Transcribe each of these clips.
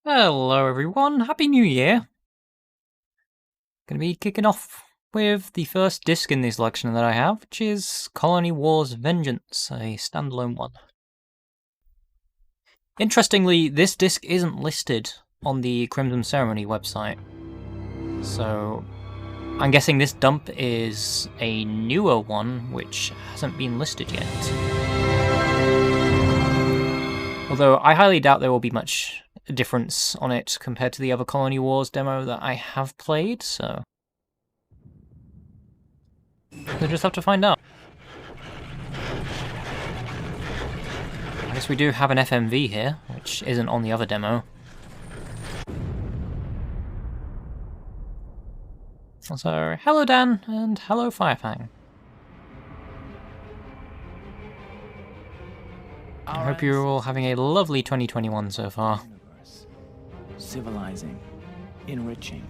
Hello everyone, Happy New Year! Gonna be kicking off with the first disc in this selection that I have, which is Colony Wars Vengeance, a standalone one. Interestingly, this disc isn't listed on the Crimson Ceremony website, so I'm guessing this dump is a newer one which hasn't been listed yet. Although I highly doubt there will be much difference on it compared to the other Colony Wars demo that I have played, so we'll just have to find out. I guess we do have an FMV here, which isn't on the other demo. So, hello Dan, and hello Firefang. I hope you're all having a lovely 2021 so far. Civilizing, enriching.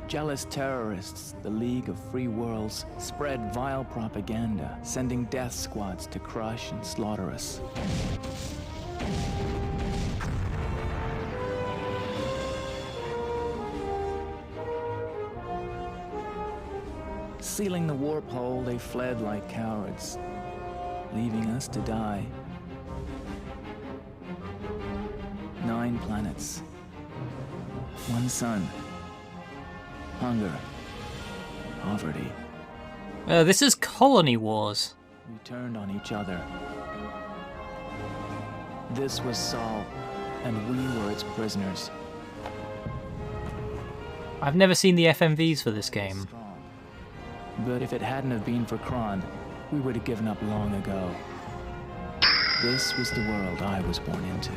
Jealous terrorists, the League of Free Worlds, spread vile propaganda, sending death squads to crush and slaughter us. Sealing the warp hole, they fled like cowards, leaving us to die. 9 planets, 1 sun, hunger, poverty. This is Colony Wars. We turned on each other. This was Sol, and we were its prisoners. I've never seen the FMVs for this game. But if it hadn't have been for Kron, we would have given up long ago. This was the world I was born into.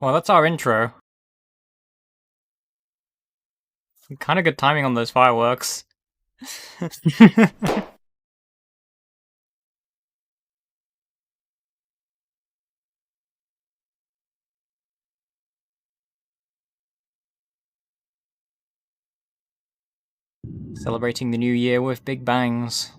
Well, that's our intro. Kind of good timing on those fireworks. Celebrating the new year with big bangs.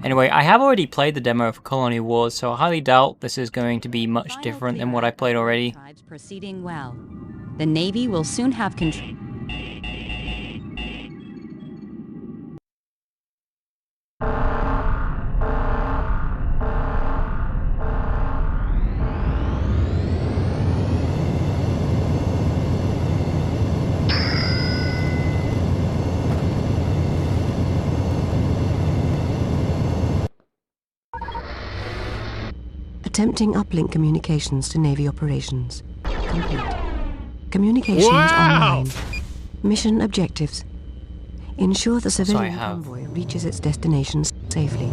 Anyway, I have already played the demo for Colony Wars, so I highly doubt this is going to be much different than what I played already. Proceeding well. The Navy will soon have control. Attempting uplink communications to Navy operations. Complete. Communications online. Mission objectives. Ensure the civilian convoy reaches its destination safely.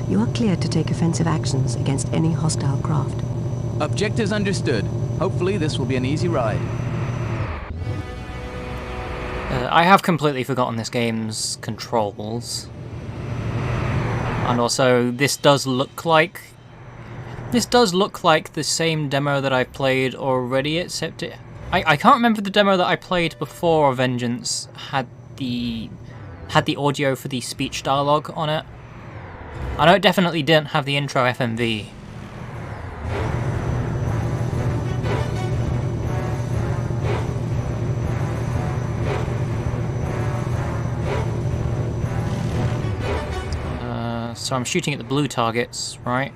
You are cleared to take offensive actions against any hostile craft. Objectives understood. Hopefully this will be an easy ride. I have completely forgotten this game's controls. And also, this does look like the same demo that I played already, except I can't remember the demo that I played before Vengeance had the audio for the speech dialogue on it. I know it definitely didn't have the intro FMV. So I'm shooting at the blue targets, right?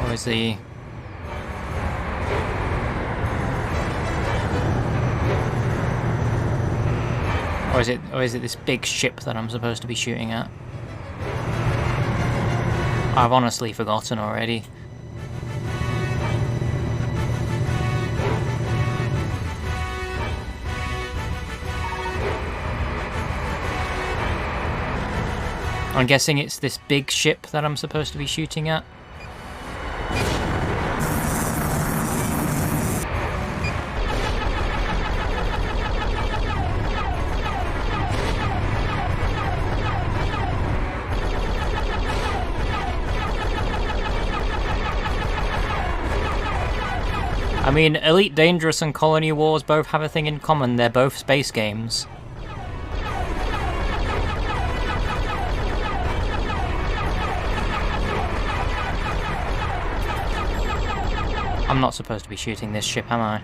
Or is the... Or is it this big ship that I'm supposed to be shooting at? I've honestly forgotten already. I'm guessing it's this big ship that I'm supposed to be shooting at. mean, Elite Dangerous and Colony Wars both have a thing in common. They're both space games. I'm not supposed to be shooting this ship, am I?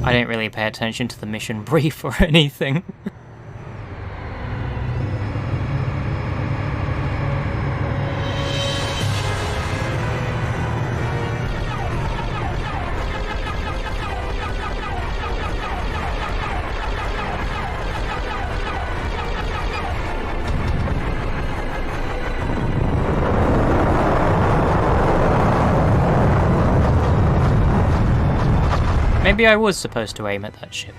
I didn't really pay attention to the mission brief or anything. Maybe I was supposed to aim at that ship.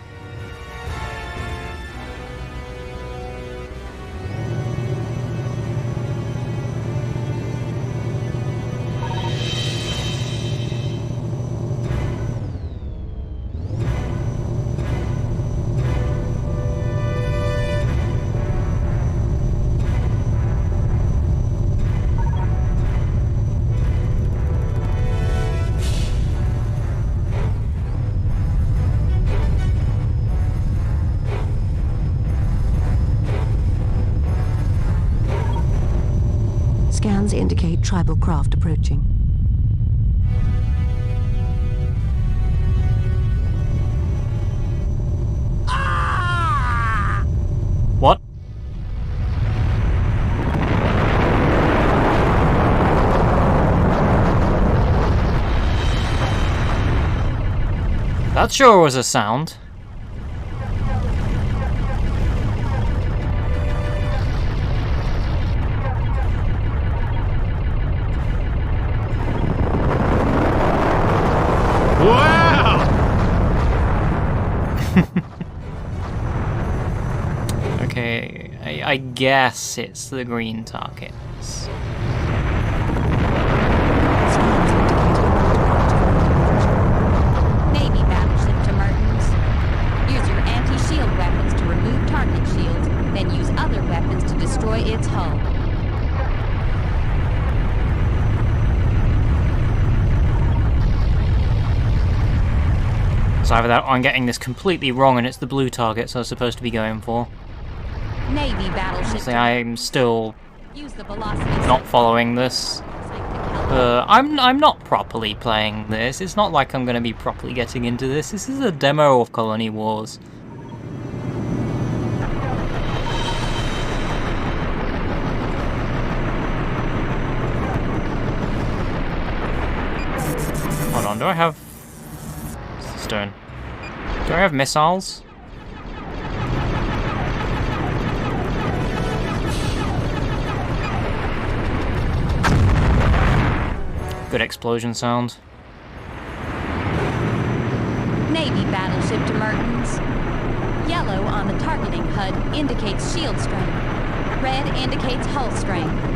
Scans indicate tribal craft approaching. What? That sure was a sound. Wow! Okay, I guess it's the green targets. Navy battleship to Mertens. Use your anti-shield weapons to remove target shields, then use other weapons to destroy its hull. So either that or I'm getting this completely wrong and it's the blue targets I was supposed to be going for. Navy battleship. Honestly, I'm still Use the velocity. not following this. I'm not properly playing this. It's not like I'm going to be properly getting into this. This is a demo of Colony Wars. Hold on, do I have stone? Do I have missiles? Good explosion sound. Navy battleship to Mertens. Yellow on the targeting HUD indicates shield strength. Red indicates hull strength.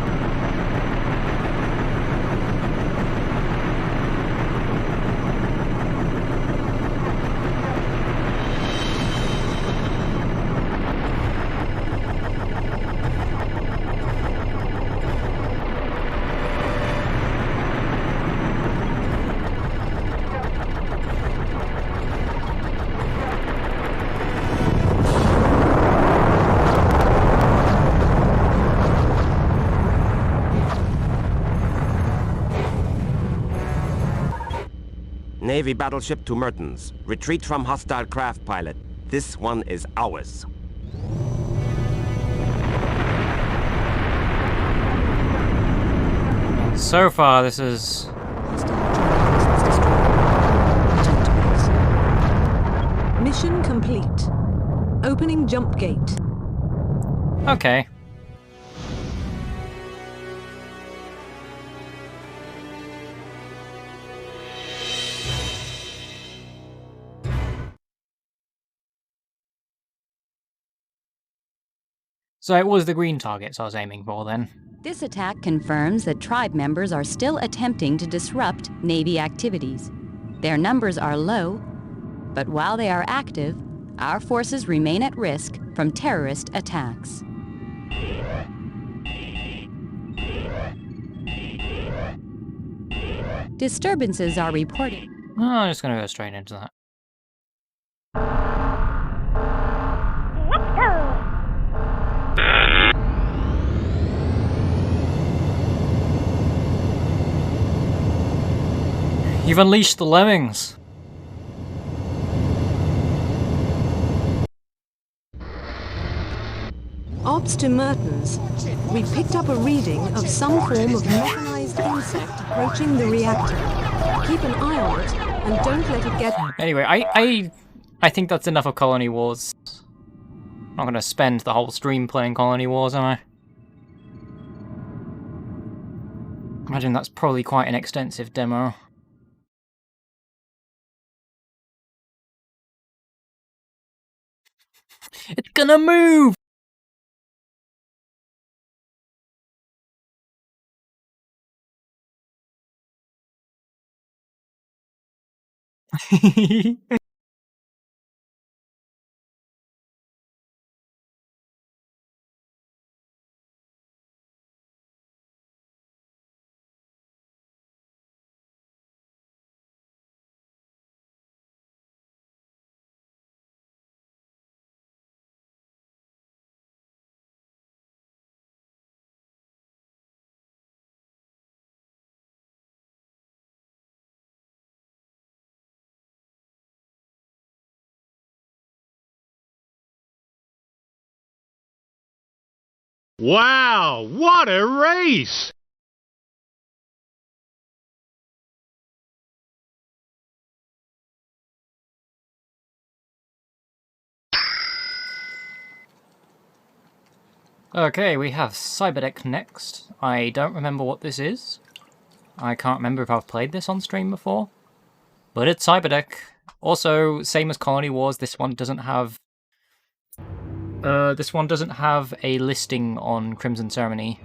Navy battleship to Mertens. Retreat from hostile craft, pilot. This one is ours. So far, this is... Mission complete. Opening jump gate. okay. So it was the green targets I was aiming for then. This attack confirms that tribe members are still attempting to disrupt Navy activities. Their numbers are low, but while they are active, our forces remain at risk from terrorist attacks. Disturbances are reported. Oh, I'm just gonna go straight into that. You've unleashed the lemmings. Ops to Mertens. We picked up a reading of some form of mechanized insect approaching the reactor. Keep an eye on it and don't let it get... Anyway, I think that's enough of Colony Wars. I'm not gonna spend the whole stream playing Colony Wars, am I? Imagine that's probably quite an extensive demo. It's gonna move! Wow, what a race! Okay, we have Cyberdeck next. I don't remember what this is. I can't remember if I've played this on stream before. But it's Cyberdeck. Also, same as Colony Wars, this one doesn't have a listing on Crimson Ceremony.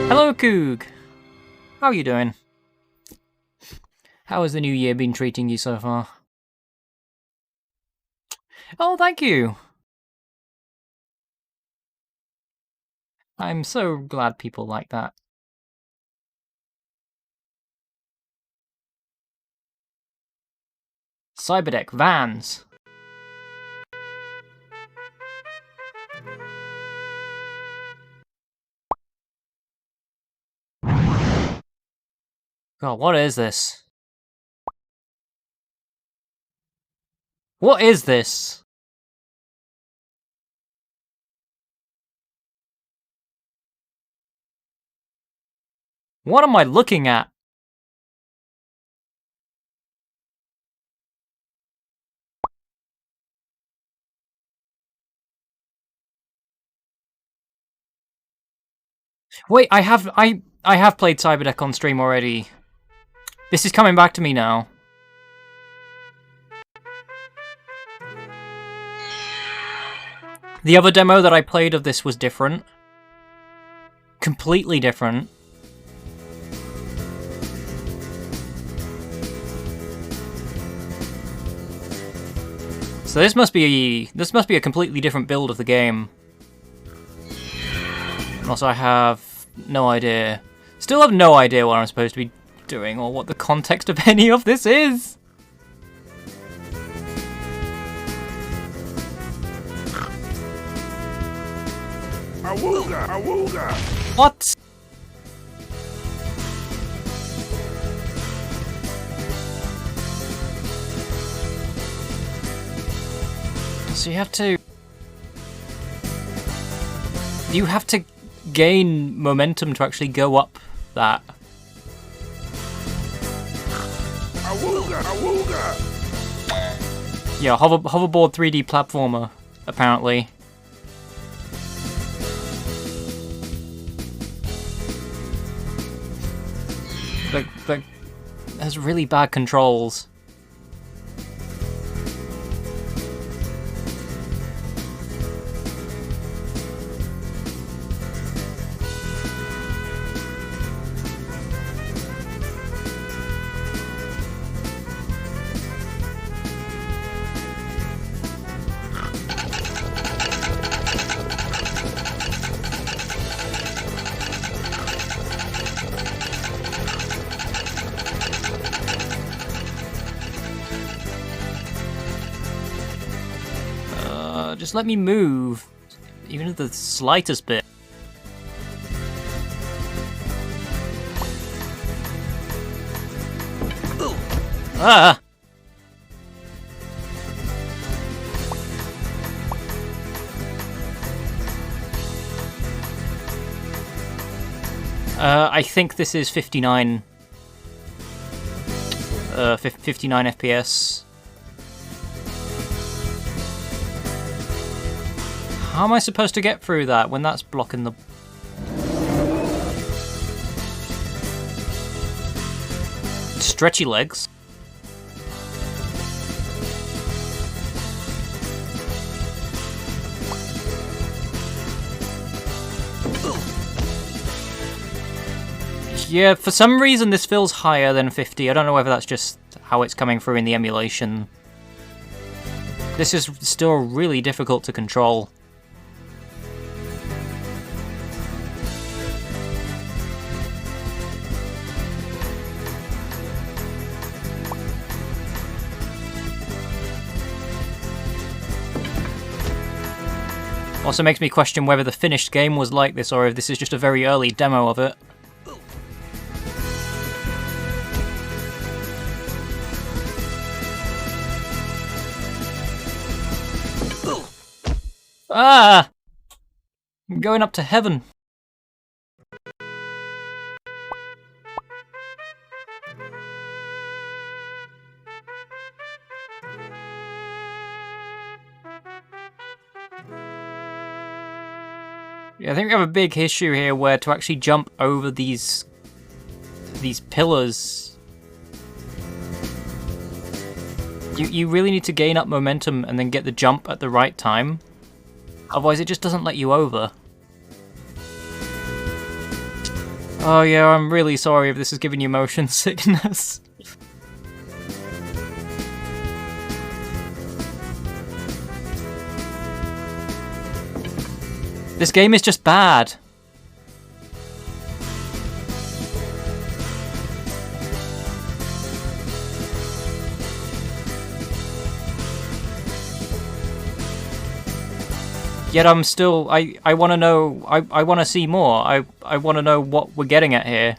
Hello, Coog! How are you doing? How has the new year been treating you so far? Oh, thank you! I'm so glad people like that. Cyberdeck Vans. God, what is this? What is this? What am I looking at? Wait, I have played Cyberdeck on stream already. This is coming back to me now. The other demo that I played of this was different. Completely different. So this must be a completely different build of the game. And also I have no idea. Still have no idea what I'm supposed to be doing or what the context of any of this is. Awooga! Awooga! What? So you have to gain momentum to actually go up that. Awooga! Awooga! Yeah, hoverboard 3D platformer, apparently. But has really bad controls. Just let me move, even the slightest bit. Ah! I think this is 59. 59 FPS. How am I supposed to get through that when that's blocking the... Stretchy legs. Yeah, for some reason this feels higher than 50. I don't know whether that's just how it's coming through in the emulation. This is still really difficult to control. Also makes me question whether the finished game was like this or if this is just a very early demo of it. Ah! I'm going up to heaven. Yeah, I think we have a big issue here where to actually jump over these pillars, you really need to gain up momentum and then get the jump at the right time. Otherwise, it just doesn't let you over. Oh yeah, I'm really sorry if this is giving you motion sickness. This game is just bad. Yet I'm still, I want to know, I want to see more. I want to know what we're getting at here.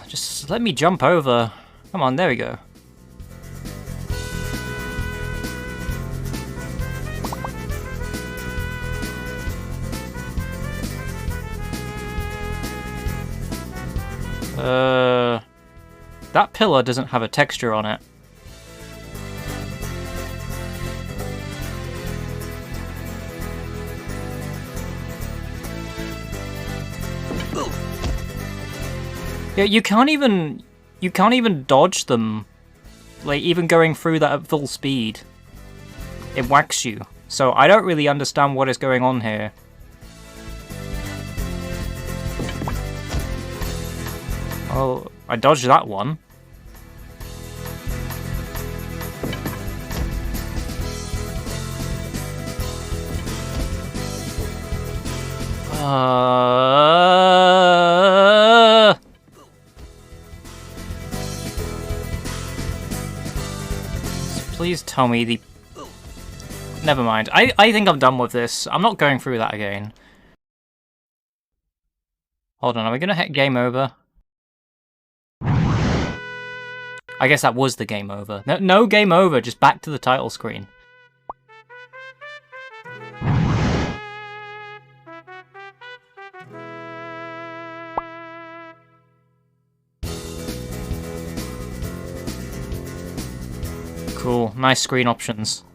Just let me jump over. Come on, there we go. That pillar doesn't have a texture on it. Yeah, you can't even dodge them. Like, even going through that at full speed. It whacks you. So I don't really understand what is going on here. Oh, I dodged that one. Please tell me the... Never mind. I think I'm done with this. I'm not going through that again. Hold on, are we gonna hit game over? I guess that was the game over. No game over, just back to the title screen. Cool, nice screen options.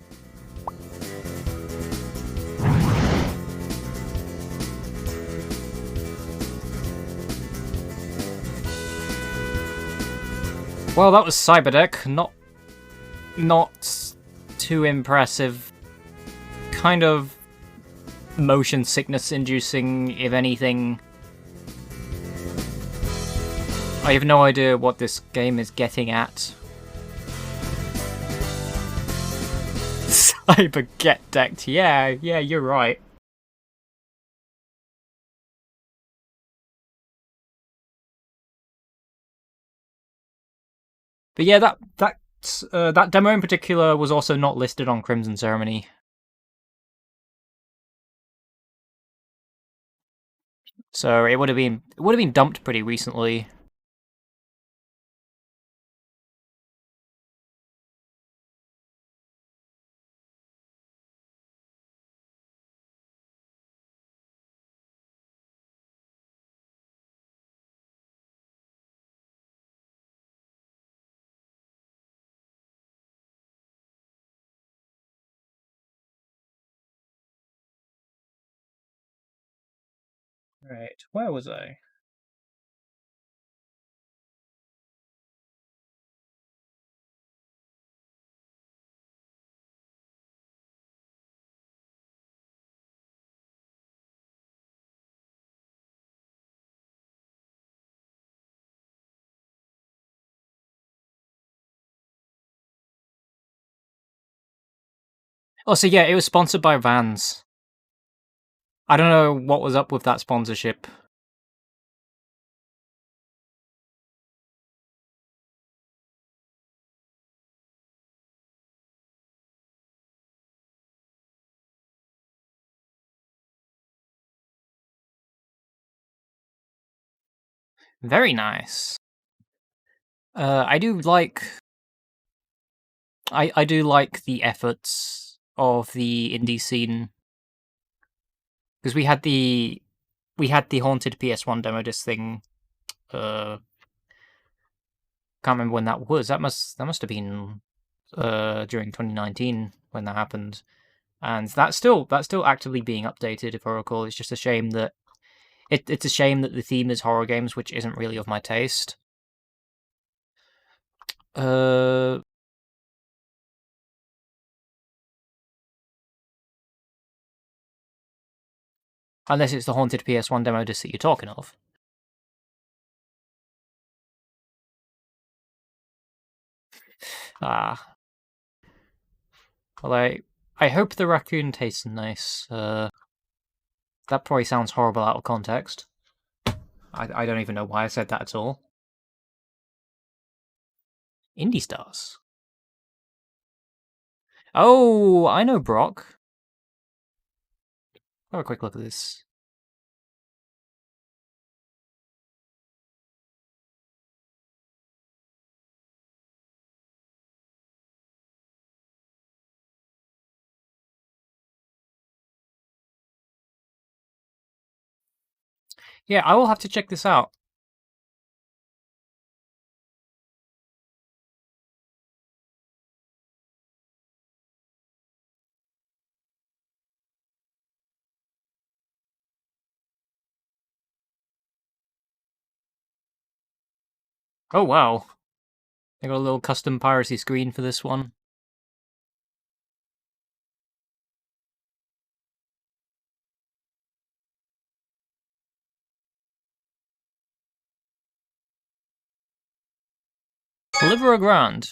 Well, that was Cyberdeck. Not too impressive. Kind of motion sickness inducing, if anything. I have no idea what this game is getting at. Cyber get decked. Yeah, you're right. But yeah, that demo in particular was also not listed on Crimson Ceremony. So it would have been dumped pretty recently. Right, where was I? Oh, so yeah, it was sponsored by Vans. I don't know what was up with that sponsorship. Very nice. I do like the efforts of the indie scene, because we had the haunted PS1 demo disc thing. Can't remember when that was. That must have been during 2019 when that happened, and that's still actively being updated, if I recall. It's just a shame that it's a shame that the theme is horror games, which isn't really of my taste. Unless it's the haunted PS1 demo disc that you're talking of. Ah. Well, I hope the raccoon tastes nice. That probably sounds horrible out of context. I don't even know why I said that at all. Indie Stars. Oh, I know Brock. Have a quick look at this. Yeah, I will have to check this out. Oh wow. They got a little custom piracy screen for this one. Libera Grande.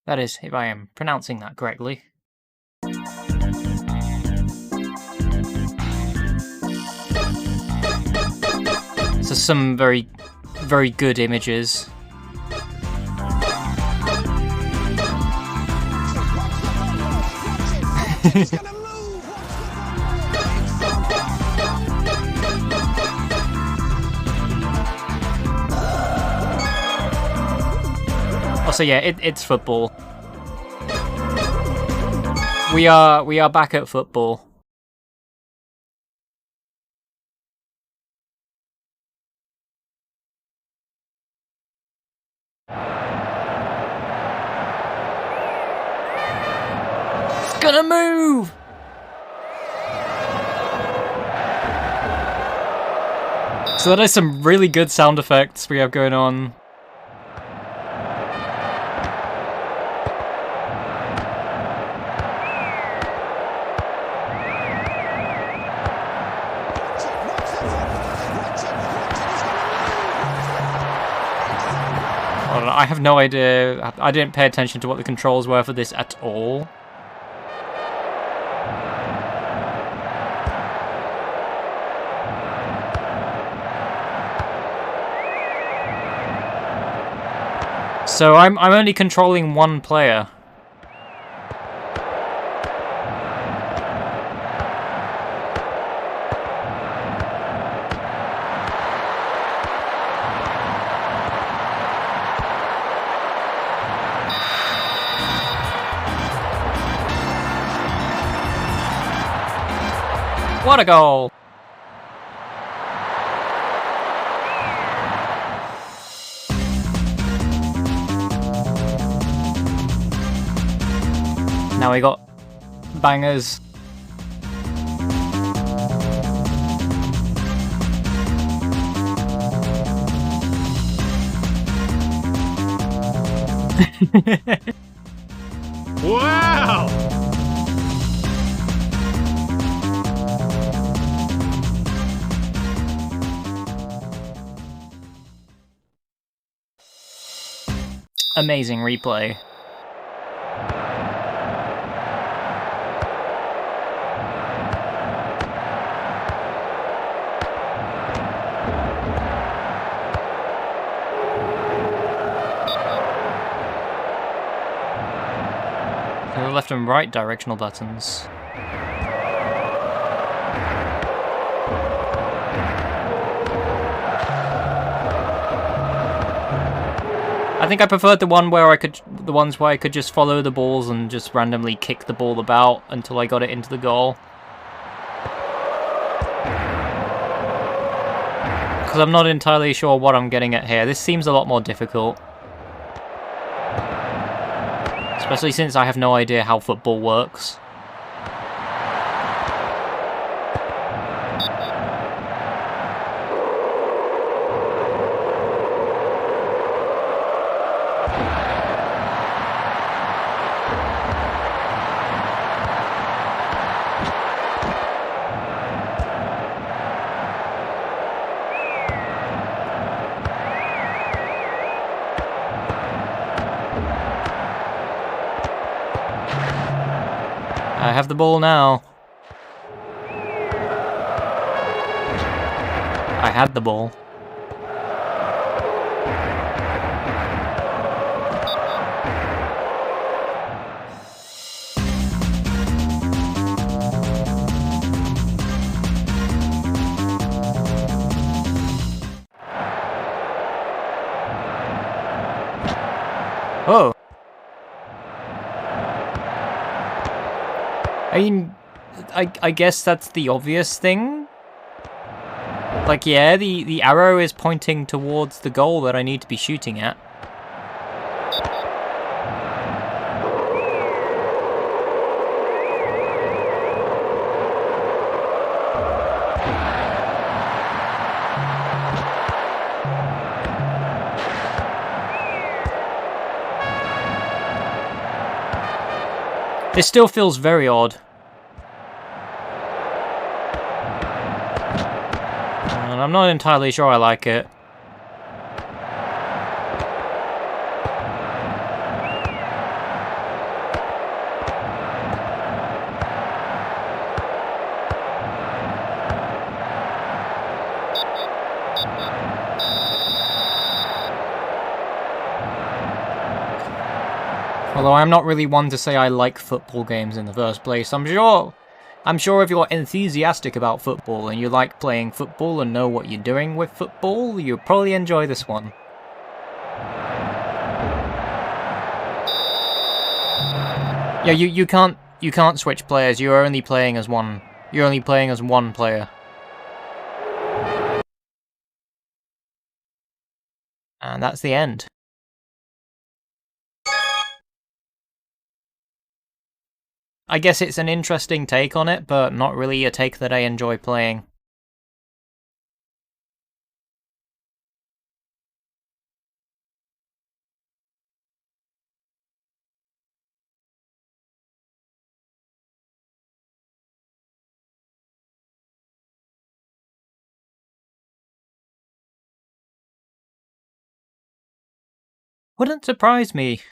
That is, if I am pronouncing that correctly. So some very, very good images. Also, yeah, it's football. We are back at football. It's gonna move. So that is some really good sound effects we have going on. I have no idea. I didn't pay attention to what the controls were for this at all. So I'm only controlling one player. What a goal! Now we got bangers. Wow! Amazing replay. So the left and right directional buttons. I think I preferred the ones where I could just follow the balls and just randomly kick the ball about until I got it into the goal. Because I'm not entirely sure what I'm getting at here. This seems a lot more difficult. Especially since I have no idea how football works. I have the ball now. I had the ball. Oh. I mean, I guess that's the obvious thing. Like, yeah, the arrow is pointing towards the goal that I need to be shooting at. This still feels very odd. And I'm not entirely sure I like it. Although I'm not really one to say I like football games in the first place. I'm sure if you're enthusiastic about football and you like playing football and know what you're doing with football, you'll probably enjoy this one. Yeah, you can't switch players. You're only playing as one. You're only playing as one player. And that's the end. I guess it's an interesting take on it, but not really a take that I enjoy playing. Wouldn't surprise me.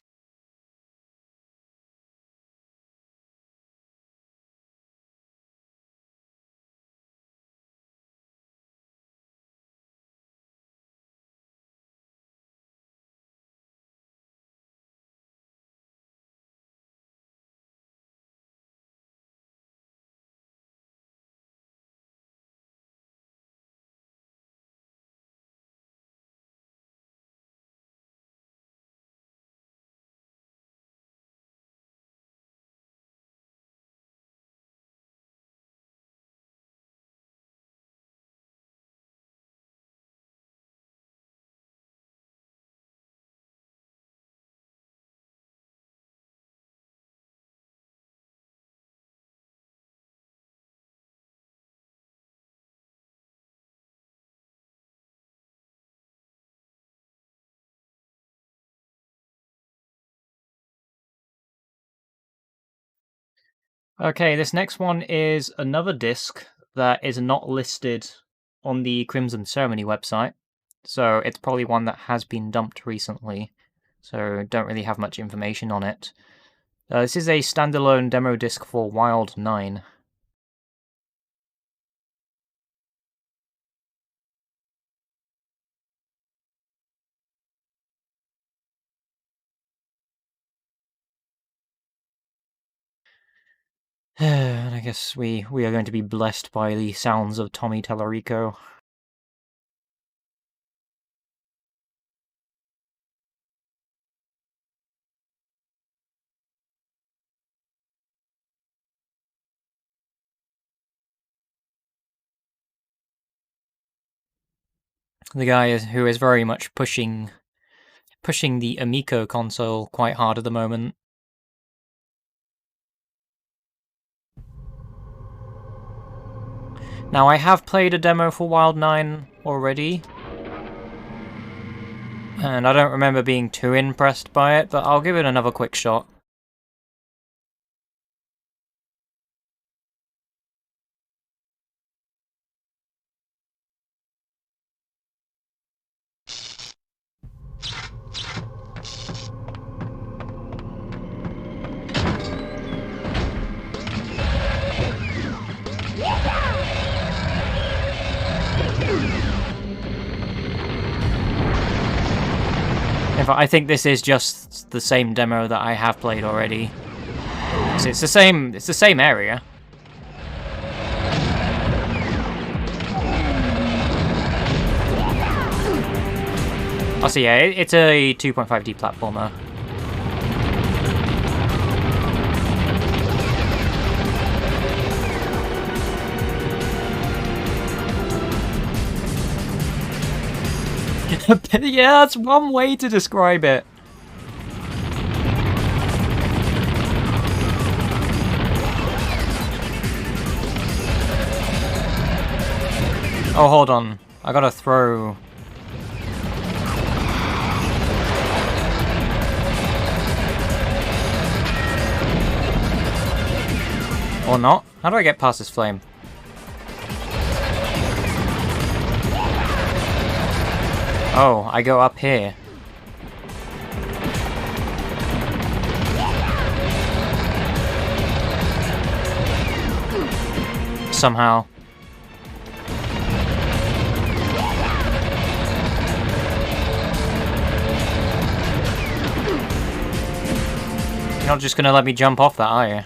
Okay, this next one is another disc that is not listed on the Crimson Ceremony website, so it's probably one that has been dumped recently, so don't really have much information on it. This is a standalone demo disc for Wild 9. And I guess we are going to be blessed by the sounds of Tommy Tallarico. The guy who is very much pushing the Amico console quite hard at the moment. Now, I have played a demo for Wild 9 already, and I don't remember being too impressed by it, but I'll give it another quick shot. In fact, I think this is just the same demo that I have played already. So it's the same area. Oh, so yeah, it's a 2.5D platformer. Yeah, that's one way to describe it. Oh, hold on. I gotta throw... Or not? How do I get past this flame? Oh, I go up here. Somehow. You're not just gonna let me jump off that, are you?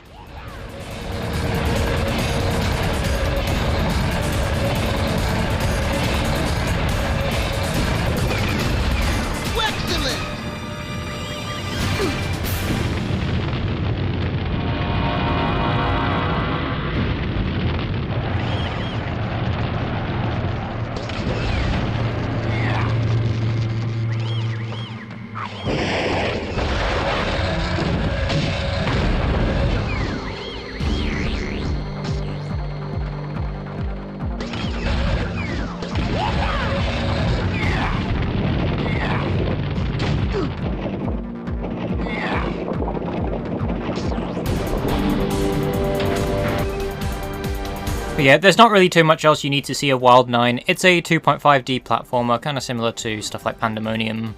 But yeah, there's not really too much else you need to see of Wild 9. It's a 2.5D platformer, kind of similar to stuff like Pandemonium.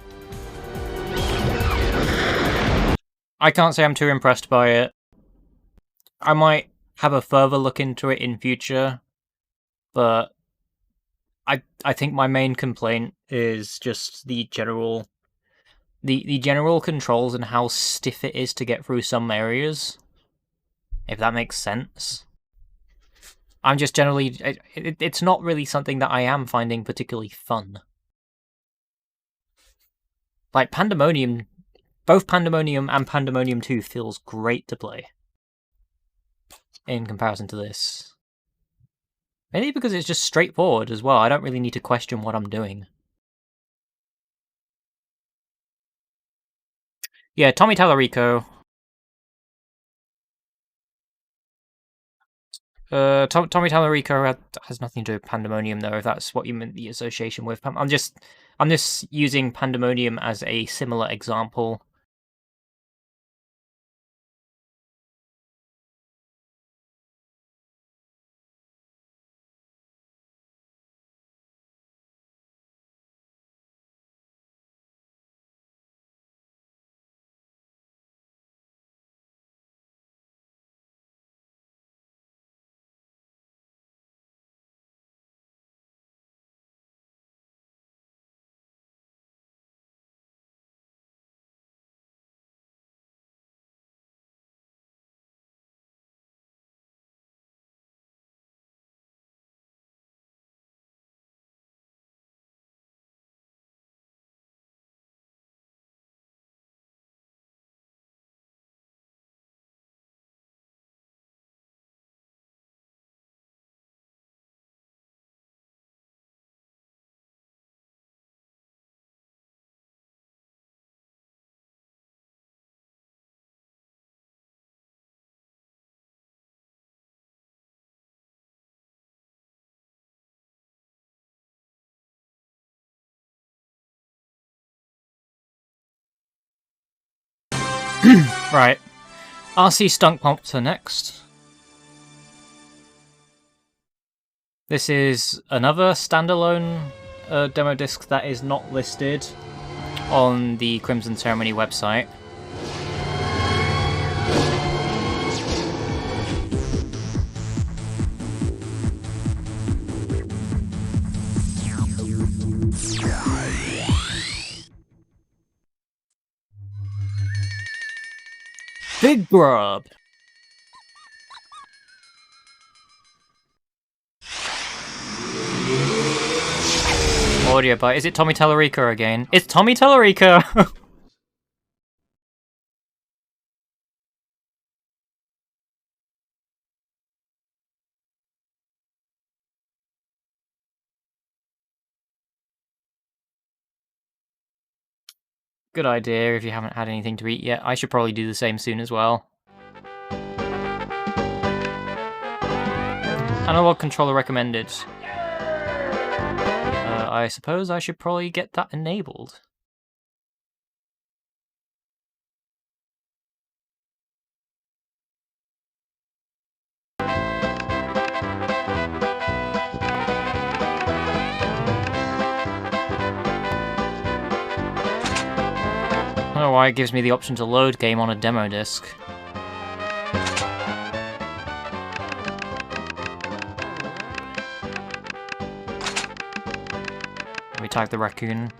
I can't say I'm too impressed by it. I might have a further look into it in future, but I think my main complaint is just the general controls and how stiff it is to get through some areas, if that makes sense. I'm just generally... It's not really something that I am finding particularly fun. Like, Pandemonium... Both Pandemonium and Pandemonium 2 feels great to play. In comparison to this. Maybe because it's just straightforward as well. I don't really need to question what I'm doing. Yeah, Tommy Tallarico. Tommy Tallarico has nothing to do with Pandemonium, though, if that's what you meant the association with. I'm just using Pandemonium as a similar example. Right. RC Stunk Monster next. This is another standalone demo disc that is not listed on the Crimson Ceremony website. Big Grub. Audio bite. Is it Tommy Tallarico again? It's Tommy Tallarico! Good idea if you haven't had anything to eat yet. I should probably do the same soon as well. Analog controller recommended. I suppose I should probably get that enabled. I don't know why it gives me the option to load game on a demo disc. Let me tag the raccoon.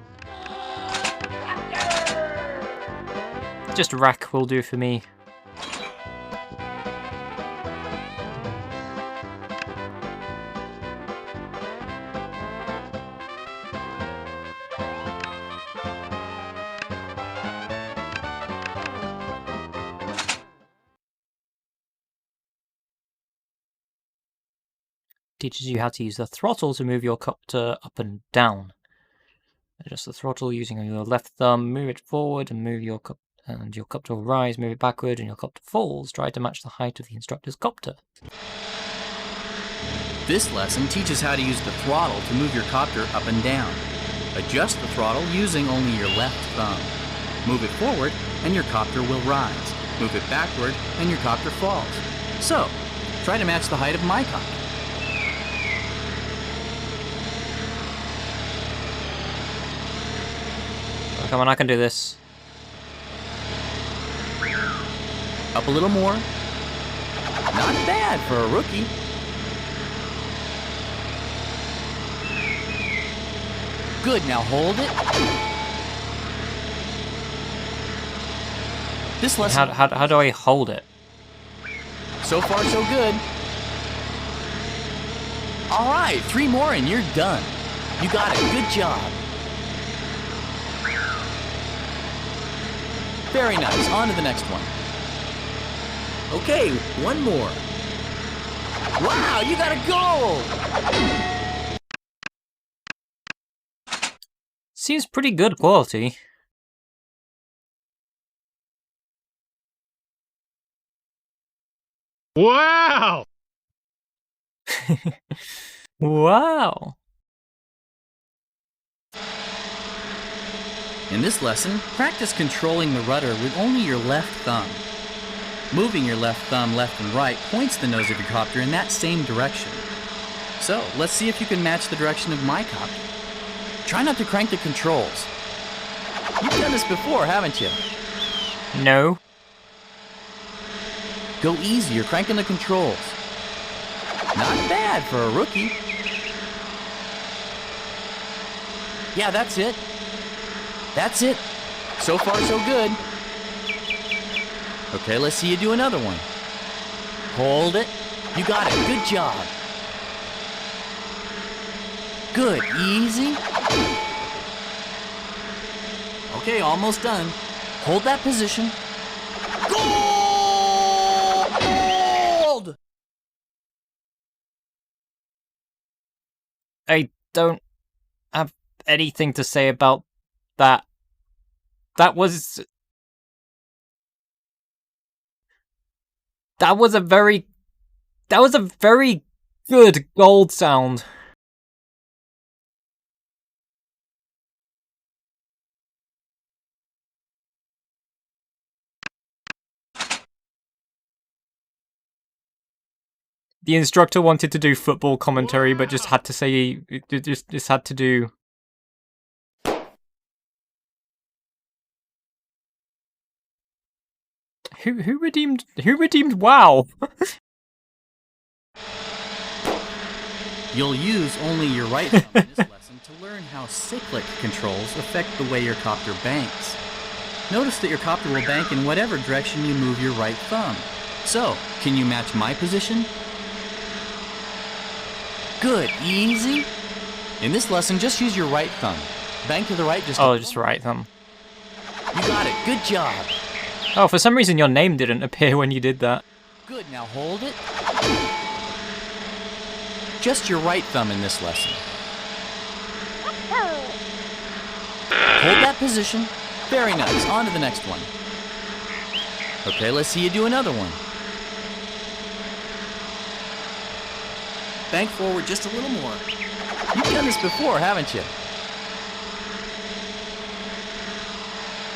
Just a rack will do for me. Teaches you how to use the throttle to move your copter up and down. Adjust the throttle using your left thumb, move it forward and move your copter, and your copter will rise, move it backward and your copter falls. Try to match the height of the instructor's copter. This lesson teaches how to use the throttle to move your copter up and down. Adjust the throttle using only your left thumb. Move it forward and your copter will rise. Move it backward and your copter falls. So, try to match the height of my copter. Come on, I can do this. Up a little more. Not bad for a rookie. Good, now hold it. This lesson... How do I hold it? So far, so good. All right, 3 more and you're done. You got it, good job. Very nice, on to the next one. Okay, 1 more. Wow, you got a goal! Seems pretty good quality. Wow! Wow! In this lesson, practice controlling the rudder with only your left thumb. Moving your left thumb left and right points the nose of your copter in that same direction. So, let's see if you can match the direction of my copter. Try not to crank the controls. You've done this before, haven't you? No. Go easy, you're cranking the controls. Not bad for a rookie. Yeah, that's it. That's it. So far, so good. Okay, let's see you do another one. Hold it. You got it. Good job. Good. Easy. Okay, almost done. Hold that position. Gold! I don't have anything to say about that. That was a very good gold sound. The instructor wanted to do football commentary, but just had to say, just had to do. Who redeemed WoW? You'll use only your right thumb in this lesson to learn how cyclic controls affect the way your copter banks. Notice that your copter will bank in whatever direction you move your right thumb. So, can you match my position? Good, easy. In this lesson, just use your right thumb. Bank to the right, just right thumb. You got it, good job. Oh, for some reason your name didn't appear when you did that. Good, now hold it. Just your right thumb in this lesson. Hold that position. Very nice, on to the next one. Okay, let's see you do another one. Bank forward just a little more. You've done this before, haven't you?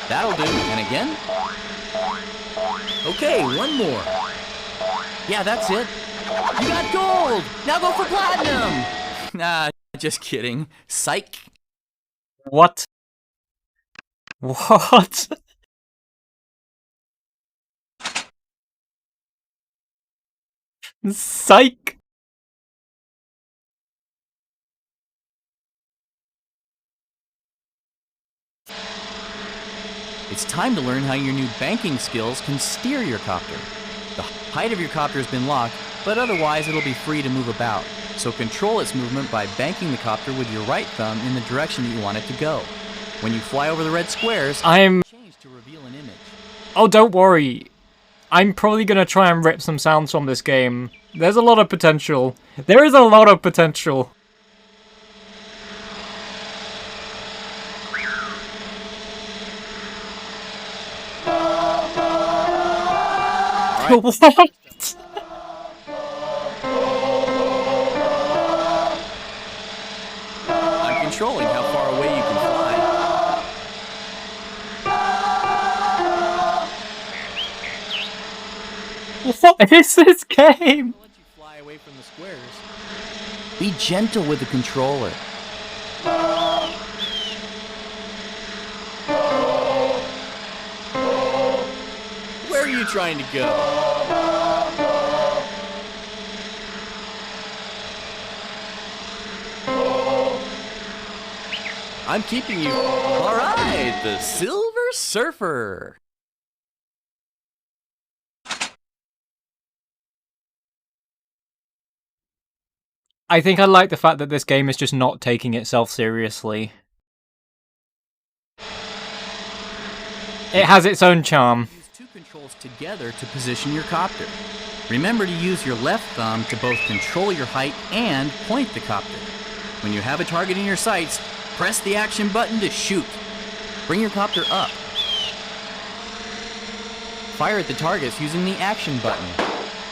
That'll do, and again. Okay, 1 more. Yeah, that's it. You got gold! Now go for platinum! Nah, just kidding. Psych. What? What? Psych. It's time to learn how your new banking skills can steer your copter. The height of your copter has been locked, but otherwise it'll be free to move about. So control its movement by banking the copter with your right thumb in the direction that you want it to go. When you fly over the red squares, change to reveal an image. Oh, don't worry. I'm probably gonna try and rip some sounds from this game. There's a lot of potential. There is a lot of potential. What? I'm controlling how far away you can fly. What is this game? I'll let you fly away from the squares. Be gentle with the controller. Where are are you trying to go? I'm keeping you. All right, the Silver Surfer. I think I like the fact that this game is just not taking itself seriously. It has its own charm. Use two controls together to position your copter. Remember to use your left thumb to both control your height and point the copter. When you have a target in your sights, press the action button to shoot. Bring your copter up. Fire at the targets using the action button.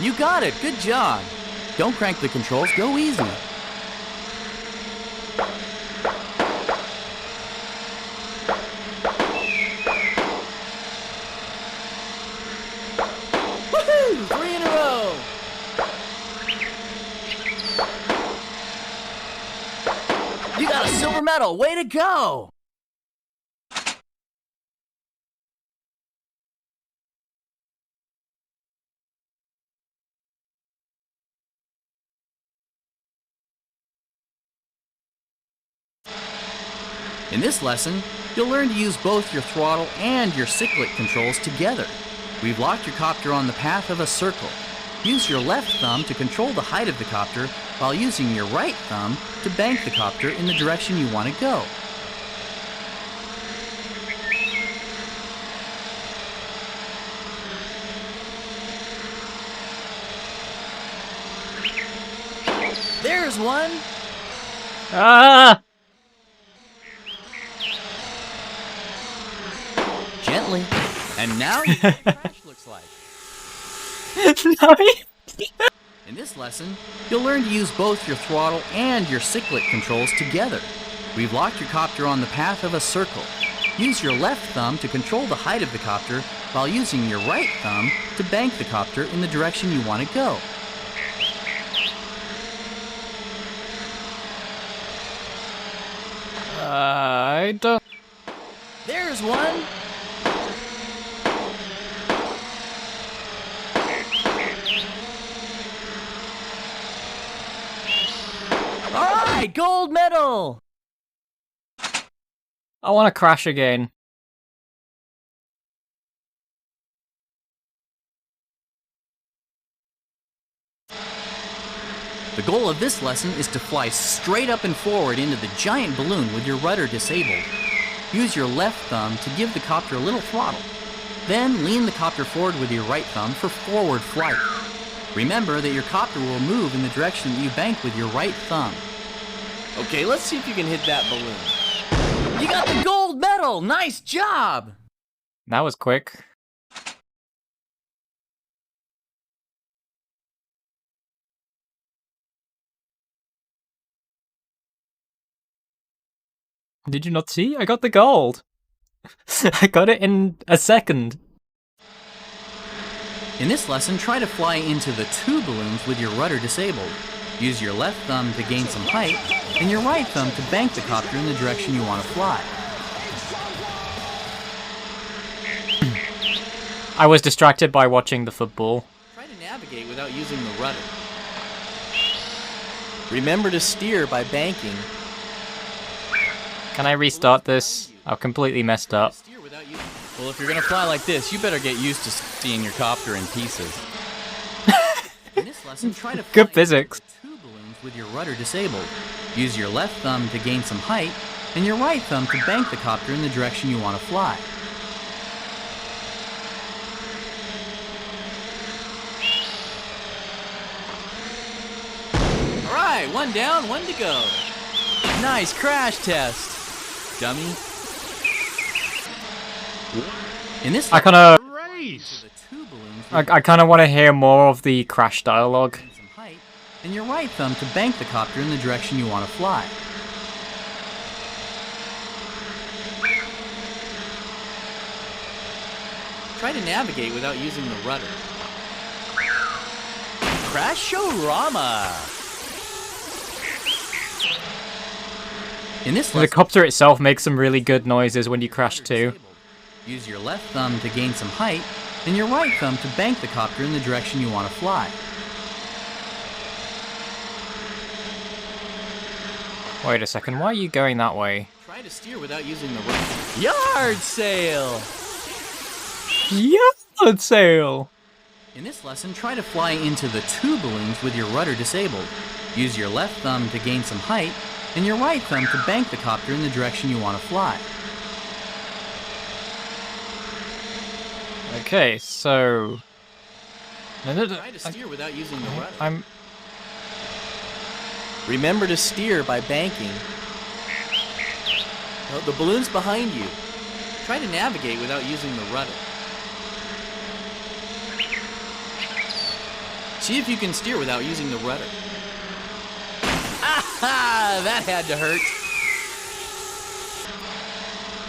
You got it, good job. Don't crank the controls, go easy. Woohoo! 3 in a row! You got a silver medal, way to go! In this lesson, you'll learn to use both your throttle and your cyclic controls together. We've locked your copter on the path of a circle. Use your left thumb to control the height of the copter while using your right thumb to bank the copter in the direction you want to go. There's one! Ah! Gently. And now you know what a crash looks like. No. In this lesson, you'll learn to use both your throttle and your cyclic controls together. We've locked your copter on the path of a circle. Use your left thumb to control the height of the copter while using your right thumb to bank the copter in the direction you want to go. I don't... There's one! Alright, gold medal! I want to crash again. The goal of this lesson is to fly straight up and forward into the giant balloon with your rudder disabled. Use your left thumb to give the copter a little throttle. Then lean the copter forward with your right thumb for forward flight. Remember that your copter will move in the direction that you bank with your right thumb. Okay, let's see if you can hit that balloon. You got the gold medal! Nice job! That was quick. Did you not see? I got the gold. I got it in a second. In this lesson, try to fly into the two balloons with your rudder disabled. Use your left thumb to gain some height, and your right thumb to bank the copter in the direction you want to fly. I was distracted by watching the football. Try to navigate without using the rudder. Remember to steer by banking. Can I restart this? I've completely messed up. Well, if you're gonna fly like this, you better get used to seeing your copter in pieces. In this lesson, try to fly Good physics. two balloons with your rudder disabled. Use your left thumb to gain some height, and your right thumb to bank the copter in the direction you want to fly. All right, one down, one to go. Nice crash test, dummy. In this I kind of... Race! I kind of want to hear more of the crash dialogue. Some height, and your right thumb to bank the copter in the direction you want to fly. Try to navigate without using the rudder. Crash-o-rama! In this The copter itself makes some really good noises when you crash too. Use your left thumb to gain some height, and your right thumb to bank the copter in the direction you want to fly. Wait a second, why are you going that way? Try to steer without using the rudder. Yard sail! Yard sail! In this lesson, try to fly into the two balloons with your rudder disabled. Use your left thumb to gain some height, and your right thumb to bank the copter in the direction you want to fly. Okay, so... Try to steer without using the rudder. Remember to steer by banking. Oh, the balloon's behind you. Try to navigate without using the rudder. See if you can steer without using the rudder. Ah, that had to hurt.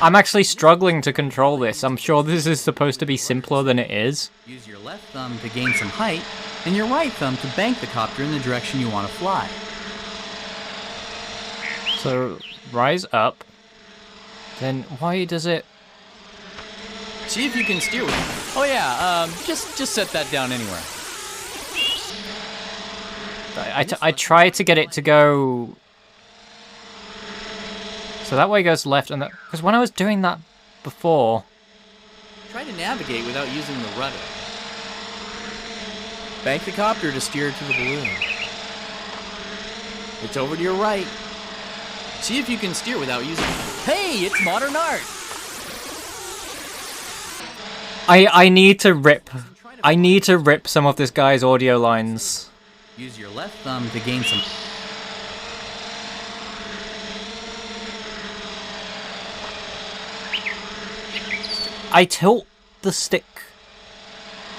I'm actually struggling to control this. I'm sure this is supposed to be simpler than it is. Use your left thumb to gain some height, and your right thumb to bank the copter in the direction you want to fly. So, rise up. Then why does it... See if you can steer with it. Oh yeah, just set that down anywhere. I try to get it to go... So that way goes left, and that... Because when I was doing that before... Try to navigate without using the rudder. Bank the copter to steer to the balloon. It's over to your right. See if you can steer without using... Hey, it's modern art! I need to rip some of this guy's audio lines. Use your left thumb to gain some... I tilt the stick.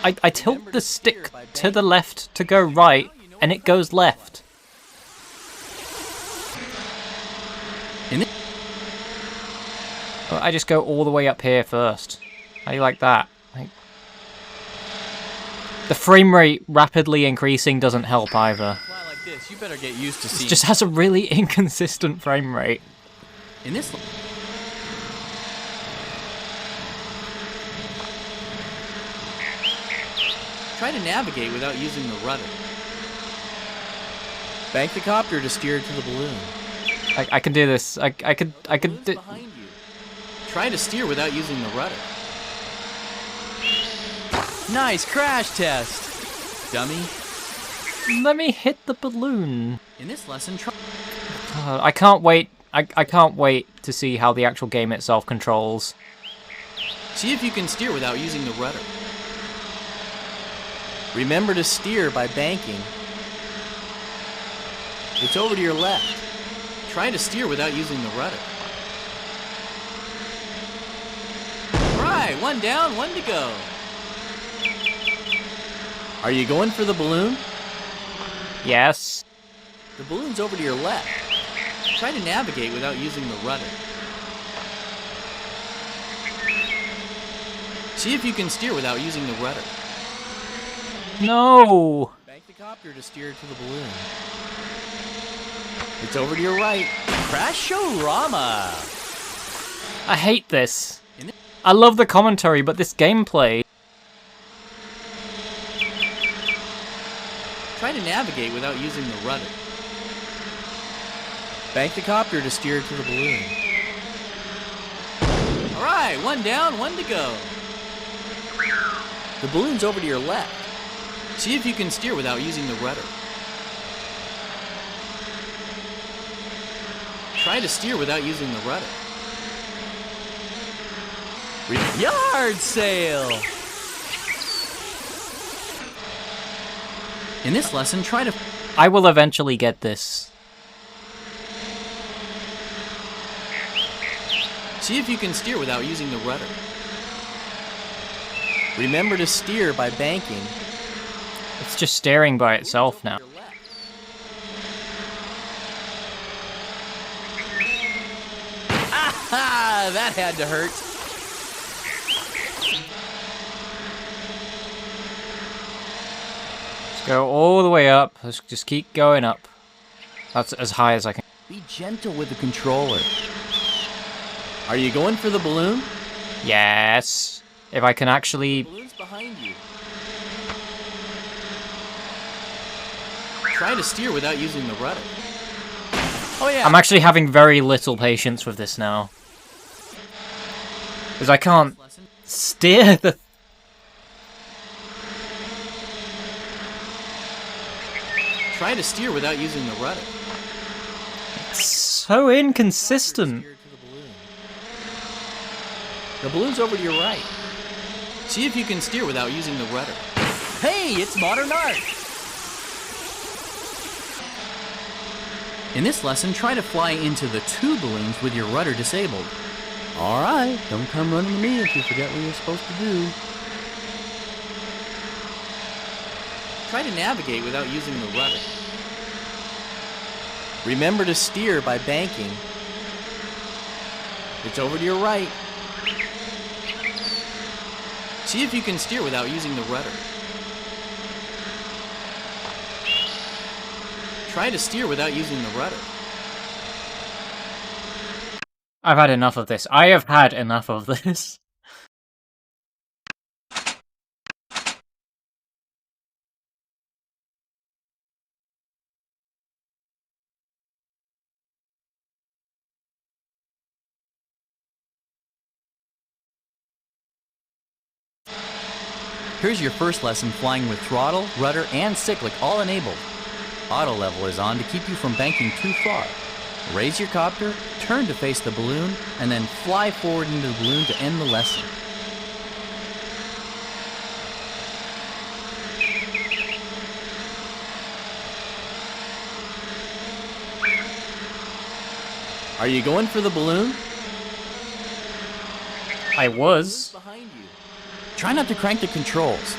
I tilt the stick to the left to go right, and it goes left. I just go all the way up here first. How do you like that? The frame rate rapidly increasing doesn't help either. Fly like this, you better get used to seeing. It just has a really inconsistent frame rate. In this... Try to navigate without using the rudder. Bank the copter to steer to the balloon. I can do this. I could do... Behind you. Try to steer without using the rudder. Nice crash test, dummy. Let me hit the balloon. In this lesson, try... I can't wait. I can't wait to see how the actual game itself controls. See if you can steer without using the rudder. Remember to steer by banking. It's over to your left. Try to steer without using the rudder. Right, one down, one to go. Are you going for the balloon? Yes. The balloon's over to your left. Try to navigate without using the rudder. See if you can steer without using the rudder. No. Bank the copter to steer to the balloon. It's over to your right. Crash-o-rama! I hate this. I love the commentary, but this gameplay... Try to navigate without using the rudder. Bank the copter to steer to the balloon. Alright, one down, one to go. The balloon's over to your left. See if you can steer without using the rudder. Try to steer without using the rudder. Yard sail! In this lesson, try to... I will eventually get this. See if you can steer without using the rudder. Remember to steer by banking. It's just staring by itself now. Ah, that had to hurt. Let's go all the way up. Let's just keep going up. That's as high as I can. Be gentle with the controller. Are you going for the balloon? Yes. If I can actually... Balloon's behind you. Try to steer without using the rudder. Oh yeah. I'm actually having very little patience with this now. Because I can't steer the... Try to steer without using the rudder. It's so inconsistent. The balloon's over to your right. See if you can steer without using the rudder. Hey, it's modern art! In this lesson, try to fly into the 2 balloons with your rudder disabled. Alright, don't come running to me if you forget what you're supposed to do. Try to navigate without using the rudder. Remember to steer by banking. It's over to your right. See if you can steer without using the rudder. Try to steer without using the rudder. I've had enough of this. I have had enough of this. Here's your first lesson flying with throttle, rudder, and cyclic all enabled. Auto level is on to keep you from banking too far. Raise your copter, turn to face the balloon, and then fly forward into the balloon to end the lesson. Are you going for the balloon? I was. Behind you. Try not to crank the controls.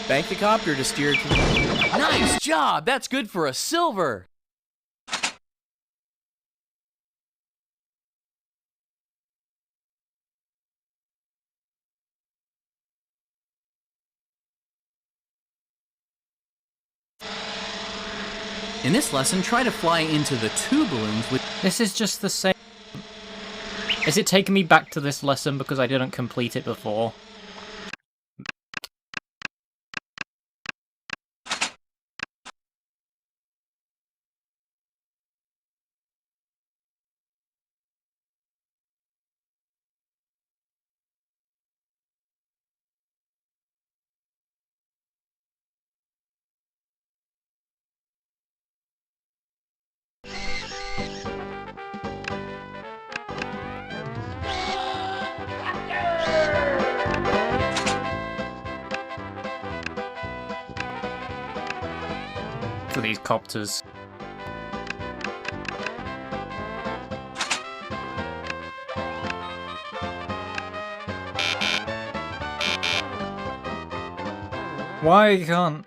Bank the copter to steer to... Nice job! That's good for a silver! In this lesson, try to fly into the 2 balloons with... This is just the same... Is it taking me back to this lesson because I didn't complete it before? For these copters. Why can't...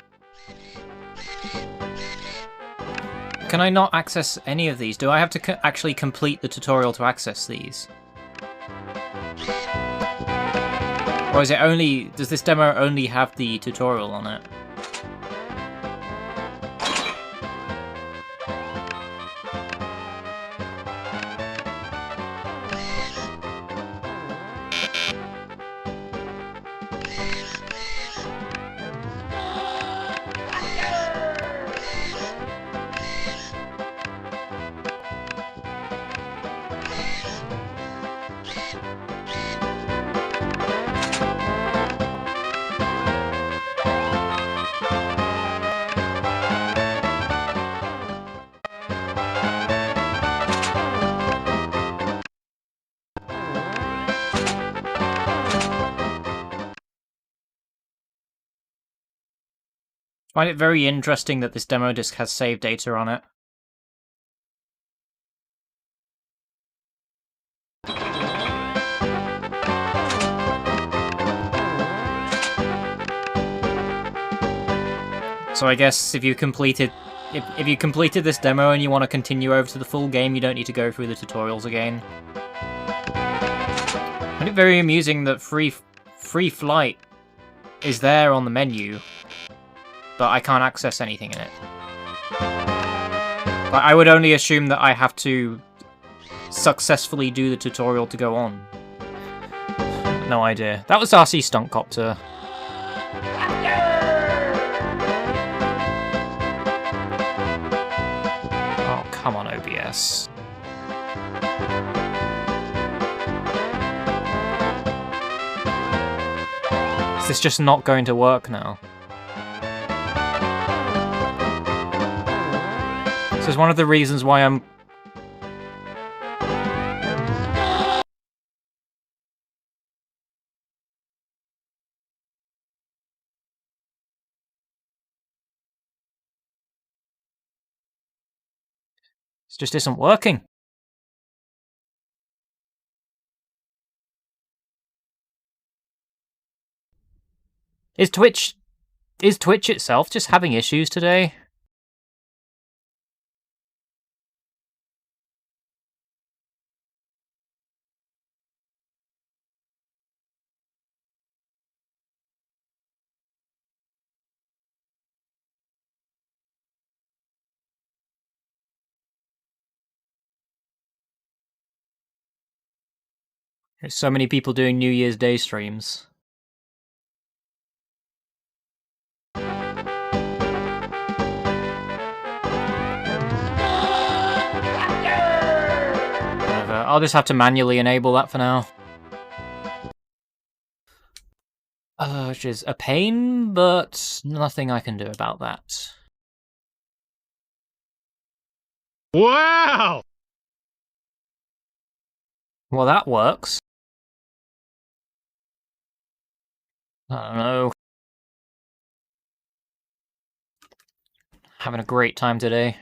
Can I not access any of these? Do I have to actually complete the tutorial to access these? Or is it only... Does this demo only have the tutorial on it? I find it very interesting that this demo disc has save data on it. So I guess if you completed this demo and you want to continue over to the full game, you don't need to go through the tutorials again. I find it very amusing that free flight is there on the menu, but I can't access anything in it. I would only assume that I have to successfully do the tutorial to go on. No idea. That was RC Stunt Copter. Oh, come on, OBS. Is this just not going to work now? This is one of the reasons why I'm... This just isn't working. Is Twitch itself just having issues today? There's so many people doing New Year's Day streams. Whatever. I'll just have to manually enable that for now. Which is a pain, but nothing I can do about that. Wow! Well, that works. I don't know. Having a great time today.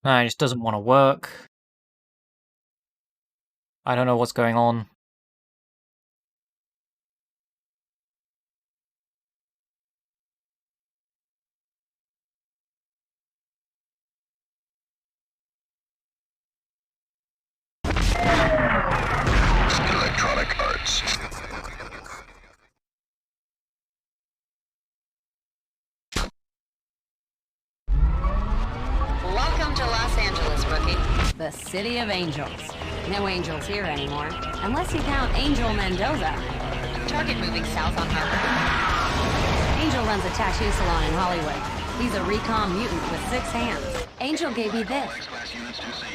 Nah, it just doesn't want to work. I don't know what's going on. Electronic Arts. Welcome to Los Angeles, rookie. The city of angels. No angels here anymore, unless you count Angel Mendoza. Target moving south on Harvard. Angel runs a tattoo salon in Hollywood. He's a recon mutant with 6 hands. Angel gave me this.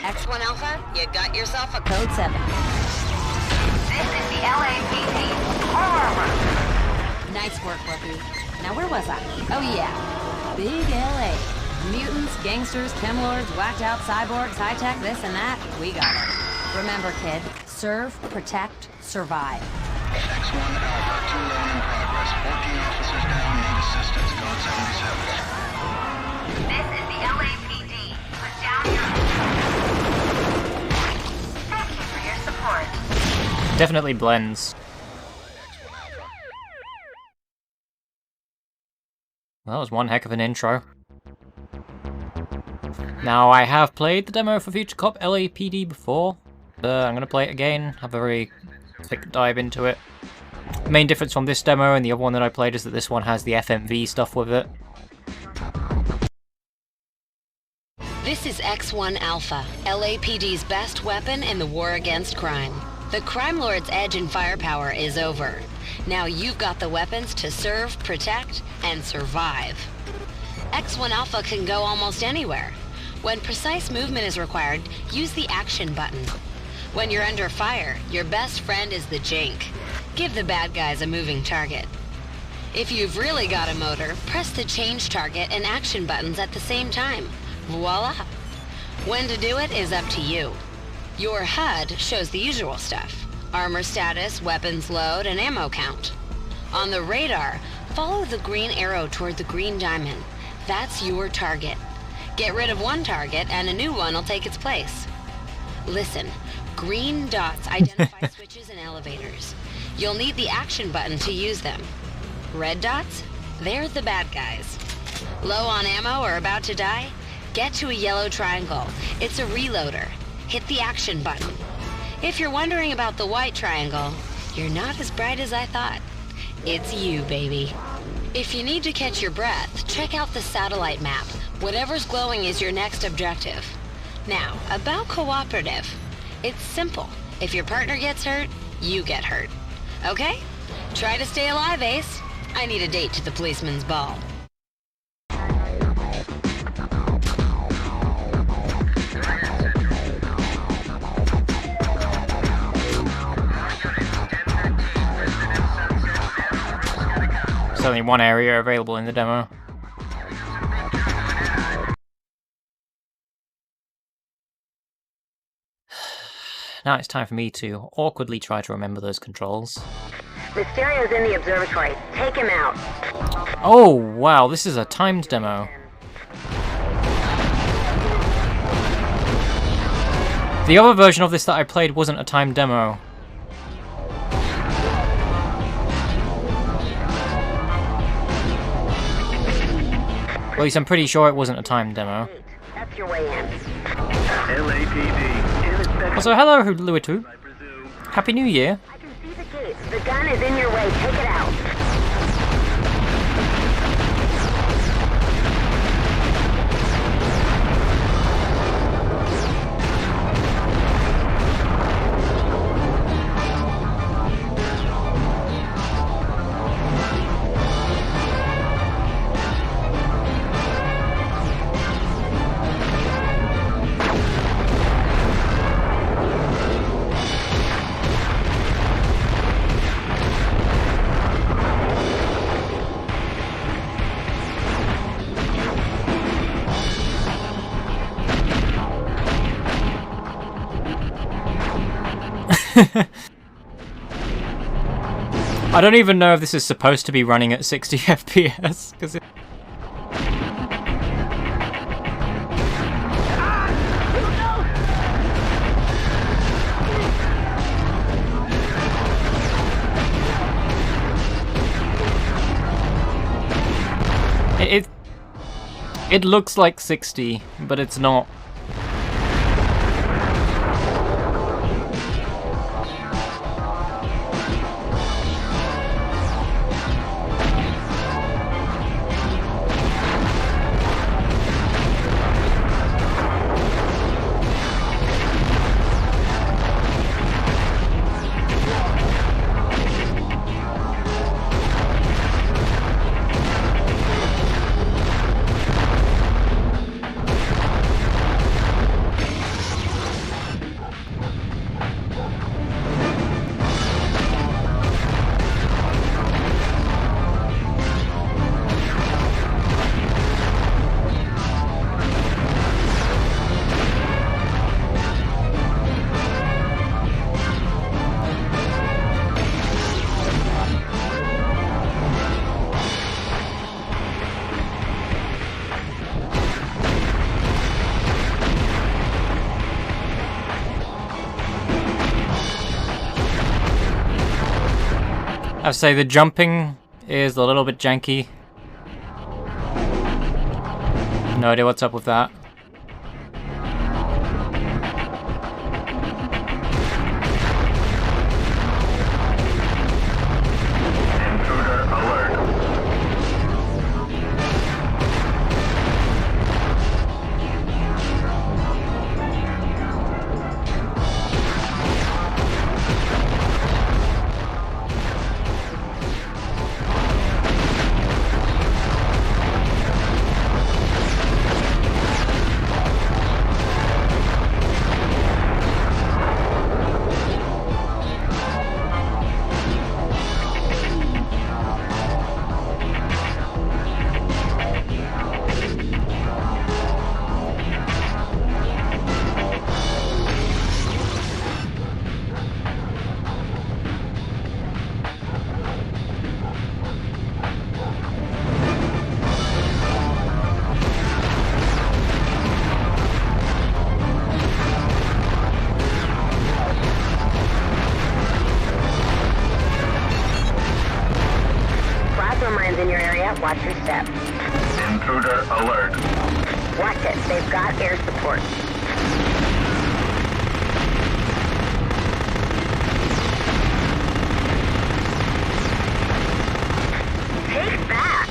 X1 Alpha, you got yourself a code 7. This is the LAPD. Nice work, rookie. Now where was I? Oh yeah, big LA. Mutants, gangsters, chem lords, whacked out cyborgs, high-tech, this and that. We got it. Remember, kid, serve, protect, survive. X1 Alpha, 211 in progress. 14 officers down, need assistance. Code 77. This is the LAPD. Put down your... Thank you for your support. Definitely blends. Well, that was one heck of an intro. Now, I have played the demo for Future Cop LAPD before. I'm going to play it again, have a very quick dive into it. The main difference from this demo and the other one that I played is that this one has the FMV stuff with it. This X1 Alpha, LAPD's best weapon in the war against crime. The crime lord's edge and firepower is over. Now you've got the weapons to serve, protect, and survive. X1 Alpha can go almost anywhere. When precise movement is required, use the action button. When you're under fire, your best friend is the Jink. Give the bad guys a moving target. If you've really got a motor, press the change target and action buttons at the same time. Voila! When to do it is up to you. Your HUD shows the usual stuff: armor status, weapons load, and ammo count. On the radar, follow the green arrow toward the green diamond. That's your target. Get rid of one target and a new one will take its place. Listen, green dots identify switches and elevators. You'll need the action button to use them. Red dots? They're the bad guys. Low on ammo or about to die? Get to a yellow triangle. It's a reloader. Hit the action button. If you're wondering about the white triangle, you're not as bright as I thought. It's you, baby. If you need to catch your breath, check out the satellite map. Whatever's glowing is your next objective. Now, about cooperative. It's simple. If your partner gets hurt, you get hurt. Okay? Try to stay alive, Ace. I need a date to the policeman's ball. There's only one area available in the demo. Now it's time for me to awkwardly try to remember those controls. Mysterio's in the observatory. Take him out. Oh, wow, this is a timed demo. The other version of this that I played wasn't a timed demo. At least I'm pretty sure it wasn't a timed demo. That's your way in. LAPD. Also, hello, Huluitu. Happy New Year. I can see the gates. The gun is in your way. Take it out. I don't even know if this is supposed to be running at 60 FPS, because it looks like 60, but it's not. I'd say the jumping is a little bit janky. No idea what's up with that. Intruder alert. Watch your step. Intruder alert. Watch it. They've got air support. Take that!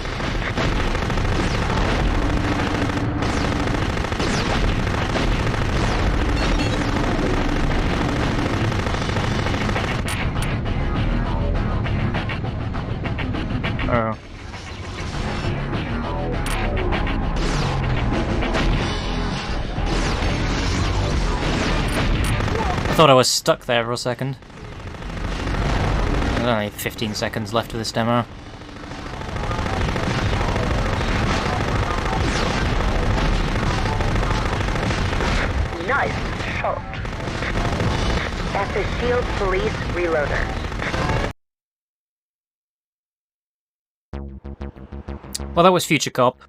Oh. I thought I was stuck there for a second. There's only 15 seconds left of this demo. Nice shot. That's a Shield Police reloader. Well, that was Future Cop.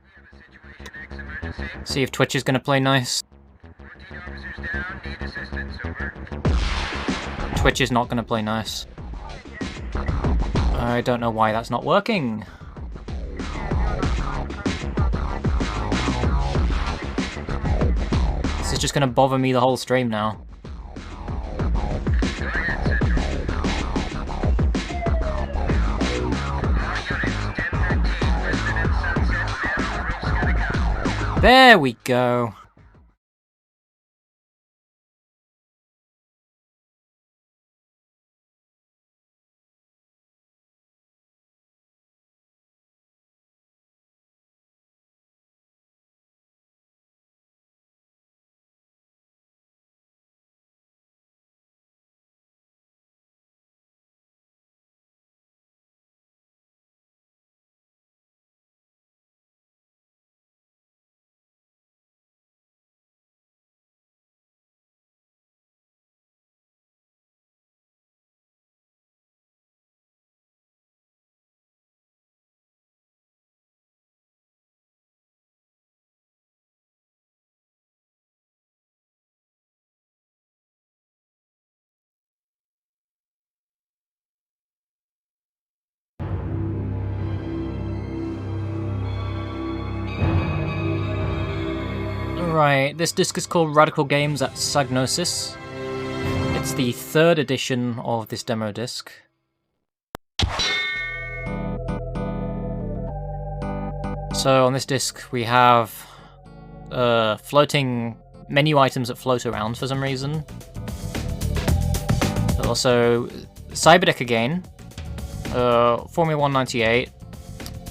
See if Twitch is gonna play nice. Twitch is not gonna play nice. I don't know why that's not working. This is just gonna bother me the whole stream now. There we go. Right, this disc is called Radical Games at Psygnosis. It's the 3rd edition of this demo disc. So on this disc we have floating menu items that float around for some reason. But also Cyberdeck again, Formula 198,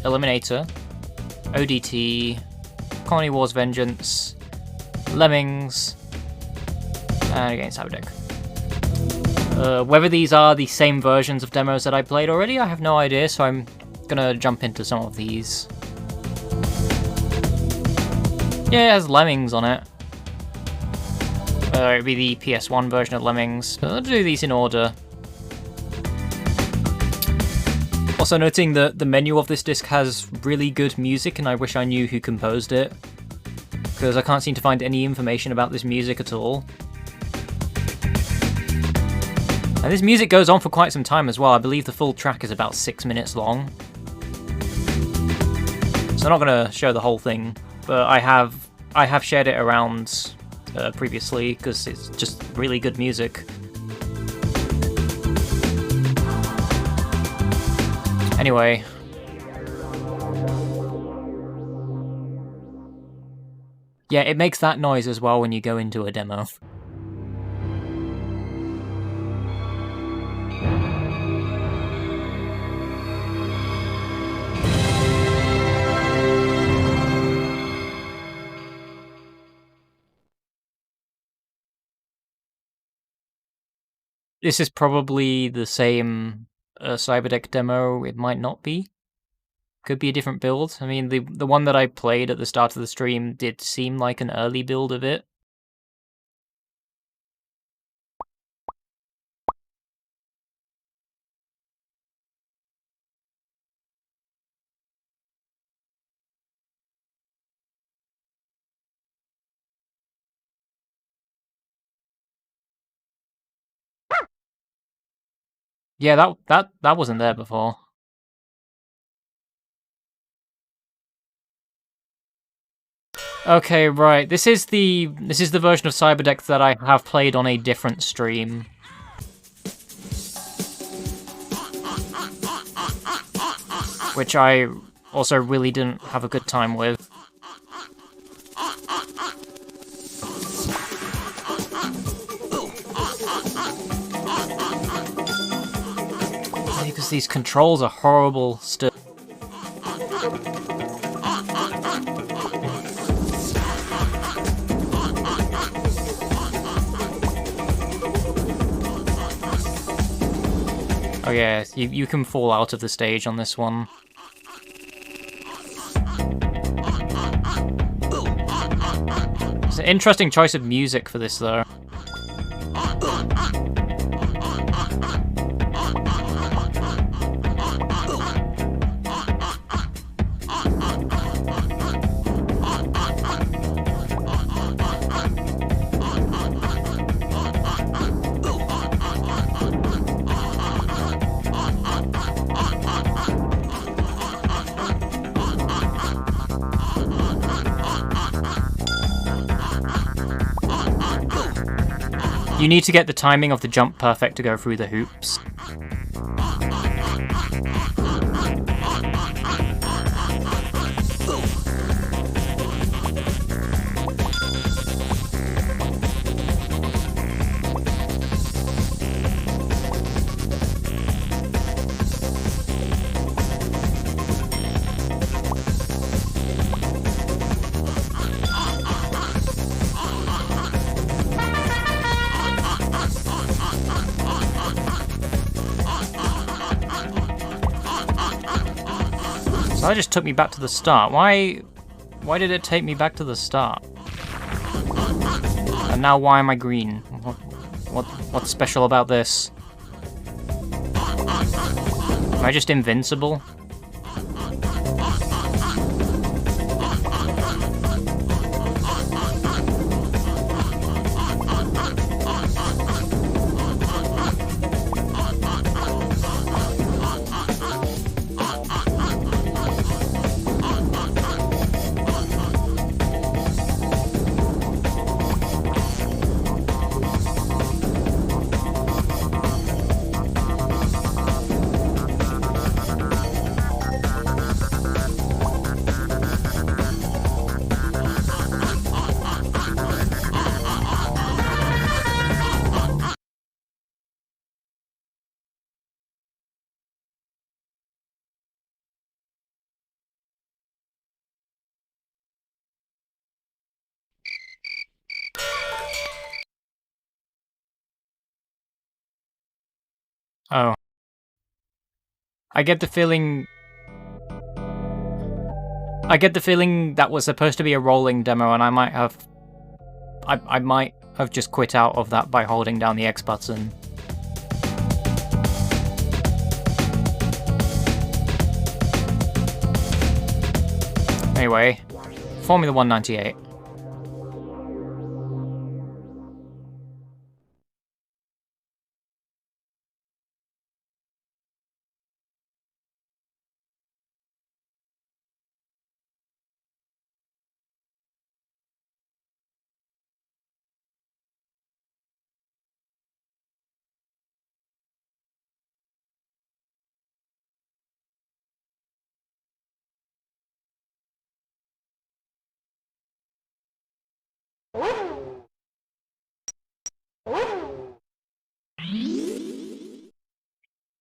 Eliminator, ODT, Colony Wars Vengeance, Lemmings, and again Cyberdeck. Whether these are the same versions of demos that I played already, I have no idea, so I'm gonna jump into some of these. Yeah, it has Lemmings on it. It'd be the PS1 version of Lemmings, but I'll do these in order. Also noting that the menu of this disc has really good music, and I wish I knew who composed it, because I can't seem to find any information about this music at all. And this music goes on for quite some time as well. I believe the full track is about 6 minutes long. So I'm not going to show the whole thing, but I have shared it around previously, because it's just really good music. Anyway. Yeah, it makes that noise as well when you go into a demo. This is probably the same Cyberdeck demo. It might not be. Could be a different build. I mean, the one that I played at the start of the stream did seem like an early build of it. Yeah, that wasn't there before. Okay, right. This is the version of Cyberdeck that I have played on a different stream. Which I also really didn't have a good time with. Because these controls are horrible still. Oh yeah, you can fall out of the stage on this one. It's an interesting choice of music for this though. You need to get the timing of the jump perfect to go through the hoops. So that just took me back to the start. Why did it take me back to the start? And now why am I green? What's special about this? Am I just invincible? Oh. I get the feeling that was supposed to be a rolling demo, and I might have just quit out of that by holding down the X button. Anyway, Formula 198.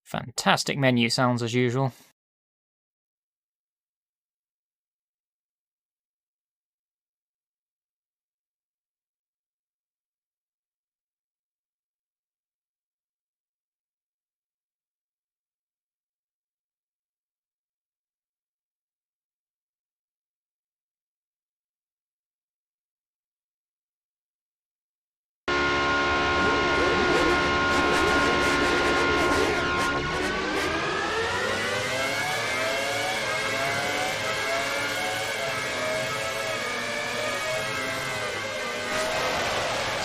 Fantastic menu sounds as usual.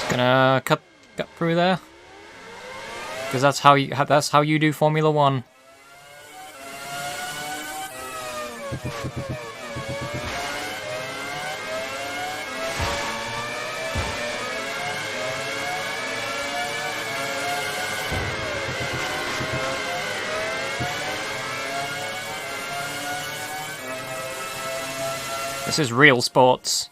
Gonna cut through there, because that's how you do Formula 1. This is real sports.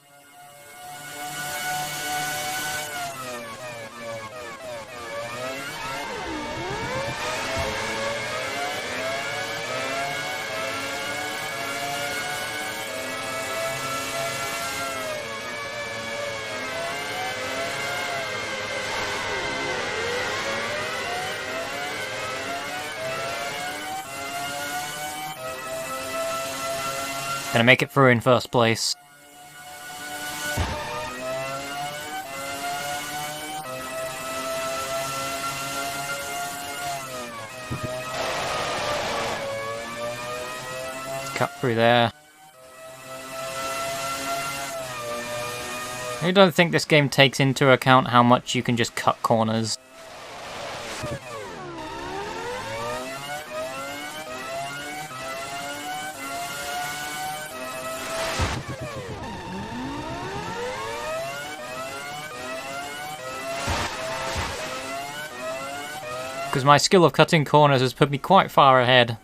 Gonna make it through in first place. Cut through there. I don't think this game takes into account how much you can just cut corners. Because my skill of cutting corners has put me quite far ahead.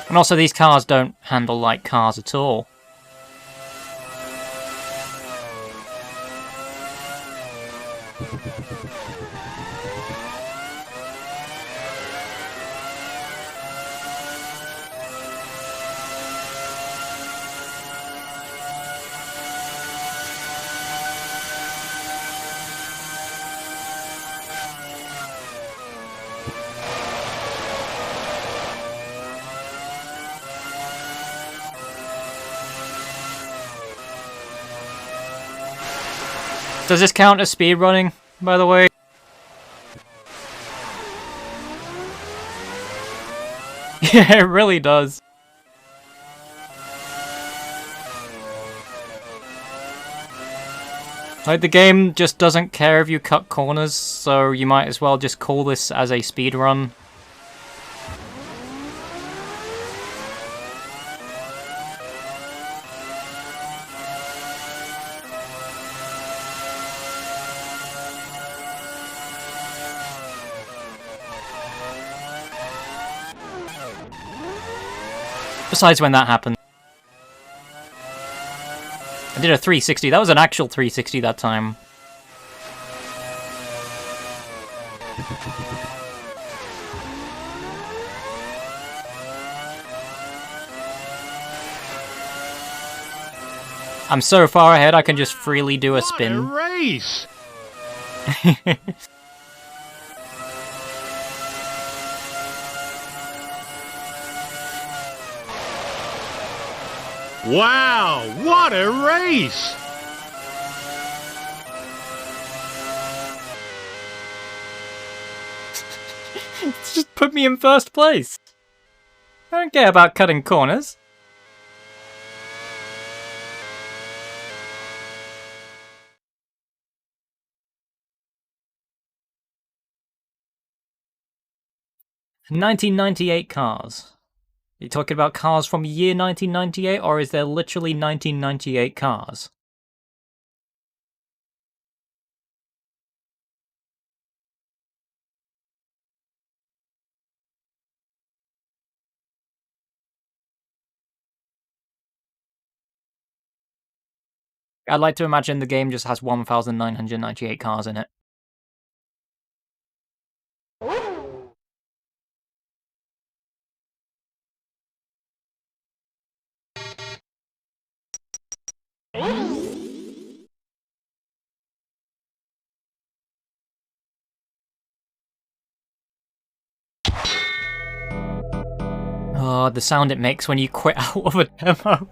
And also these cars don't handle like cars at all. Does this count as speedrunning, by the way? Yeah, it really does. Like, the game just doesn't care if you cut corners, so you might as well just call this as a speedrun. Besides when that happened. I did a 360. That was an actual 360 that time. I'm so far ahead I can just freely do a spin. What a race! Wow, what a race! It's just put me in first place. I don't care about cutting corners. "1998 cars. Are you talking about cars from year 1998, or is there literally 1998 cars? I'd like to imagine the game just has 1,998 cars in it. Oh, the sound it makes when you quit out of a demo.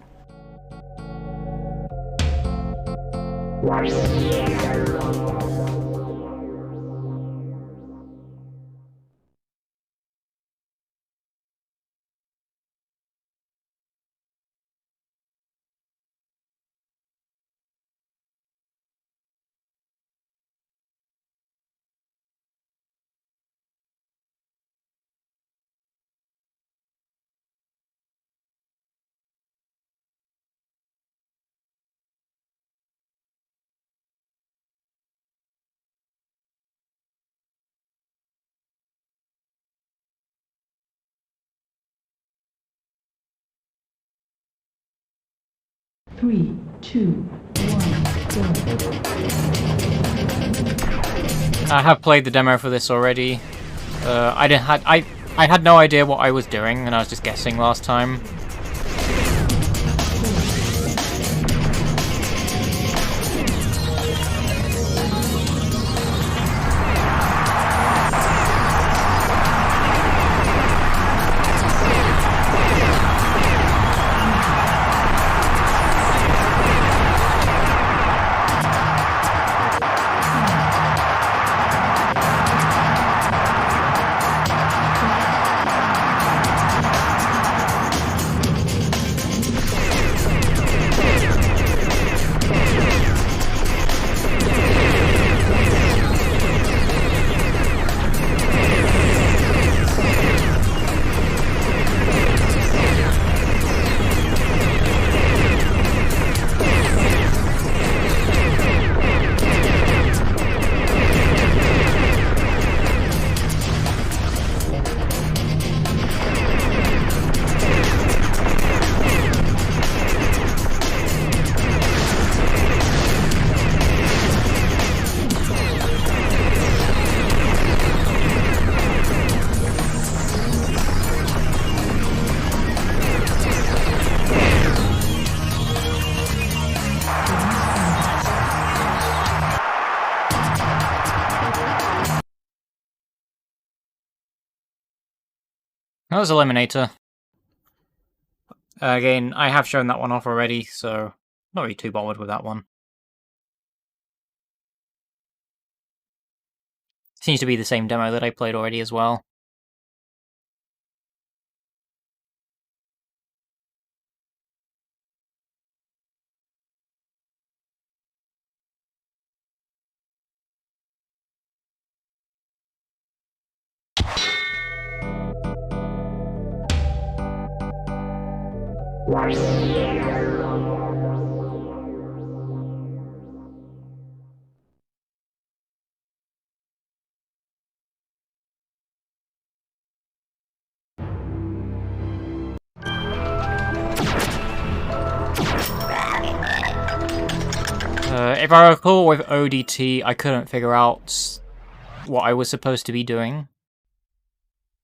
3, 2, 1, go. I have played the demo for this already. I had no idea what I was doing, and I was just guessing last time. That was Eliminator. Again, I have shown that one off already, so not really too bothered with that one. Seems to be the same demo that I played already as well. If I recall with ODT, I couldn't figure out what I was supposed to be doing.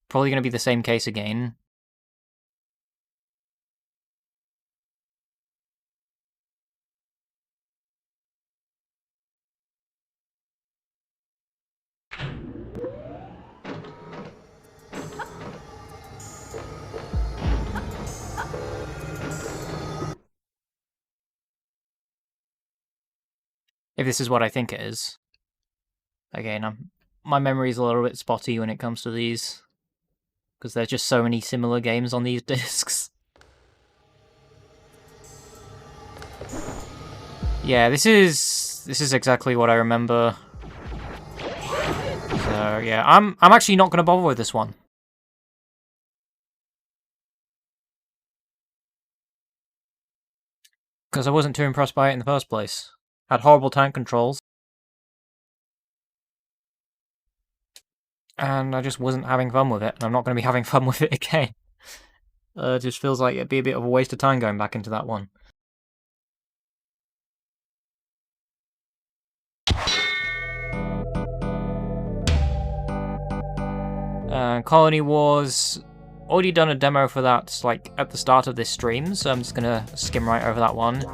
Probably going to be the same case again. If this is what I think it is. Again, my memory's a little bit spotty when it comes to these, because there's just so many similar games on these discs. Yeah, this is exactly what I remember. So yeah, I'm actually not gonna bother with this one. Because I wasn't too impressed by it in the first place. Had horrible tank controls. And I just wasn't having fun with it, and I'm not going to be having fun with it again. It just feels like it'd be a bit of a waste of time going back into that one. Colony Wars, already done a demo for that, like, at the start of this stream, so I'm just gonna skim right over that one.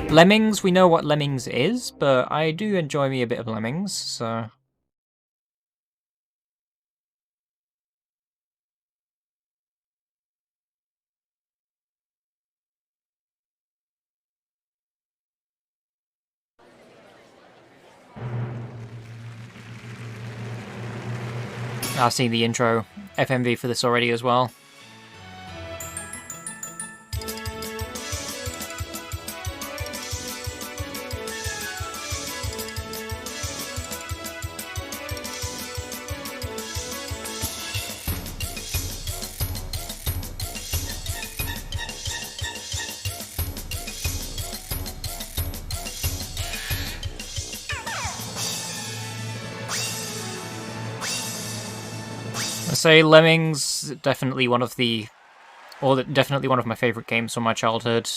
Lemmings, we know what Lemmings is, but I do enjoy me a bit of Lemmings, so... I've seen the intro FMV for this already as well. I say Lemmings, definitely one of my favorite games from my childhood.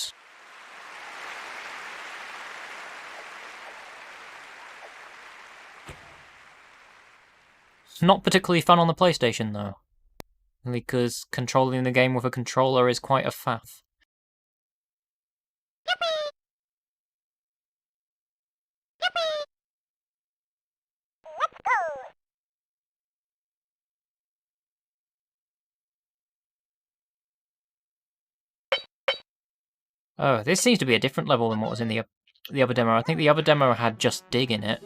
Not particularly fun on the PlayStation, though. Because controlling the game with a controller is quite a faff. Oh, this seems to be a different level than what was in the other demo. I think the other demo had just dig in it.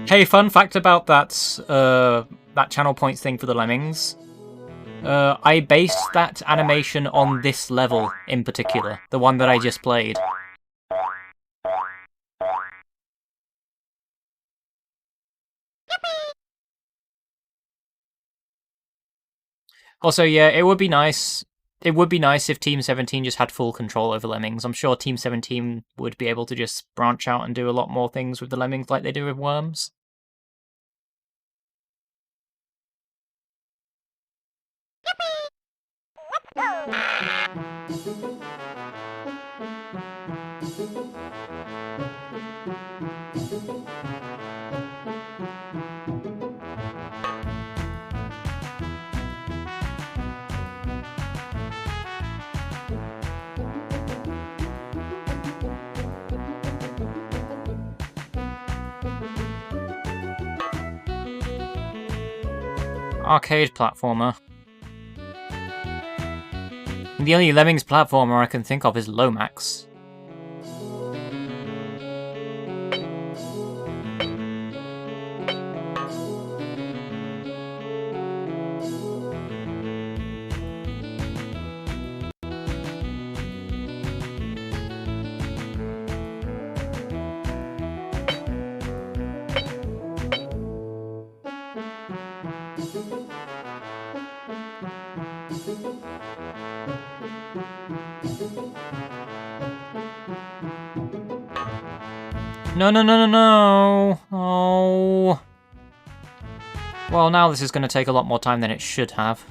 Hey, fun fact about that channel points thing for the Lemmings. I based that animation on this level in particular, the one that I just played. Also, yeah, it would be nice. It would be nice if Team 17 just had full control over Lemmings. I'm sure Team 17 would be able to just branch out and do a lot more things with the Lemmings like they do with Worms. Arcade platformer. The only Lemmings platformer I can think of is Lomax. No, no, no, no, no! Oh. Well, now this is going to take a lot more time than it should have.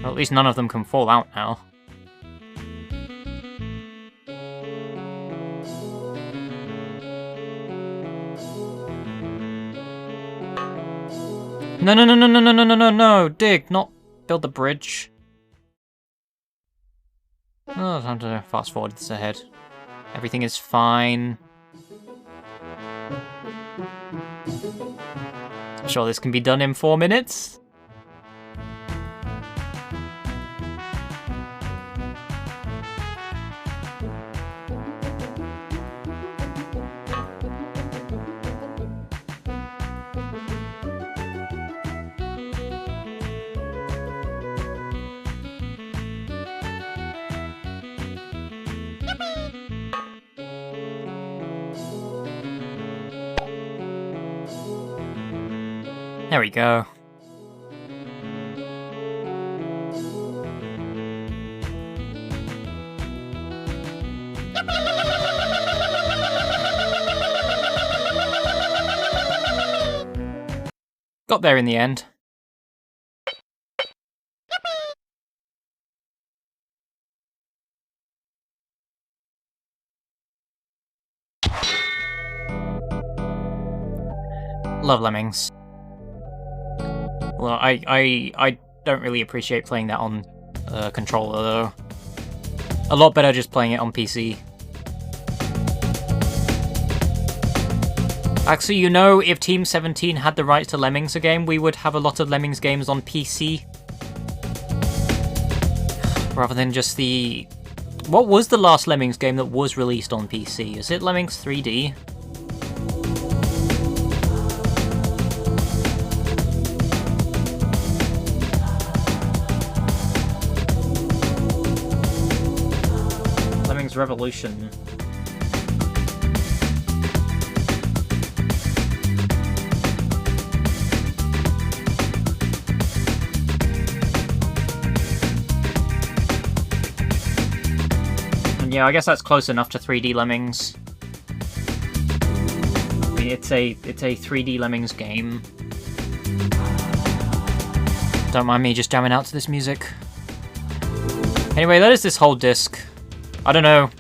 Well, at least none of them can fall out now. No, no, no, no, no, no, no, no, no, no! Dig, not build the bridge. Oh, time to fast forward this ahead. Everything is fine. I'm sure this can be done in 4 minutes. There we go. Got there in the end. Love Lemmings. Well, I don't really appreciate playing that on controller, though. A lot better just playing it on PC. Actually, you know, if Team 17 had the rights to Lemmings again, we would have a lot of Lemmings games on PC. Rather than just the... What was the last Lemmings game that was released on PC? Is it Lemmings 3D? Revolution. And yeah, I guess that's close enough to 3D Lemmings. I mean, it's a 3D Lemmings game. Don't mind me just jamming out to this music. Anyway, that is this whole disc. I don't know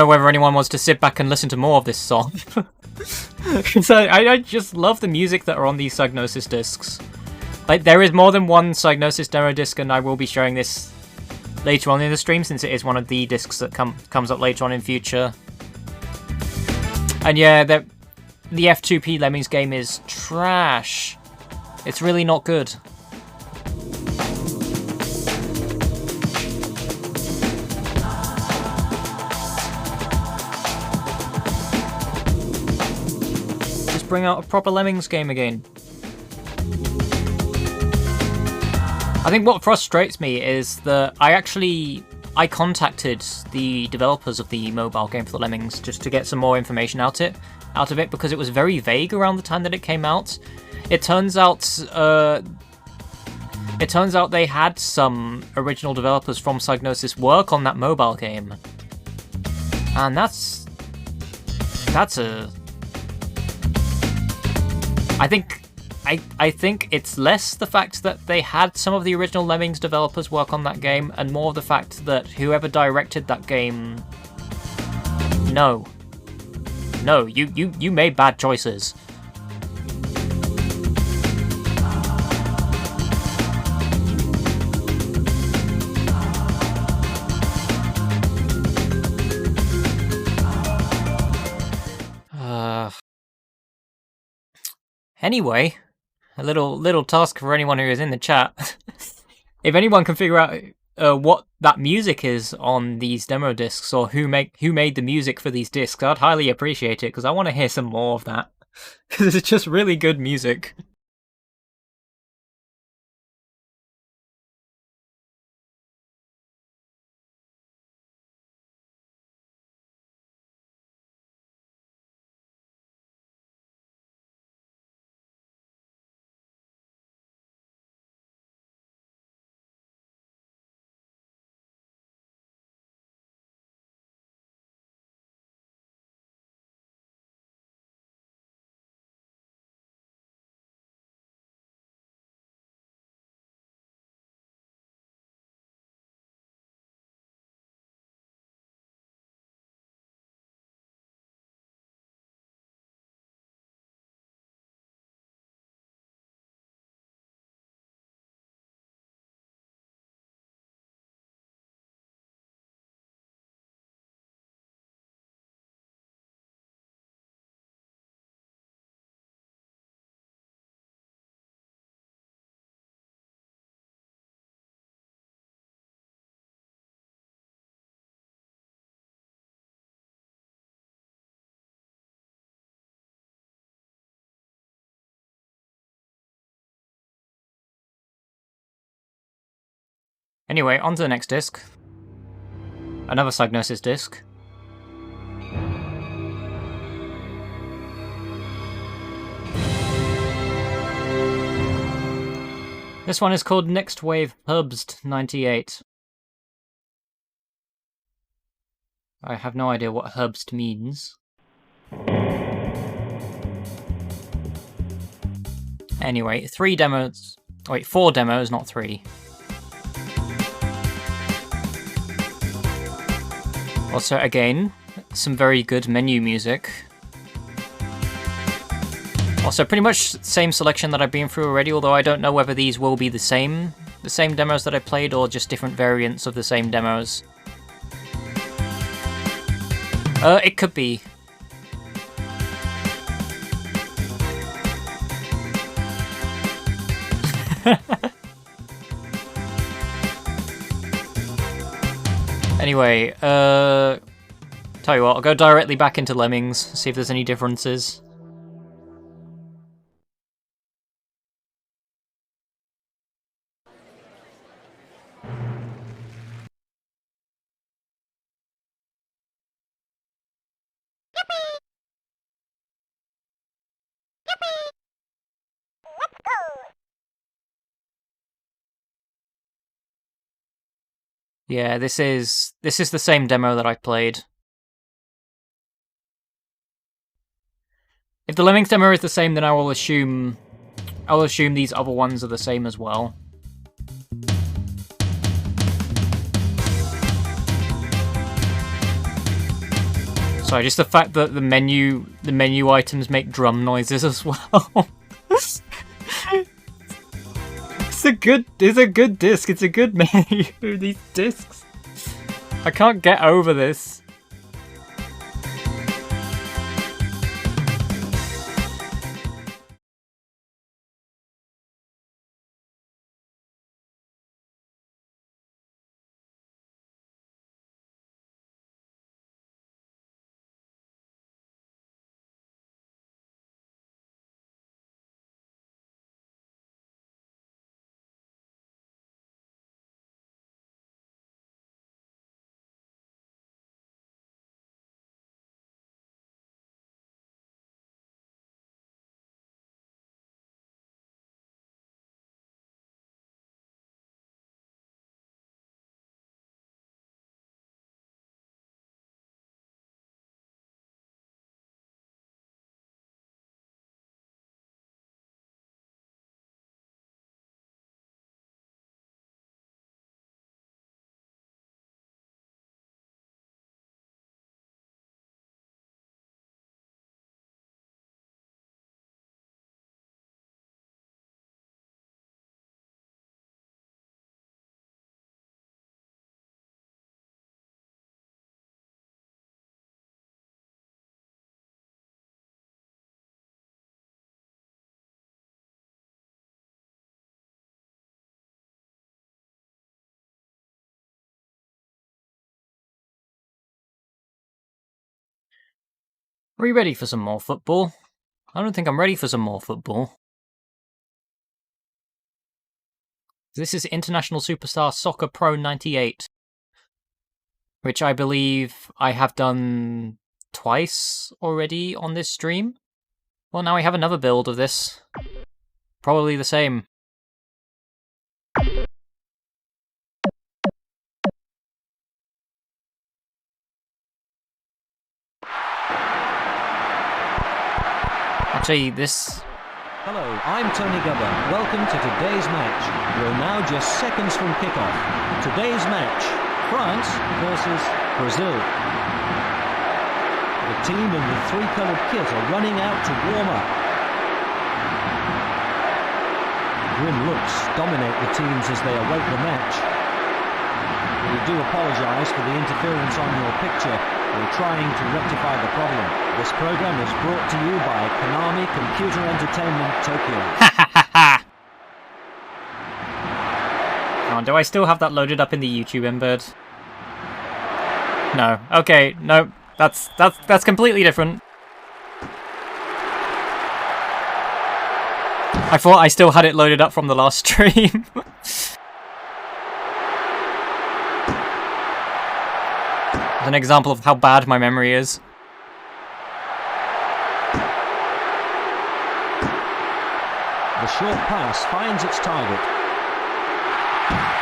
whether anyone wants to sit back and listen to more of this song. Because I just love the music that are on these Psygnosis discs. Like, there is more than one Psygnosis demo disc, and I will be showing this later on in the stream, since it is one of the discs that comes up later on in future. And yeah, the F2P Lemmings game is trash. It's really not good. Just bring out a proper Lemmings game again. I think what frustrates me is that I contacted the developers of the mobile game for the Lemmings just to get some more information out of it, because it was very vague around the time that it came out. It turns out they had some original developers from Psygnosis work on that mobile game, and that's a. I think it's less the fact that they had some of the original Lemmings developers work on that game, and more the fact that whoever directed that game, no, you made bad choices. Anyway, a little task for anyone who is in the chat. If anyone can figure out what that music is on these demo discs, or who made the music for these discs, I'd highly appreciate it, because I want to hear some more of that. Because it's just really good music. Anyway, on to the next disc. Another Psygnosis disc. This one is called Next Wave Herbst 98. I have no idea what Herbst means. Anyway, 4 demos, not 3. Also, again, some very good menu music. Also, pretty much same selection that I've been through already, although I don't know whether these will be the same demos that I played, or just different variants of the same demos. It could be. Anyway, tell you what, I'll go directly back into Lemmings, see if there's any differences. Yeah, this is the same demo that I played. If the Lemmings demo is the same, then I'll assume these other ones are the same as well. Sorry, just the fact that the menu items make drum noises as well. It's a good disc. It's a good menu. These discs. I can't get over this. Are we ready for some more football? I don't think I'm ready for some more football. This is International Superstar Soccer Pro 98, which I believe I have done twice already on this stream. Well, now we have another build of this. Probably the same. Actually, this... Hello, I'm Tony Gubber. Welcome to today's match. We're now just seconds from kickoff. Today's match, France versus Brazil. The team in the three-coloured kit are running out to warm up. Grim looks dominate the teams as they await the match. We do apologise for the interference on your picture. We're trying to rectify the problem. This program is brought to you by Konami Computer Entertainment Tokyo. Oh, do I still have that loaded up in the YouTube embed? No. Okay, no. That's completely different. I thought I still had it loaded up from the last stream. An example of how bad my memory is. The short pass finds its target.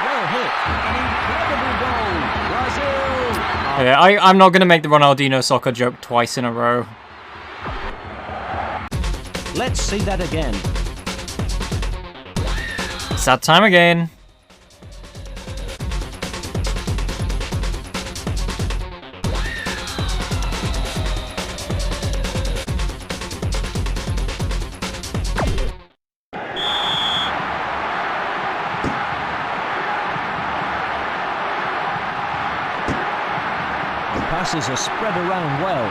Well hit. An incredible goal. Brazil. Yeah, I'm not going to make the Ronaldinho soccer joke twice in a row. Let's see that again. It's that time again. Passes are spread around well.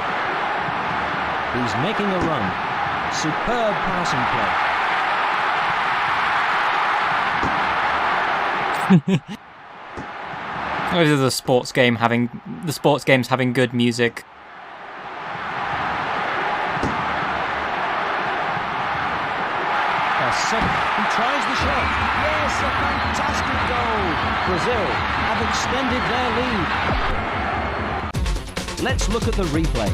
He's making a run. Superb passing play. This is the sports games having good music. He tries the shot. Yes, a fantastic goal. Brazil have extended their lead. Let's look at the replay.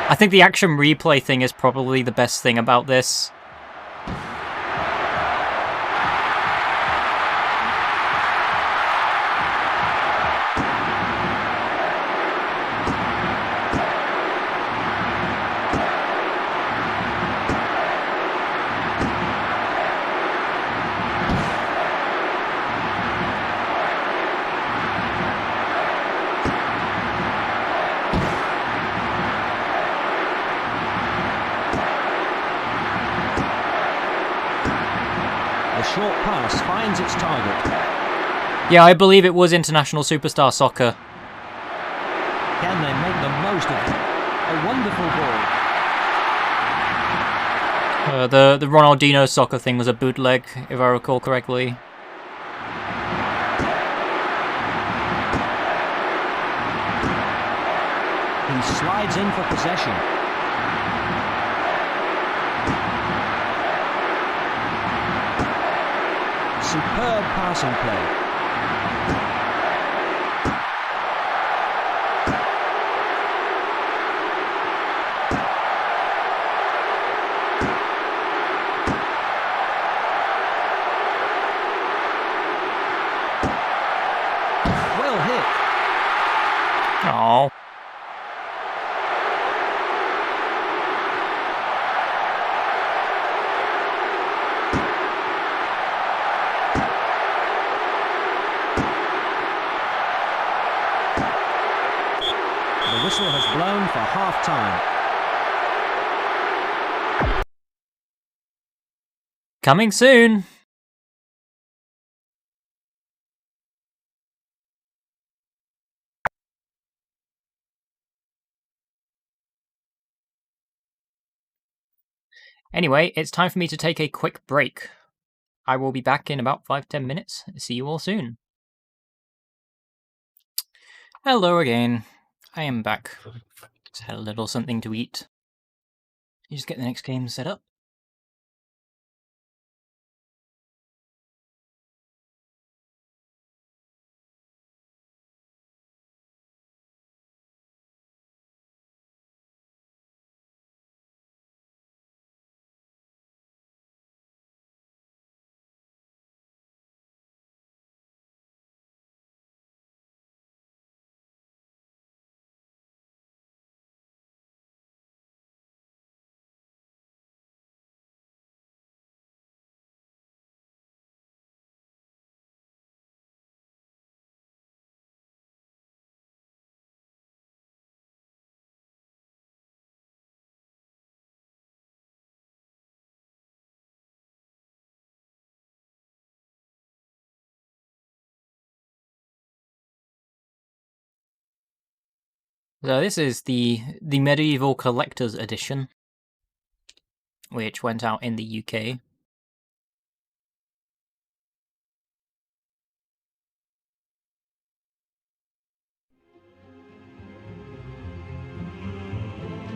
I think the action replay thing is probably the best thing about this. Short pass finds its target. Yeah, I believe it was International Superstar Soccer. Can they make the most of it? A wonderful ball. The Ronaldinho soccer thing was a bootleg, if I recall correctly. He slides in for possession. Superb passing play. Well hit. Oh. The whistle has blown for half-time. Coming soon. Anyway, it's time for me to take a quick break. I will be back in about 5-10 minutes. See you all soon. Hello again. I am back. Just had a little something to eat. You just get the next game set up. So this is the Medieval Collector's Edition, which went out in the UK.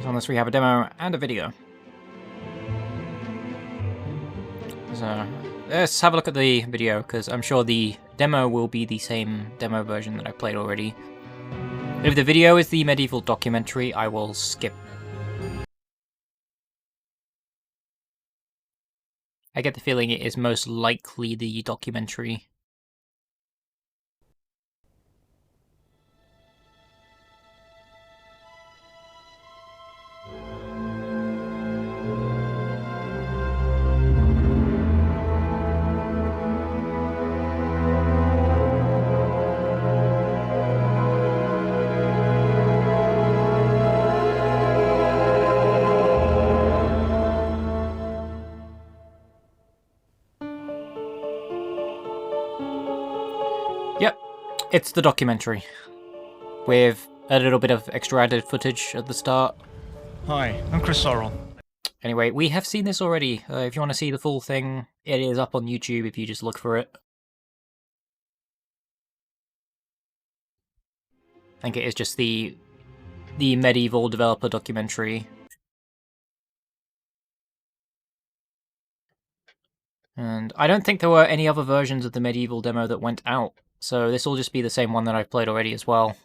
On this we have a demo and a video. So let's have a look at the video, because I'm sure the demo will be the same demo version that I played already. If the video is the medieval documentary, I will skip. I get the feeling it is most likely the documentary. Yep, it's the documentary, with a little bit of extra added footage at the start. Hi, I'm Chris Sorrell. Anyway, we have seen this already. If you want to see the full thing, it is up on YouTube if you just look for it. I think it is just the medieval developer documentary. And I don't think there were any other versions of the medieval demo that went out, so this will just be the same one that I've played already as well.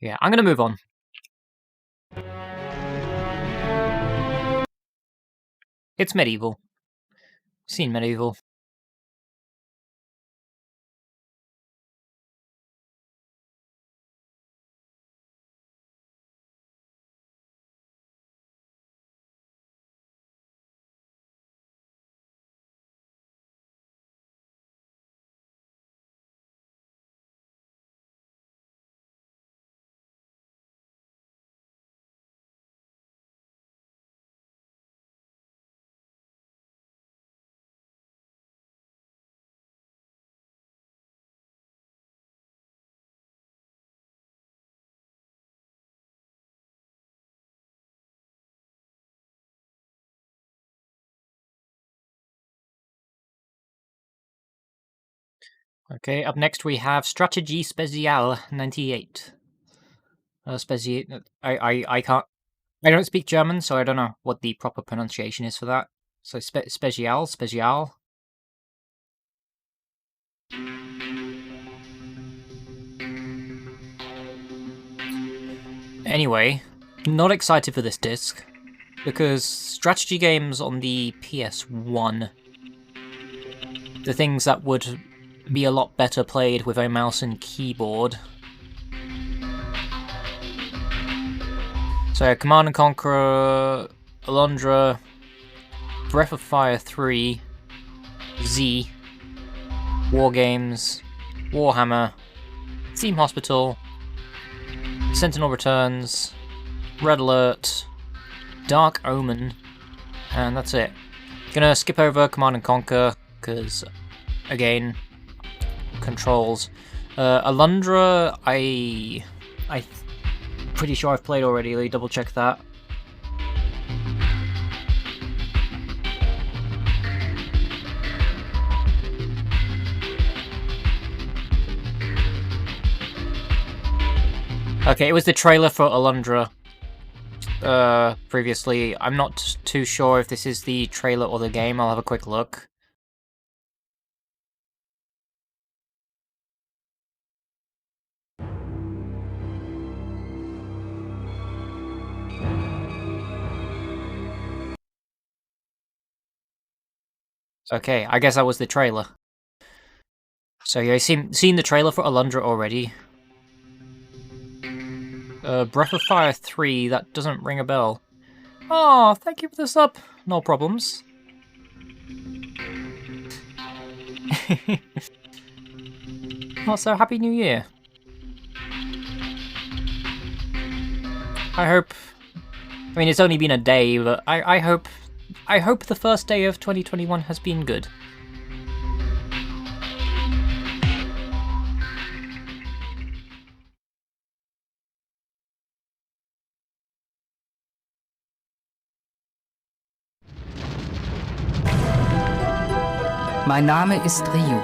Yeah, I'm gonna move on. It's medieval. Seen medieval. Okay, up next we have Strategie Spéciale 98. I can't... I don't speak German, so I don't know what the proper pronunciation is for that. So Spécial. Anyway, not excited for this disc, because strategy games on the PS1, the things that would be a lot better played with a mouse and keyboard. So Command & Conquer, Alundra, Breath of Fire 3, Z, War Games, Warhammer, Theme Hospital, Sentinel Returns, Red Alert, Dark Omen, and that's it. Gonna skip over Command & Conquer, because, again, controls. Alundra, I'm pretty sure I've played already, let me double check that. Okay, it was the trailer for Alundra previously. I'm not too sure if this is the trailer or the game. I'll have a quick look. Okay, I guess that was the trailer. So yeah, seen the trailer for Alundra already. Breath of Fire 3, that doesn't ring a bell. Oh, thank you for the sub. No problems. Also, Happy New Year. I hope... I mean, it's only been a day, but I hope the first day of 2021 has been good. Mein Name ist Ryu.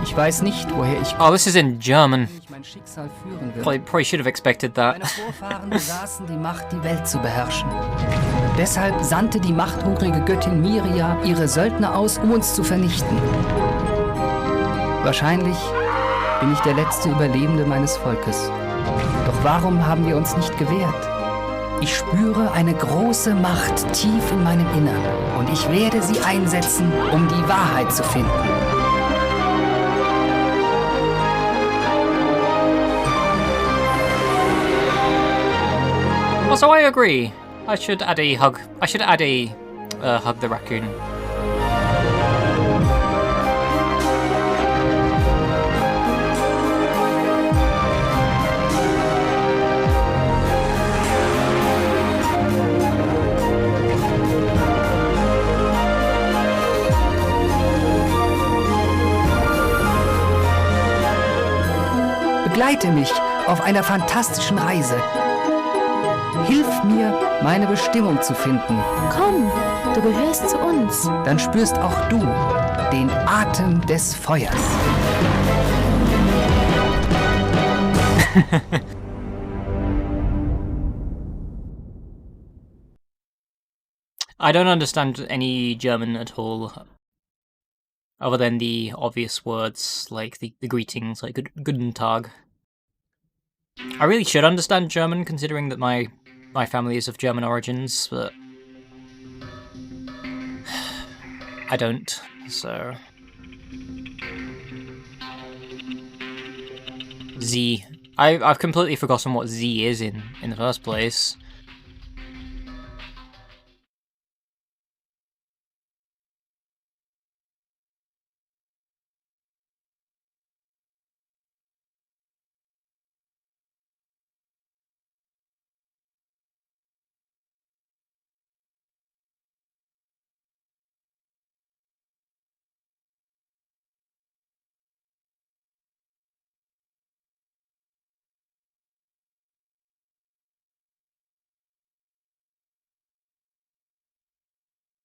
Ich weiß nicht, woher ich komme. Oh, this is in German. Mein Schicksal führen wird. Probably should have expected that. Meine Vorfahren besaßen die Macht, die Welt zu beherrschen. Deshalb sandte die machthungrige Göttin Miria ihre Söldner aus, um uns zu vernichten. Wahrscheinlich bin ich der letzte Überlebende meines Volkes. Doch warum haben wir uns nicht gewehrt? Ich spüre eine große Macht tief in meinem Innern und ich werde sie einsetzen, um die Wahrheit zu finden. Also, I agree. I should add a hug. I should add a hug the raccoon. Begleite mich auf einer fantastischen Reise. Hilf mir, meine Bestimmung zu finden. Komm, du gehörst zu uns. Dann spürst auch du den Atem des Feuers. I don't understand any German at all, other than the obvious words like the greetings, like Guten Tag. I really should understand German, considering that my family is of German origins, but I don't, so... Z. I've completely forgotten what Z is in the first place.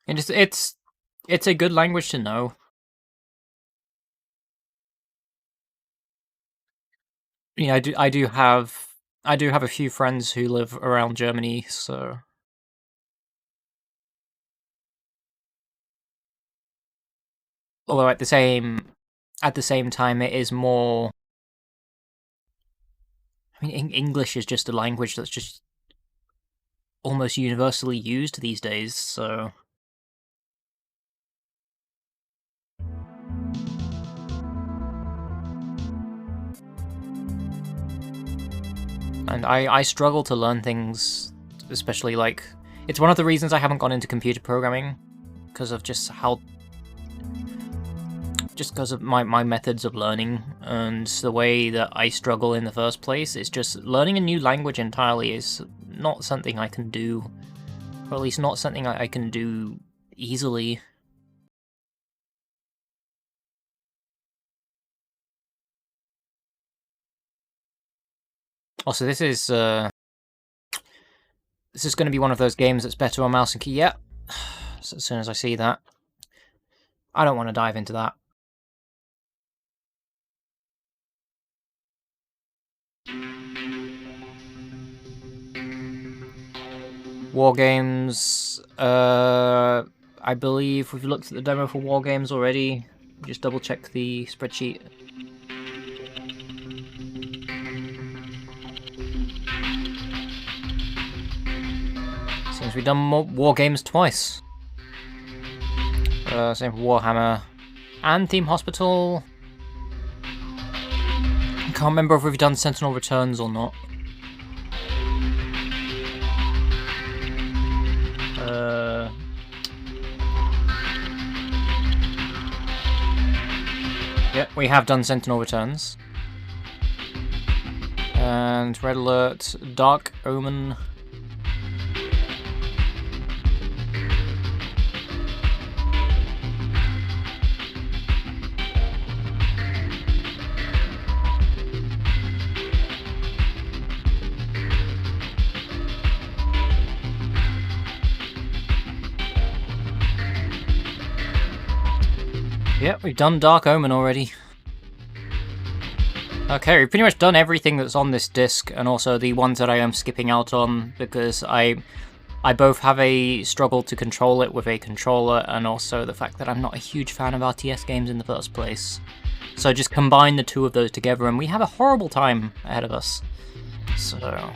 And it's a good language to know. You know, I do have a few friends who live around Germany, so although at the same time it is more, I mean, English is just a language that's just almost universally used these days, so and I struggle to learn things, especially like, it's one of the reasons I haven't gone into computer programming, because of just because of my methods of learning and the way that I struggle in the first place. It's just learning a new language entirely is not something I can do, or at least not something I can do easily. Also, this is going to be one of those games that's better on mouse and key. Yeah, so as soon as I see that, I don't want to dive into that. War games. I believe we've looked at the demo for War games already. Just double check the spreadsheet. Seems we've done War games twice. Same for Warhammer and Theme Hospital. I can't remember if we've done Sentinel Returns or not. Yep, we have done Sentinel Returns. And Red Alert, Dark Omen. Yep, we've done Dark Omen already. Okay, we've pretty much done everything that's on this disc, and also the ones that I am skipping out on, because I both have a struggle to control it with a controller, and also the fact that I'm not a huge fan of RTS games in the first place. So just combine the two of those together, and we have a horrible time ahead of us. So...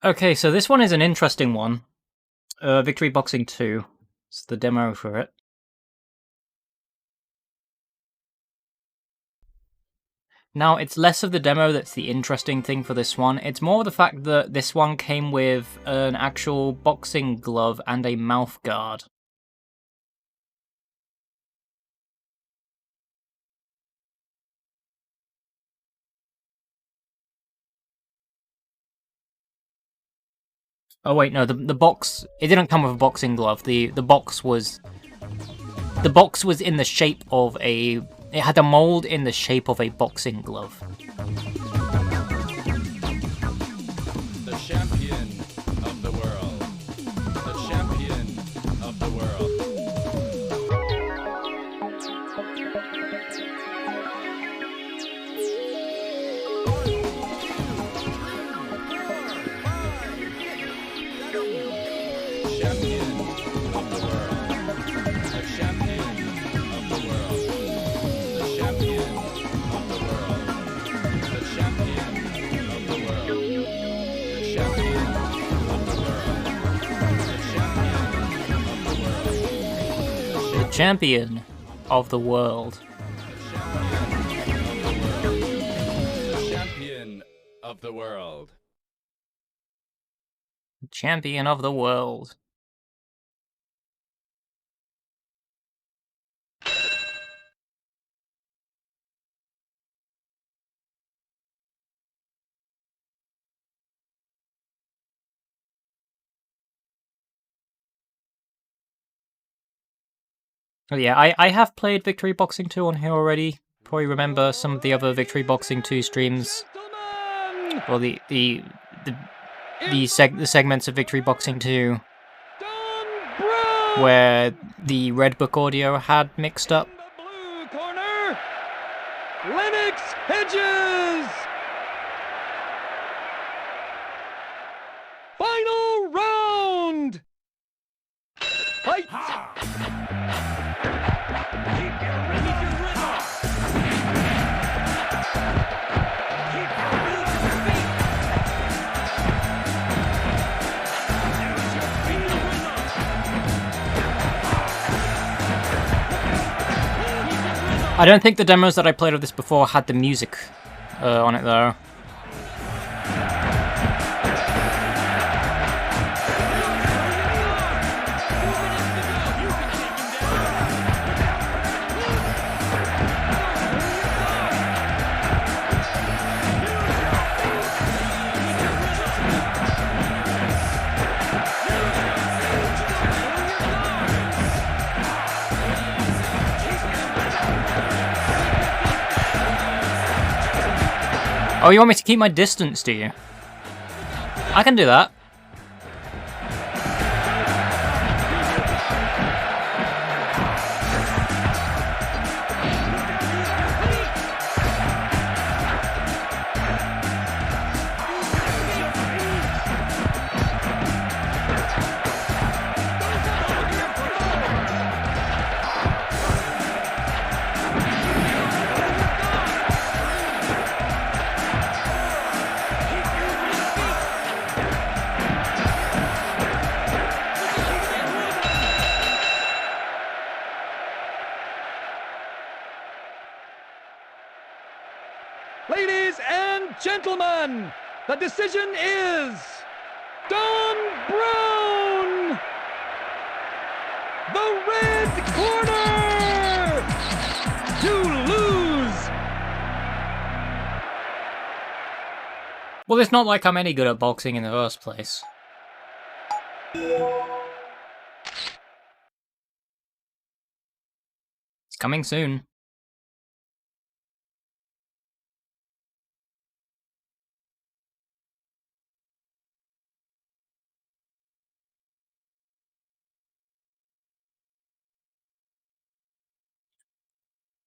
Okay, so this one is an interesting one. Victory Boxing 2. It's the demo for it. Now, it's less of the demo that's the interesting thing for this one. It's more the fact that this one came with an actual boxing glove and a mouth guard. Oh wait, no, the box, it didn't come with a boxing glove. The box was in the shape of a, it had a mold in the shape of a boxing glove. The champion of the world. The champion of the world. Champion of the world. The champion of the world. Champion of the world. Oh yeah, I have played Victory Boxing 2 on here already. Probably remember some of the other Victory Boxing 2 streams. Well, the segments of Victory Boxing 2 where the Red Book audio had mixed up. Blue corner, Lennox Hedges. Final round. Fight. I don't think the demos that I played of this before had the music on it though. Oh, you want me to keep my distance, do you? I can do that. Ladies and gentlemen, the decision is Don Brown, the red corner, to lose. Well, it's not like I'm any good at boxing in the first place. It's coming soon.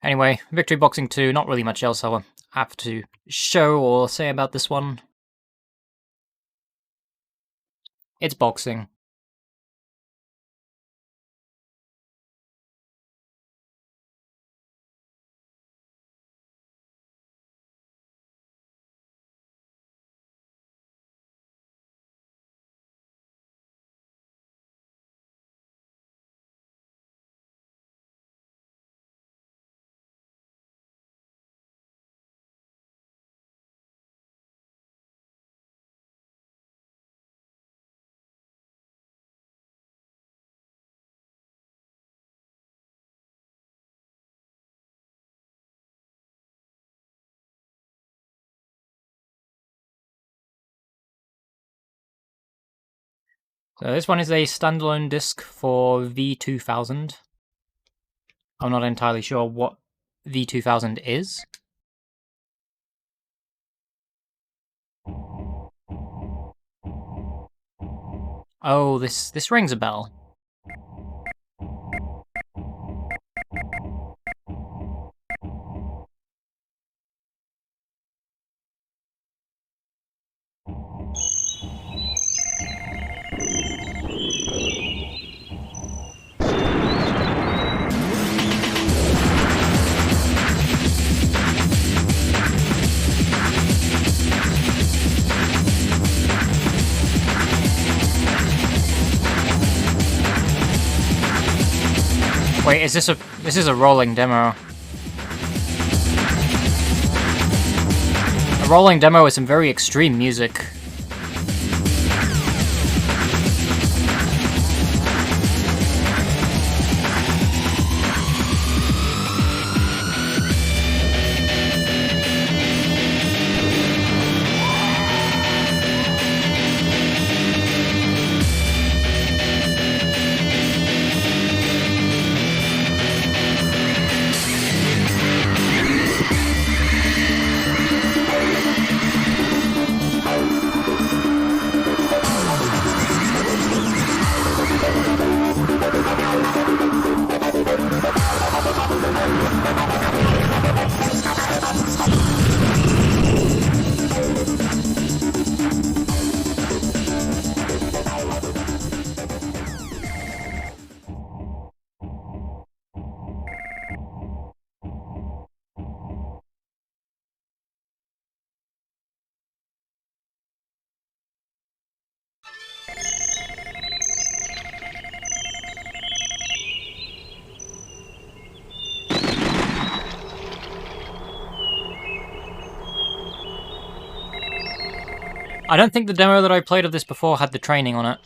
Anyway, Victory Boxing 2, not really much else I have to show or say about this one. It's boxing. So this one is a standalone disc for V2000. I'm not entirely sure what V2000 is. Oh, this rings a bell. Wait, is this a rolling demo? A rolling demo with some very extreme music. I don't think the demo that I played of this before had the training on it.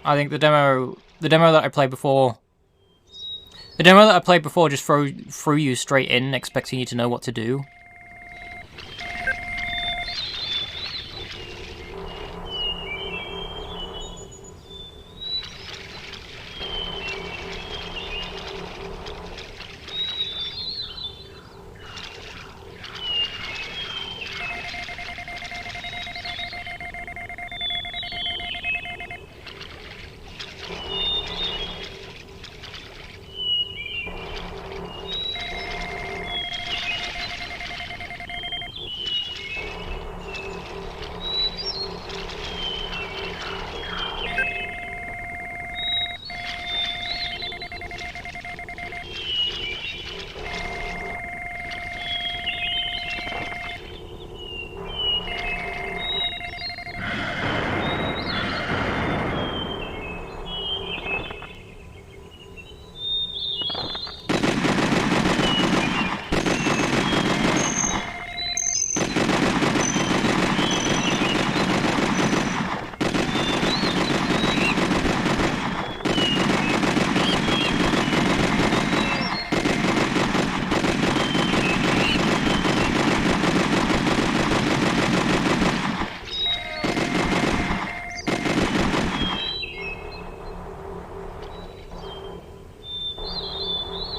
I think the demo that I played before just threw you straight in, expecting you to know what to do.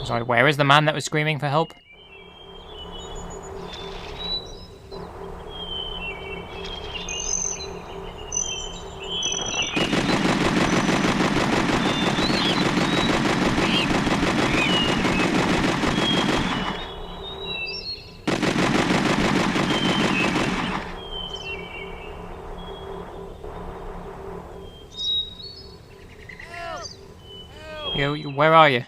Sorry, where is the man that was screaming for help? Where are you?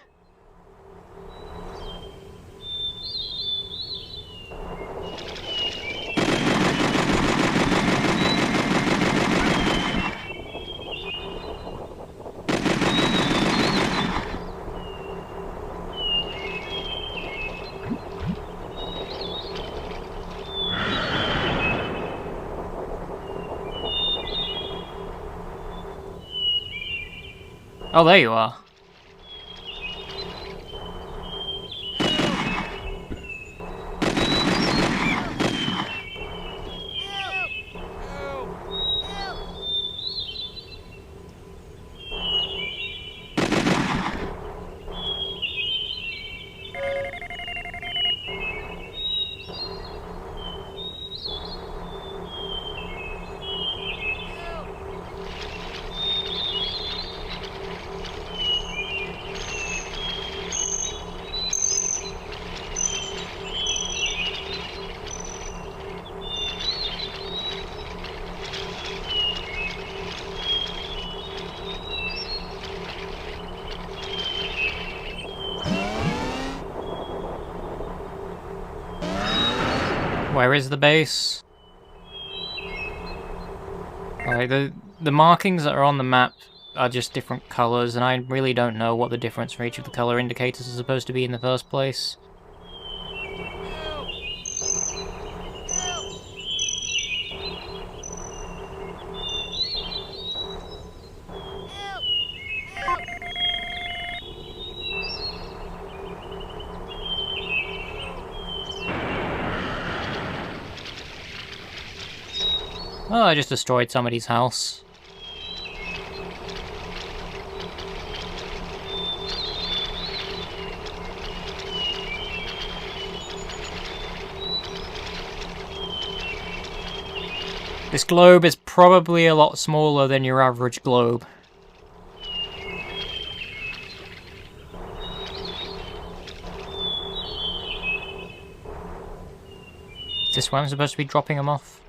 Oh, there you are. Where is the base? Alright, the markings that are on the map are just different colours, and I really don't know what the difference for each of the colour indicators is supposed to be in the first place. Oh, I just destroyed somebody's house. This globe is probably a lot smaller than your average globe. Is this where I'm supposed to be dropping them off?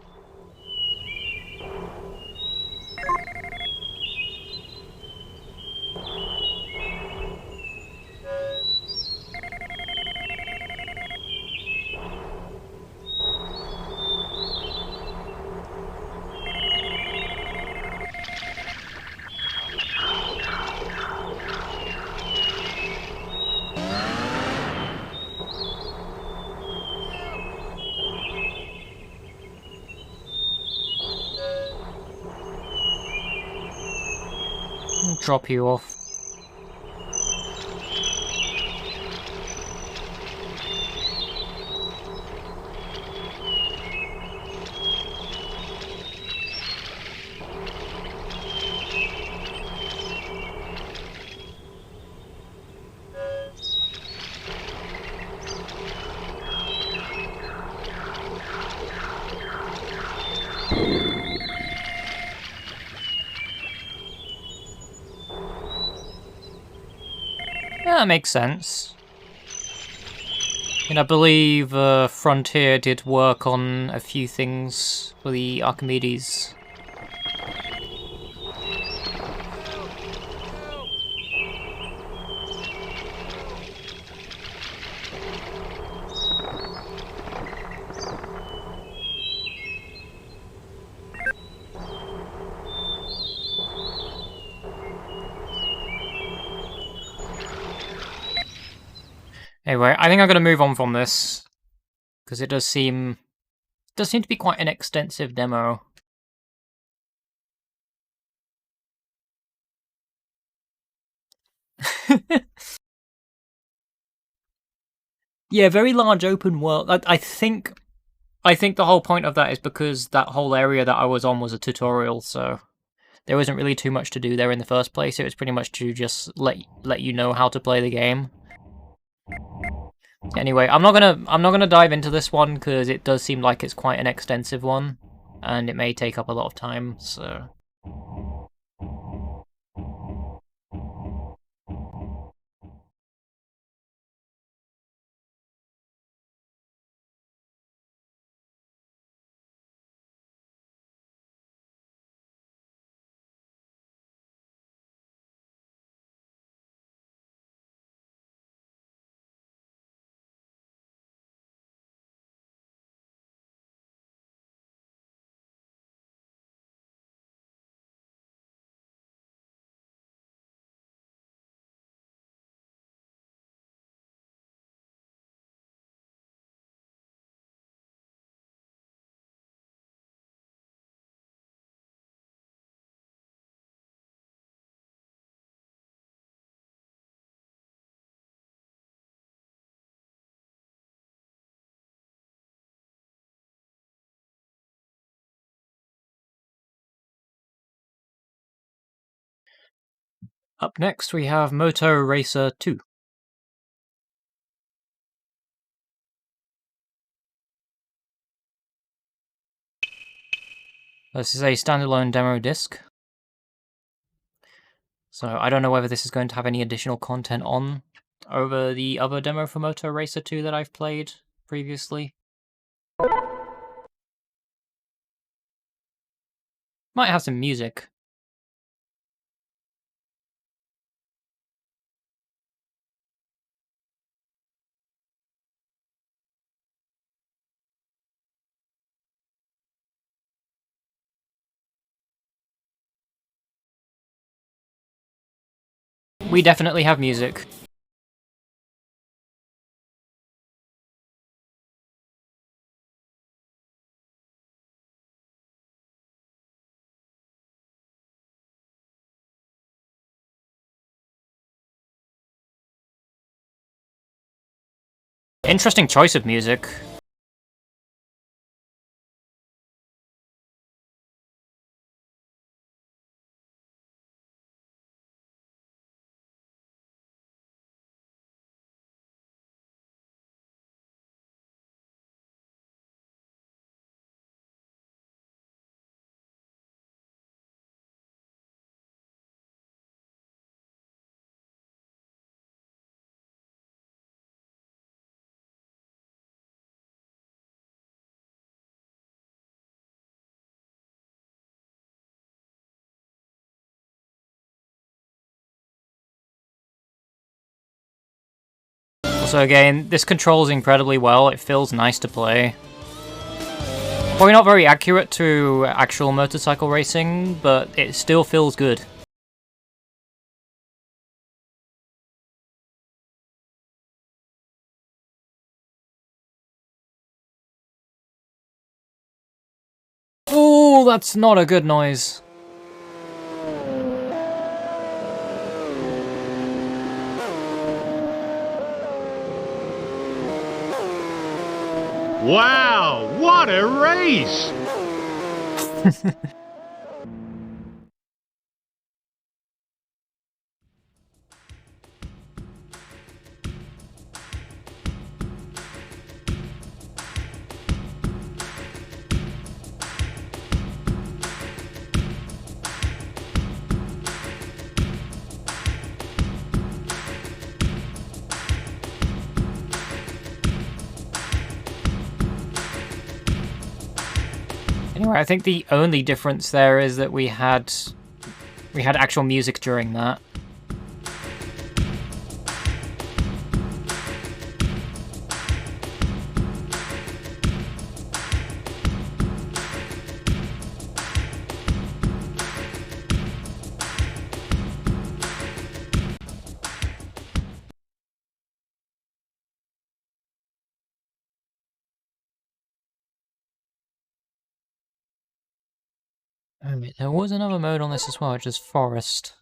I'll drop you off. Yeah, that makes sense. And I believe Frontier did work on a few things for the Archimedes. Anyway, I think I'm going to move on from this, because it does seem to be quite an extensive demo. Yeah, very large open world. I think the whole point of that is because that whole area that I was on was a tutorial, so there wasn't really too much to do there in the first place. It was pretty much to just let you know how to play the game. Anyway, I'm not gonna dive into this one because it does seem like it's quite an extensive one, and it may take up a lot of time. So. Up next, we have Moto Racer 2. This is a standalone demo disc. So I don't know whether this is going to have any additional content on over the other demo for Moto Racer 2 that I've played previously. Might have some music. we definitely have music. Interesting choice of music. Also, again, this controls incredibly well. It feels nice to play. Probably not very accurate to actual motorcycle racing, but it still feels good. Ooh, that's not a good noise. Wow, what a race! Anyway, I think the only difference there is that we had actual music during that. There was another mode on this as well, which is Forest.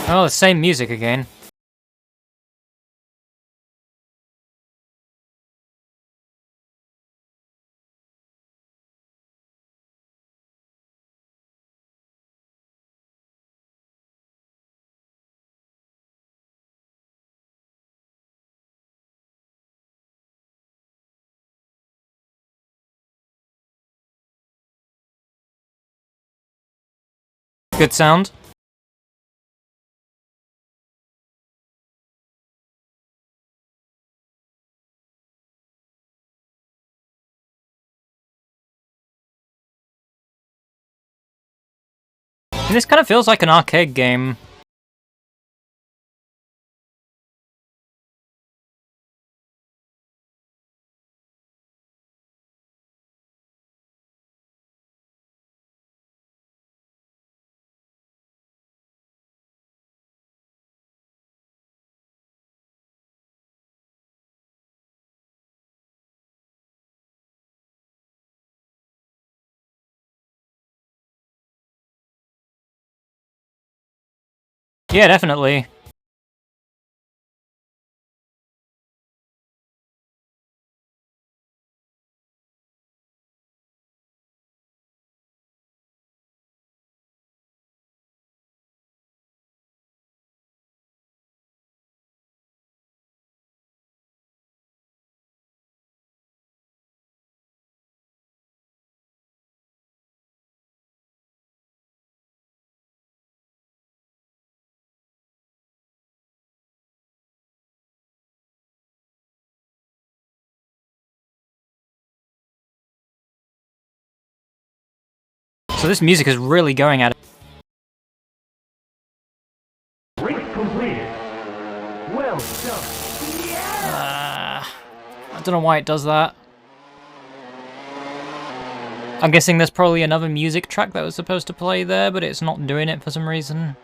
Oh, the same music again. Good sound. And this kind of feels like an arcade game. Yeah, definitely. So this music is really going at it. Completed. Well done. I don't know why it does that. I'm guessing there's probably another music track that was supposed to play there, but it's not doing it for some reason.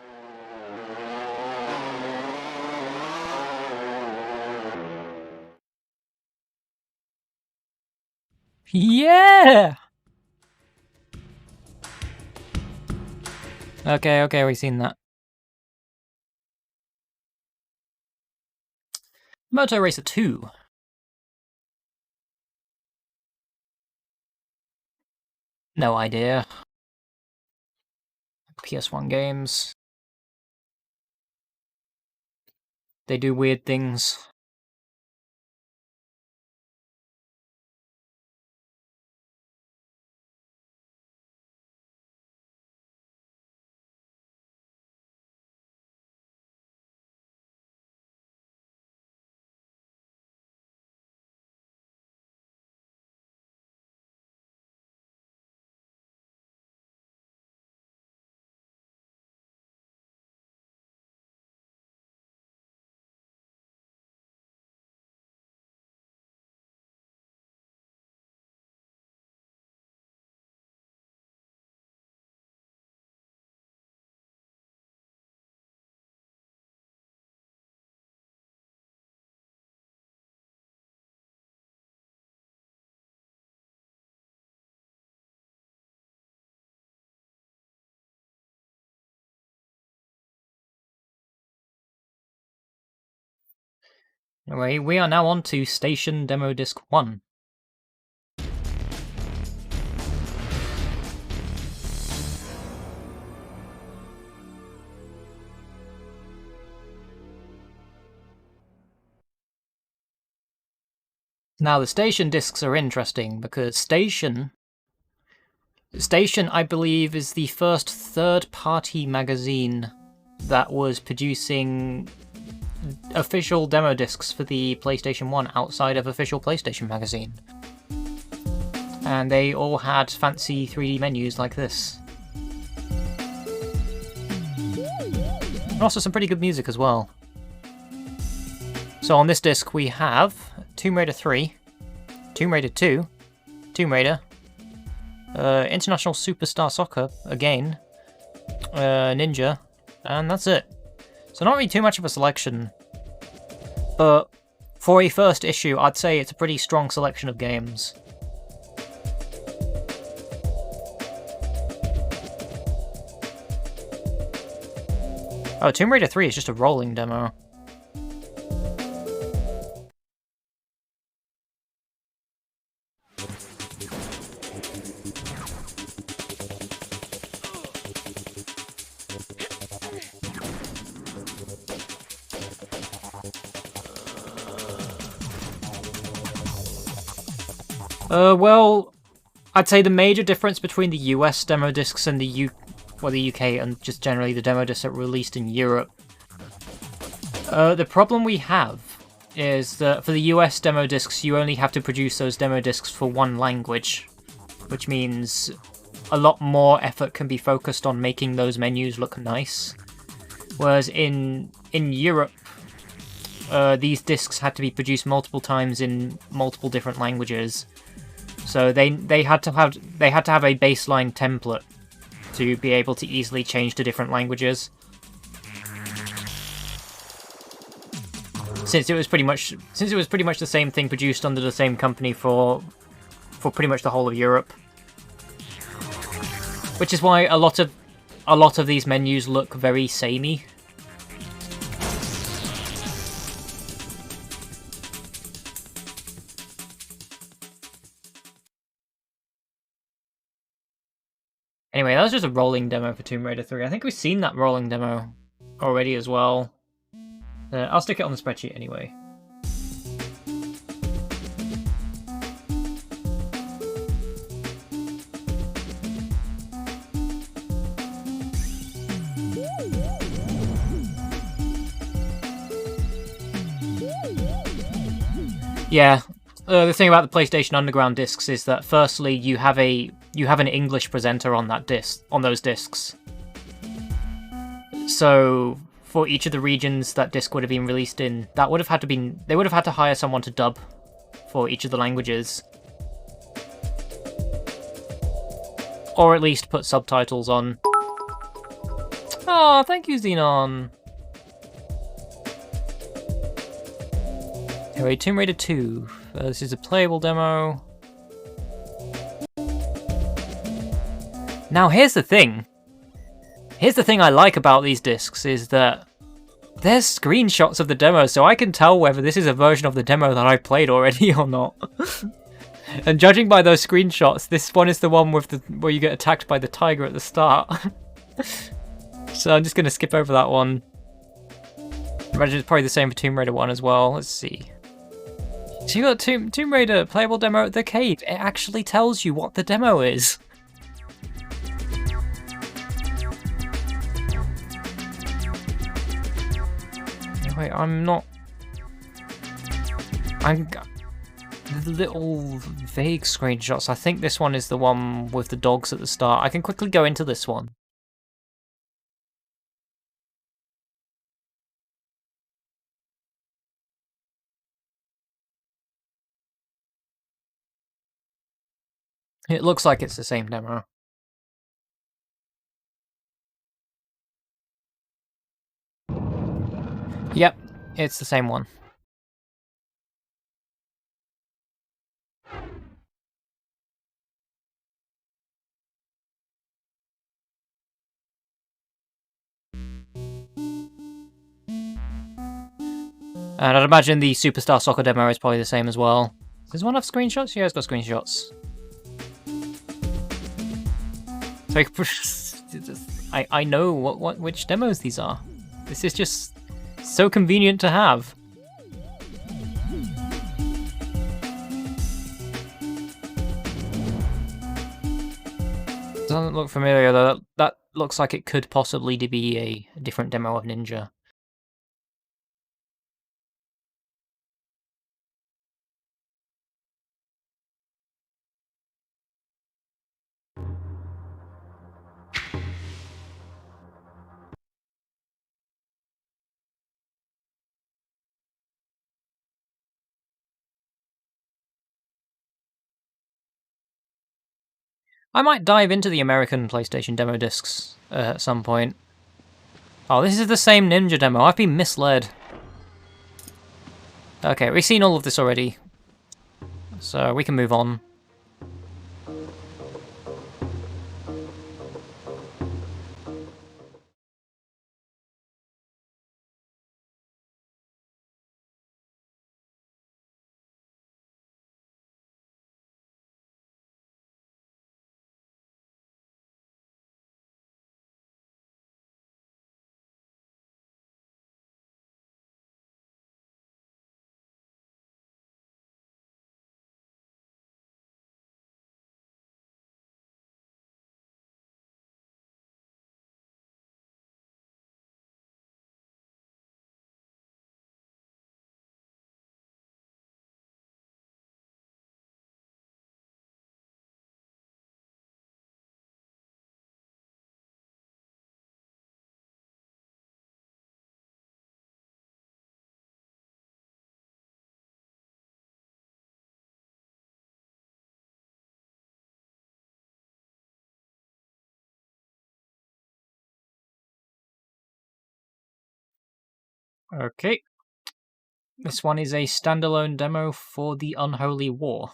Yeah! Okay, we've seen that. Moto Racer 2. No idea. PS1 games. They do weird things. Anyway, we are now on to Station Demo Disc 1. Now the Station discs are interesting because Station, I believe, is the first third-party magazine that was producing official demo discs for the PlayStation 1 outside of official PlayStation magazine. And they all had fancy 3D menus like this. And also some pretty good music as well. So on this disc we have Tomb Raider 3, Tomb Raider 2, Tomb Raider, International Superstar Soccer, again, Ninja, and that's it. So not really too much of a selection, but for a first issue, I'd say it's a pretty strong selection of games. Oh, Tomb Raider 3 is just a rolling demo. Well, I'd say the major difference between the US demo discs and the UK and just generally the demo discs that were released in Europe. The problem we have is that for the US demo discs, you only have to produce those demo discs for one language, which means a lot more effort can be focused on making those menus look nice. Whereas in Europe, these discs had to be produced multiple times in multiple different languages. So they had to have a baseline template to be able to easily change to different languages. Since it was pretty much the same thing produced under the same company for pretty much the whole of Europe. Which is why a lot of these menus look very samey. Anyway, that was just a rolling demo for Tomb Raider 3. I think we've seen that rolling demo already as well. I'll stick it on the spreadsheet anyway. Yeah, the thing about the PlayStation Underground discs is that firstly you have a you have an English presenter on that on those discs. So for each of the regions that disc would have been released in, they would have had to hire someone to dub for each of the languages. Or at least put subtitles on. Oh, thank you, Xenon. Anyway, Tomb Raider 2. This is a playable demo. Now, here's the thing. Here's the thing I like about these discs, is that there's screenshots of the demo, so I can tell whether this is a version of the demo that I played already or not. And judging by those screenshots, this one is the one with where you get attacked by the tiger at the start. So I'm just going to skip over that one. I imagine it's probably the same for Tomb Raider 1 as well. Let's see. So you got Tomb Raider playable demo at the cave. It actually tells you what the demo is. Wait, the little vague screenshots. I think this one is the one with the dogs at the start. I can quickly go into this one. It looks like it's the same demo. Yep, it's the same one. And I'd imagine the Superstar Soccer demo is probably the same as well. Does one have screenshots? Yeah, it's got screenshots. So I know which demos these are. This is just so convenient to have. Doesn't look familiar though. That looks like it could possibly be a different demo of Ninja. I might dive into the American PlayStation demo discs at some point. Oh, this is the same Ninja demo. I've been misled. Okay, we've seen all of this already, so we can move on. Okay. This one is a standalone demo for the Unholy War.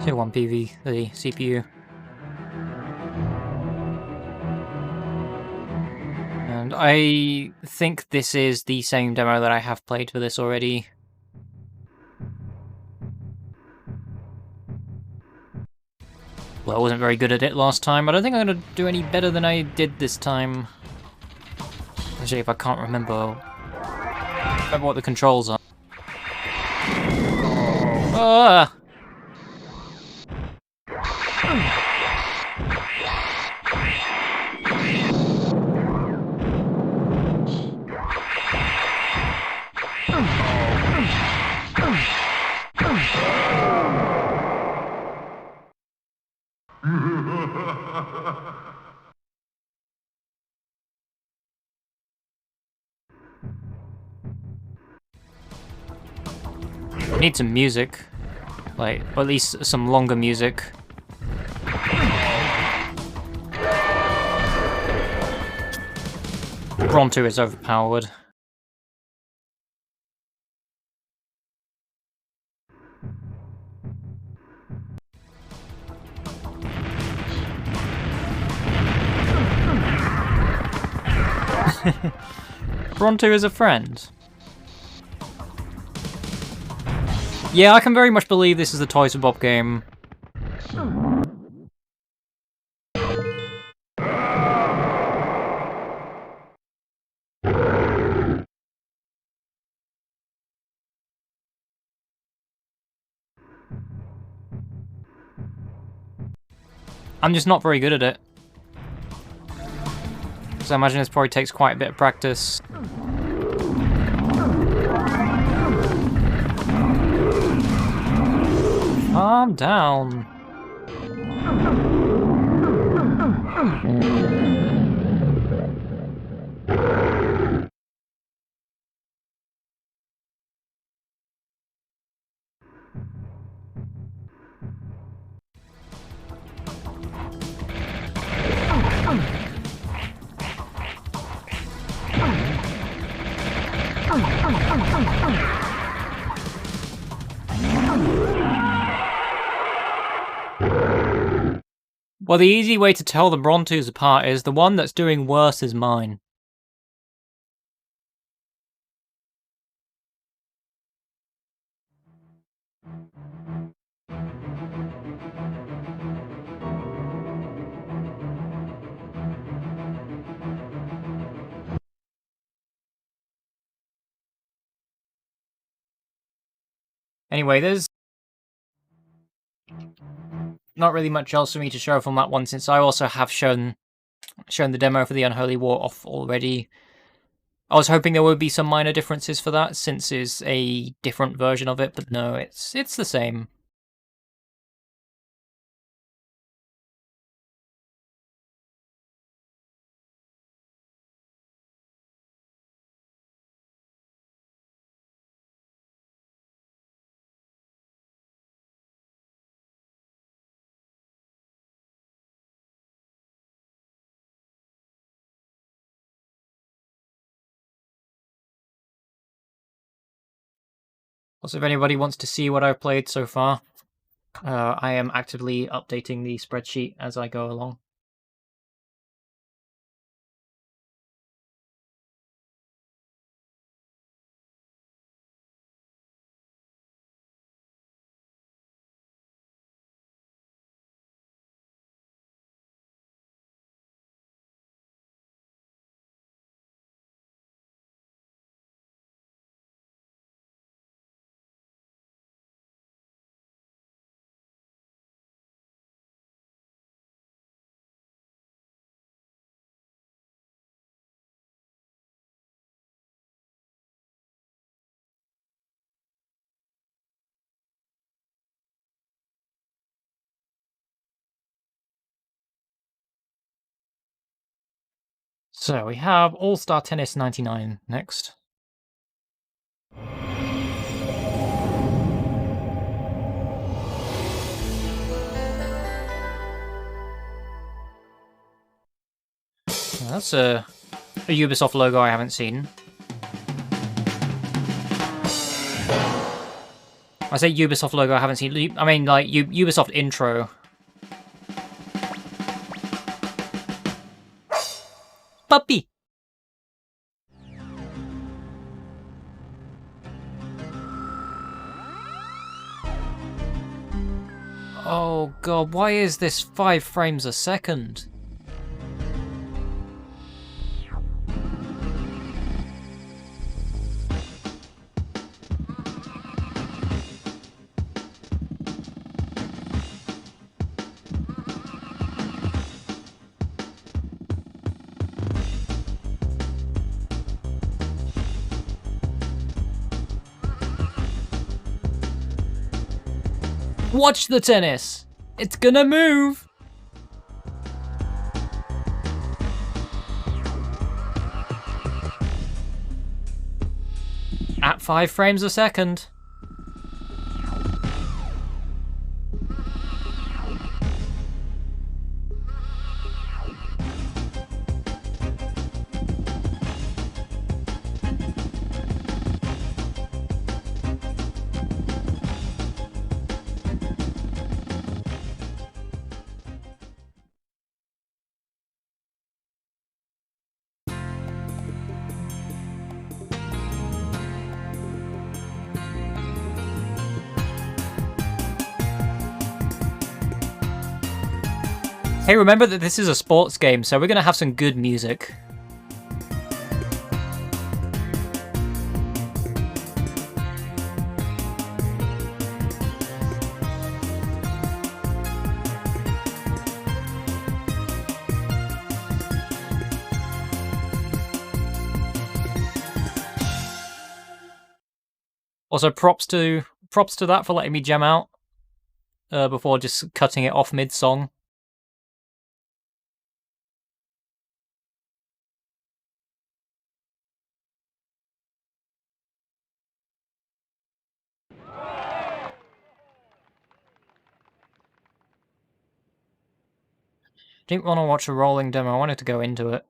Tier 1 PV, the CPU. And I think this is the same demo that I have played for this already. Well, I wasn't very good at it last time. I don't think I'm going to do any better than I did this time. Especially if I can't remember what the controls are. Ah! need some music. Like, or at least some longer music. Bronto is overpowered. Bronto is a friend. Yeah, I can very much believe this is the Toys for Bob game. I'm just not very good at it. So I imagine this probably takes quite a bit of practice. Calm down. Well, the easy way to tell the Brontos apart is the one that's doing worse is mine. Anyway, there's not really much else for me to show from that one, since I also have shown the demo for the Unholy War off already. I was hoping there would be some minor differences for that, since it's a different version of it, but no, it's the same. Also, if anybody wants to see what I've played so far, I am actively updating the spreadsheet as I go along. So we have All-Star Tennis 99 next. That's a Ubisoft logo I haven't seen. I say Ubisoft logo I haven't seen. I mean, like, Ubisoft intro. Puppy! Oh god, why is this 5 frames a second? Watch the tennis! It's gonna move! At 5 frames a second. Hey, remember that this is a sports game, so we're gonna have some good music. Also, props to that for letting me jam out before just cutting it off mid-song. Didn't want to watch a rolling demo, I wanted to go into it.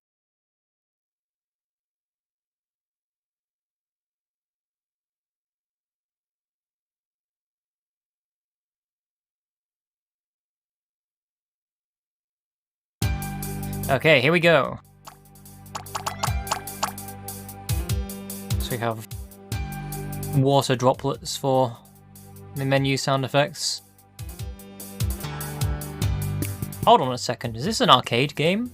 Okay, here we go. So we have water droplets for the menu sound effects. Hold on a second, is this an arcade game?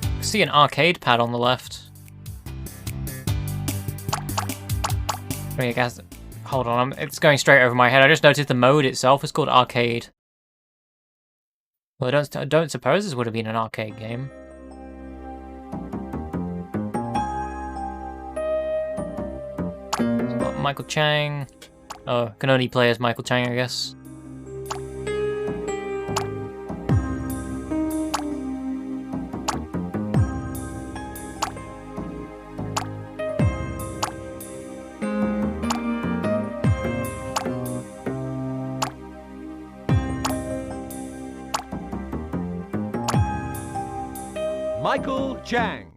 I see an arcade pad on the left. Wait, guys, hold on, it's going straight over my head. I just noticed the mode itself is called arcade. Well, I don't suppose this would have been an arcade game. Michael Chang. Oh, can only play as Michael Chang, I guess. Michael Chang.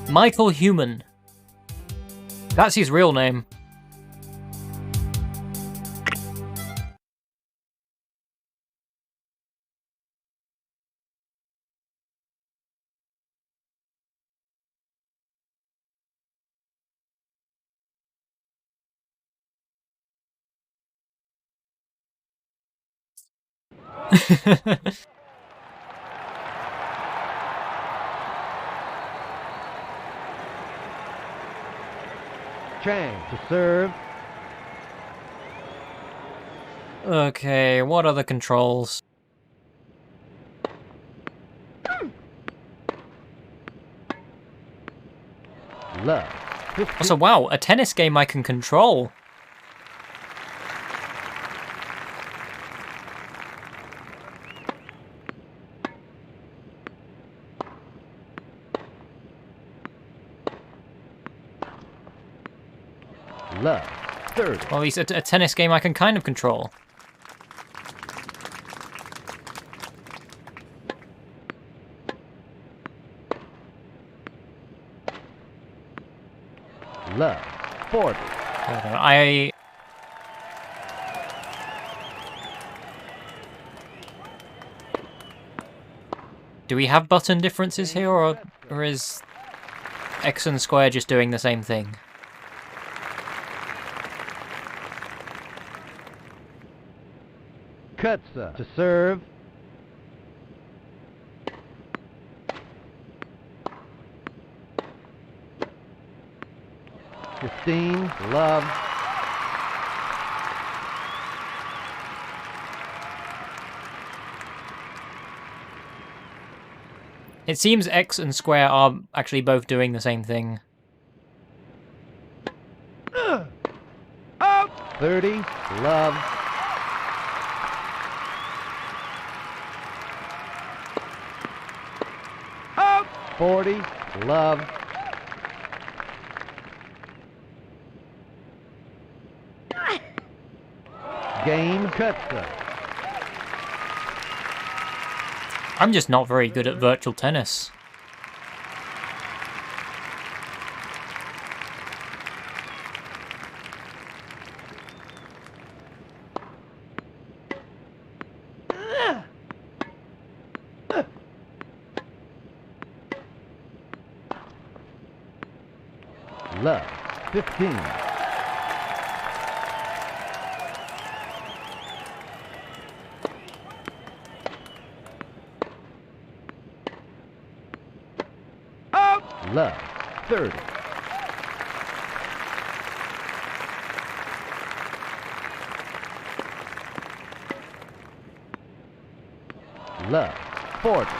Michael Human. That's his real name. Chang to serve. Okay, what are the controls? Love. Also, wow, a tennis game I can control. Love. Third. Well, at least a tennis game I can kind of control. Love. Fourth. Do we have button differences here, or is X and square just doing the same thing? Kutsa to serve. Christine, love. It seems X and square are actually both doing the same thing. Up. 30, love. Up. 40, love. Game Kutsa. I'm just not very good at virtual tennis. love, 15. Love, 30. Love, 40.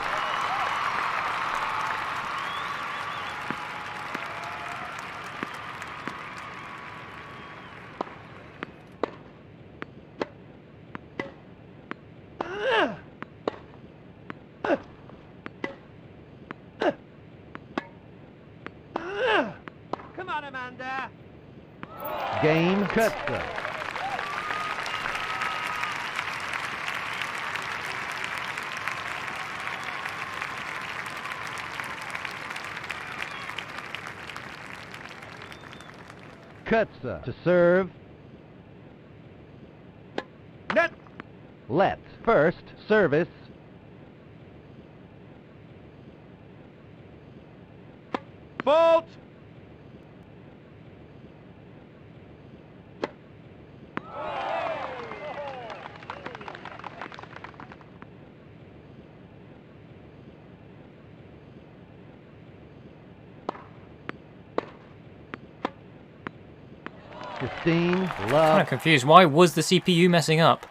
Come on, Amanda. Game Cutler. Cutsa to serve. Net. Let first service. Fault. I'm kind of confused. Why was the CPU messing up?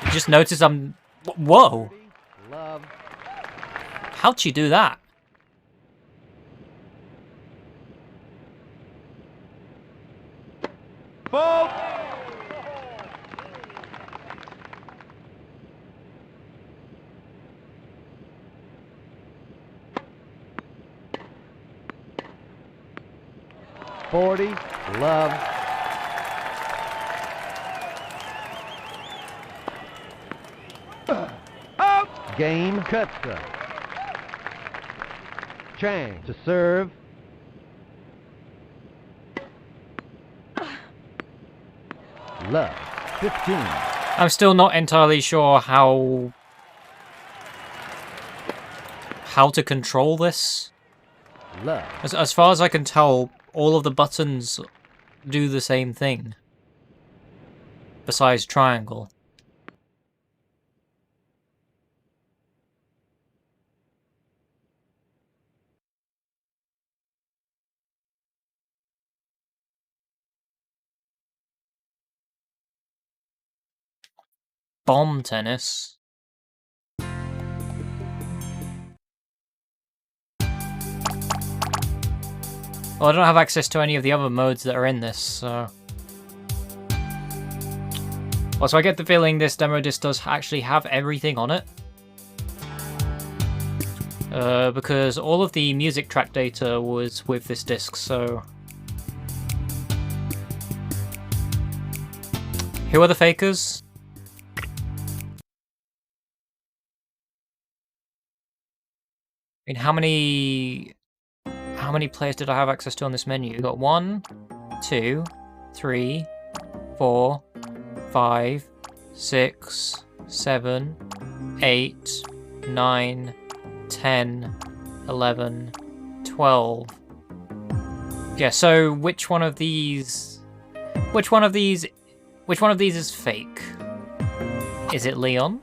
You just notice I'm... Whoa! Love. How'd she do that? Fault. Love. Out. Game Cutsa. Chang to serve. Love, 15. I'm still not entirely sure how to control this. Love. As far as I can tell, all of the buttons do the same thing. Besides triangle. Bomb tennis. Well, I don't have access to any of the other modes that are in this, so... Well, so I get the feeling this demo disc does actually have everything on it. Because all of the music track data was with this disc, so... Who are the fakers? I mean, how many players did I have access to on this menu? You got 1, 2, 3, 4, 5, 6, 7, 8, 9, 10, 11, 12. Yeah, so which one of these is fake? Is it Leon?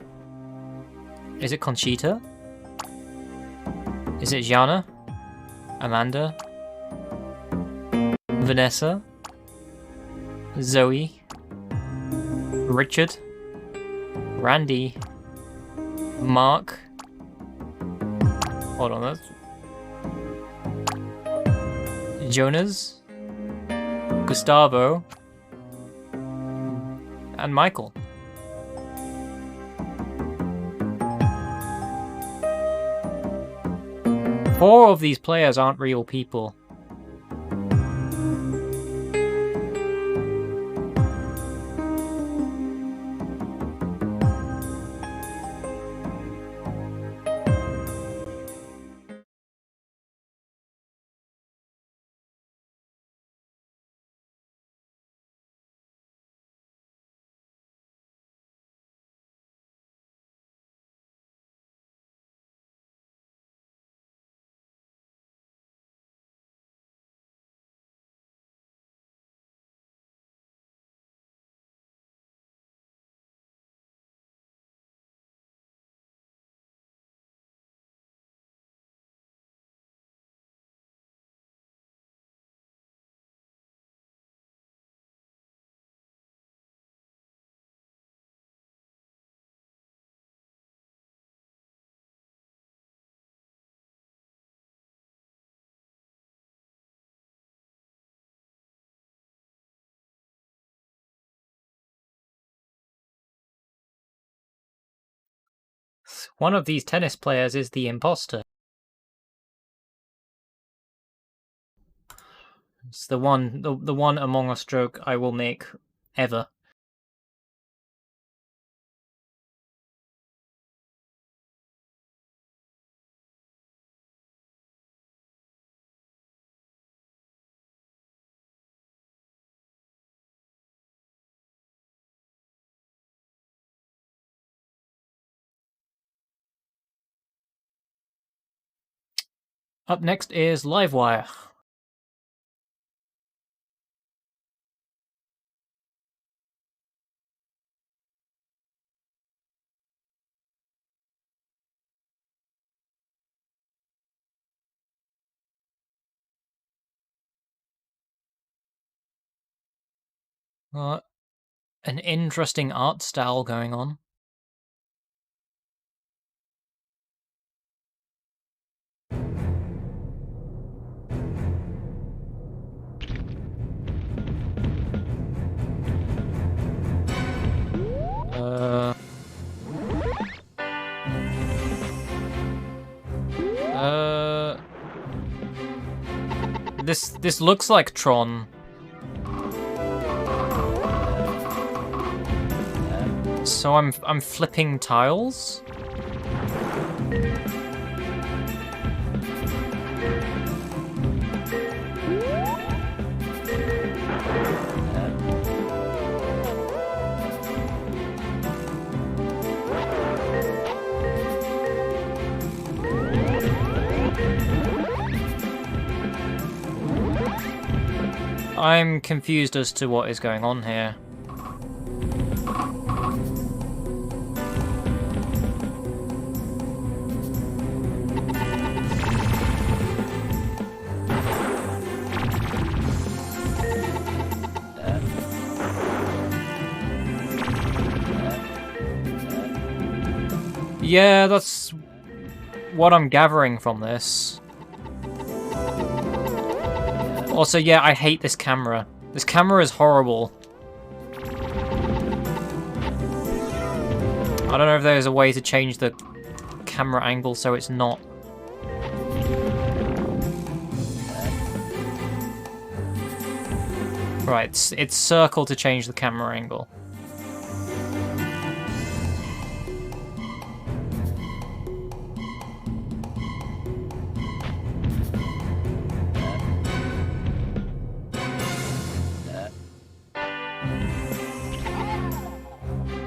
Is it Conchita? Is it Jana? Amanda? Vanessa? Zoe? Richard? Randy? Mark? Hold on, that's... Jonas? Gustavo? And Michael? Four of these players aren't real people. One of these tennis players is the imposter. It's the one Among Us joke I will make ever. Up next is Livewire. An interesting art style going on. This looks like Tron. So I'm flipping tiles? I'm confused as to what is going on here. Yeah, that's what I'm gathering from this. Also, yeah, I hate this camera. This camera is horrible. I don't know if there's a way to change the camera angle so it's not. Right, it's circle to change the camera angle.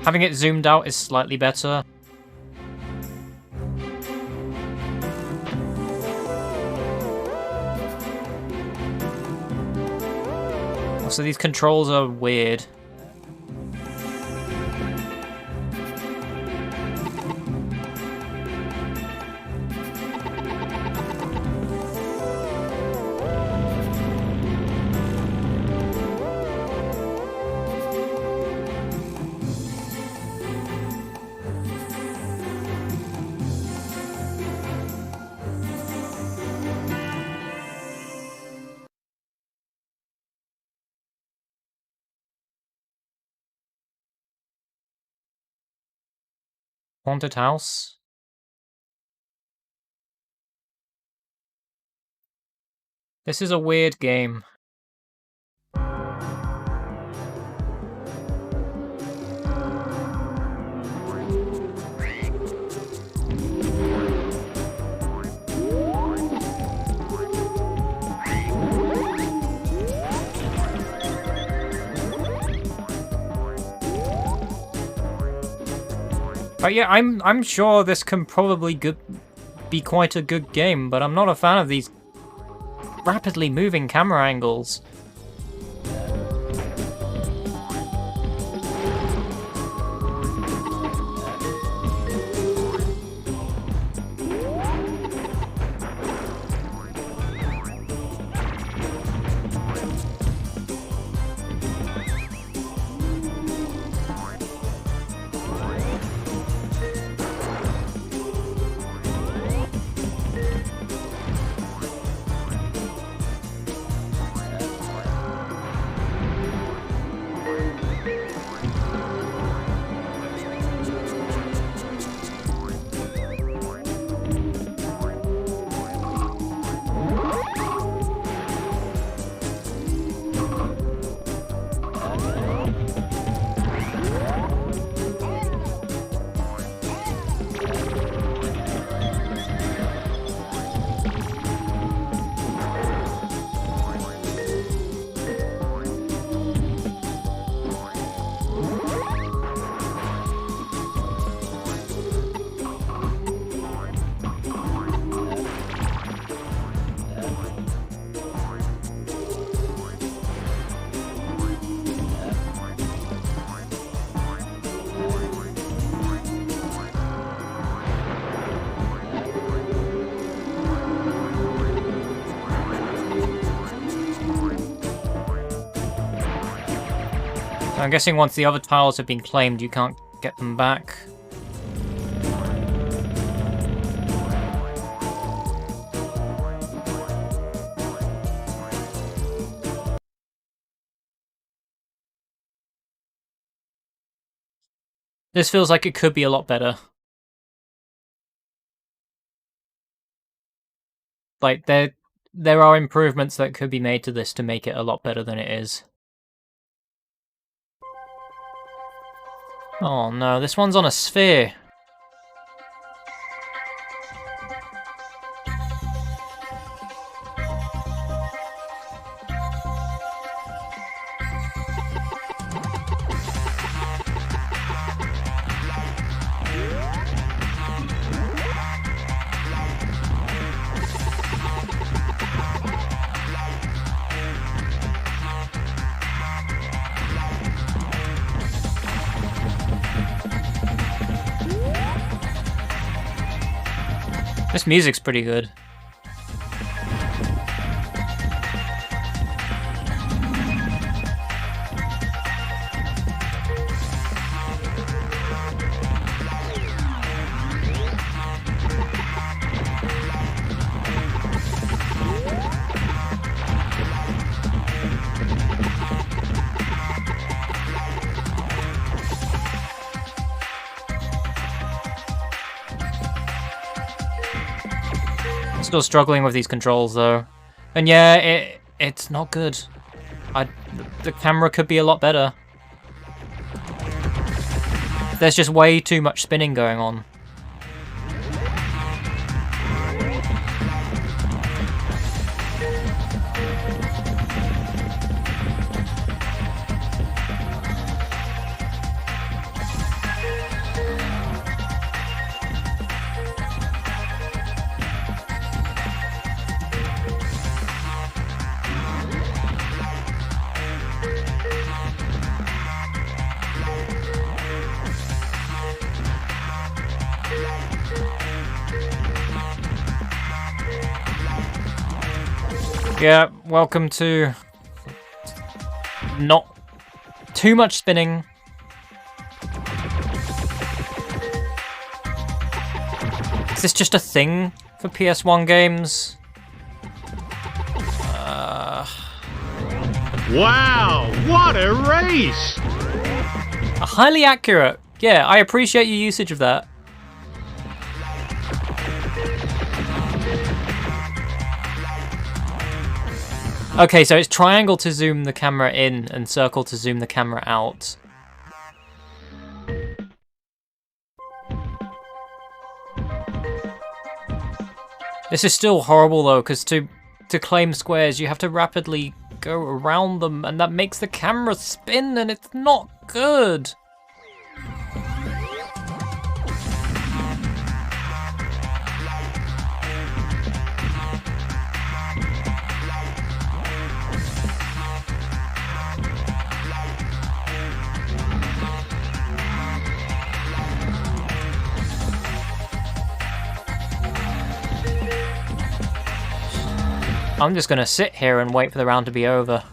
Having it zoomed out is slightly better. Also, these controls are weird. Haunted house. This is a weird game. But yeah, I'm sure this can probably be quite a good game, but I'm not a fan of these rapidly moving camera angles. I'm guessing once the other tiles have been claimed, you can't get them back. This feels like it could be a lot better. Like, there are improvements that could be made to this to make it a lot better than it is. Oh no, this one's on a sphere. This music's pretty good. Still struggling with these controls though, and yeah, it's not good. The camera could be a lot better. There's just way too much spinning going on. Yeah, welcome to not too much spinning. Is this just a thing for PS1 games? Wow, what a race! Highly accurate. Yeah, I appreciate your usage of that. Okay, so it's triangle to zoom the camera in and circle to zoom the camera out. This is still horrible though, because to claim squares you have to rapidly go around them, and that makes the camera spin, and it's not good. I'm just gonna sit here and wait for the round to be over.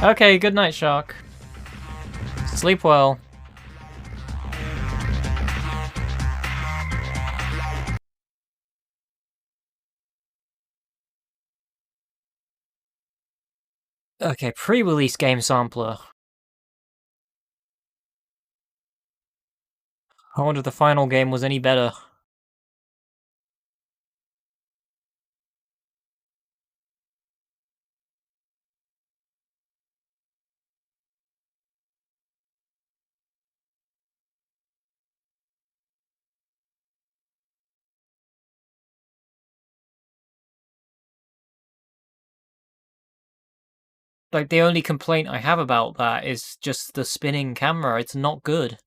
Okay, good night, Shark. Sleep well. Okay, pre-release game sampler. I wonder if the final game was any better. Like, the only complaint I have about that is just the spinning camera. It's not good.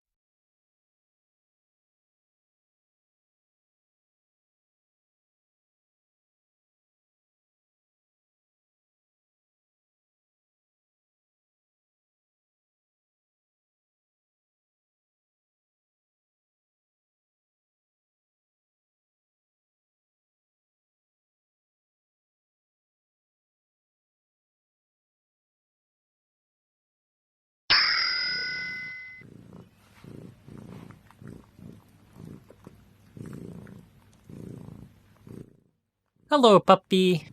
Hello, puppy.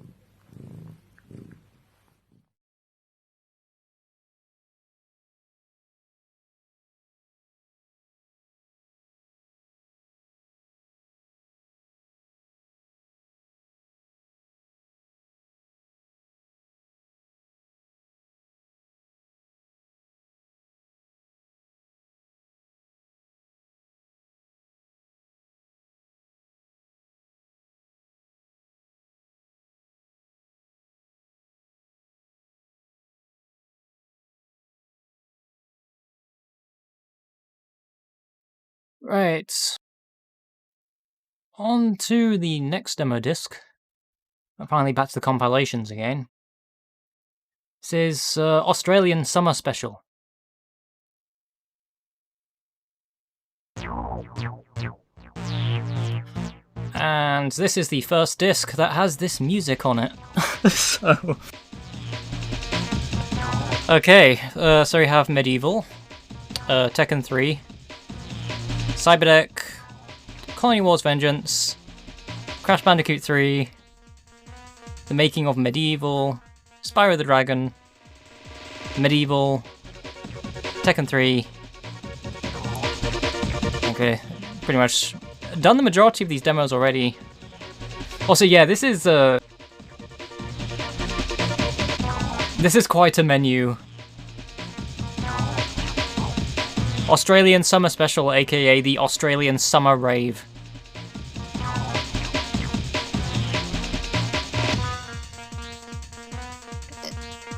Right. On to the next demo disc. I'm finally back to the compilations again. This is Australian Summer Special. And this is the first disc that has this music on it. So... Okay, so we have Medieval, Tekken 3, Cyberdeck, Colony Wars Vengeance, Crash Bandicoot 3, The Making of Medieval, Spyro the Dragon, Medieval, Tekken 3. Okay, pretty much done the majority of these demos already. Also, yeah, this is quite a menu. Australian Summer Special, aka the Australian Summer Rave.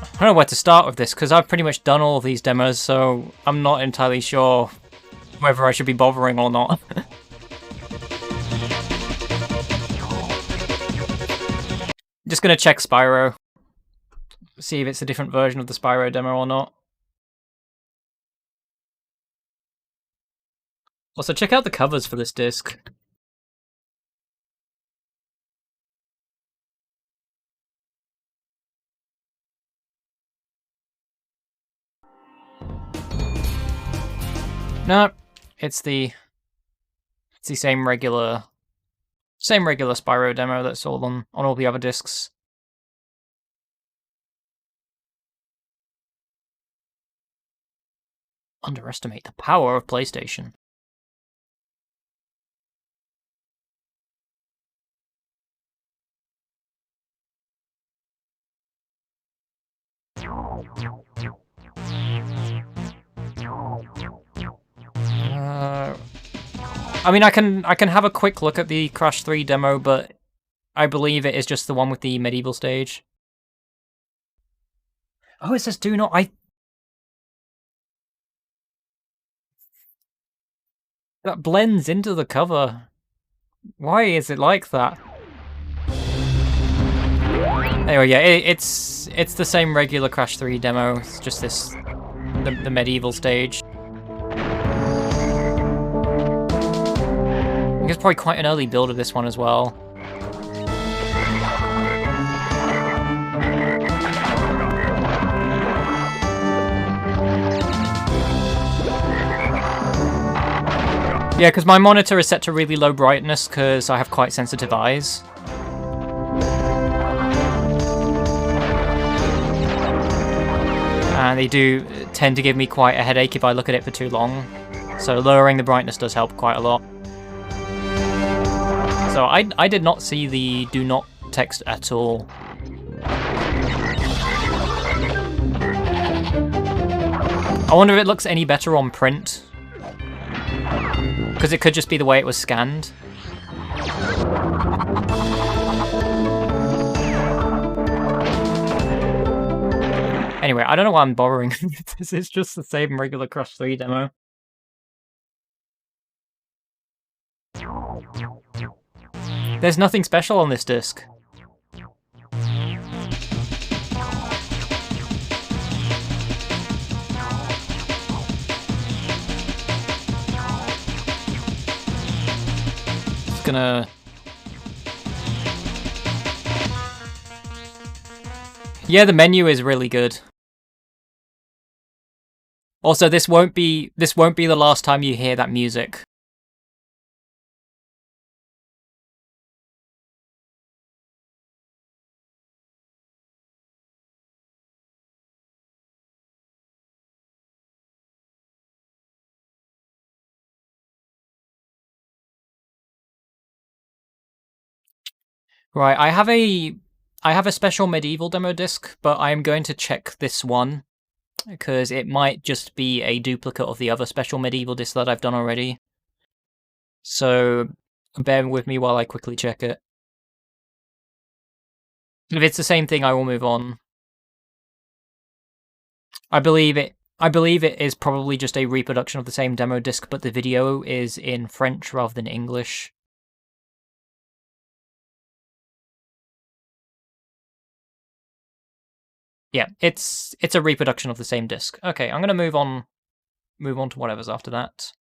I don't know where to start with this, because I've pretty much done all of these demos, so I'm not entirely sure whether I should be bothering or not. Just gonna check Spyro. See if it's a different version of the Spyro demo or not. Also, check out the covers for this disc. No, it's the same regular Spyro demo that's all on all the other discs. Underestimate the power of PlayStation. I mean, I can have a quick look at the Crash 3 demo, but I believe it is just the one with the medieval stage. Oh, it says do not... That blends into the cover. Why is it like that? Anyway, yeah, it's the same regular Crash 3 demo. It's just the medieval stage. I think it's probably quite an early build of this one as well. Yeah, because my monitor is set to really low brightness because I have quite sensitive eyes. And they do tend to give me quite a headache if I look at it for too long. So lowering the brightness does help quite a lot. So I did not see the do not text at all. I wonder if it looks any better on print. Because it could just be the way it was scanned. Anyway, I don't know why I'm bothering. This is just the same regular Crash 3 demo. There's nothing special on this disc. Just gonna... Yeah, the menu is really good. Also, this won't be the last time you hear that music. Right, I have a special medieval demo disc, but I am going to check this one because it might just be a duplicate of the other special medieval disc that I've done already. So bear with me while I quickly check it. If it's the same thing, I will move on. I believe it is probably just a reproduction of the same demo disc, but the video is in French rather than English. Yeah, it's a reproduction of the same disc. Okay, I'm gonna move on to whatever's after that.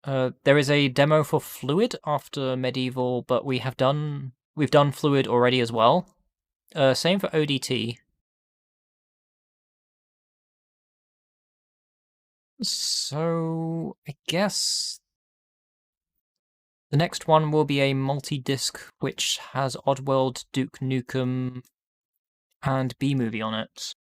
There is a demo for Fluid after Medieval, but we've done Fluid already as well. Same for ODT. So I guess the next one will be a multi-disc which has Oddworld, Duke Nukem, and B-Movie on it.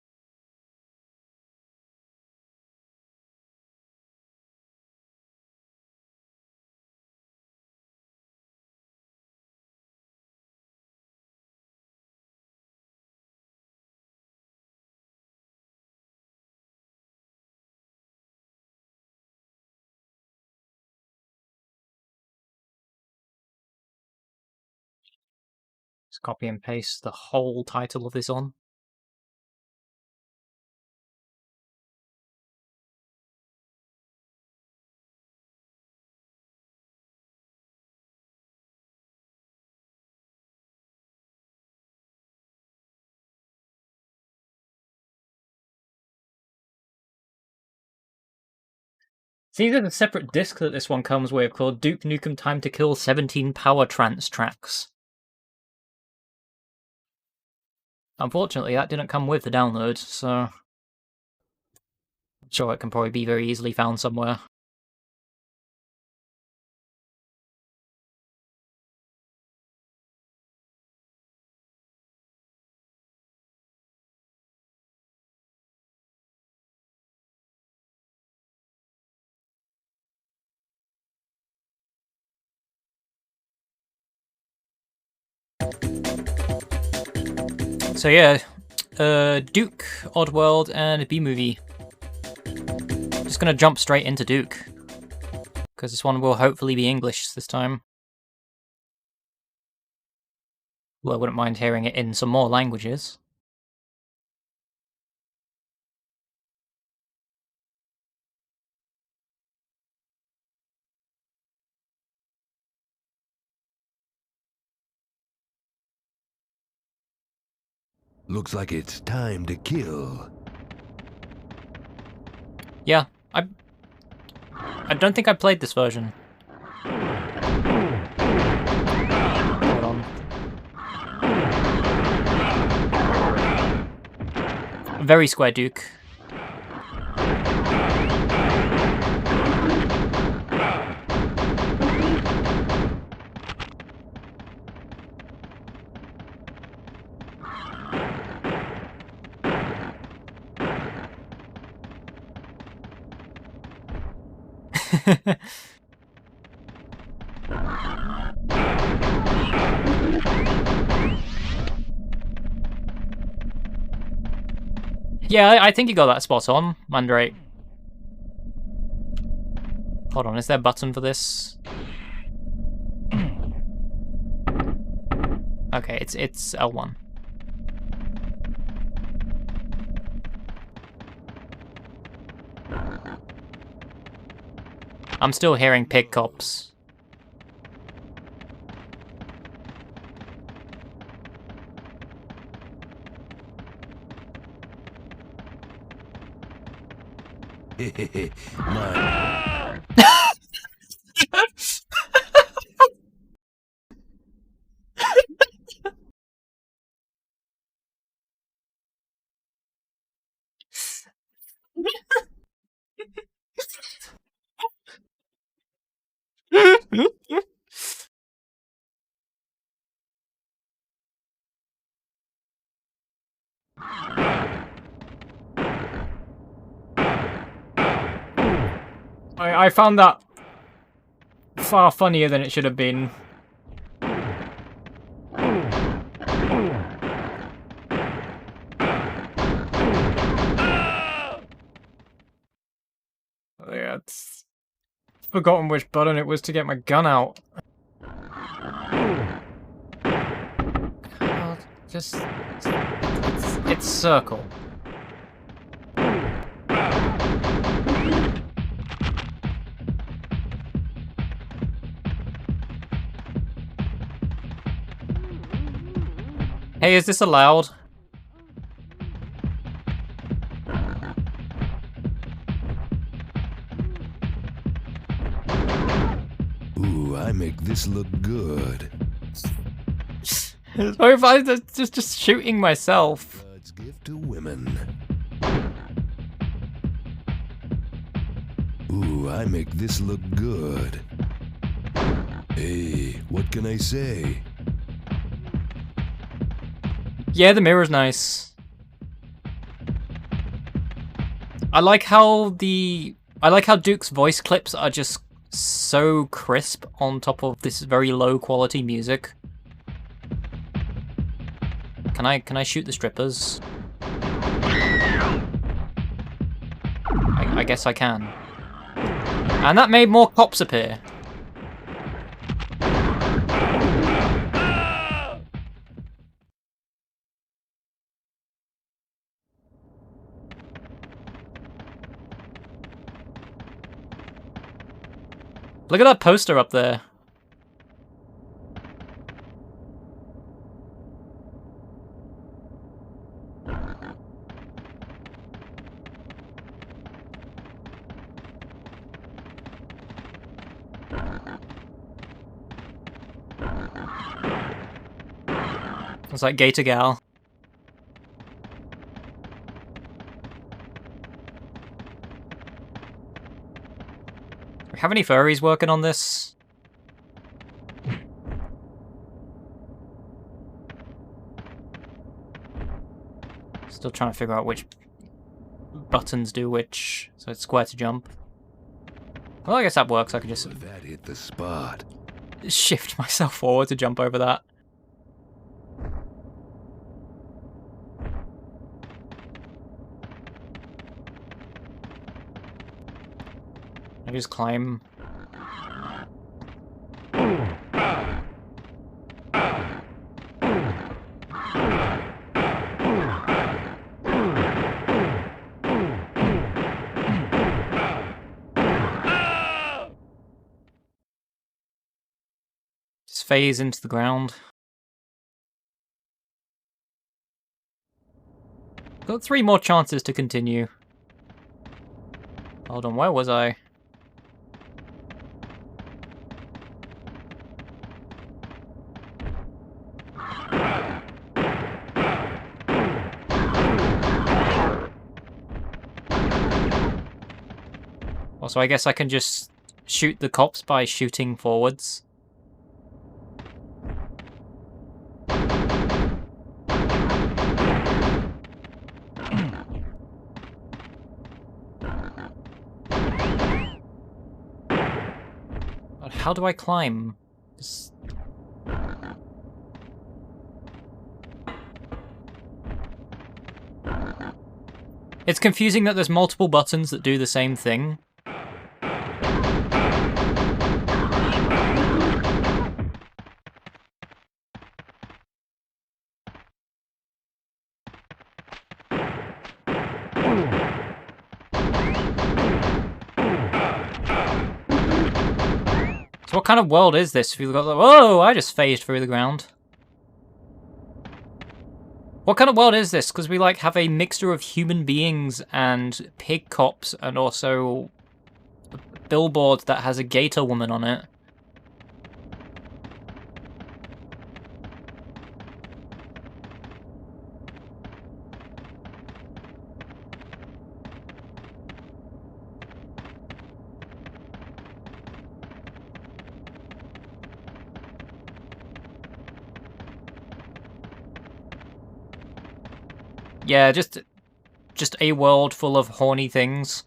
Just copy and paste the whole title of this on. See, there's a separate disc that this one comes with called Duke Nukem Time to Kill 17 Power Trance Tracks. Unfortunately, that didn't come with the download, so I'm sure it can probably be very easily found somewhere. So yeah, Duke, Oddworld, and B-Movie. Just gonna jump straight into Duke, because this one will hopefully be English this time. Well, I wouldn't mind hearing it in some more languages. Looks like it's time to kill. Yeah, I don't think I played this version. Hold on. Very square Duke. Yeah, I think you got that spot on, Mandrake. Hold on, is there a button for this? Okay, it's L1. I'm still hearing pig cops. My... I found that far funnier than it should have been. Yeah, it's forgotten which button it was to get my gun out. God, just it's circle. Hey, is this allowed? Ooh, I make this look good. So if I just shooting myself. God's gift to women. Ooh, I make this look good. Hey, what can I say? Yeah, the mirror's nice. I like how Duke's voice clips are just so crisp on top of this very low quality music. Can I shoot the strippers? I guess I can. And that made more cops appear. Look at that poster up there. It's like Gator Gal. We have any furries working on this? Still trying to figure out which buttons do which. So it's square to jump. Well, I guess that works. I can just that hit the spot. Shift myself forward to jump over that. I just climb. Just phase into the ground. Got 3 more chances to continue. Hold on, where was I? Also, I guess I can just shoot the cops by shooting forwards. But how do I climb? It's confusing that there's multiple buttons that do the same thing. So what kind of world is this? Whoa, I just phased through the ground. What kind of world is this? Because we like have a mixture of human beings and pig cops and also a billboard that has a gator woman on it. Yeah, just a world full of horny things.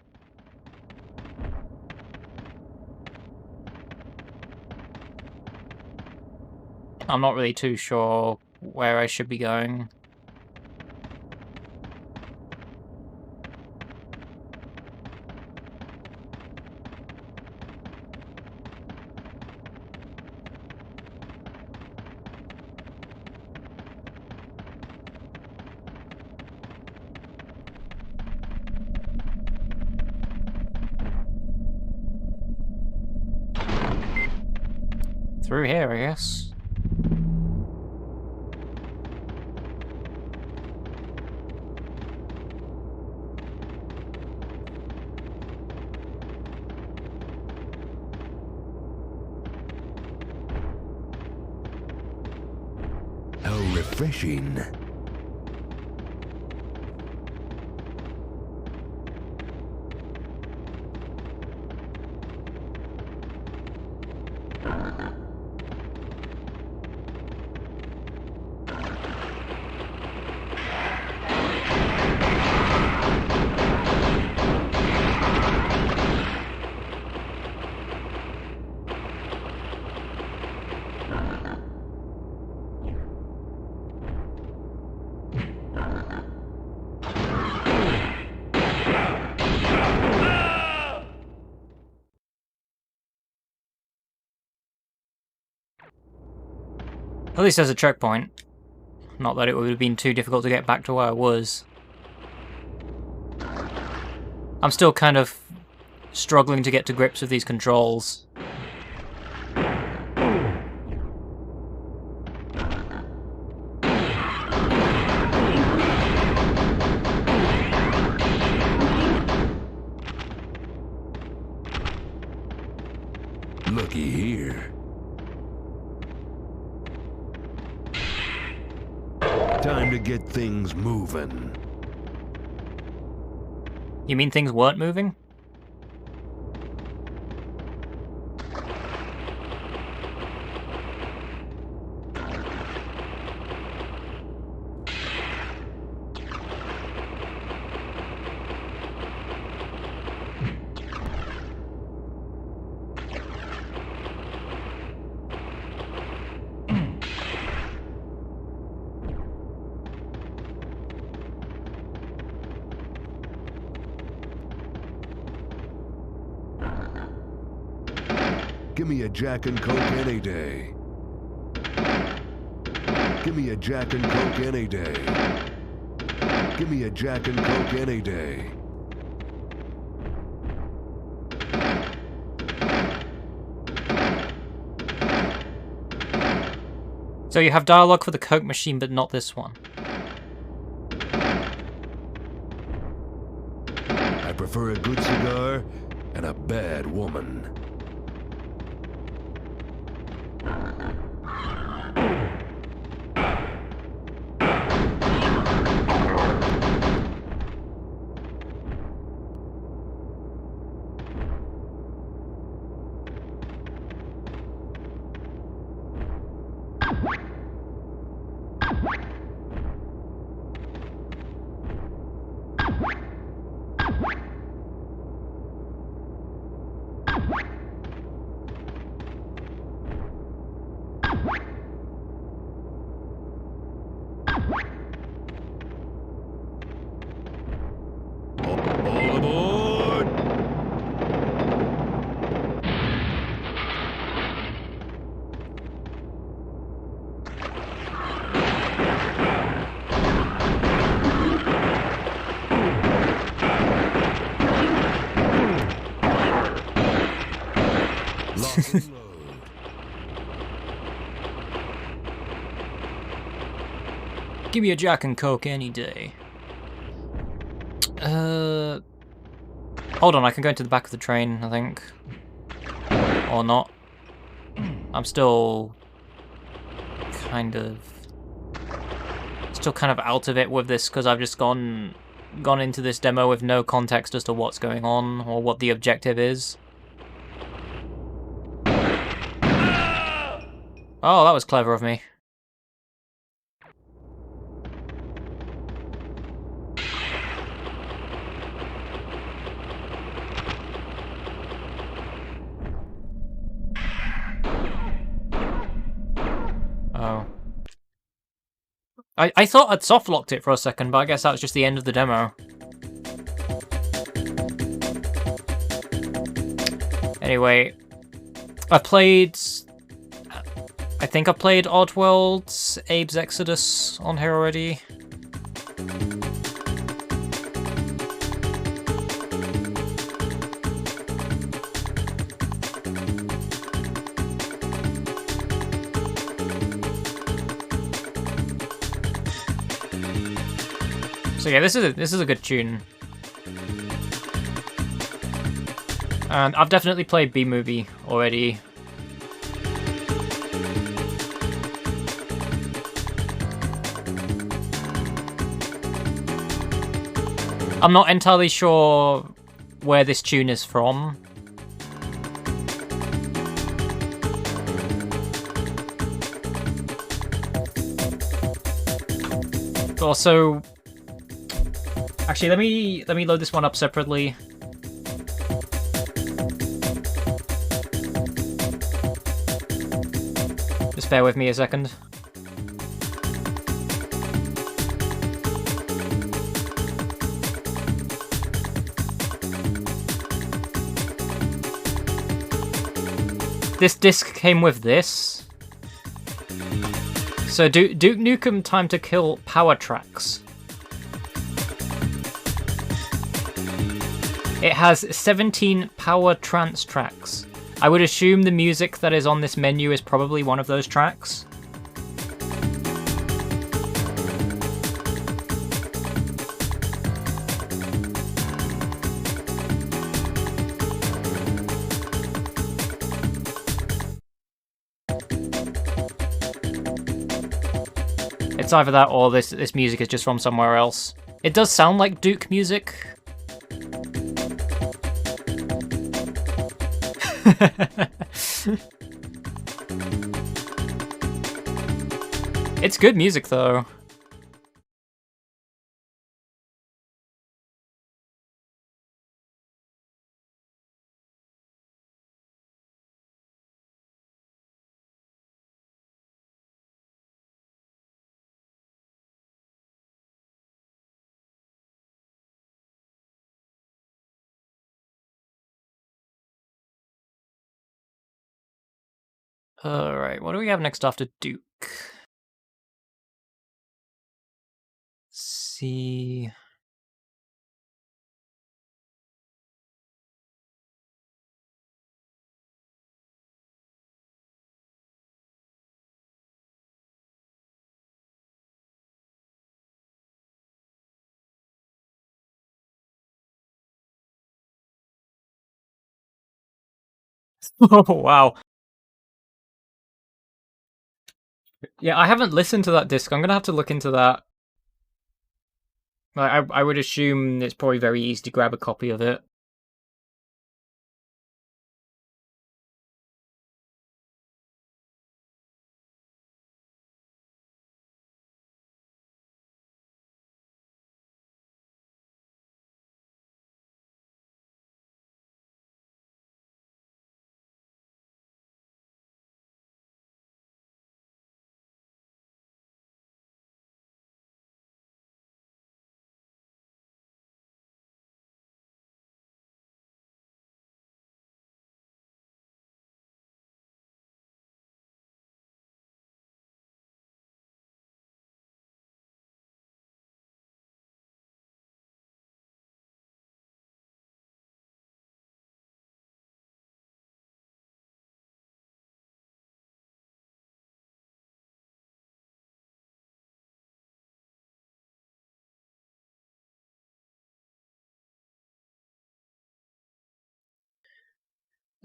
I'm not really too sure where I should be going. Through here, I guess. How refreshing. At least there's a checkpoint. Not that it would have been too difficult to get back to where I was. I'm still kind of struggling to get to grips with these controls. Looky here. Time to get things moving. You mean things weren't moving? Give me a Jack and Coke any day. Give me a Jack and Coke any day. Give me a Jack and Coke any day. So you have dialogue for the Coke machine, but not this one. I prefer a good cigar and a bad woman. Give me a Jack and Coke any day. Hold on, I can go into the back of the train, I think. Or not. I'm still kind of out of it with this because I've just gone into this demo with no context as to what's going on or what the objective is. Oh, that was clever of me. I thought I'd soft-locked it for a second, but I guess that was just the end of the demo. Anyway, I think I played Oddworld's Abe's Exodus on here already. So yeah, this is a good tune. And I've definitely played B-Movie already. I'm not entirely sure where this tune is from. But also, actually, let me load this one up separately. Just bear with me a second. This disc came with this. So Duke Nukem Time to Kill Power Tracks. It has 17 power trance tracks. I would assume the music that is on this menu is probably one of those tracks. It's either that or this music is just from somewhere else. It does sound like Duke music. It's good music though. Alright, what do we have next after Duke? Let's see. Oh, wow. Yeah, I haven't listened to that disc. I'm gonna have to look into that. I would assume it's probably very easy to grab a copy of it.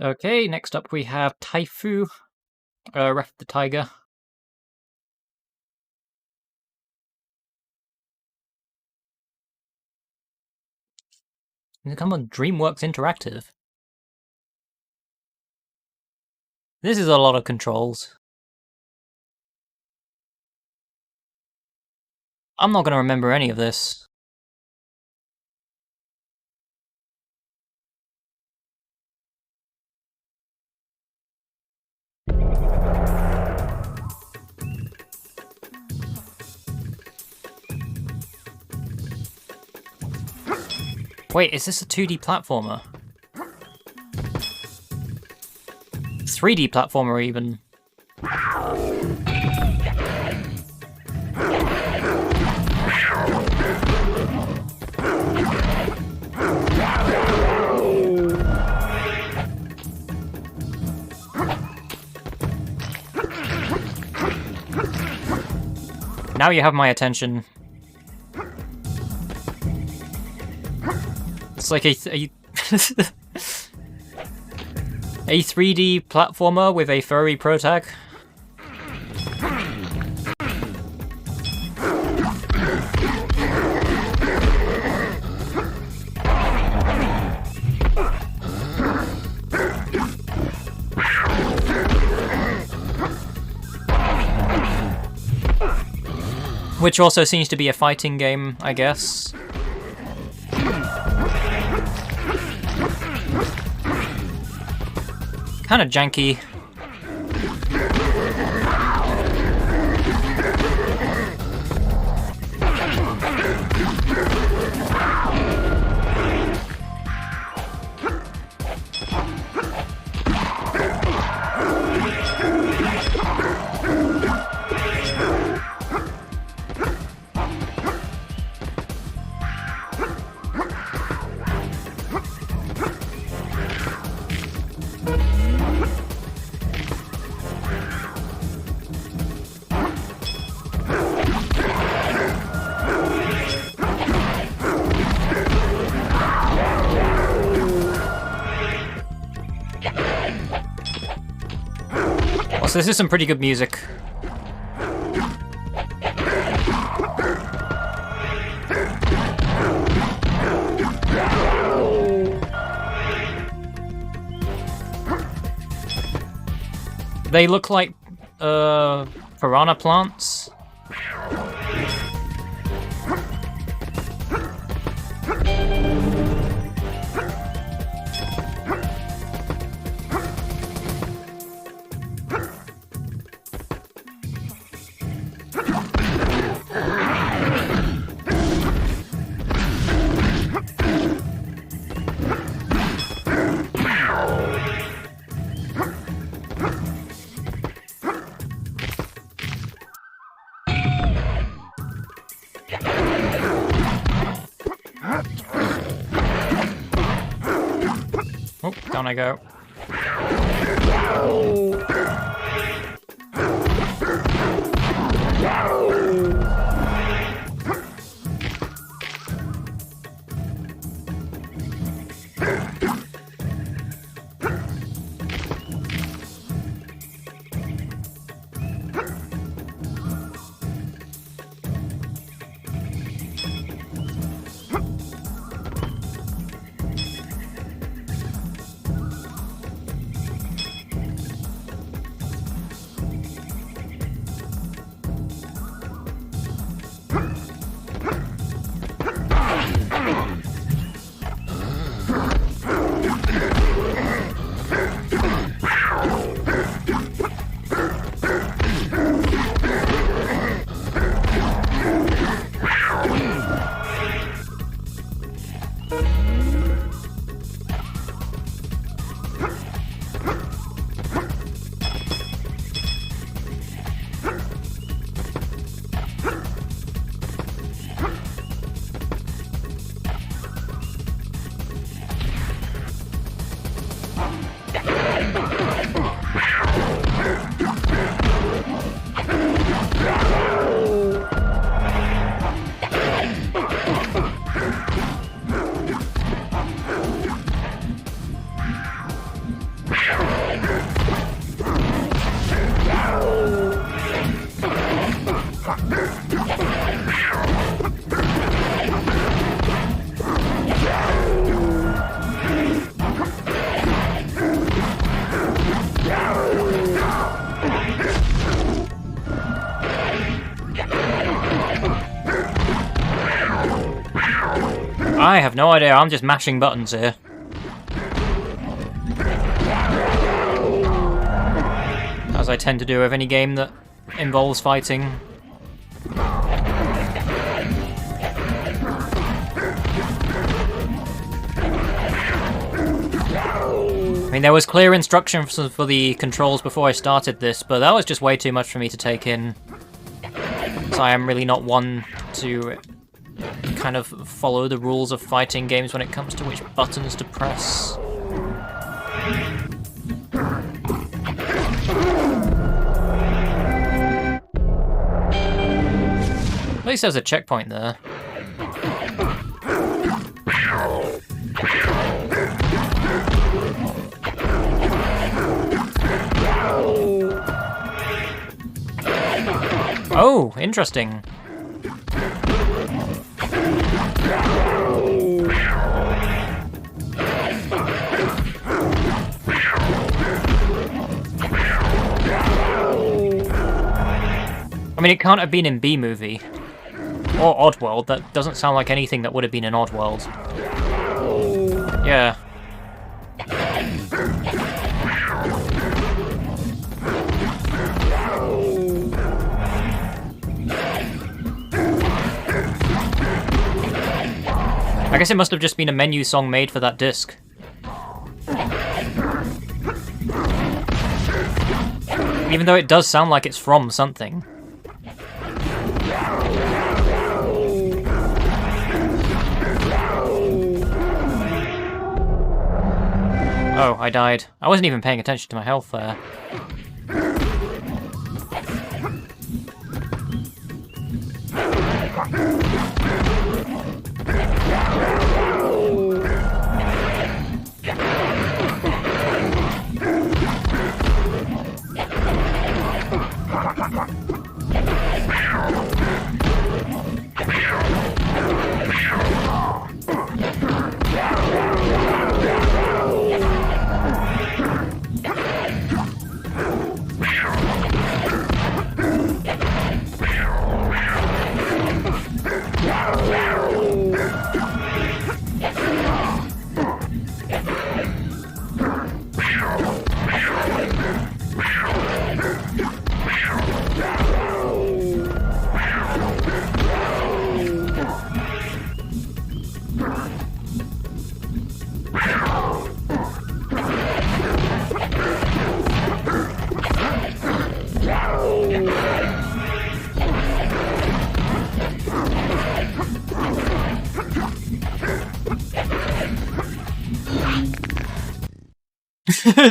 Okay, next up we have Taifu, Wrath of the Tiger. Come on, DreamWorks Interactive. This is a lot of controls. I'm not gonna remember any of this. Wait, is this a 2D platformer? 3D platformer even. Now you have my attention. It's like a 3D platformer with a furry pro tag. Which also seems to be a fighting game, I guess. Kind of janky. So this is some pretty good music. They look like piranha plants. Oh, down I go. I have no idea, I'm just mashing buttons here. As I tend to do with any game that involves fighting. mean, there was clear instructions for the controls before I started this, but that was just way too much for me to take in. So I am really not one to kind of follow the rules of fighting games when it comes to which buttons to press. At least there's a checkpoint there. Oh, interesting. I mean, it can't have been in B-Movie. Or Oddworld. That doesn't sound like anything that would have been in Oddworld. Yeah. I guess it must have just been a menu song made for that disc. Even though it does sound like it's from something. Oh, I died. I wasn't even paying attention to my health there.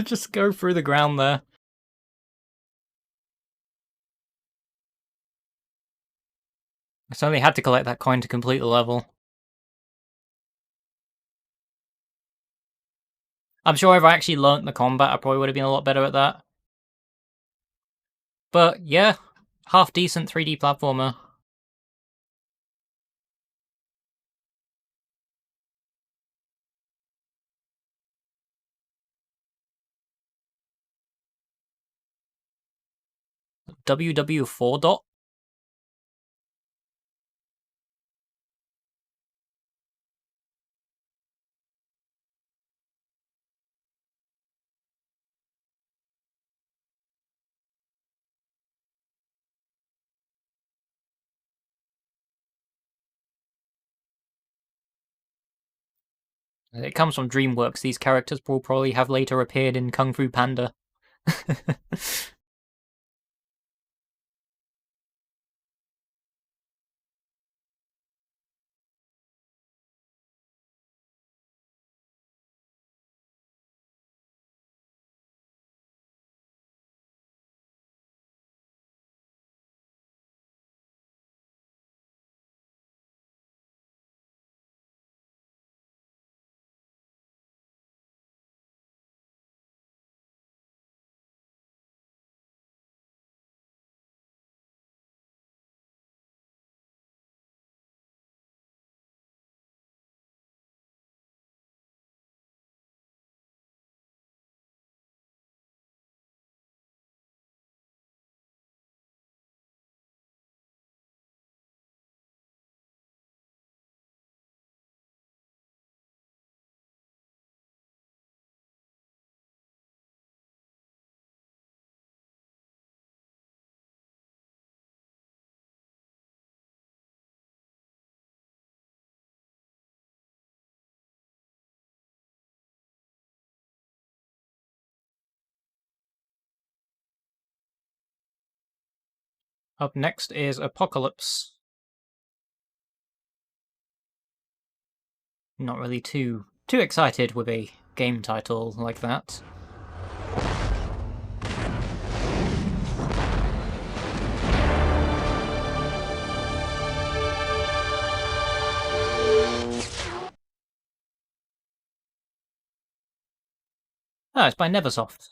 Just go through the ground there. I certainly had to collect that coin to complete the level. I'm sure if I actually learnt the combat, I probably would have been a lot better at that. But yeah, half decent 3D platformer. WW4 dot? It comes from DreamWorks. These characters will probably have later appeared in Kung Fu Panda. Up next is Apocalypse. Not really too excited with a game title like that. Ah, it's by Neversoft.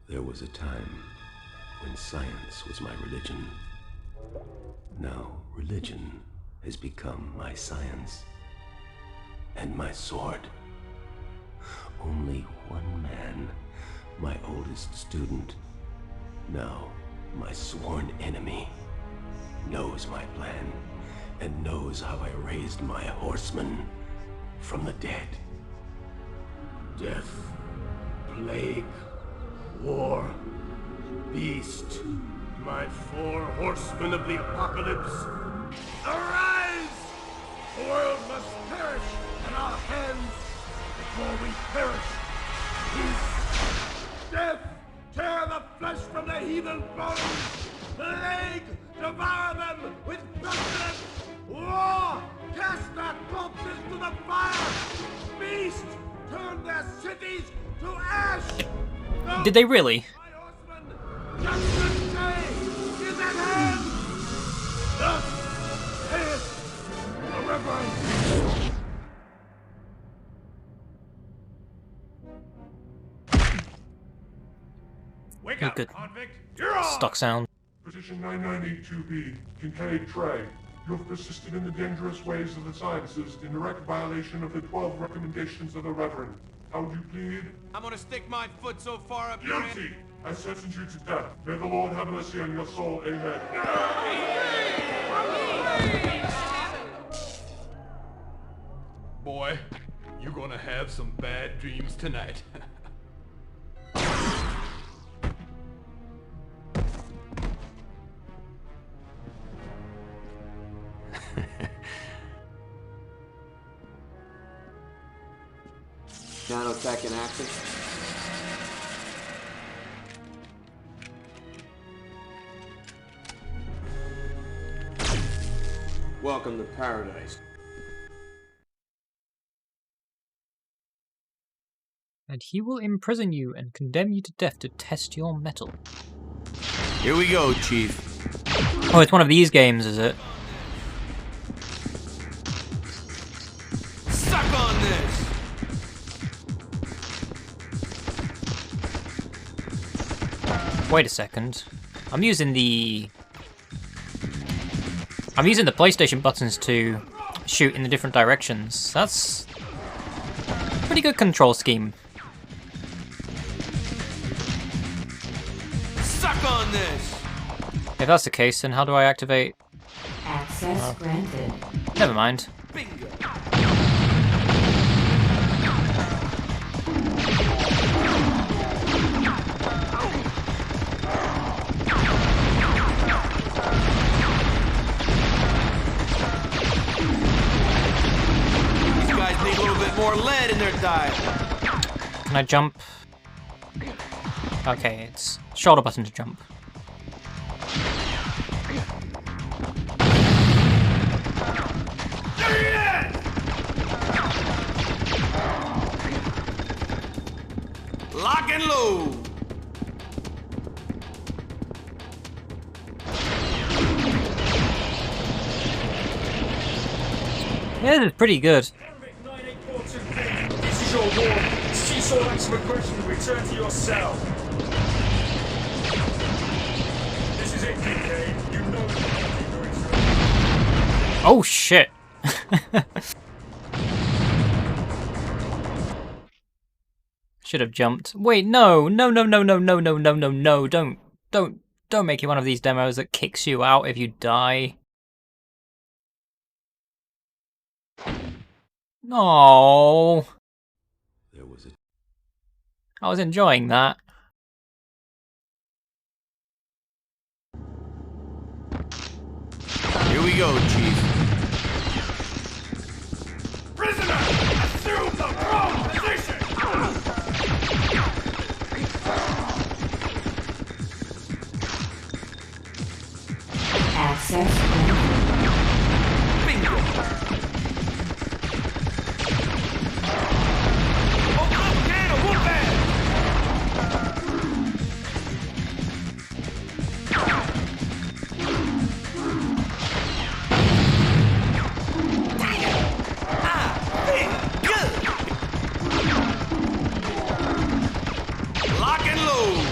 There was a time when science was my religion. Now religion has become my science and my sword. Only one man, my oldest student, now my sworn enemy, knows my plan and knows how I raised my horsemen from the dead. Death, plague, war, beast, my 4 horsemen of the apocalypse. Arise! The world must perish in our hands before we perish. Peace, death, tear the flesh from the heathen bones. Plague, devour them with pestilence. War, cast their corpses to the fire. Beast, turn their cities to ash. Did they really? Judgment day is at hand! Thus saith the Reverend. Wake up, convict! Stock sound. Petition 9982B, Kincaid Trey. You have persisted in the dangerous ways of the sciences in direct violation of the 12 recommendations of the Reverend. How would you plead? I'm gonna stick my foot so far up your ass. Guilty! I sentence you to death. May the Lord have mercy on your soul. Amen. Boy, you're gonna have some bad dreams tonight. Nanotech in action. Welcome to paradise. And he will imprison you and condemn you to death to test your mettle. Here we go, Chief. Oh, it's one of these games, is it? Suck on this! Wait a second. I'm using the PlayStation buttons to shoot in the different directions. That's a pretty good control scheme. Suck on this! If that's the case, then how do I activate? Access granted. Never mind. Bingo! Need a little bit more lead in their diet. Can I jump? Okay, it's shoulder button to jump. Lock and load. Yeah, this is pretty good. This is your warning. Cease all acts of aggression and return to your cell. This is it, DK. You know the Oh shit. Should have jumped. Wait, no, no, no, no, no, no, no, no, no, no! Don't make it one of these demos that kicks you out if you die. No. There was a... I was enjoying that. Here we go, Chief. Prisoner, assume the prone position! Access Bingo! Open up a can of whoop-ass! Lock and load!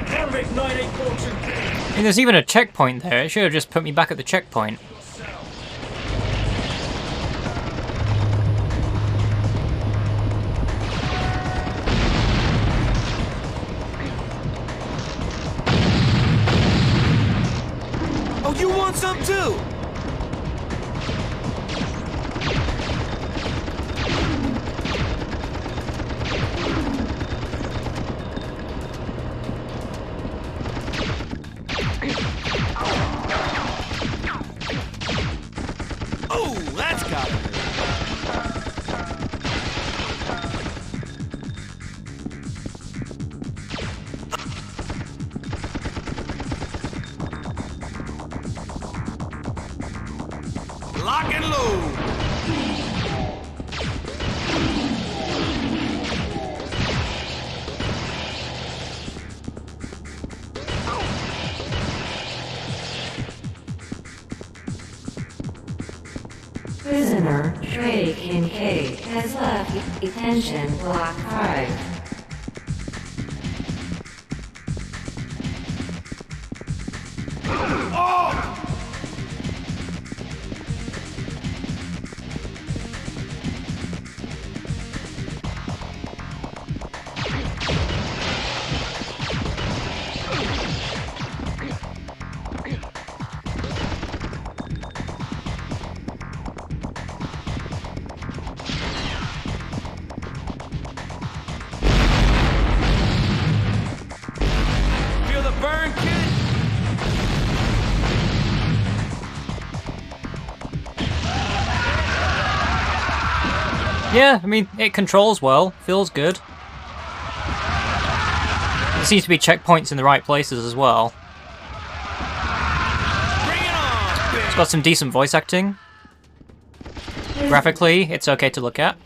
Convict 98422. I mean, there's even a checkpoint there. It should have just put me back at the checkpoint. Oh, you want some too? Oh, that's got it. Lock and load. Prisoner Trey Kincaid has left detention block 5. Feel the burn, kid? Yeah, I mean, it controls well. Feels good. There seems to be checkpoints in the right places as well. It's got some decent voice acting. Graphically, it's okay to look at.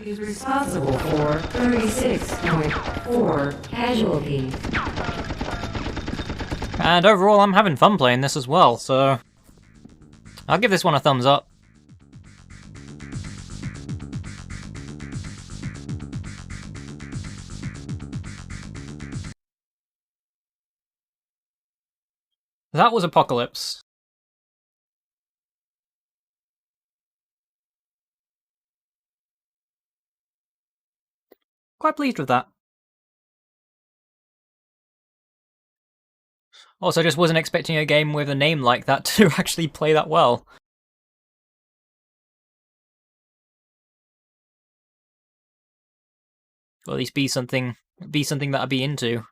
Is responsible for 36.4 casualties. And overall, I'm having fun playing this as well, so I'll give this one a thumbs up. That was Apocalypse. Quite pleased with that. Also, just wasn't expecting a game with a name like that to actually play that well. Or at least be something that I'd be into.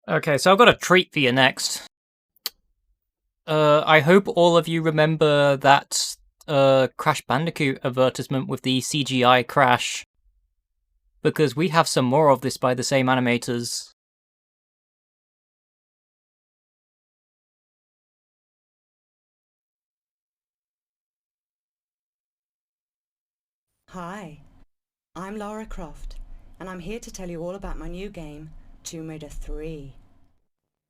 Okay, so I've got a treat for you next. I hope all of you remember that Crash Bandicoot advertisement with the CGI crash, because we have some more of this by the same animators. Hi, I'm Lara Croft, and I'm here to tell you all about my new game, Tomb Raider 3.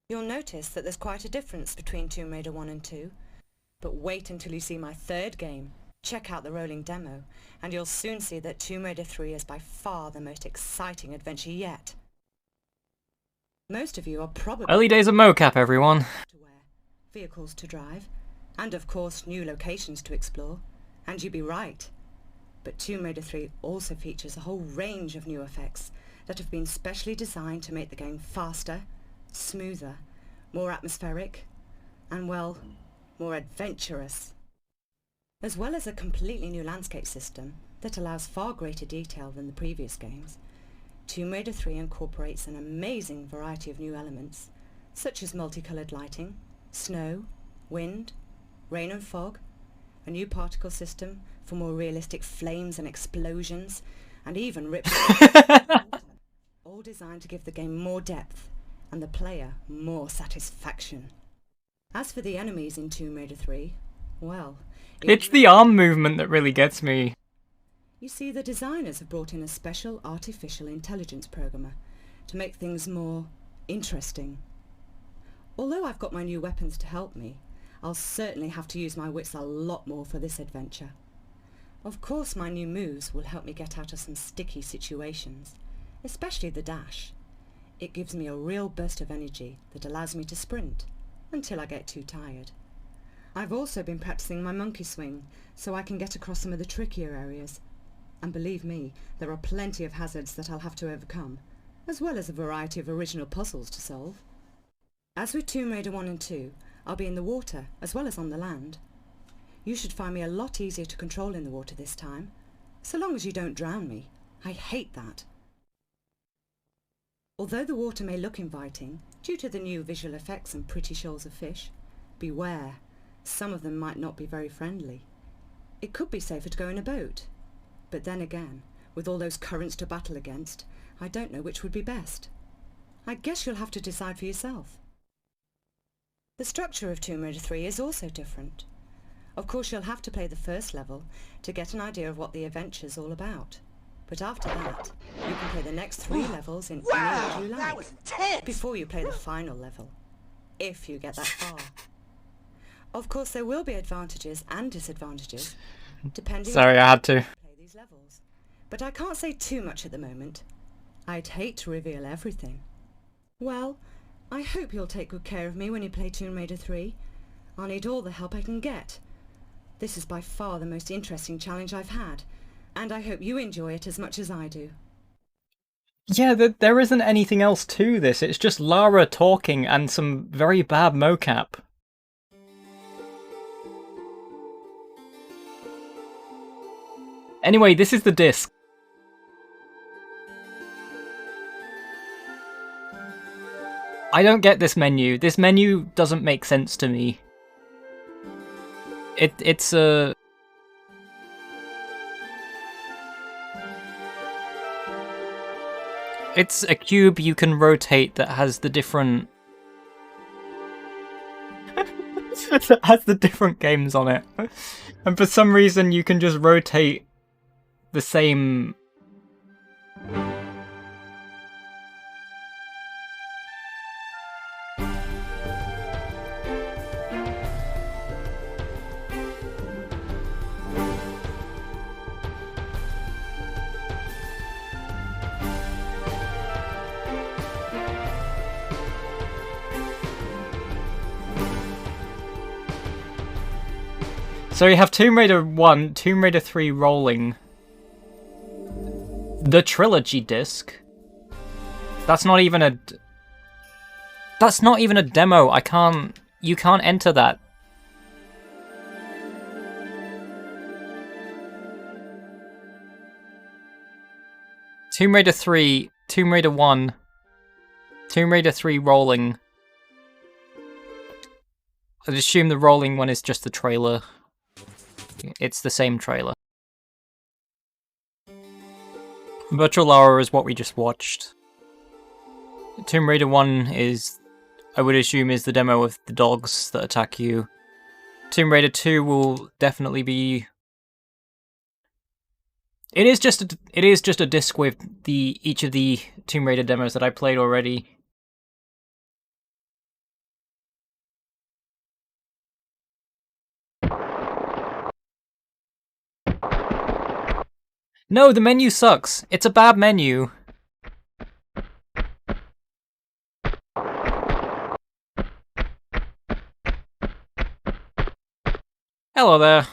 You'll notice that there's quite a difference between Tomb Raider 1 and 2, but wait until you see my third game. Check out the rolling demo, and you'll soon see that Tomb Raider 3 is by far the most exciting adventure yet. Most of you are probably Early days of mocap, everyone. Vehicles to drive, and of course new locations to explore, and you'd be right. But Tomb Raider 3 also features a whole range of new effects that have been specially designed to make the game faster, smoother, more atmospheric, and well, more adventurous. As well as a completely new landscape system that allows far greater detail than the previous games, Tomb Raider 3 incorporates an amazing variety of new elements, such as multicolored lighting, snow, wind, rain and fog, a new particle system for more realistic flames and explosions, and even rips all designed to give the game more depth and the player more satisfaction. As for the enemies in Tomb Raider 3, well... It's the arm movement that really gets me. You see, the designers have brought in a special artificial intelligence programmer to make things more interesting. Although I've got my new weapons to help me, I'll certainly have to use my wits a lot more for this adventure. Of course, my new moves will help me get out of some sticky situations, especially the dash. It gives me a real burst of energy that allows me to sprint until I get too tired. I've also been practicing my monkey swing so I can get across some of the trickier areas. And believe me, there are plenty of hazards that I'll have to overcome, as well as a variety of original puzzles to solve. As with Tomb Raider 1 and 2, I'll be in the water as well as on the land. You should find me a lot easier to control in the water this time, so long as you don't drown me. I hate that. Although the water may look inviting, due to the new visual effects and pretty shoals of fish, beware, some of them might not be very friendly. It could be safer to go in a boat, but then again, with all those currents to battle against, I don't know which would be best. I guess you'll have to decide for yourself. The structure of Tomb Raider 3 is also different. Of course, you'll have to play the first level to get an idea of what the adventure's all about. But after that, you can play the next 3 levels in any order you like, that was intense. Before you play the final level, if you get that far. Of course, there will be advantages and disadvantages, depending Sorry, I had to. Play these levels. But I can't say too much at the moment. I'd hate to reveal everything. Well, I hope you'll take good care of me when you play Tomb Raider 3. I'll need all the help I can get. This is by far the most interesting challenge I've had, and I hope you enjoy it as much as I do. Yeah, there isn't anything else to this. It's just Lara talking and some very bad mocap. Anyway, this is the disc. I don't get this menu. This menu doesn't make sense to me. It's a... It's a cube you can rotate that has the different... that has the different games on it. And for some reason you can just rotate the same... So you have Tomb Raider 1, Tomb Raider 3 rolling. The trilogy disc. That's not even a... That's not even a demo. I can't... You can't enter that. Tomb Raider 3, Tomb Raider 1. Tomb Raider 3 rolling. I'd assume the rolling one is just the trailer. It's the same trailer. Virtual Lara is what we just watched. Tomb Raider 1 is, I would assume, is the demo of the dogs that attack you. Tomb Raider 2 will definitely be... It is just a disc with each of the Tomb Raider demos that I played already. No, the menu sucks. It's a bad menu. Hello there.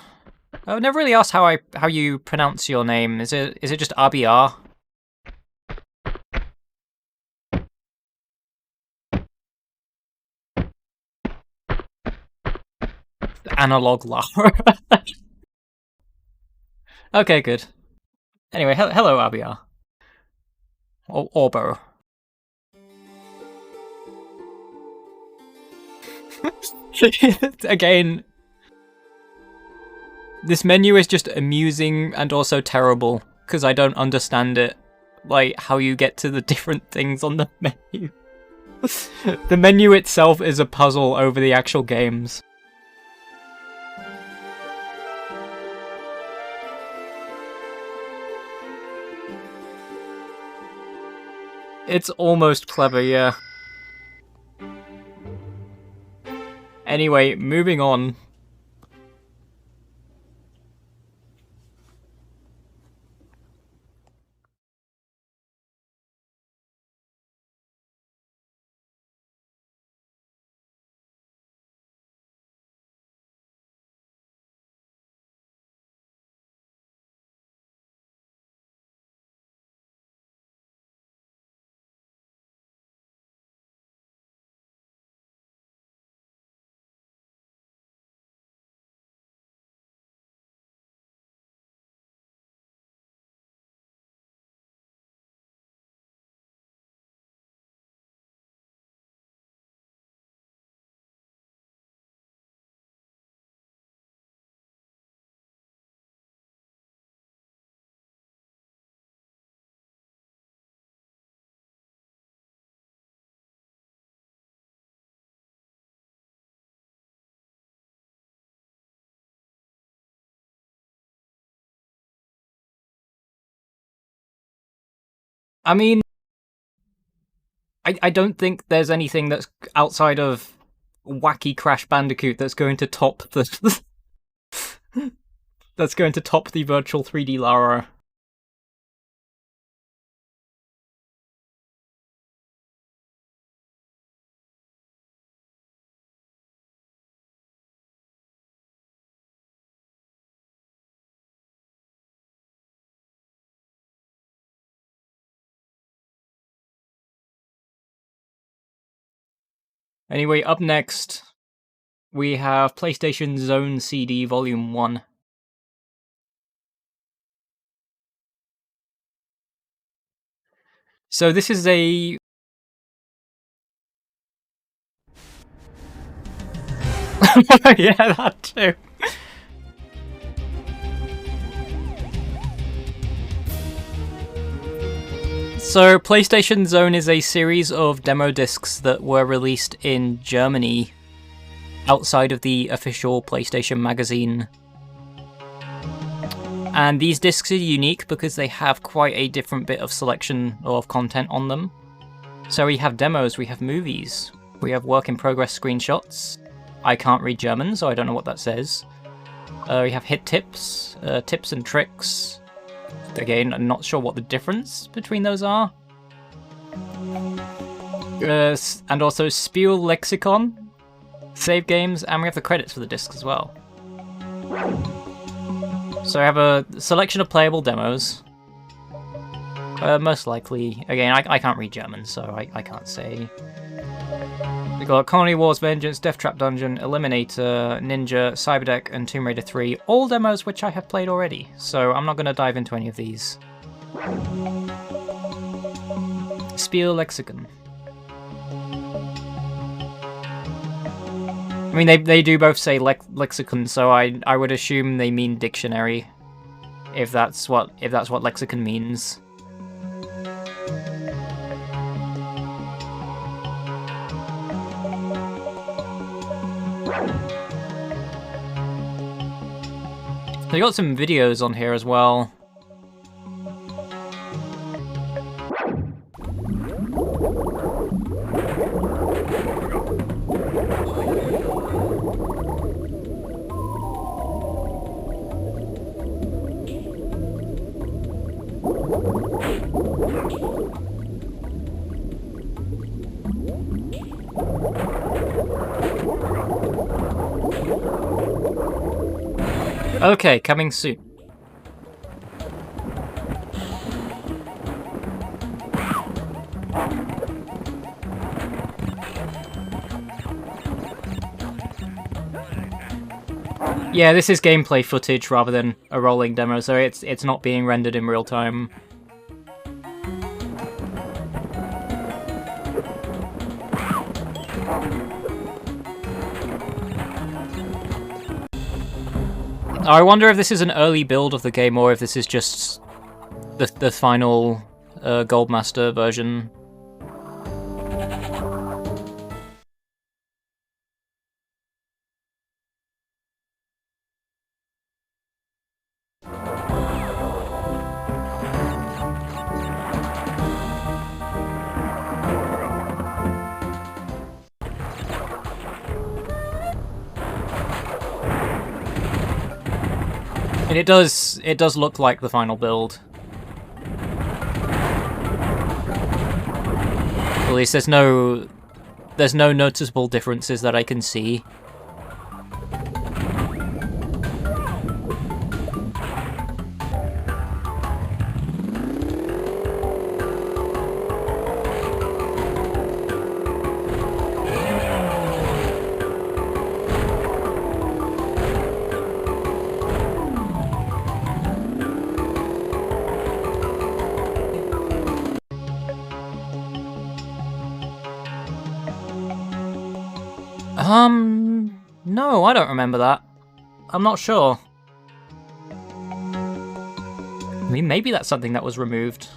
I've never really asked how you pronounce your name. Is it just RBR? Analog Lara. Okay, good. Anyway, hello RBR. Or Orbo. Again, this menu is just amusing and also terrible, because I don't understand it. Like, how you get to the different things on the menu. The menu itself is a puzzle over the actual games. It's almost clever, yeah. Anyway, moving on. I mean, I don't think there's anything that's outside of wacky Crash Bandicoot that's going to top the that's going to top the virtual 3D Lara. Anyway, up next, we have PlayStation Zone CD Volume 1. So this is a... yeah, that too. So, PlayStation Zone is a series of demo discs that were released in Germany outside of the official PlayStation magazine. And these discs are unique because they have quite a different bit of selection of content on them. So we have demos, we have movies, we have work-in-progress screenshots. I can't read German, so I don't know what that says. We have hit tips, tips and tricks. Again, I'm not sure what the difference between those are. And also Spiel Lexicon, save games, and we have the credits for the disc as well. So I have a selection of playable demos. Most likely, again, I can't read German, so I can't say. We got Colony Wars Vengeance, Death Trap Dungeon, Eliminator, Ninja, Cyberdeck, and Tomb Raider 3. All demos which I have played already, so I'm not going to dive into any of these. Spiel Lexicon. I mean, they do both say lexicon, so I would assume they mean dictionary, if that's what lexicon means. They got some videos on here as well. Okay, coming soon. Yeah, this is gameplay footage rather than a rolling demo, so it's not being rendered in real time. I wonder if this is an early build of the game or if this is just the final Goldmaster version. And it does look like the final build. At least there's no noticeable differences that I can see. No, I don't remember that. I'm not sure. I mean, maybe that's something that was removed.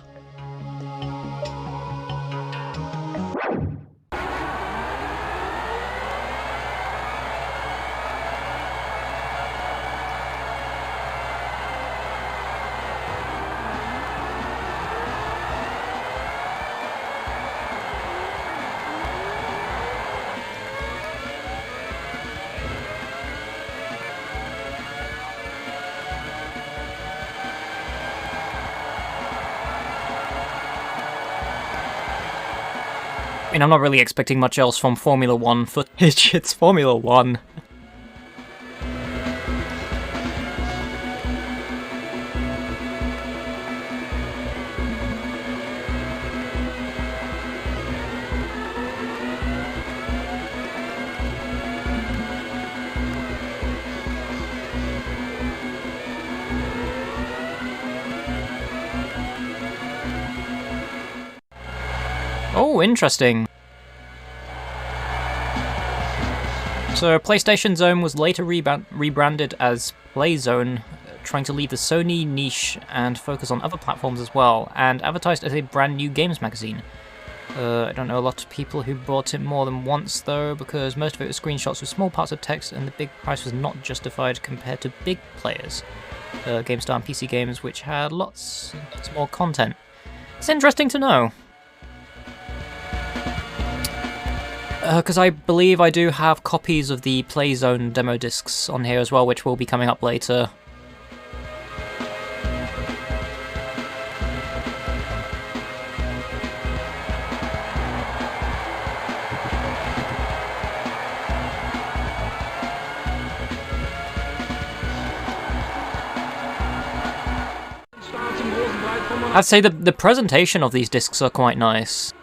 I mean, I'm not really expecting much else from Formula 1 footage. It's Formula 1. Oh, interesting. So PlayStation Zone was later rebranded as PlayZone, trying to leave the Sony niche and focus on other platforms as well, and advertised as a brand new games magazine. I don't know a lot of people who bought it more than once though, because most of it was screenshots with small parts of text and the big price was not justified compared to big players. GameStar and PC games, which had lots more content. It's interesting to know. Because I believe I do have copies of the PlayZone demo discs on here as well, which will be coming up later. I'd say the presentation of these discs are quite nice.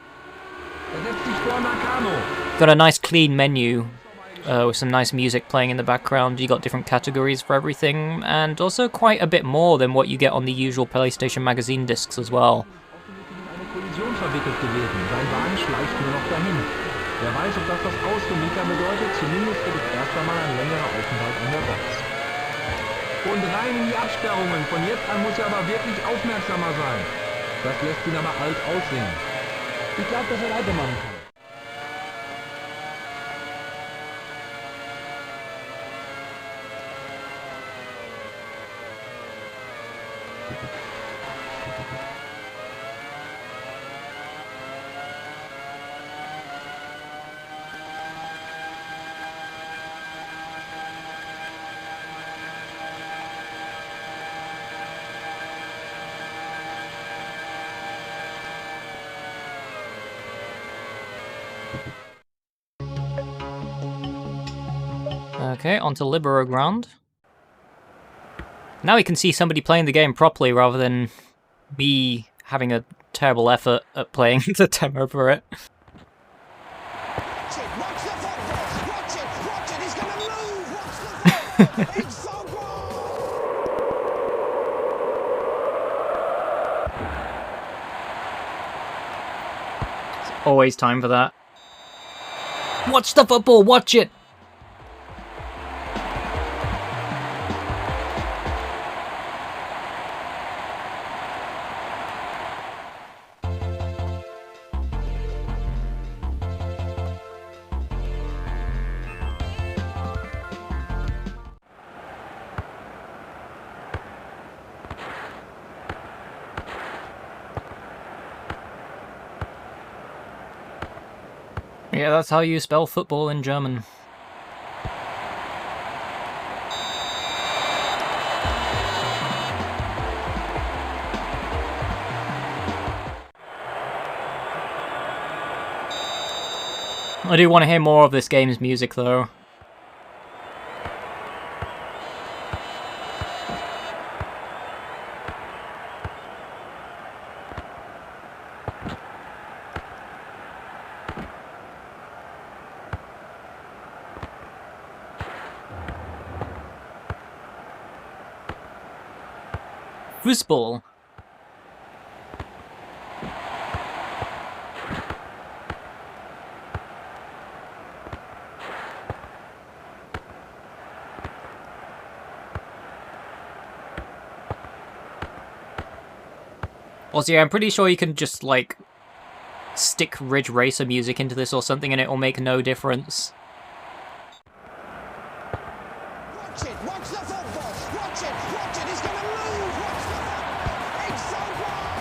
Got a nice clean menu with some nice music playing in the background. You got different categories for everything, and also quite a bit more than what you get on the usual PlayStation magazine discs as well. Wer weiß, ob das das Aus für Mika bedeutet, zumindest für das erste Mal ein längerer Aufenthalt an der Box. Und rein in die Absperrungen. Von jetzt an muss er aber wirklich aufmerksamer sein. Das lässt ihn aber alt aussehen. Ich glaube, dass er weitermachen kann. Okay, onto Libero Ground. Now we can see somebody playing the game properly rather than me having a terrible effort at playing the demo for it. It's always time for that. Watch the football, watch it! Yeah, that's how you spell football in German. I do want to hear more of this game's music, though. Fußball. Also, yeah, I'm pretty sure you can just, like, stick Ridge Racer music into this or something and it will make no difference. Watch it! Watch the football! Watch it! Watch it! He's gonna move! Watch the football!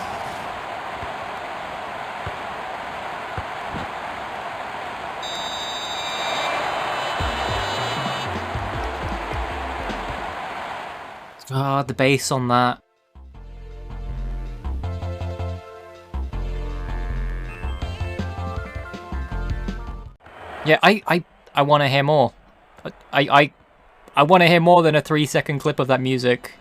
It's so Ah, the bass on that. Yeah, I want to hear more. I want to hear more than a 3-second clip of that music.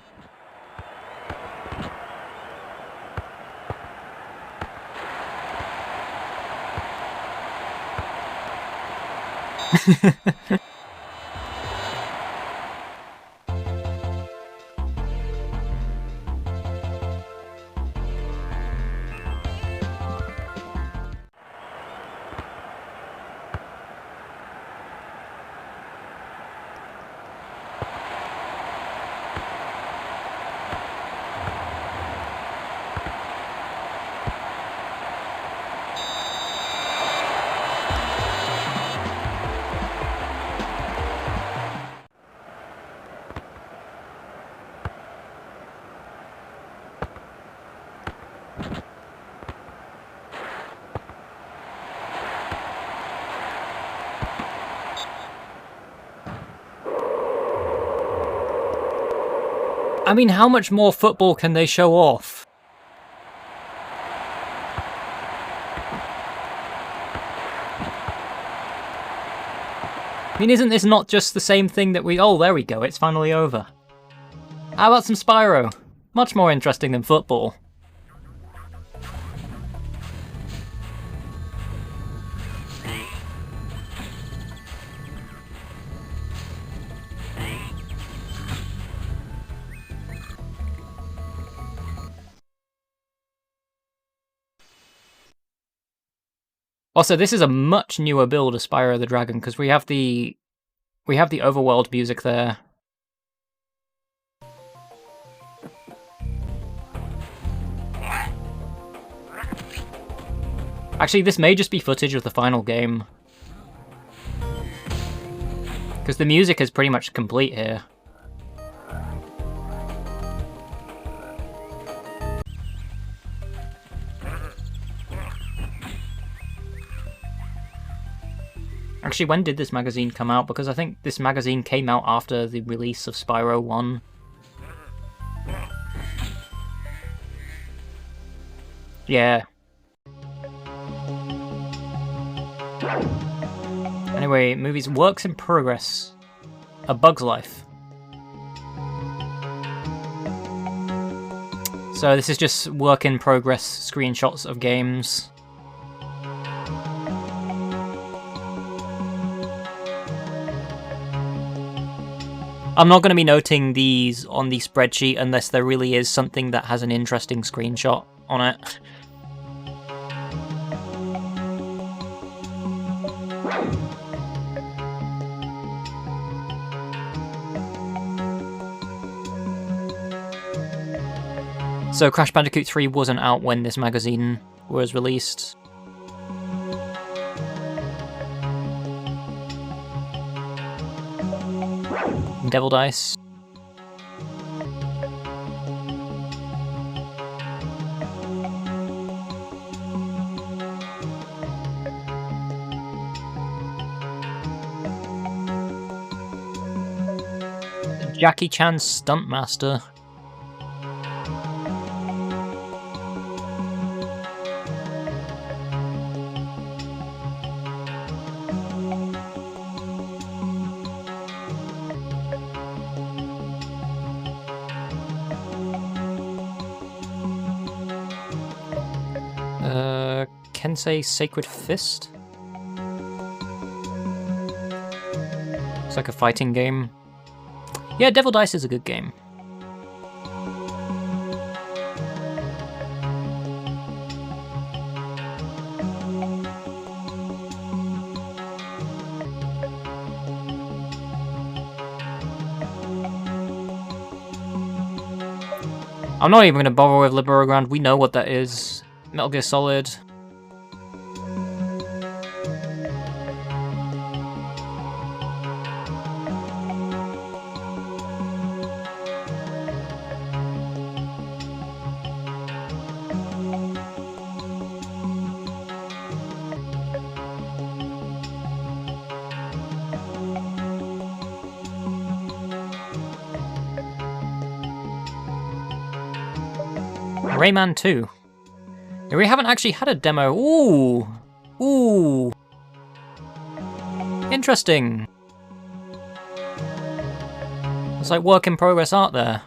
I mean, how much more football can they show off? I mean, isn't this not just the same thing that we... Oh, there we go, it's finally over. How about some Spyro? Much more interesting than football. Also, this is a much newer build of Spyro the Dragon, because we have the overworld music there. Actually, this may just be footage of the final game, because the music is pretty much complete here. Actually, when did this magazine come out? Because I think this magazine came out after the release of Spyro 1. Yeah. Anyway, movies Works in Progress. A Bug's Life. So this is just work in progress screenshots of games. I'm not going to be noting these on the spreadsheet unless there really is something that has an interesting screenshot on it. So Crash Bandicoot 3 wasn't out when this magazine was released. Devil Dice. Jackie Chan's Stuntmaster. Kensei Sacred Fist? It's like a fighting game. Yeah, Devil Dice is a good game. I'm not even going to bother with Liberoground, we know what that is. Metal Gear Solid. Rayman 2. We haven't actually had a demo. Ooh! Ooh! Interesting. It's like work in progress art there.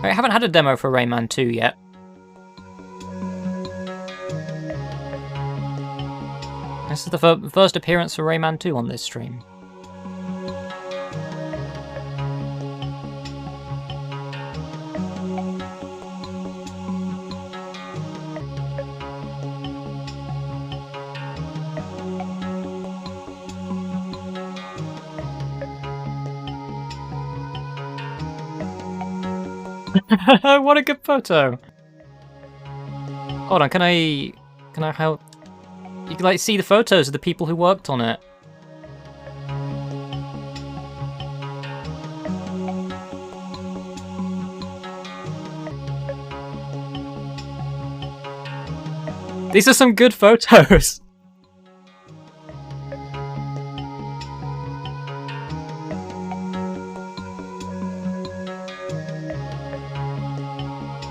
I haven't had a demo for Rayman 2 yet. This is the first appearance for Rayman 2 on this stream. What a good photo! Hold on, can I help? You can like see the photos of the people who worked on it. These are some good photos.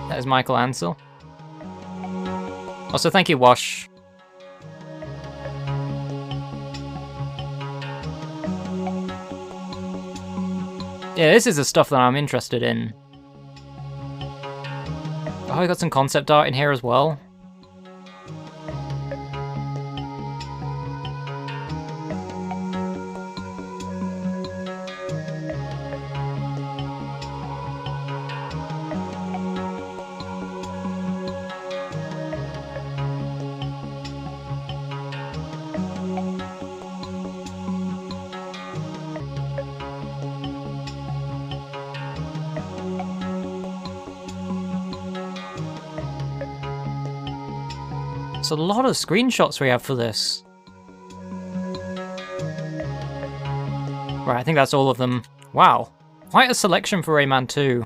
That is Michael Ansel. Also, thank you, Wash. Yeah, this is the stuff that I'm interested in. Oh, I got some concept art in here as well. It's a lot of screenshots we have for this. Right, I think that's all of them. Wow. Quite a selection for Rayman 2.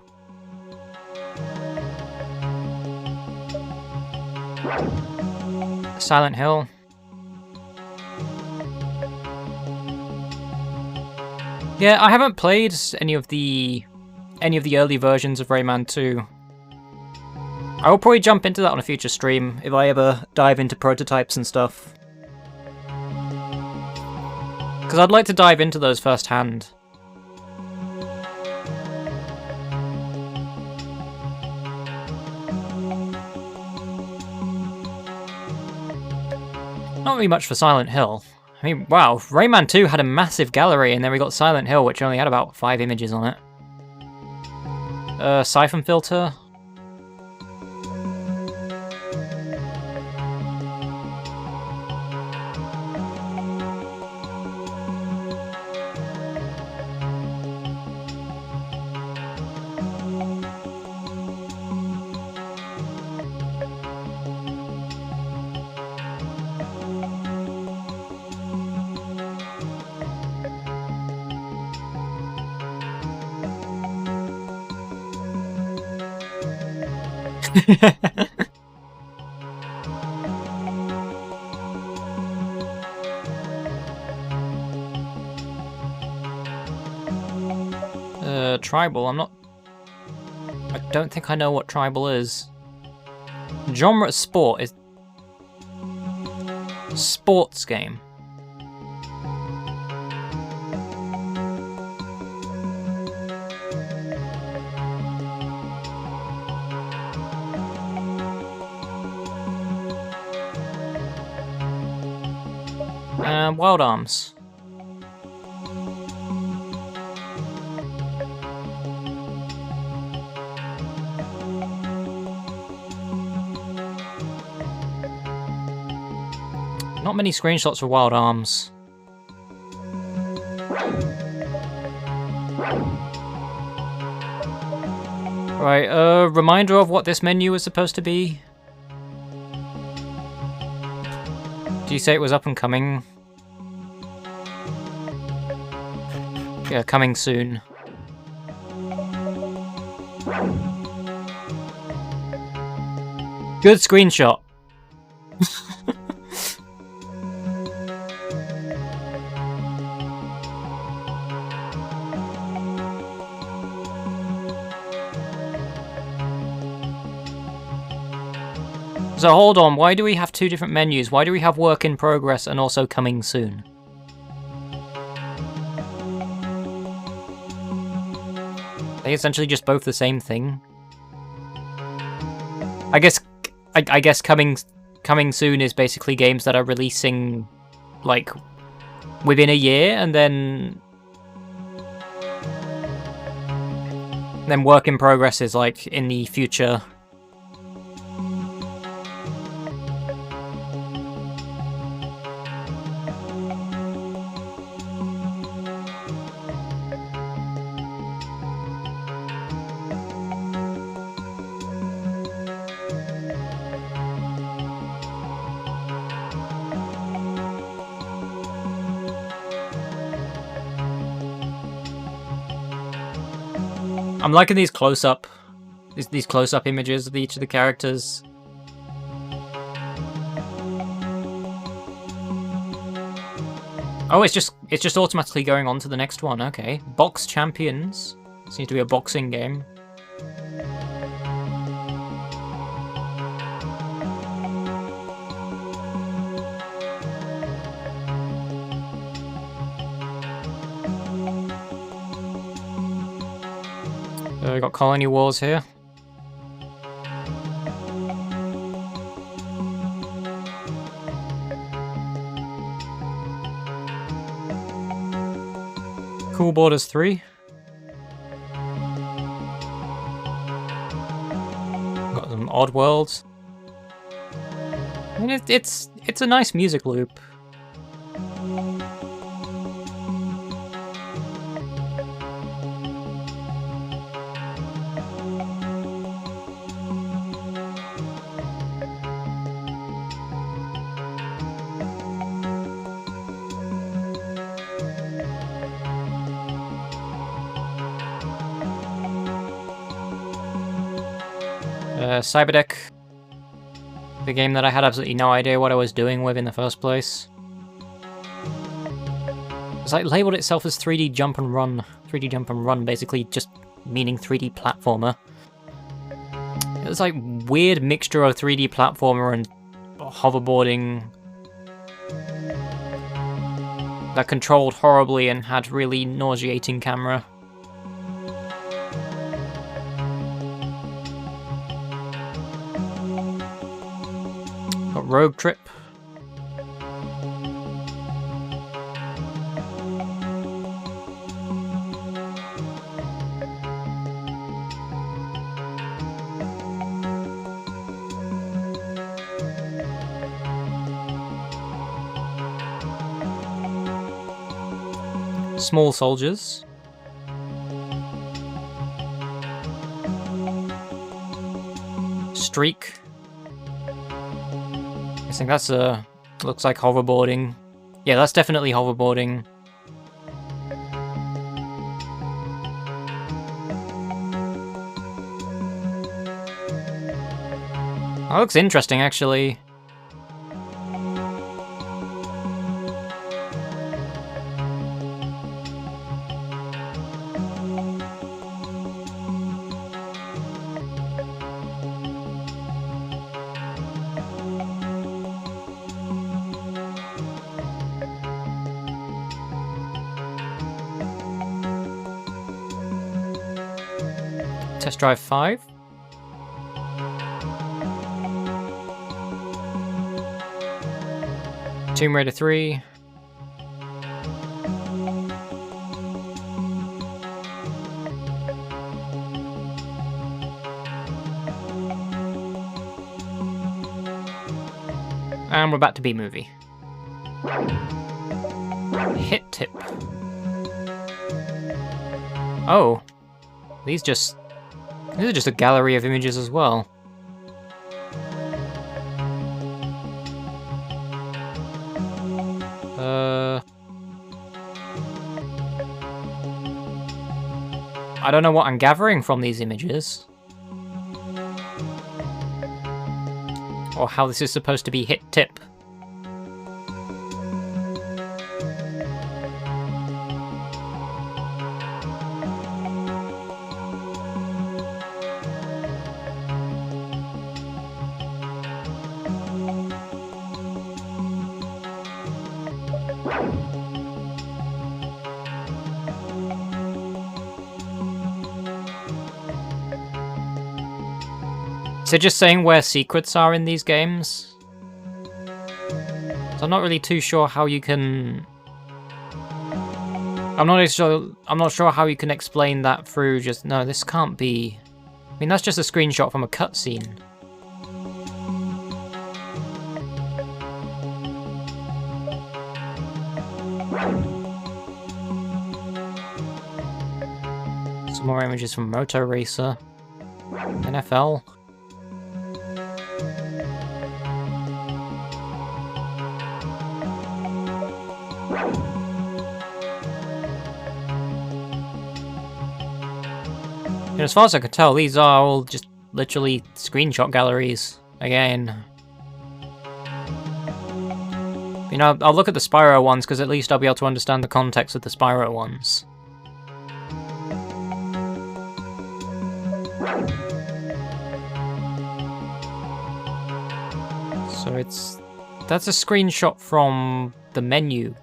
Silent Hill. Yeah, I haven't played any of the early versions of Rayman 2. I will probably jump into that on a future stream if I ever dive into prototypes and stuff. Because I'd like to dive into those firsthand. Not really much for Silent Hill. I mean, wow, Rayman 2 had a massive gallery, and then we got Silent Hill, which only had about 5 images on it. Siphon filter. Tribal, I don't think I know what tribal is. Genre sport is... Sports game. Wild Arms. Not many screenshots for Wild Arms. Right, reminder of what this menu was supposed to be. Do you say it was up and coming? Yeah, coming soon. Good screenshot. So hold on, why do we have two different menus? Why do we have work in progress and also coming soon? Are they essentially just both the same thing? I guess coming soon is basically games that are releasing like within a year, and then work in progress is like in the future. I'm liking these close-up images of each of the characters. Oh, it's just automatically going on to the next one. Okay, Box Champions seems to be a boxing game. We got Colony Wars here. Cool Borders 3. Got some Odd Worlds. I mean, it's a nice music loop. Cyberdeck. The game that I had absolutely no idea what I was doing with in the first place. It's like labeled itself as 3D jump and run. 3D jump and run, basically just meaning 3D platformer. It was like weird mixture of 3D platformer and hoverboarding that controlled horribly and had really nauseating camera. Got Rogue Trip. Small Soldiers. Streak. I think that's looks like hoverboarding. Yeah, that's definitely hoverboarding. That looks interesting, actually. Test Drive 5. Tomb Raider 3. And we're back to B-movie. Hit Tip. Oh. These are just a gallery of images as well. I don't know what I'm gathering from these images. Or how this is supposed to be hit tip. So just saying where secrets are in these games? So I'm not really too sure how you can... I'm not sure how you can explain that through just... No, this can't be... I mean, that's just a screenshot from a cutscene. Some more images from Moto Racer. NFL. And as far as I can tell, these are all just literally screenshot galleries again. You know, I'll look at the Spyro ones because at least I'll be able to understand the context of the Spyro ones. So that's a screenshot from the menu.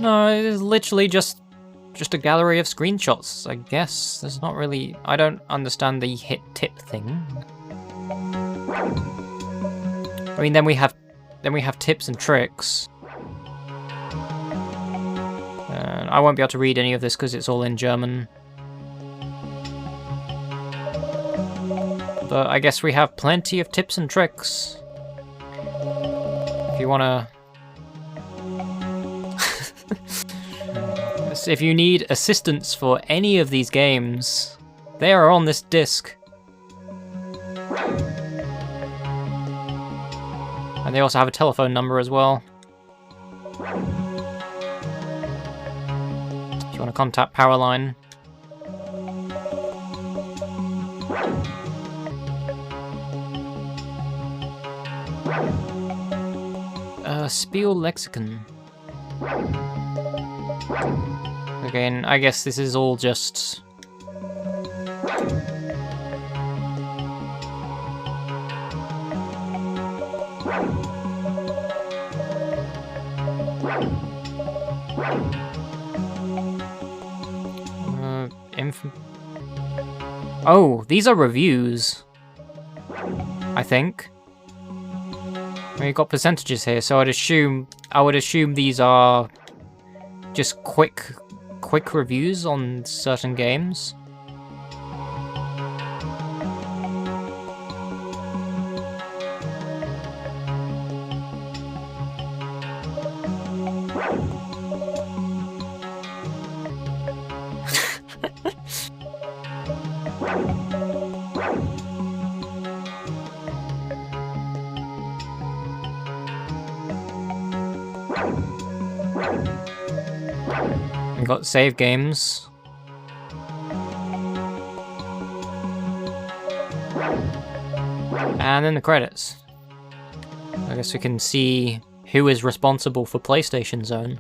No, it is literally just a gallery of screenshots, I guess. There's not really... I don't understand the hit tip thing. I mean, then we have tips and tricks. I won't be able to read any of this because it's all in German. But I guess we have plenty of tips and tricks. If you wanna... If you need assistance for any of these games, they are on this disc. And they also have a telephone number as well. you want to contact Powerline. Spiel Lexicon. Again, I guess this is all just... Oh, these are reviews, I think. We've got percentages here, so I would assume these are just quick reviews on certain games. We got save games. And then the credits. I guess we can see who is responsible for PlayStation Zone.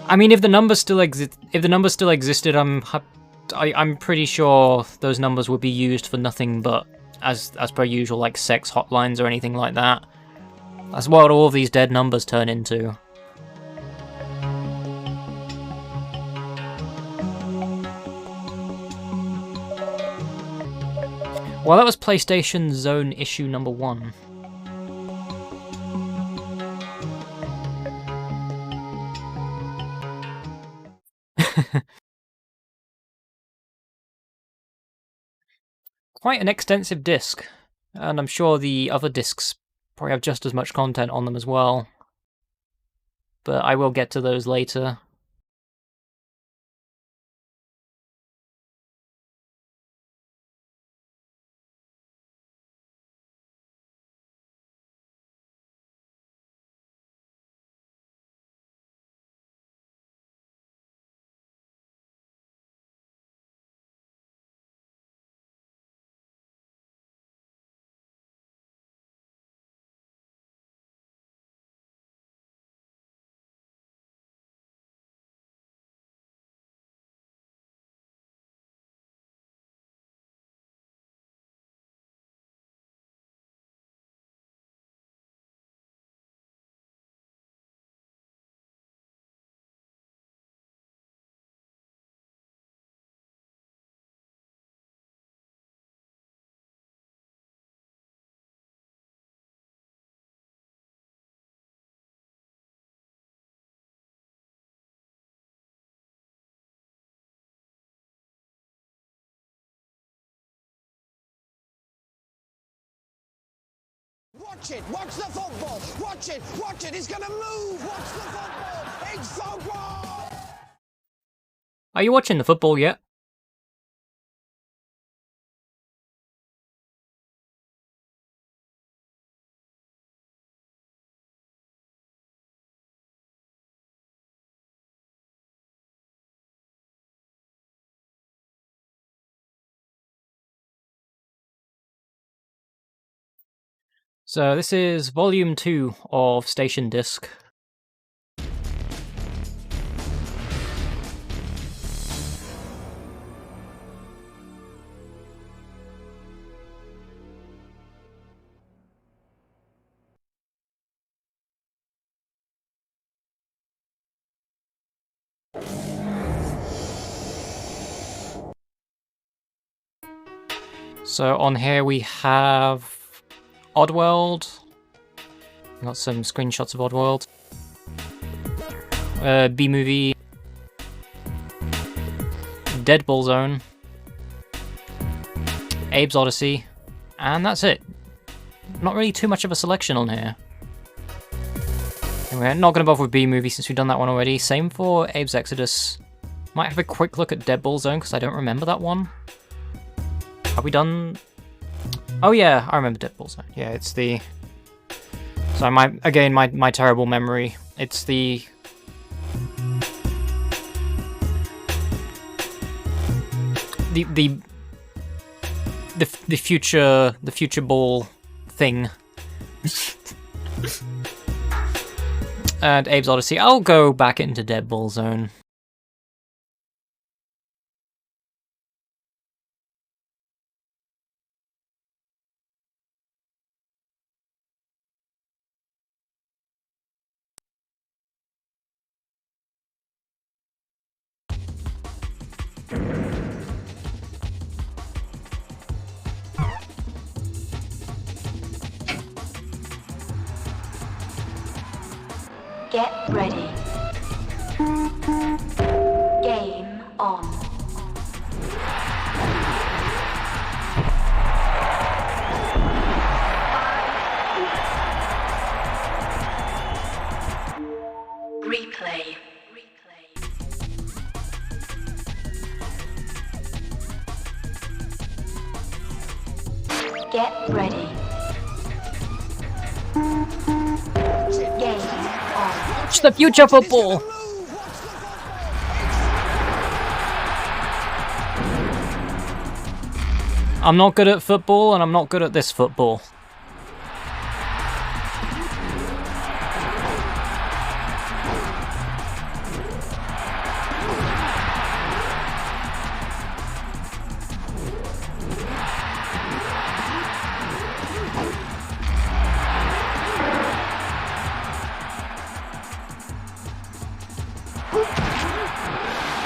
I mean, if the numbers still existed, I'm pretty sure those numbers would be used for nothing but as per usual, like sex hotlines or anything like that. That's what all of these dead numbers turn into. Well, that was PlayStation Zone issue number 1. Quite an extensive disc, and I'm sure the other discs probably have just as much content on them as well. But I will get to those later. Watch it! Watch the football! Watch it! Watch it! It's gonna move! Watch the football! It's football! Are you watching the football yet? So this is Volume 2 of Station Disc. So on here we have Oddworld. Got some screenshots of Oddworld. B-Movie. Deadball Zone. Abe's Odyssey. And that's it. Not really too much of a selection on here. Anyway, not going to bother with B-Movie since we've done that one already. Same for Abe's Exodus. Might have a quick look at Deadball Zone because I don't remember that one. Have we done... Oh yeah, I remember Deadball Zone. Yeah, it's the So my terrible memory. It's the future ball thing. And Abe's Odyssey. I'll go back into Dead Ball Zone. Get ready. Game on. Replay. Get ready. Game on. It's the future football. I'm not good at football, and I'm not good at this football.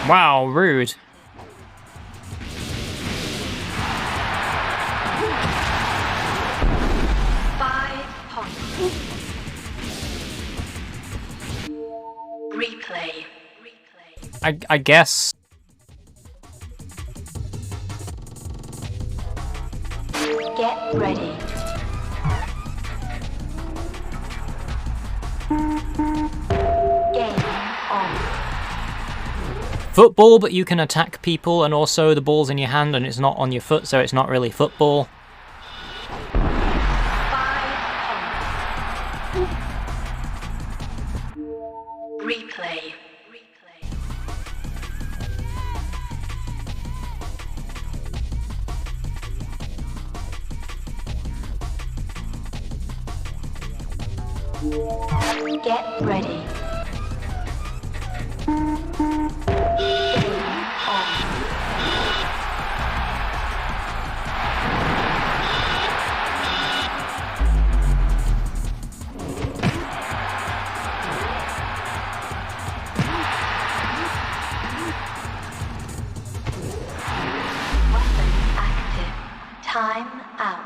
Wow, rude. Replay. I guess. Get ready. Game on. Football, but you can attack people, and also the ball's in your hand and it's not on your foot, so it's not really football. Replay. Get ready. Game on. Weapon active. Time out.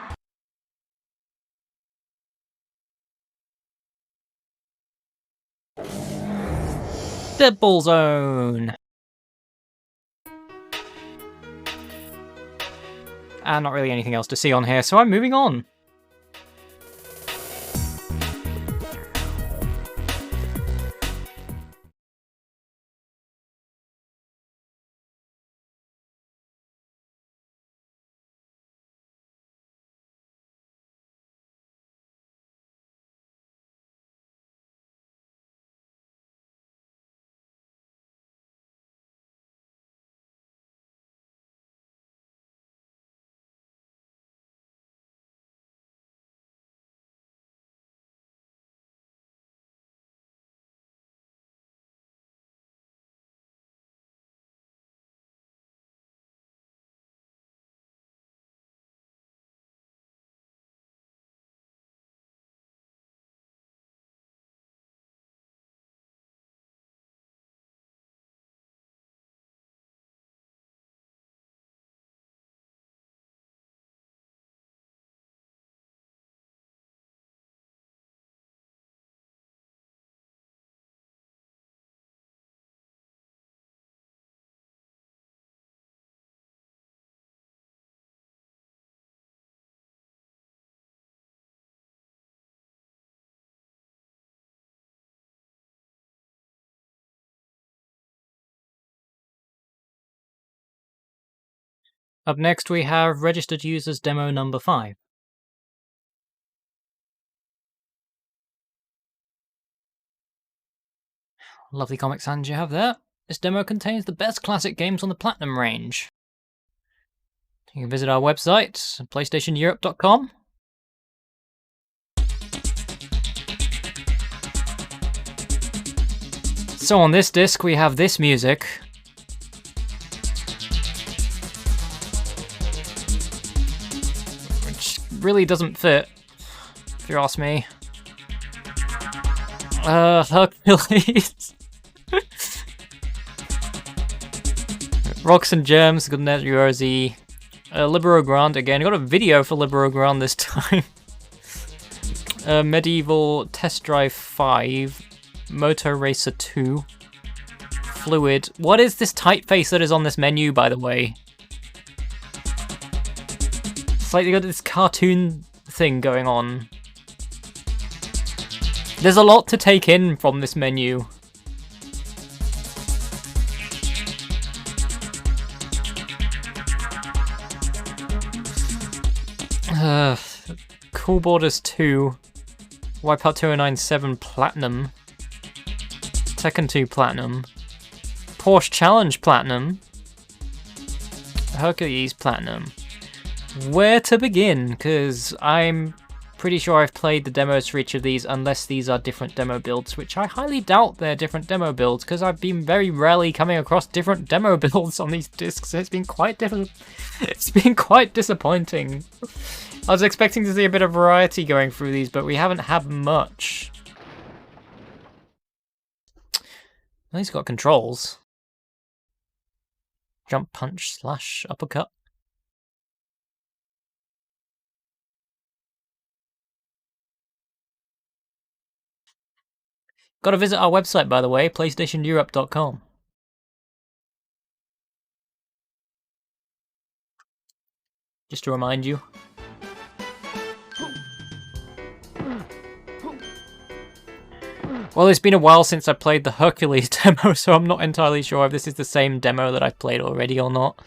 Dead Ball Zone. And not really anything else to see on here, so I'm moving on. Up next we have registered users demo number 5. Lovely Comic Sans you have there. This demo contains the best classic games on the Platinum range. You can visit our website, PlayStationEurope.com. So on this disc we have this music. Which really doesn't fit, if you ask me. Hercules. Rocks and Gems, Good Net Rosie. Libero Grande again. Got a video for Libero Grande this time. Medieval Test Drive 5. Motor Racer 2. Fluid. What is this typeface that is on this menu, by the way? It's like they got this cartoon thing going on. There's a lot to take in from this menu. Cool Borders 2. Wipeout 2097 Platinum. Tekken 2 Platinum. Porsche Challenge Platinum. Hercules Platinum. Where to begin? Because I'm pretty sure I've played the demos for each of these, unless these are different demo builds, which I highly doubt they're different demo builds, because I've been very rarely coming across different demo builds on these discs. It's been quite It's been quite disappointing. I was expecting to see a bit of variety going through these, but we haven't had much. Well, he's got controls. Jump, punch, slash, uppercut. Gotta visit our website, by the way, PlayStationEurope.com. Just to remind you. Well, it's been a while since I played the Hercules demo, so I'm not entirely sure if this is the same demo that I've played already or not.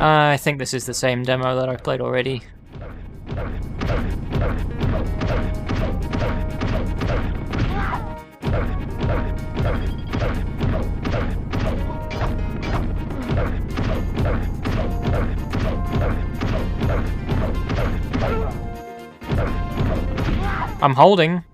I think this is the same demo that I've played already. I'm holding.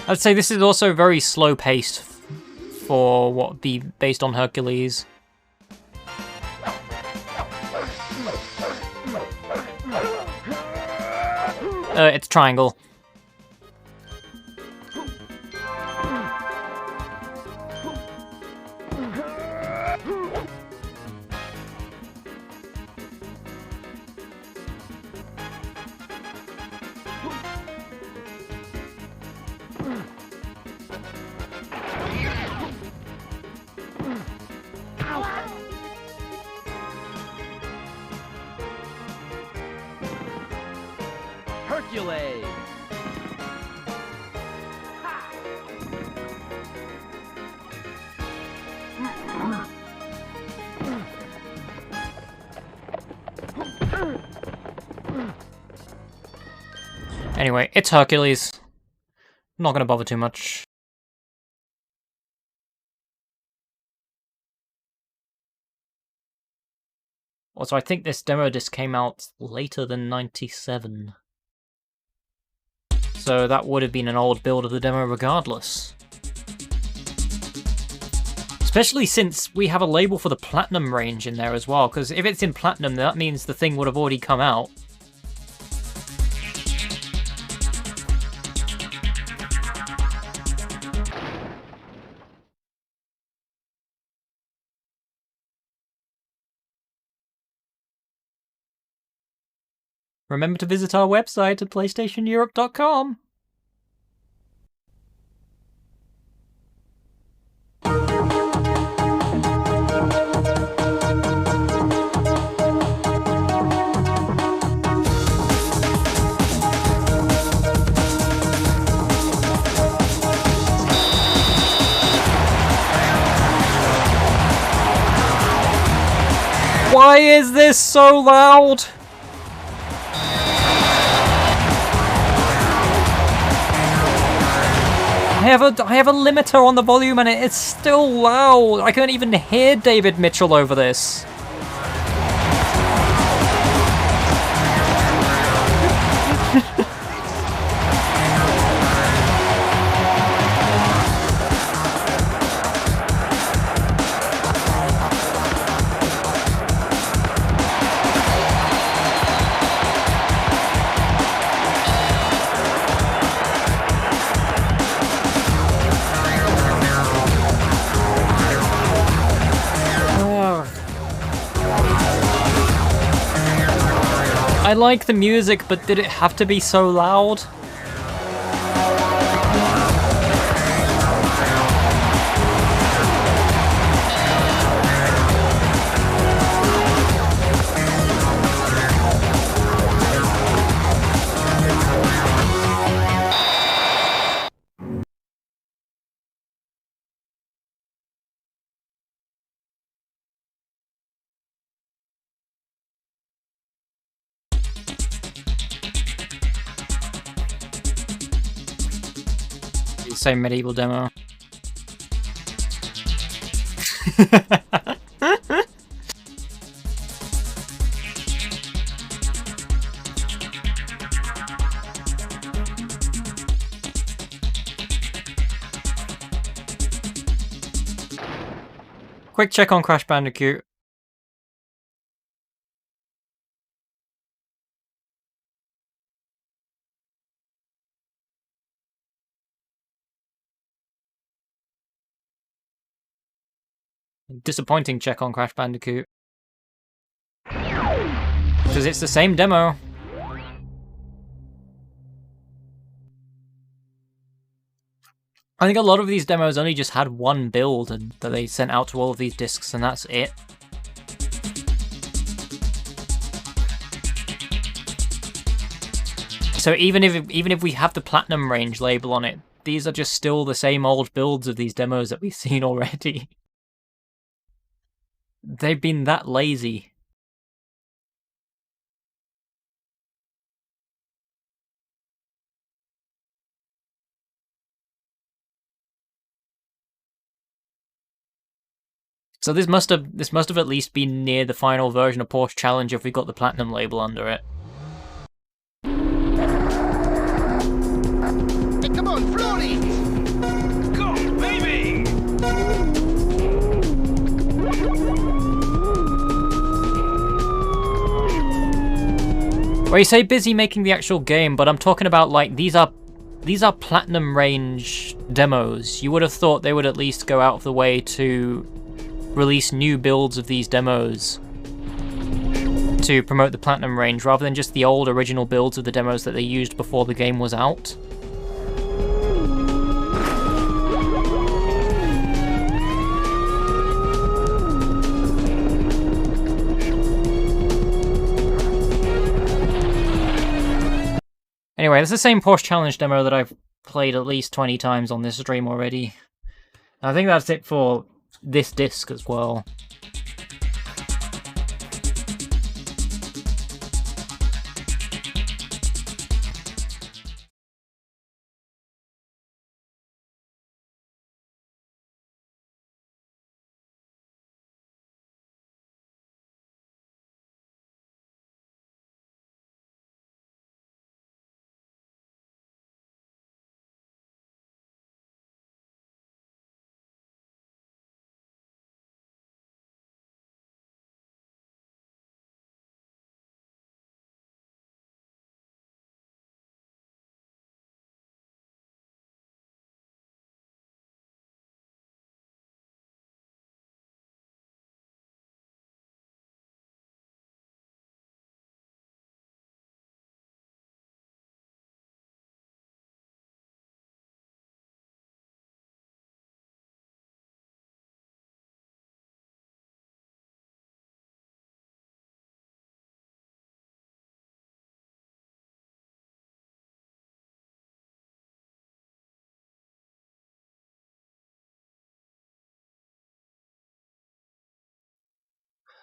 I'd say this is also very slow paced for what be based on Hercules. It's triangle. Hercules! Anyway, it's Hercules. I'm not gonna bother too much. Also, I think this demo disc came out later than 97. So that would have been an old build of the demo regardless. It's Especially since we have a label for the Platinum range in there as well, because if it's in Platinum, that means the thing would have already come out. Remember to visit our website at PlayStationEurope.com. Why is this so loud? I have a limiter on the volume and it's still loud. I can't even hear David Mitchell over this. I like the music, but did it have to be so loud? Same medieval demo. Quick check on Crash Bandicoot. Disappointing check on Crash Bandicoot. Because it's the same demo. I think a lot of these demos only just had one build and that they sent out to all of these discs, and that's it. So even if we have the Platinum range label on it, these are just still the same old builds of these demos that we've seen already. They've been that lazy. So this must have at least been near the final version of Porsche Challenge if we got the Platinum label under it. Hey, come on, Flory! Go, baby! Well, you say busy making the actual game, but I'm talking about, like, these are Platinum range demos. You would have thought they would at least go out of the way to release new builds of these demos to promote the Platinum range, rather than just the old original builds of the demos that they used before the game was out. Anyway, it's the same Porsche Challenge demo that I've played at least 20 times on this stream already. I think that's it for this disc as well.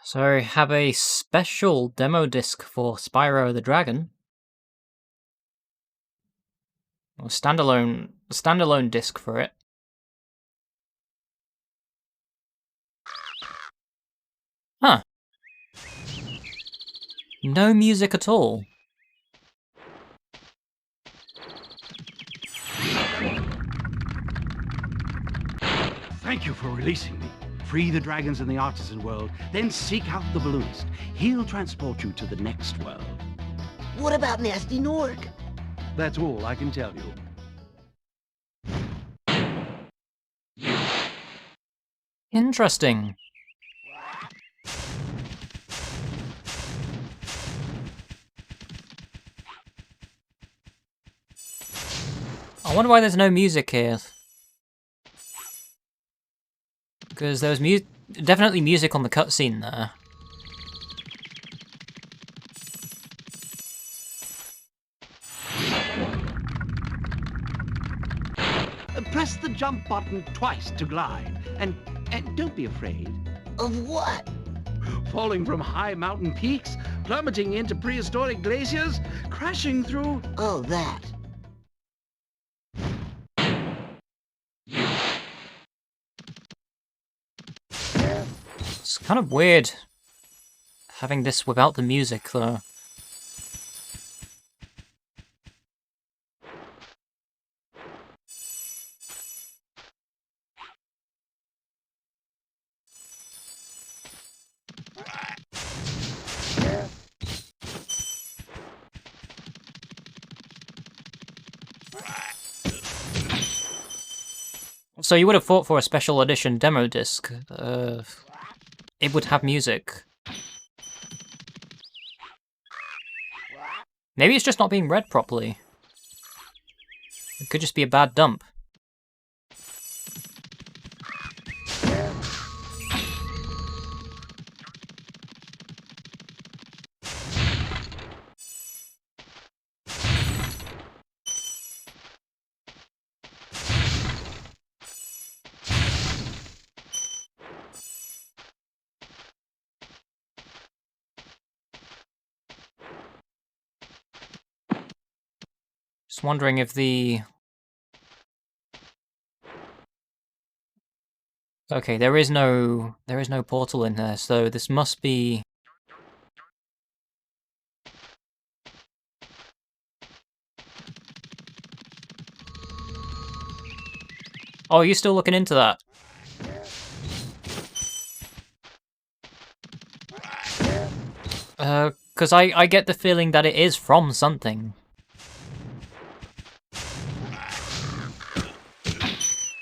So I have a special demo disc for Spyro the Dragon. Or standalone disc for it. Huh. No music at all. Thank you for releasing me. Free the dragons in the artisan world, then seek out the balloonist. He'll transport you to the next world. What about Nasty Nork? That's all I can tell you. Interesting. I wonder why there's no music here. Because there was definitely music on the cutscene there. Press the jump button twice to glide, and don't be afraid. Of what? Falling from high mountain peaks, plummeting into prehistoric glaciers, crashing through... Oh, that. It's kind of weird having this without the music, though. So you would have thought for a special edition demo disc, it would have music. Maybe it's just not being read properly. It could just be a bad dump. Just wondering if the... Okay, there is no portal in there, so this must be... Oh, you're still looking into that? Because I get the feeling that it is from something.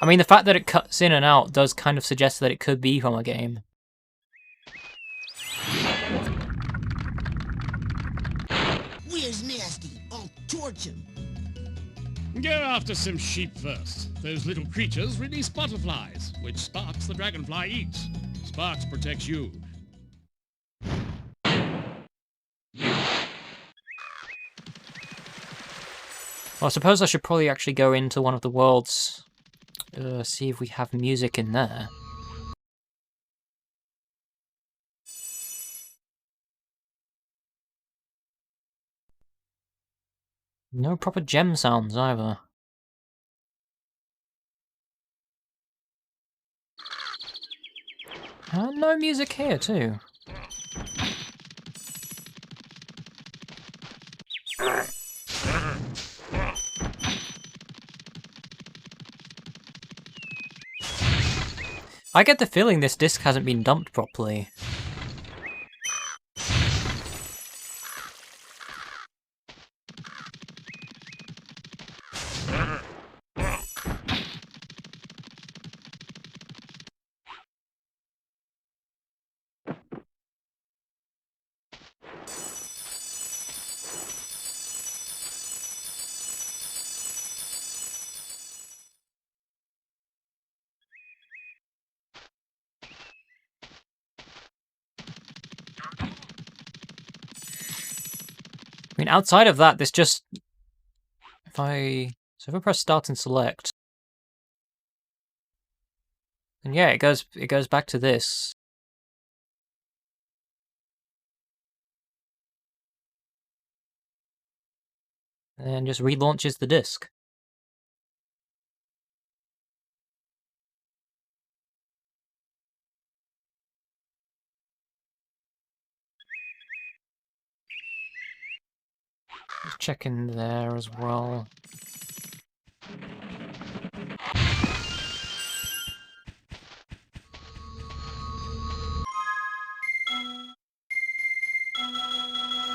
I mean, the fact that it cuts in and out does kind of suggest that it could be from a game. Where's Nasty? I'll torch him. Go after some sheep first. Those little creatures release butterflies, which Sparks the dragonfly eats. Sparks protects you. Well, I suppose I should probably actually go into one of the worlds, see if we have music in there. No proper gem sounds either. No music here too. I get the feeling this disc hasn't been dumped properly. I mean, outside of that, this just... If I press start and select... And yeah, it goes back to this. and just relaunches the disc. Just check in there as well.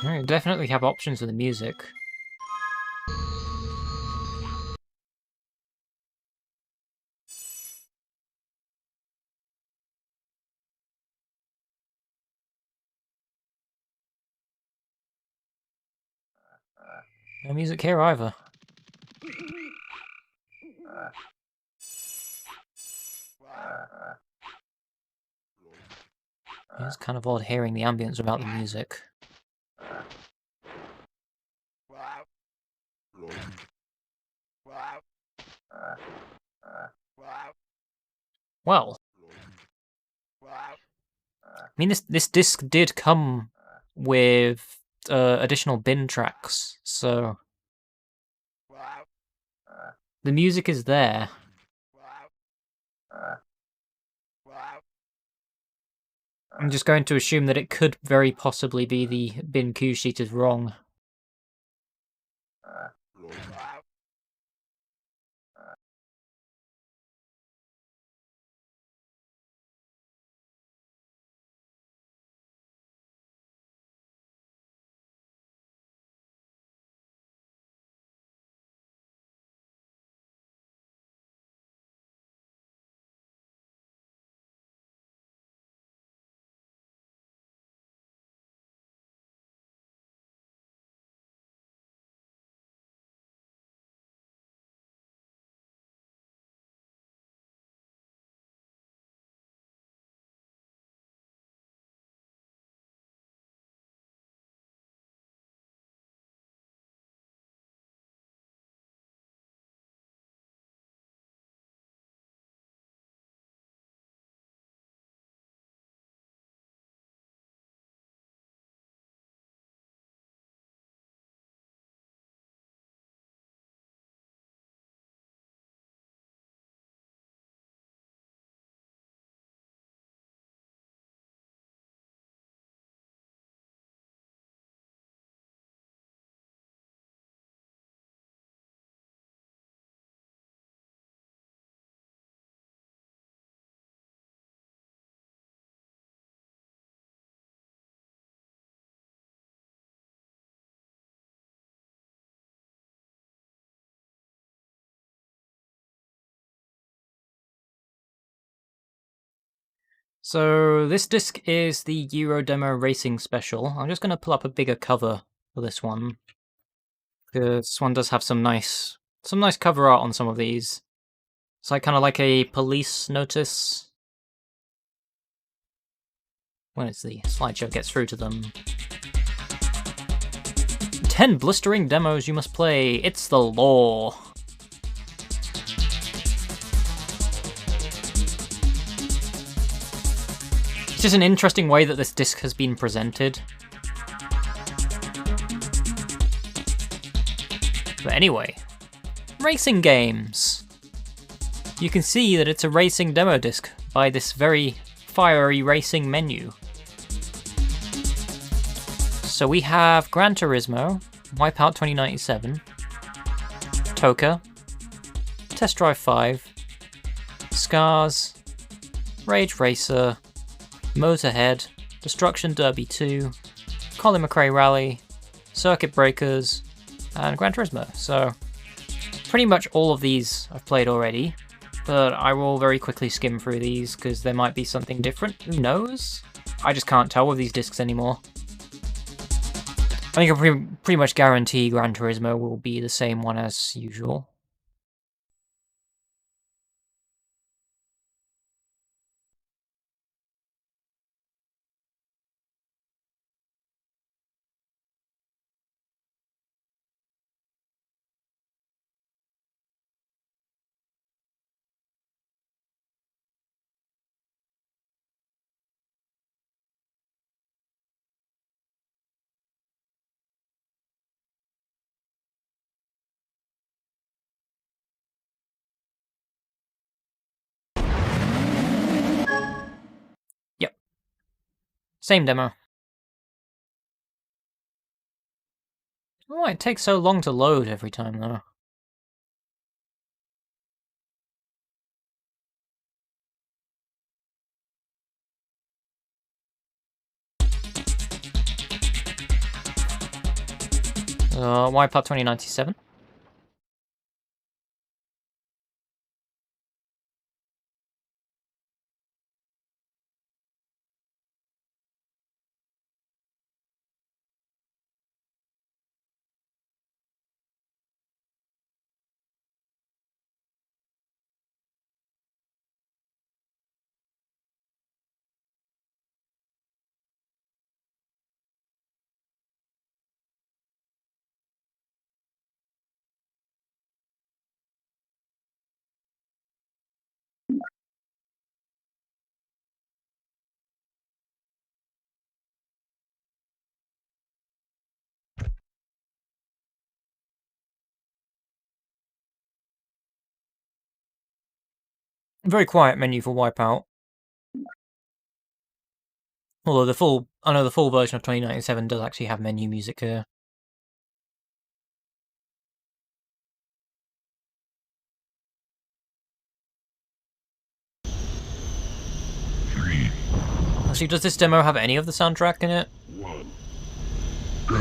You definitely have options with the music. No music here either. It's kind of odd hearing the ambience without the music. Well, I mean, this disc did come with additional bin tracks, so the music is there. I'm just going to assume that it could very possibly be the bin cue sheet is wrong. So this disc is the Euro Demo Racing Special. I'm just going to pull up a bigger cover for this one, because this one does have some nice cover art on some of these. It's like kind of like a police notice when it's the slideshow gets through to them. 10 blistering demos you must play. It's the law. It's just an interesting way that this disc has been presented. But anyway, racing games. You can see that it's a racing demo disc by this very fiery racing menu. So we have Gran Turismo, Wipeout 2097, Toka, Test Drive 5, Scars, Rage Racer, Motorhead, Destruction Derby 2, Colin McRae Rally, Circuit Breakers, and Gran Turismo. So pretty much all of these I've played already, but I will very quickly skim through these because there might be something different. Who knows? I just can't tell with these discs anymore. I think I pretty much guarantee Gran Turismo will be the same one as usual. Same demo. Oh, it takes so long to load every time, though. Wipeout 2097. Very quiet menu for Wipeout. Although I know the full version of 2097 does actually have menu music here. Actually, does this demo have any of the soundtrack in it? Go.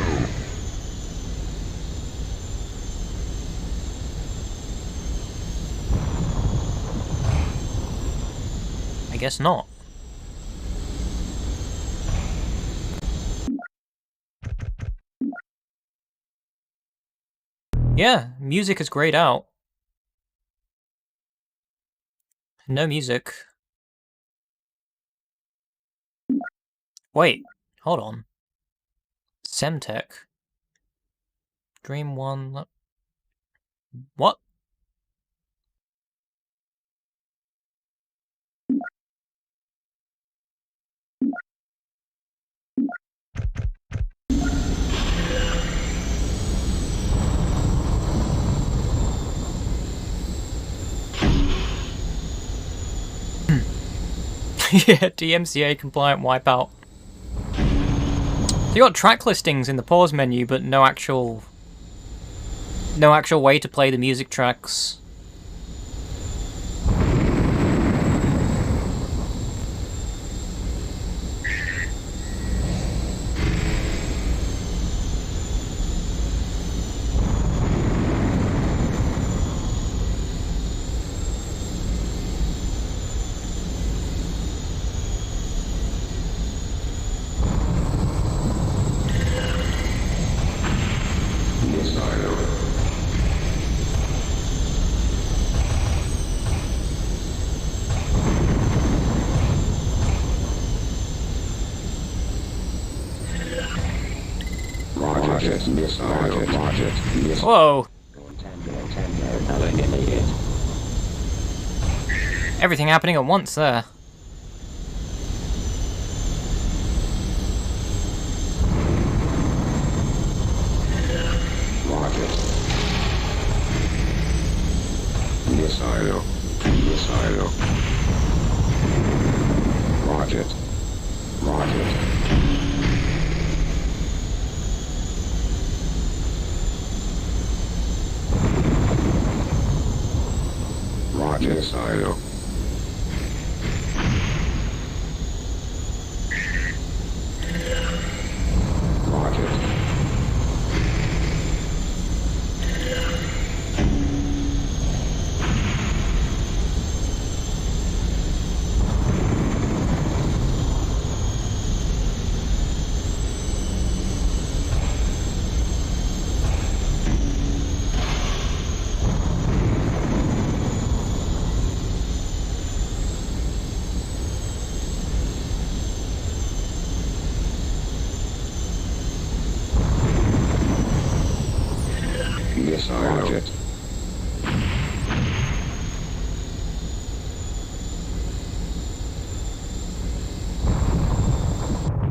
I guess not. Yeah, music is grayed out. No music. Wait, hold on. Semtech. Dream 1... What? Yeah, DMCA compliant Wipeout. You got track listings in the pause menu, but no actual way to play the music tracks. Whoa! Everything happening at once there.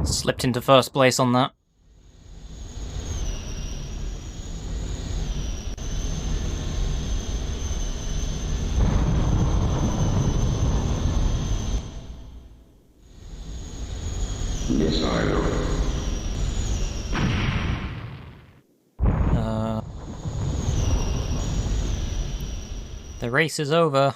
Slipped into first place on that. The race is over.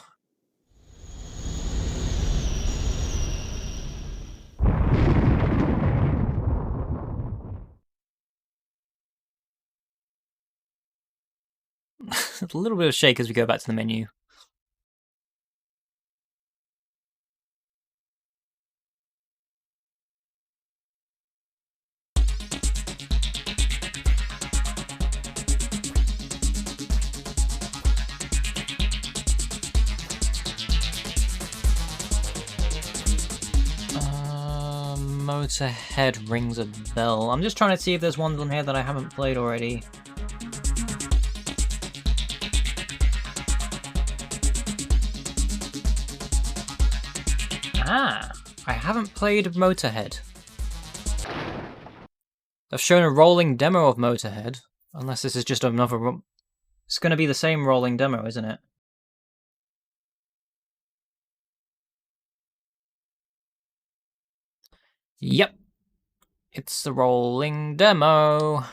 A little bit of shake as we go back to the menu. Motorhead rings a bell. I'm just trying to see if there's ones on here that I haven't played already. Ah, I haven't played Motorhead. I've shown a rolling demo of Motorhead, unless this is just another... It's going to be the same rolling demo, isn't it? Yep. It's the rolling demo.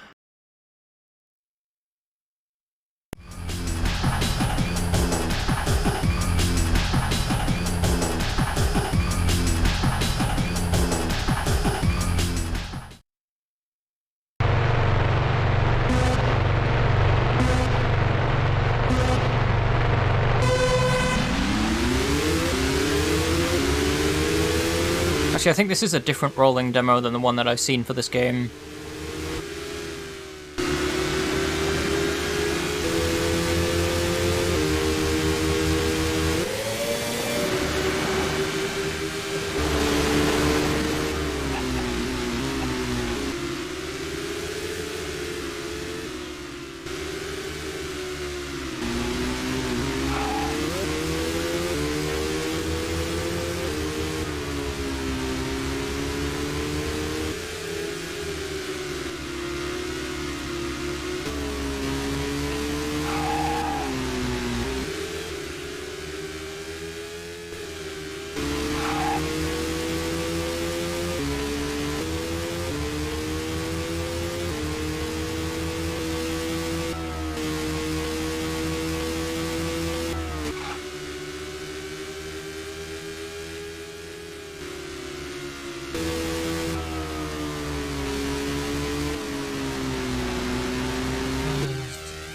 Actually, I think this is a different rolling demo than the one that I've seen for this game.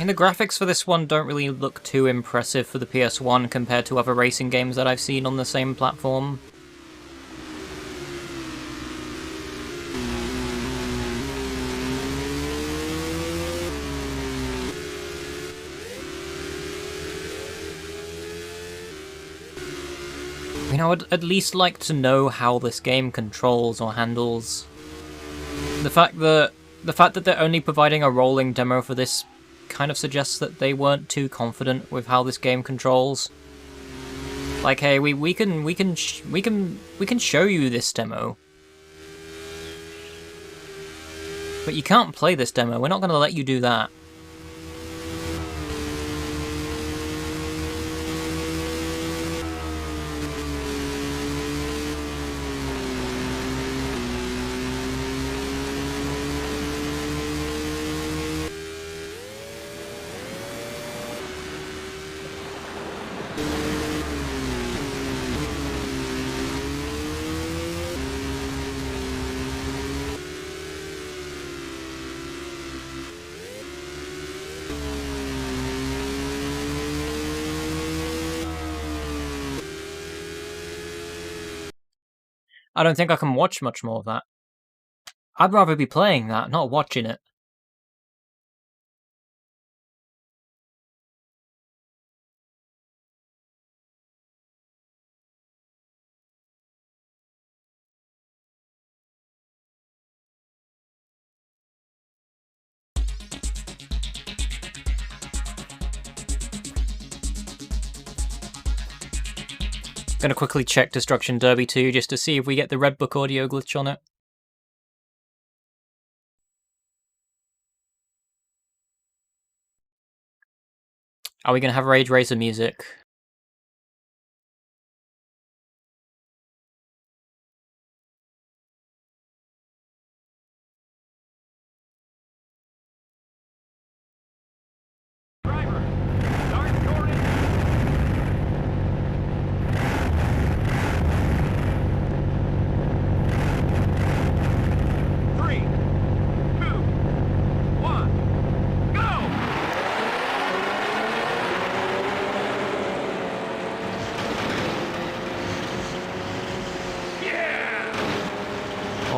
The graphics for this one don't really look too impressive for the PS1 compared to other racing games that I've seen on the same platform. I mean, I would at least like to know how this game controls or handles. The fact that they're only providing a rolling demo for this kind of suggests that they weren't too confident with how this game controls. Like, hey, we can show you this demo, but you can't play this demo. We're not going to let you do that. I don't think I can watch much more of that. I'd rather be playing that, not watching it. Gonna quickly check Destruction Derby 2 just to see if we get the Red Book audio glitch on it. Are we gonna have Rage Racer music?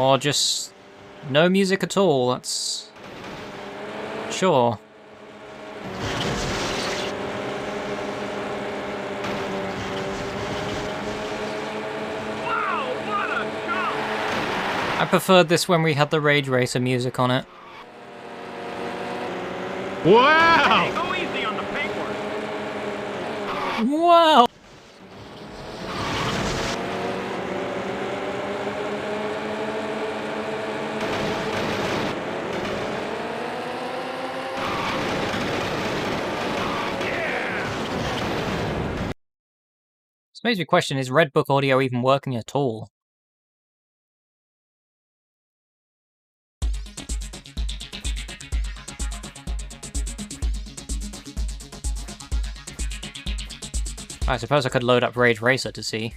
Or just no music at all, that's... Sure. I preferred this when we had the Rage Racer music on it. Wow! Hey, go easy on the paintwork. Wow! This makes me question, is Redbook audio even working at all? I suppose I could load up Rage Racer to see.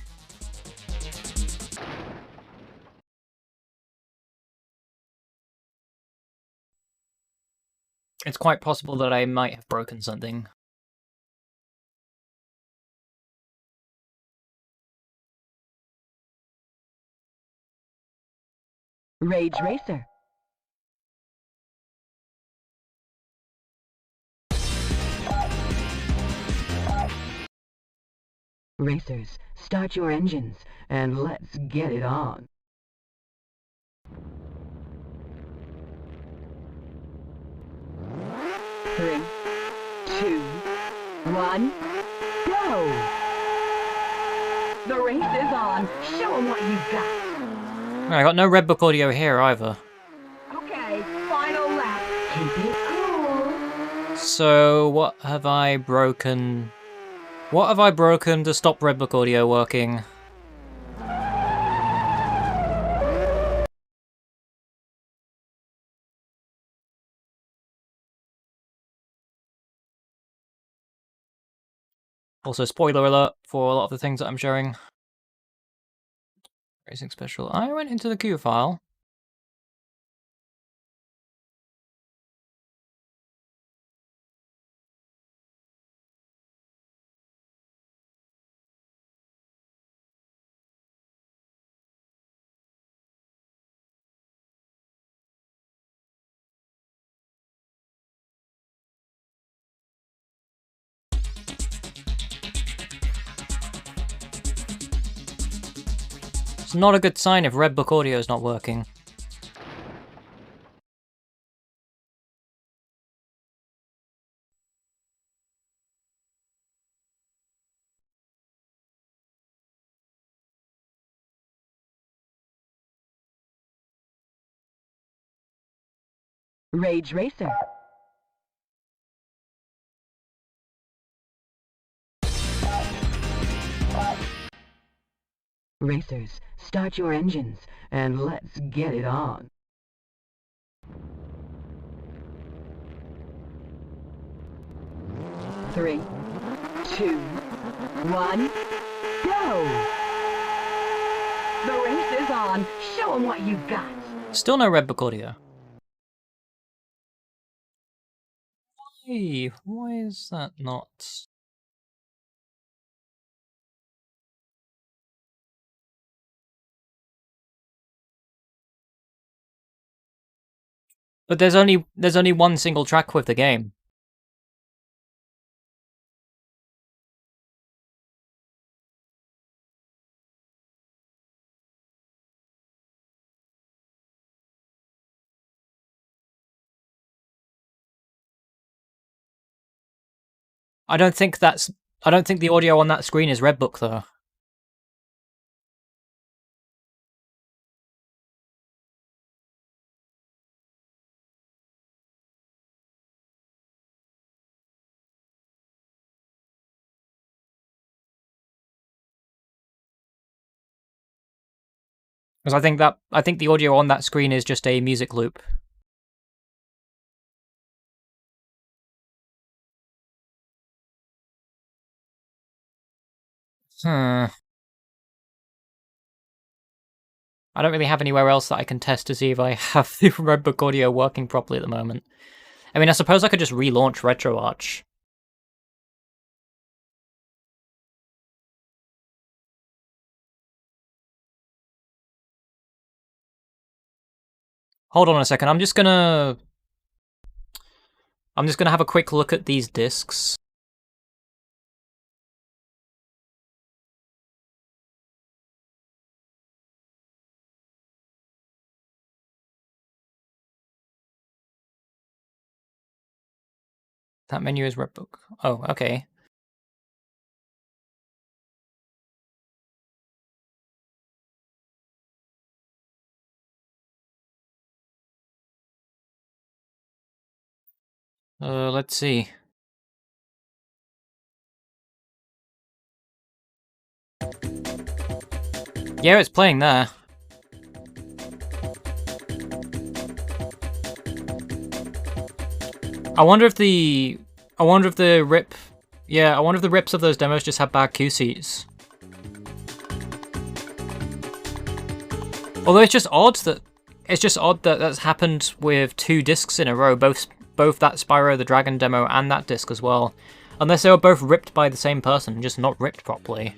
It's quite possible that I might have broken something. Rage Racer. Racers, start your engines, and let's get it on. Three, two, one, go! The race is on. Show 'em what you've got. I got no Redbook audio here either. Okay, final lap. Keep it cool. So, what have I broken? What have I broken to stop Redbook audio working? Also, spoiler alert for a lot of the things that I'm showing. Racing Special. I went into the queue file. It's not a good sign if Redbook audio is not working. Rage Racer. Racers, start your engines, and let's get it on. Three, two, one, go! The race is on. Show 'em what you've got. Still no Redbook audio. Hey, why is that not? But there's only one single track with the game. I don't think the audio on that screen is Redbook though. Because I think the audio on that screen is just a music loop. I don't really have anywhere else that I can test to see if I have the Redbook audio working properly at the moment. I mean, I suppose I could just relaunch RetroArch. Hold on a second. I'm just gonna have a quick look at these discs. That menu is rep book. Oh, okay. Let's see. Yeah, it's playing there. I wonder if the rip... Yeah, I wonder if the rips of those demos just have bad Q seats. Although it's just odd that that's happened with 2 discs in a row, both that Spyro the Dragon demo and that disc as well. Unless they were both ripped by the same person, just not ripped properly.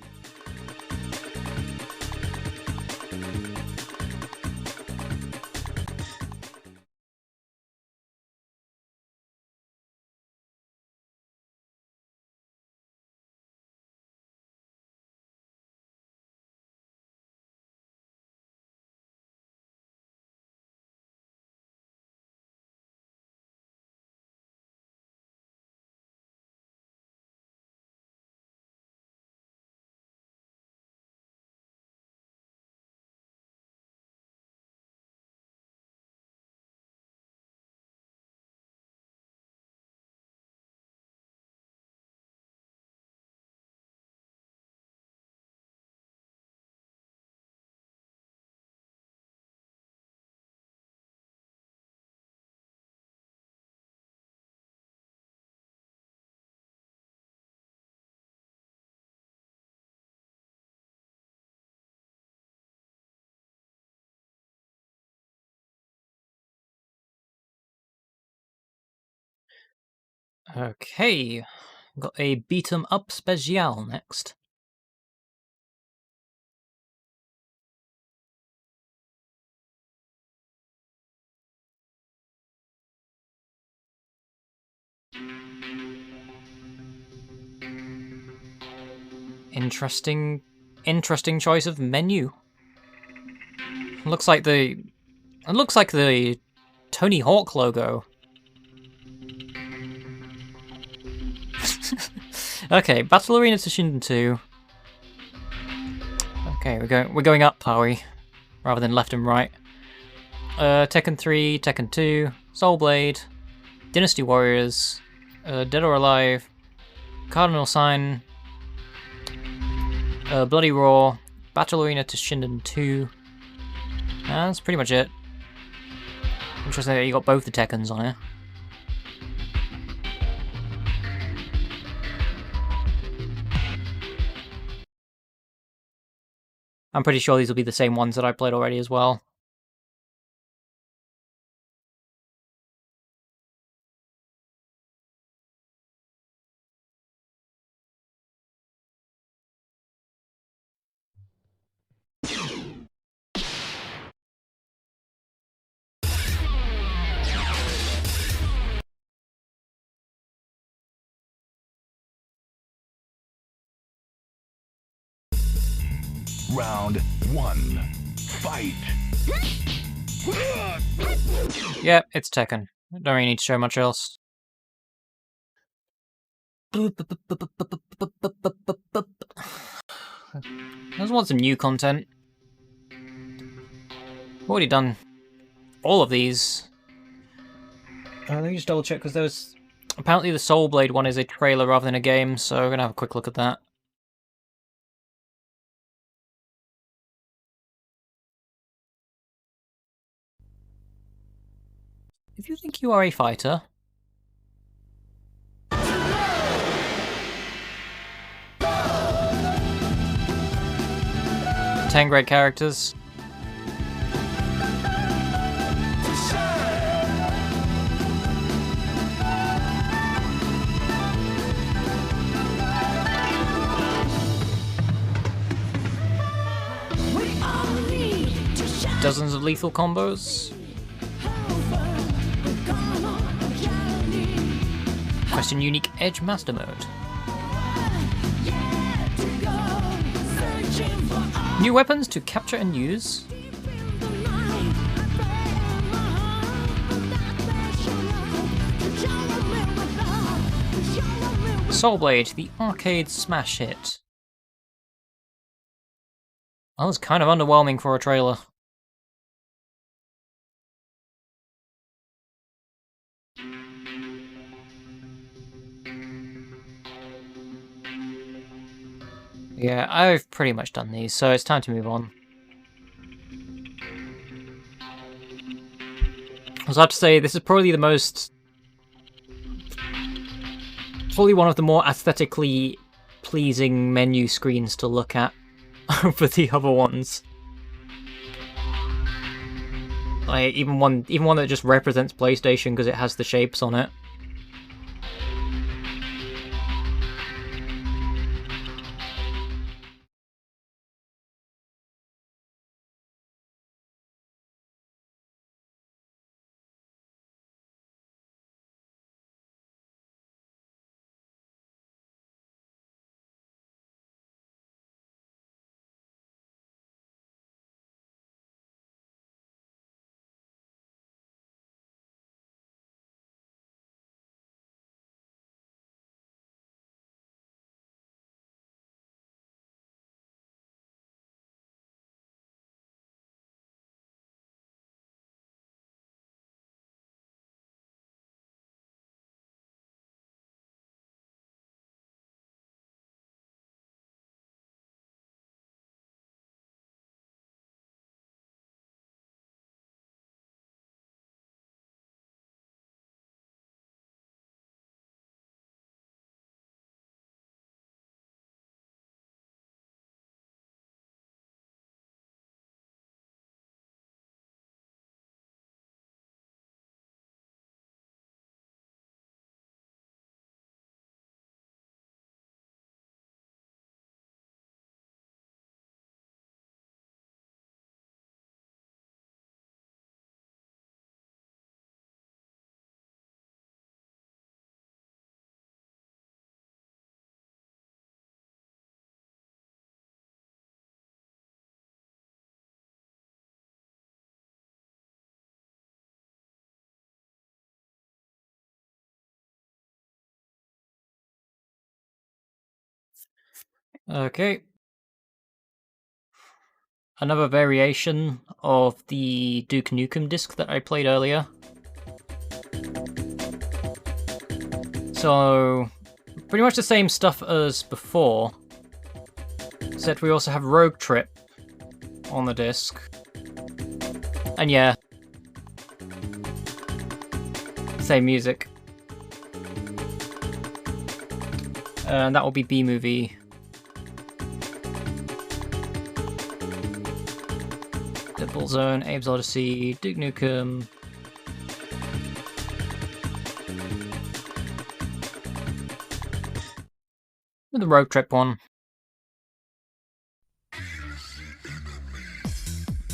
Okay, got a beat 'em up special next. Interesting choice of menu. Looks like the Tony Hawk logo. Okay, Battle Arena to Shinden 2. Okay, we're going up, are we? Rather than left and right. Tekken 3, Tekken 2, Soul Blade, Dynasty Warriors, Dead or Alive, Cardinal Sign, Bloody Roar, Battle Arena to Shinden 2. That's pretty much it. Interesting that you got both the Tekkens on here. I'm pretty sure these will be the same ones that I played already as well. Round 1. Fight! Yeah, it's Tekken. Don't really need to show much else. I just want some new content. Already done all of these. Let me just double check, because there was... Apparently the Soul Blade one is a trailer rather than a game, so we're going to have a quick look at that. If you think you are a fighter... 10 great characters. Dozens of lethal combos. Question Unique Edge Master Mode. New weapons to capture and use. Soul Blade, the arcade smash hit. That was kind of underwhelming for a trailer. Yeah, I've pretty much done these, so it's time to move on. I was about to say, this is probably the most... probably one of the more aesthetically pleasing menu screens to look at over the other ones. Like, even one that just represents PlayStation because it has the shapes on it. Okay. Another variation of the Duke Nukem disc that I played earlier. So, pretty much the same stuff as before, except we also have Rogue Trip on the disc. And yeah, same music. And that will be B-Movie. Deadpool Zone, Abe's Odyssey, Duke Nukem. The Road Trip one.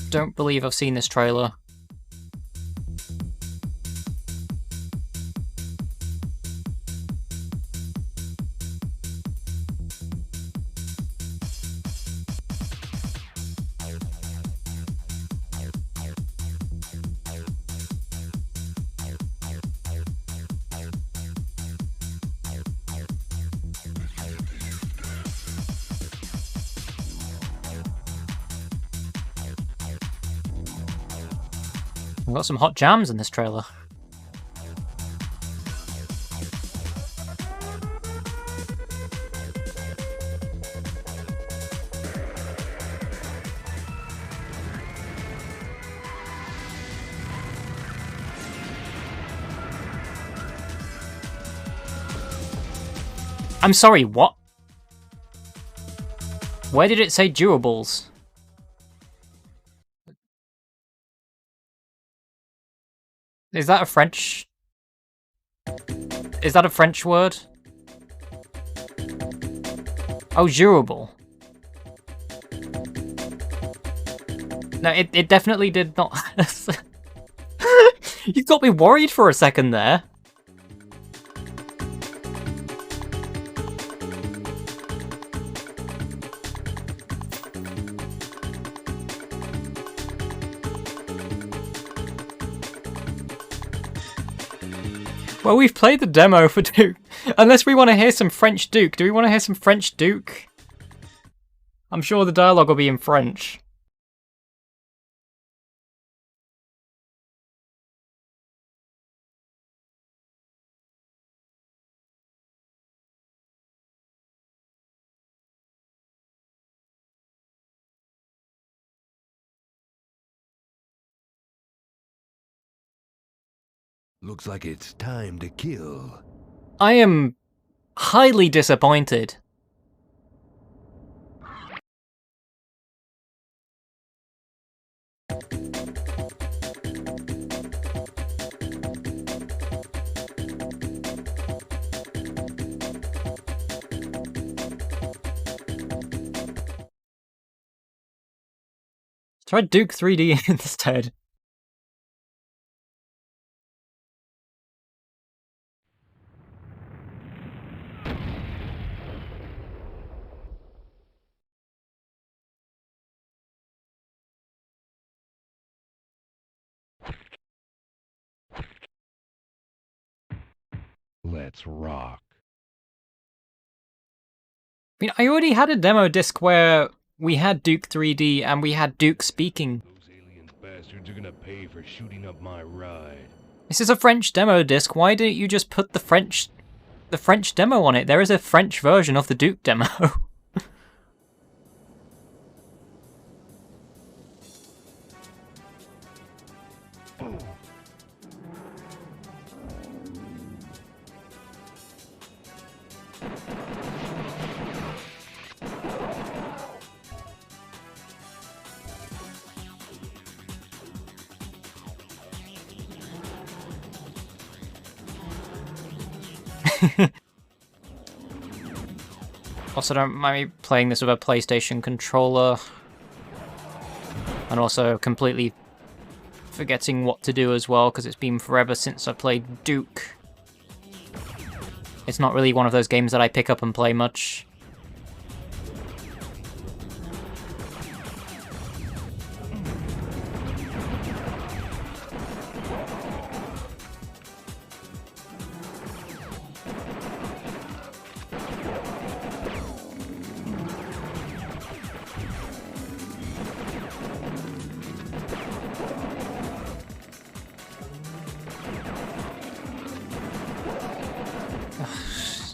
Don't believe I've seen this trailer. We've got some hot jams in this trailer. I'm sorry, what? Where did it say durables? Is that a French? Is that a French word? Oh, durable. No, it definitely did not. You got me worried for a second there. Well, we've played the demo for Duke. Unless we want to hear some French Duke. Do we want to hear some French Duke? I'm sure the dialogue will be in French. Looks like it's time to kill. I am highly disappointed. Try Duke 3D instead. Let's rock. I mean, I already had a demo disc where we had Duke 3D and we had Duke speaking. Those alien bastards are gonna pay for shooting up my ride. This is a French demo disc. Why didn't you just put the French demo on it? There is a French version of the Duke demo. Also, don't mind me playing this with a PlayStation controller. And also completely forgetting what to do as well, because it's been forever since I played Duke. It's not really one of those games that I pick up and play much.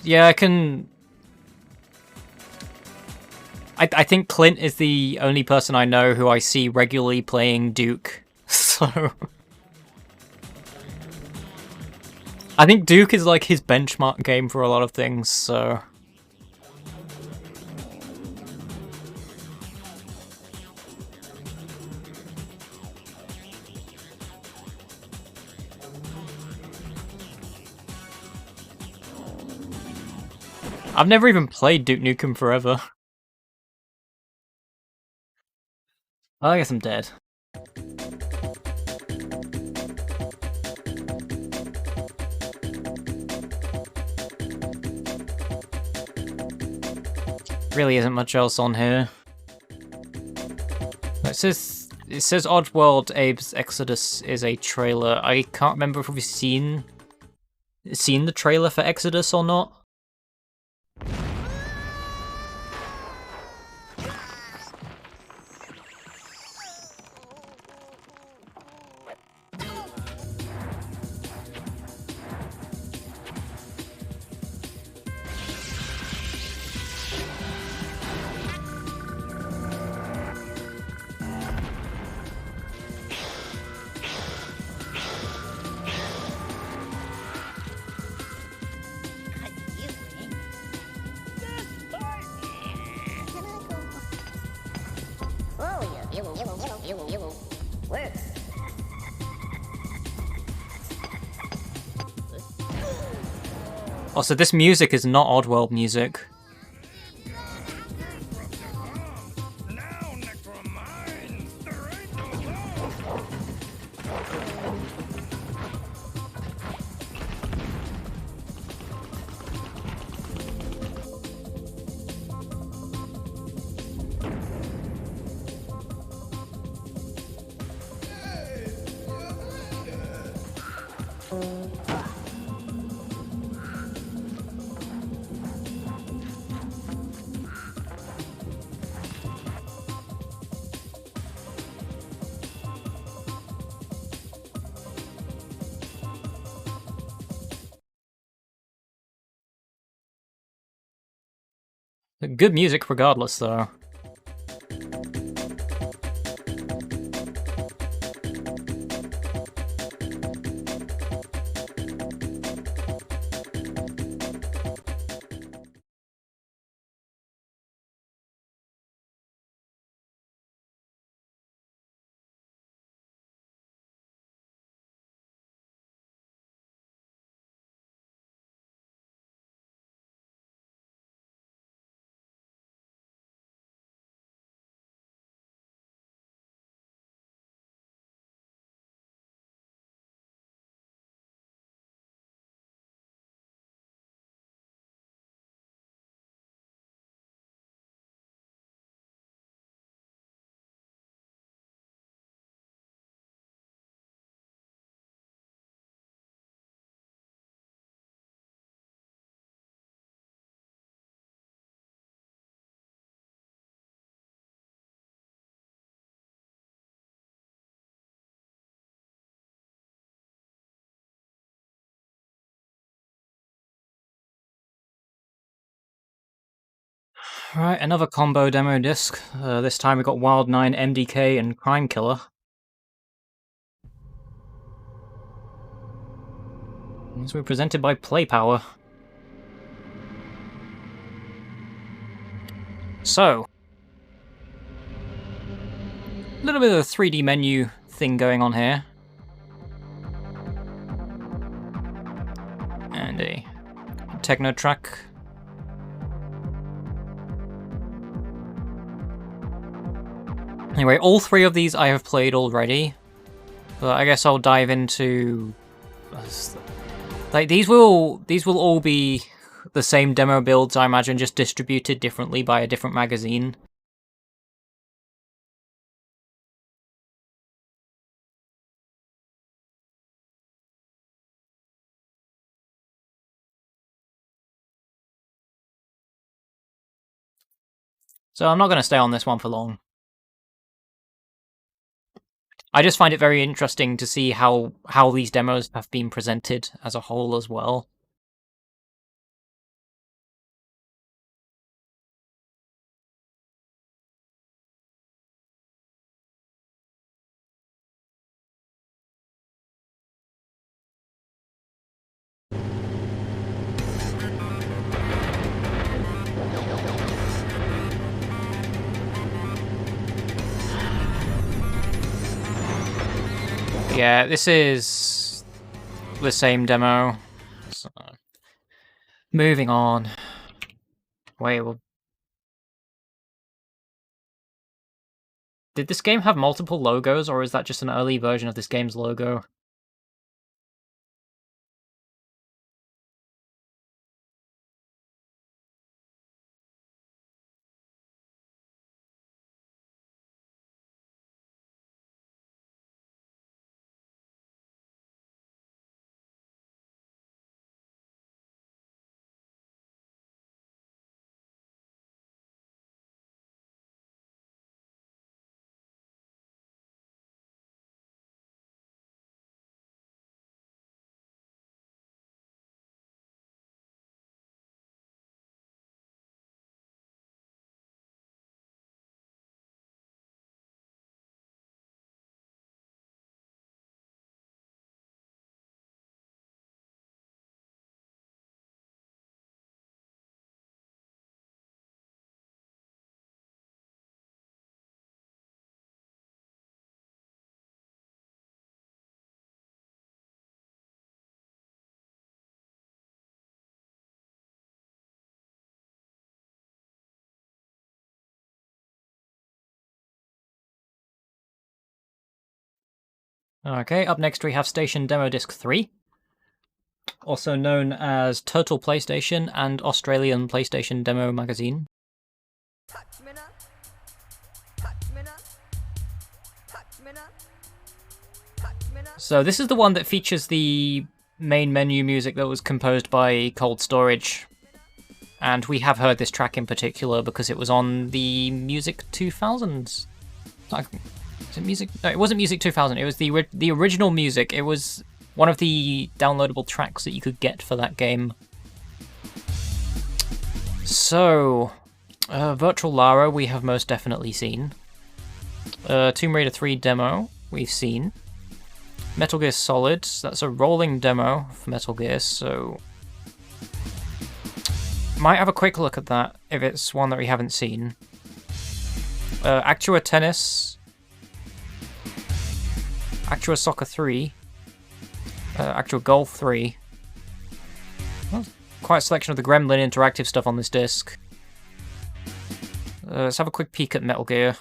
Yeah, I can... I think Clint is the only person I know who I see regularly playing Duke, so... I think Duke is like his benchmark game for a lot of things, so... I've never even played Duke Nukem Forever. I guess I'm dead. Really isn't much else on here. It says Oddworld Abe's Exodus is a trailer. I can't remember if we've seen the trailer for Exodus or not. Also, this music is not Oddworld music. Good music regardless, though. Right, another combo demo disc. This time we got Wild 9, MDK, and Crime Killer. These were presented by PlayPower. So, a little bit of a 3D menu thing going on here. And a techno track. Anyway, all three of these I have played already, but I guess I'll dive into... Like, these will all be the same demo builds, I imagine, just distributed differently by a different magazine. So I'm not going to stay on this one for long. I just find it very interesting to see how these demos have been presented as a whole as well. Yeah, this is the same demo. So, moving on. Wait, well... Did this game have multiple logos, or is that just an early version of this game's logo? Okay, up next we have Station Demo Disc 3, also known as Total PlayStation and Australian PlayStation Demo Magazine. So this is the one that features the main menu music that was composed by Cold Storage, and we have heard this track in particular because it was on the Music 2000s. Is it Music? No, it wasn't Music 2000. It was the original music. It was one of the downloadable tracks that you could get for that game. So, Virtual Lara we have most definitely seen. Tomb Raider 3 demo we've seen. Metal Gear Solid, that's a rolling demo for Metal Gear, so might have a quick look at that if it's one that we haven't seen. Actua Tennis, Actua Soccer 3, Actua Golf 3. Well, quite a selection of the Gremlin interactive stuff on this disc. Let's have a quick peek at Metal Gear.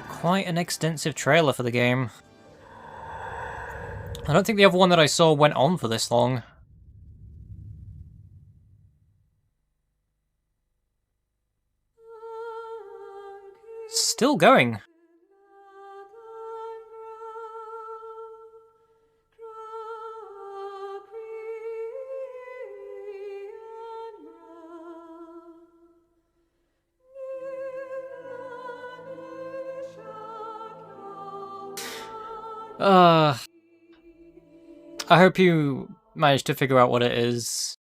Quite an extensive trailer for the game. I don't think the other one that I saw went on for this long. Still going. I hope you managed to figure out what it is.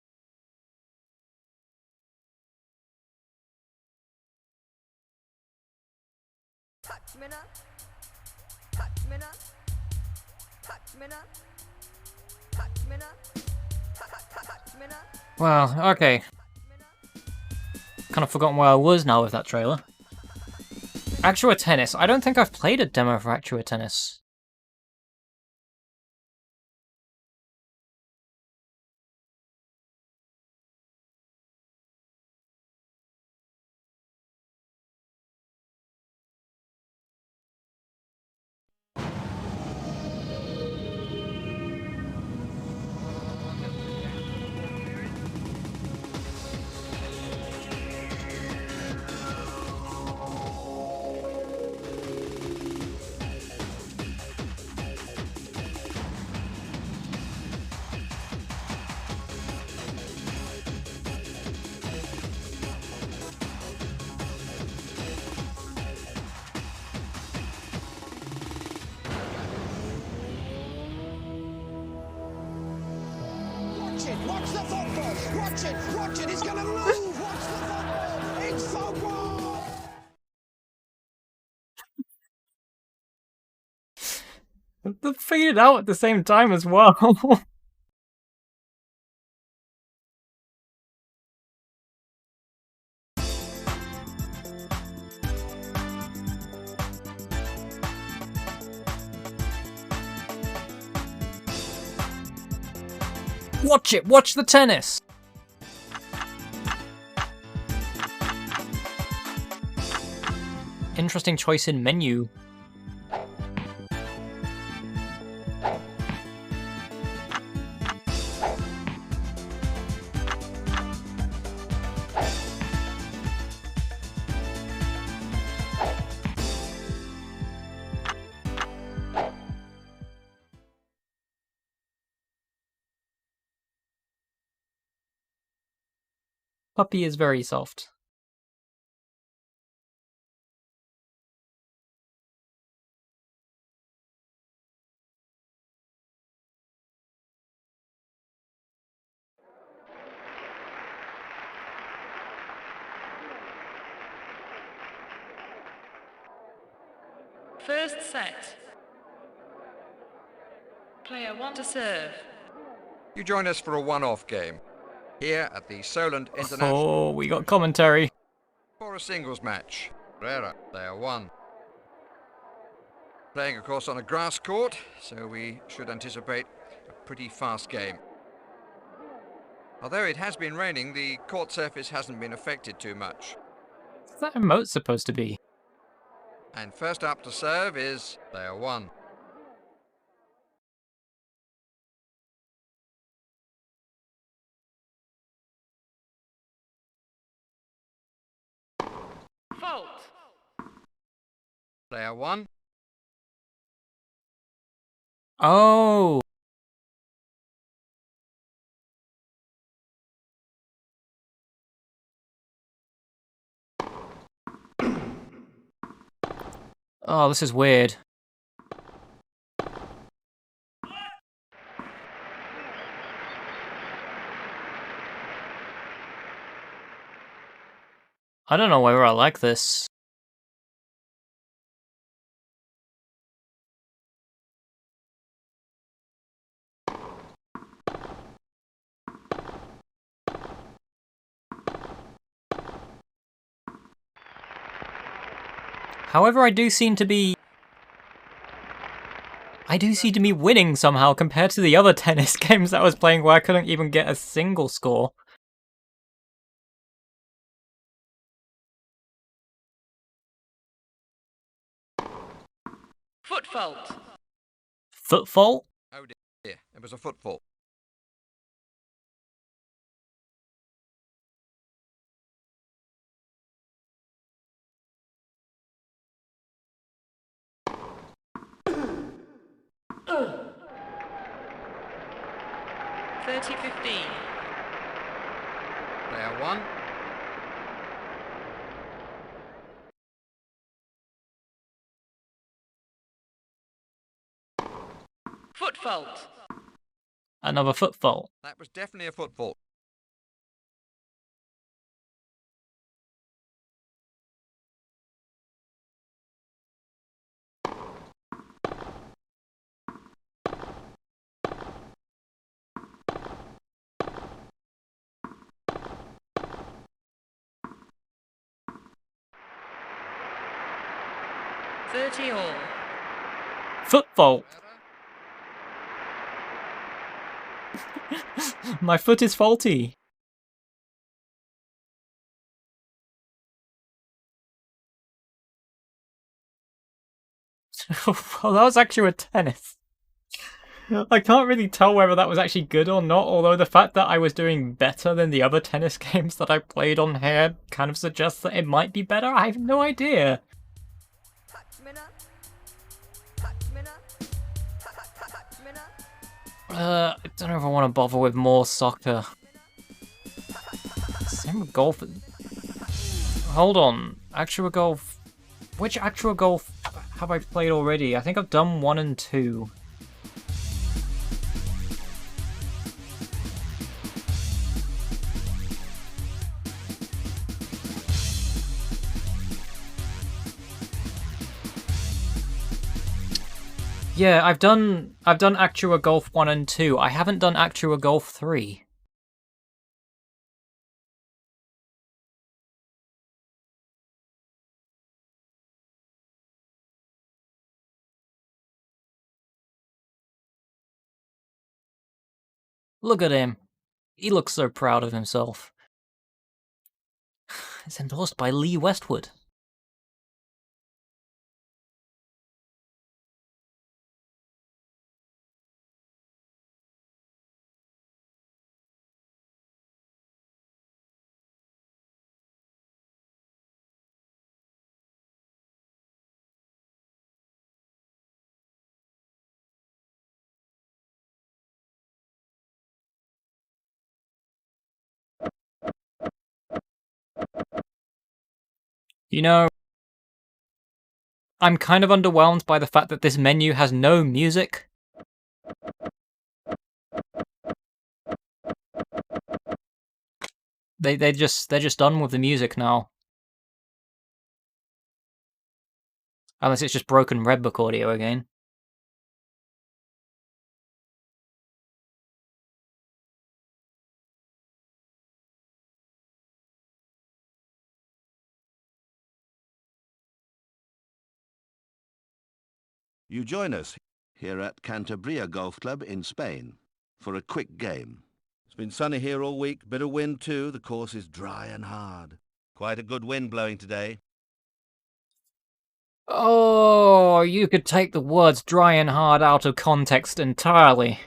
Wow, okay. Kind of forgotten where I was now with that trailer. Actua Tennis. I don't think I've played a demo for Actua Tennis. Watch the football! Watch it! He's gonna move! Watch the football! It's football! They figured it out at the same time as well. Watch it! Watch the tennis! Interesting choice in menu. Puppy is very soft. First set. Player 1 to serve. You join us for a one-off game here at the Solent International. Oh, we got commentary. For a singles match. Rera, player 1. Playing, of course, on a grass court, so we should anticipate a pretty fast game. Although it has been raining, the court surface hasn't been affected too much. What's that emote supposed to be? And first up to serve is player 1. Fault. Player 1. Oh! Oh, this is weird. I don't know whether I like this. However, I do seem to be winning somehow compared to the other tennis games that I was playing where I couldn't even get a single score. Foot fault. Foot fault? Oh dear, it was a footfall. Uh. 30-15. Player 1. Foot fault. Another foot fault. That was definitely a footfall. All. Foot fault. My foot is faulty. Well, that was actually a tennis. I can't really tell whether that was actually good or not, although the fact that I was doing better than the other tennis games that I played on here kind of suggests that it might be better. I have no idea. I don't know if I want to bother with more soccer. Same with golf. Hold on. Actua Golf. Which Actua Golf have I played already? I think I've done 1 and 2. Yeah, I've done Actua Golf 1 and 2. I haven't done Actua Golf 3. Look at him. He looks so proud of himself. It's endorsed by Lee Westwood. You know, I'm kind of underwhelmed by the fact that this menu has no music. They're just done with the music now. Unless it's just broken Redbook audio again. You join us here at Cantabria Golf Club in Spain for a quick game. It's been sunny here all week, bit of wind too. The course is dry and hard. Quite a good wind blowing today. Oh, you could take the words dry and hard out of context entirely.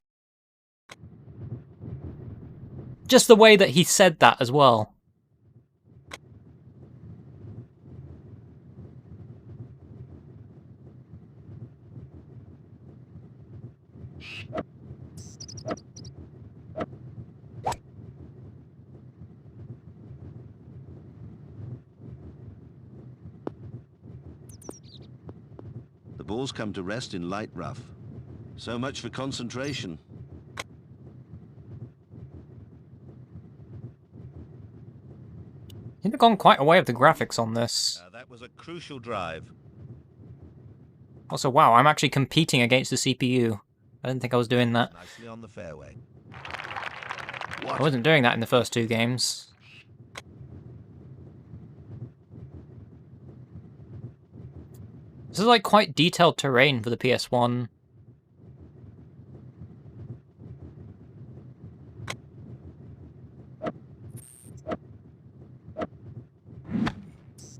Just the way that he said that as well. The balls come to rest in light rough. So much for concentration. You've gone quite a way with the graphics on this. That was a crucial drive. Also, wow, I'm actually competing against the CPU. I didn't think I was doing that. Nicely on the fairway. I wasn't doing that in the first 2 games. This is like quite detailed terrain for the PS1.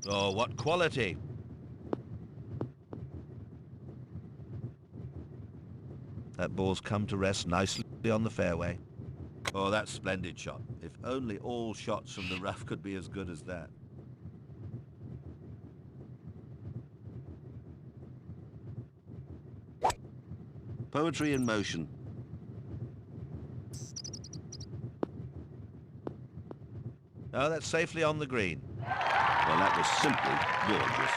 Oh, what quality! That ball's come to rest nicely on the fairway. Oh, that's a splendid shot. If only all shots from the rough could be as good as that. Poetry in motion. Oh, that's safely on the green. Well, that was simply gorgeous.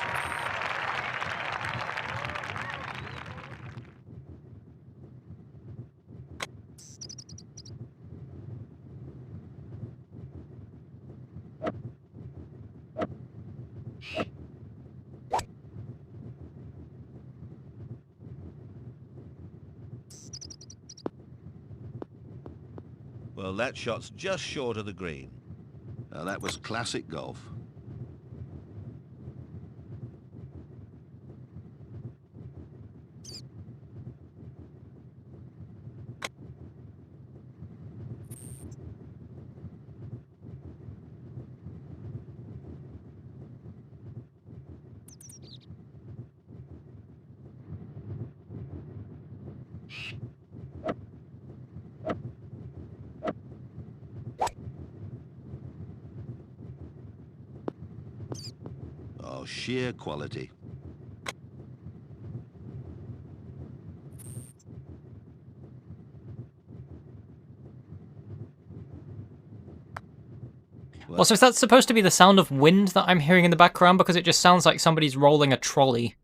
Well, that shot's just short of the green. Now, that was classic golf. Oh, sheer quality. Also, is that supposed to be the sound of wind that I'm hearing in the background? Because it just sounds like somebody's rolling a trolley.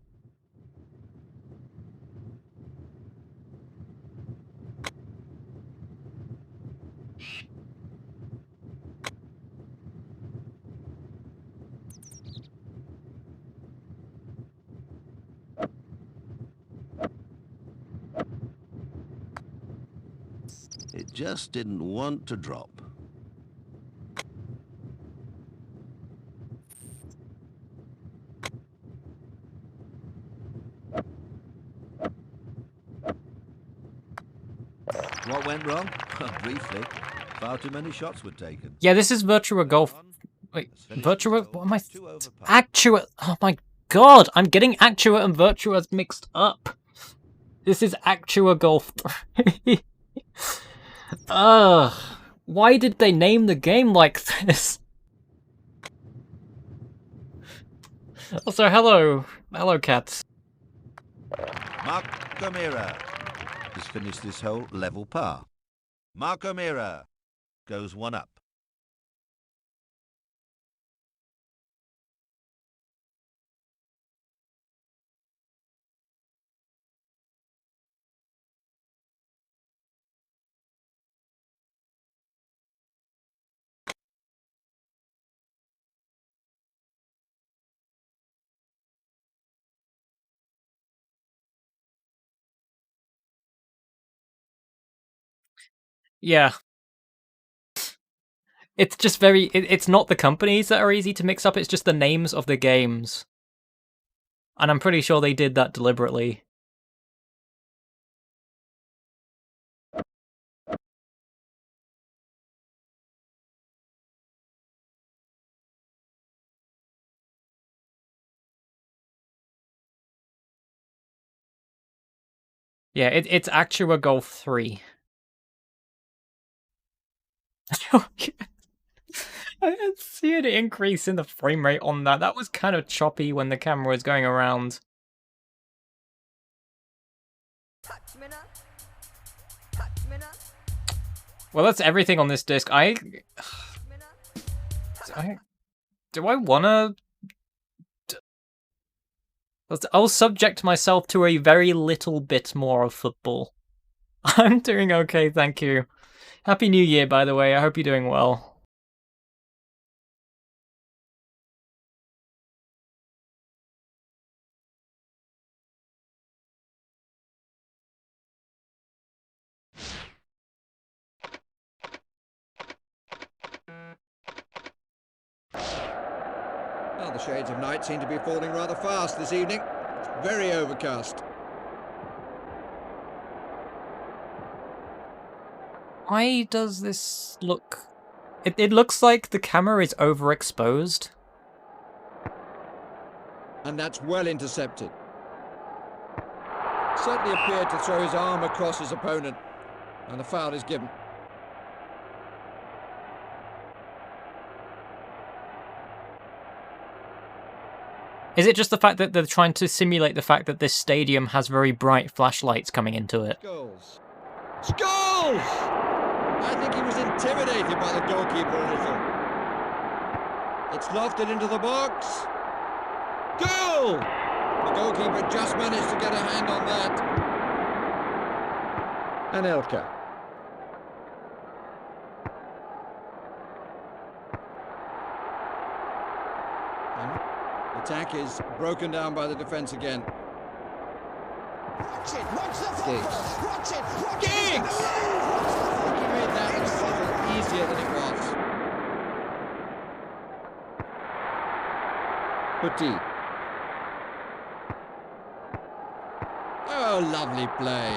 It just didn't want to drop. What went wrong? Briefly, far too many shots were taken. Yeah, this is Virtua Golf. Wait, Virtua? What am I? Actua. Oh my god, I'm getting Actua and Virtua mixed up. This is Actua Golf 3. Ugh. Why did they name the game like this? Also, hello. Hello, cats. Marco Mira has finished this hole level par. Marco Mira goes one up. Yeah. It's just very... It's not the companies that are easy to mix up, it's just the names of the games. And I'm pretty sure they did that deliberately. Yeah, it's Actua Golf 3. I didn't see an increase in the frame rate on that. That was kind of choppy when the camera was going around. Well, that's everything on this disc. Do I wanna... I'll subject myself to a very little bit more of football. I'm doing okay, thank you. Happy New Year, by the way. I hope you're doing well. Well, the shades of night seem to be falling rather fast this evening. It's very overcast. Why does this look... It looks like the camera is overexposed. And that's well intercepted. certainly appeared to throw his arm across his opponent, and the foul is given. Is it just the fact that they're trying to simulate the fact that this stadium has very bright flashlights coming into it? Scholes! Scholes! I think he was intimidated by the goalkeeper a little. It's lofted into the box. Goal! The goalkeeper just managed to get a hand on that. Anelka. Attack is broken down by the defense again. Watch it! Watch the football! Watch it! Watch Giggs! I think he made that a little easier than it was. Petit. Oh, lovely play.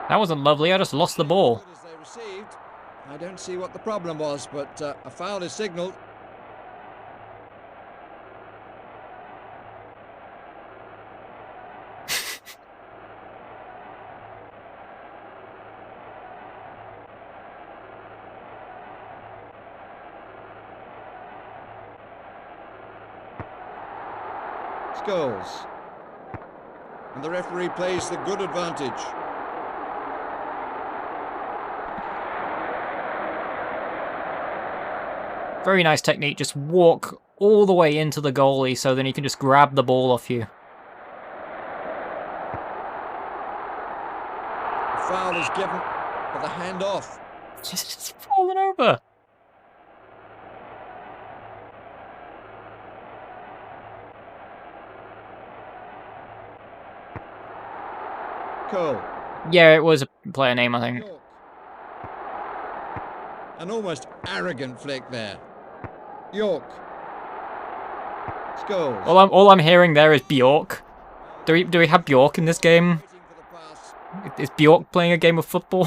That wasn't lovely, I just lost the ball. As they received. I don't see what the problem was, but a foul is signalled. Scholes. And the referee plays the good advantage. Very nice technique, just walk all the way into the goalie so then he can just grab the ball off you. The foul is given for the hand off. Just falling over. Cole. Yeah, it was a player name, I think. An almost arrogant flick there. York. Scholes. All I'm hearing there is Bjork. Do we have Bjork in this game? Is Bjork playing a game of football?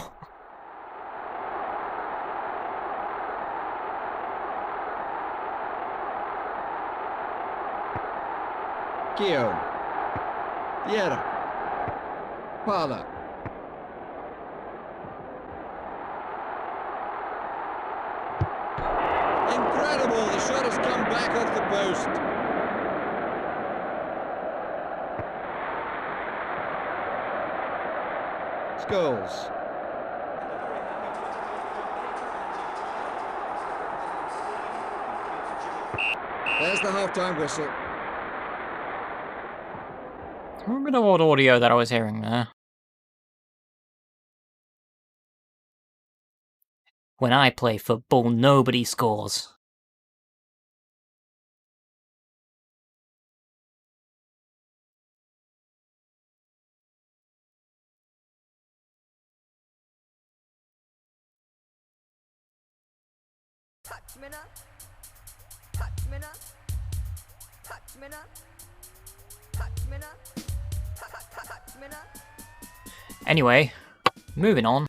Keown. Vieira. Parla. Incredible, the shot has come back off the post. Scholes. There's the half-time whistle. A bit of odd audio that I was hearing there. When I play football, nobody scores. Touch Minna. Touch Minna. Touch Minna. Touch Minna. Touch Minna. Anyway, moving on.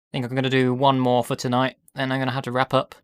I think I'm going to do one more for tonight, then I'm going to have to wrap up.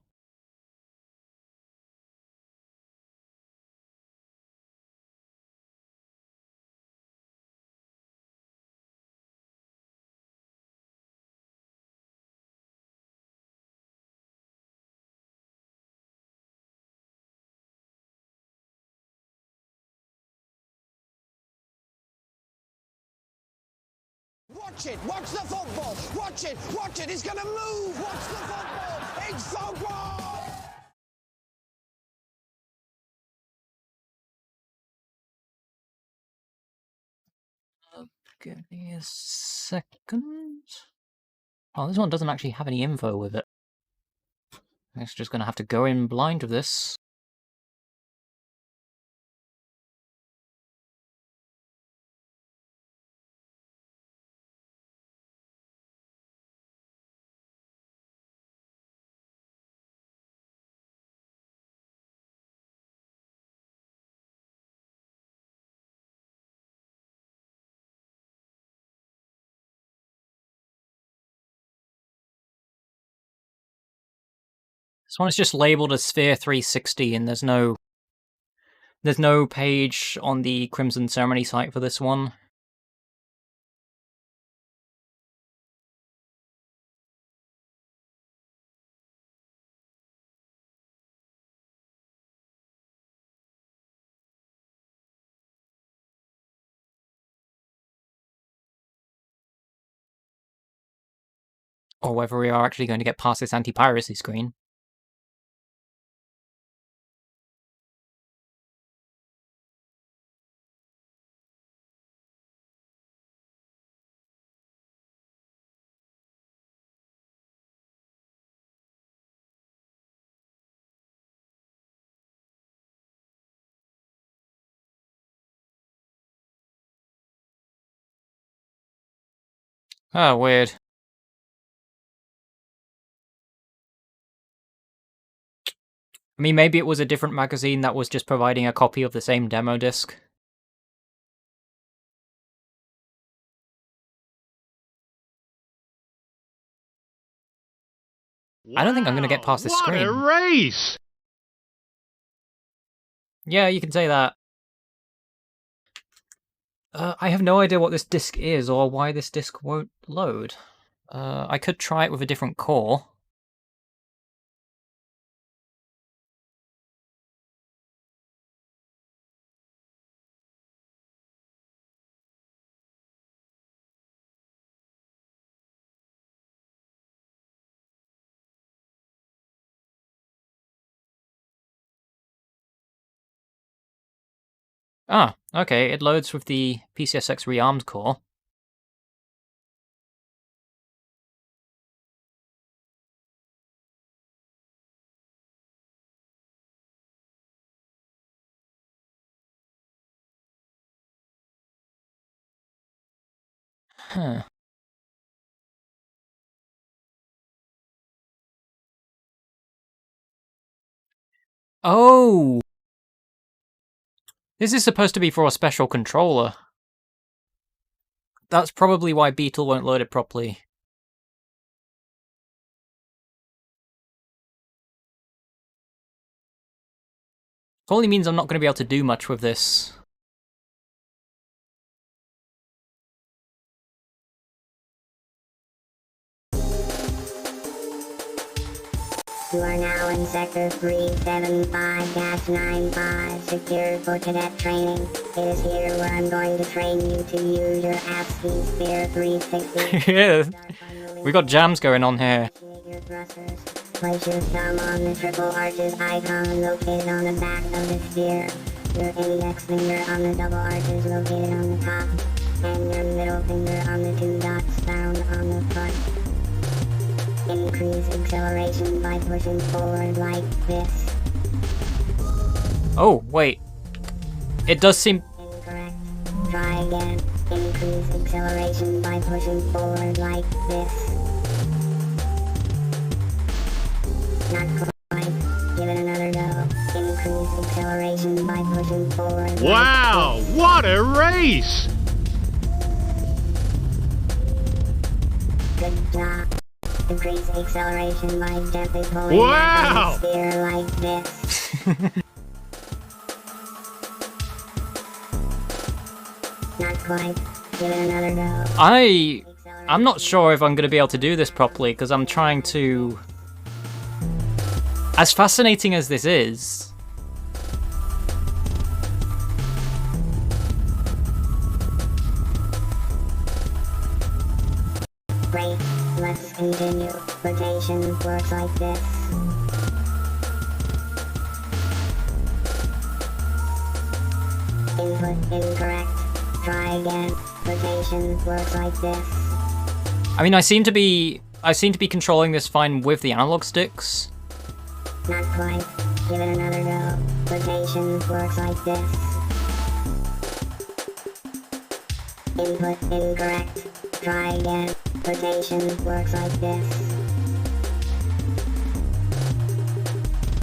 Watch it! Watch the football! Watch it! Watch it! It's gonna move! Watch the football! It's football! Give me a second. Oh, this one doesn't actually have any info with it. I guess just going to have to go in blind with this. This one is just labeled as Sphere 360, and there's no page on the Crimson Ceremony site for this one. Or whether we are actually going to get past this anti-piracy screen. Oh, weird. I mean, maybe it was a different magazine that was just providing a copy of the same demo disc. I don't think I'm going to get past this screen. What a race! Yeah, you can say that. I have no idea what this disc is or why this disc won't load. I could try it with a different core. Ah, okay, it loads with the PCSX rearmed core. Huh. Oh! This is supposed to be for a special controller. That's probably why Beetle won't load it properly. Probably means I'm not going to be able to do much with this. You are now in Sector 375-95, secure for cadet training. It is here where I'm going to train you to use your ASCII Sphere 360. Yeah, we got jams going on here. Your thrusters. Place your thumb on the triple arches icon located on the back of the sphere. Your index finger on the double arches located on the top. And your middle finger on the two dots found on the front. Increase acceleration by pushing forward like this. Oh, wait. It does seem... Incorrect. Try again. Increase acceleration by pushing forward like this. Not quite. Give it another go. Increase acceleration by pushing forward. Wow, like this. what a race! Good job. Increase acceleration by gently pulling wow. back on the sphere like this. Not quite. Give it another go. I'm not sure if I'm going to be able to do this properly, because I'm trying to... As fascinating as this is... Great. Let's continue. Rotation works like this. Input incorrect. Try again. Rotation works like this. I mean, I seem to be controlling this fine with the analog sticks. Not quite. Give it another go. Rotation works like this. Input incorrect. Try again. Rotation works like this.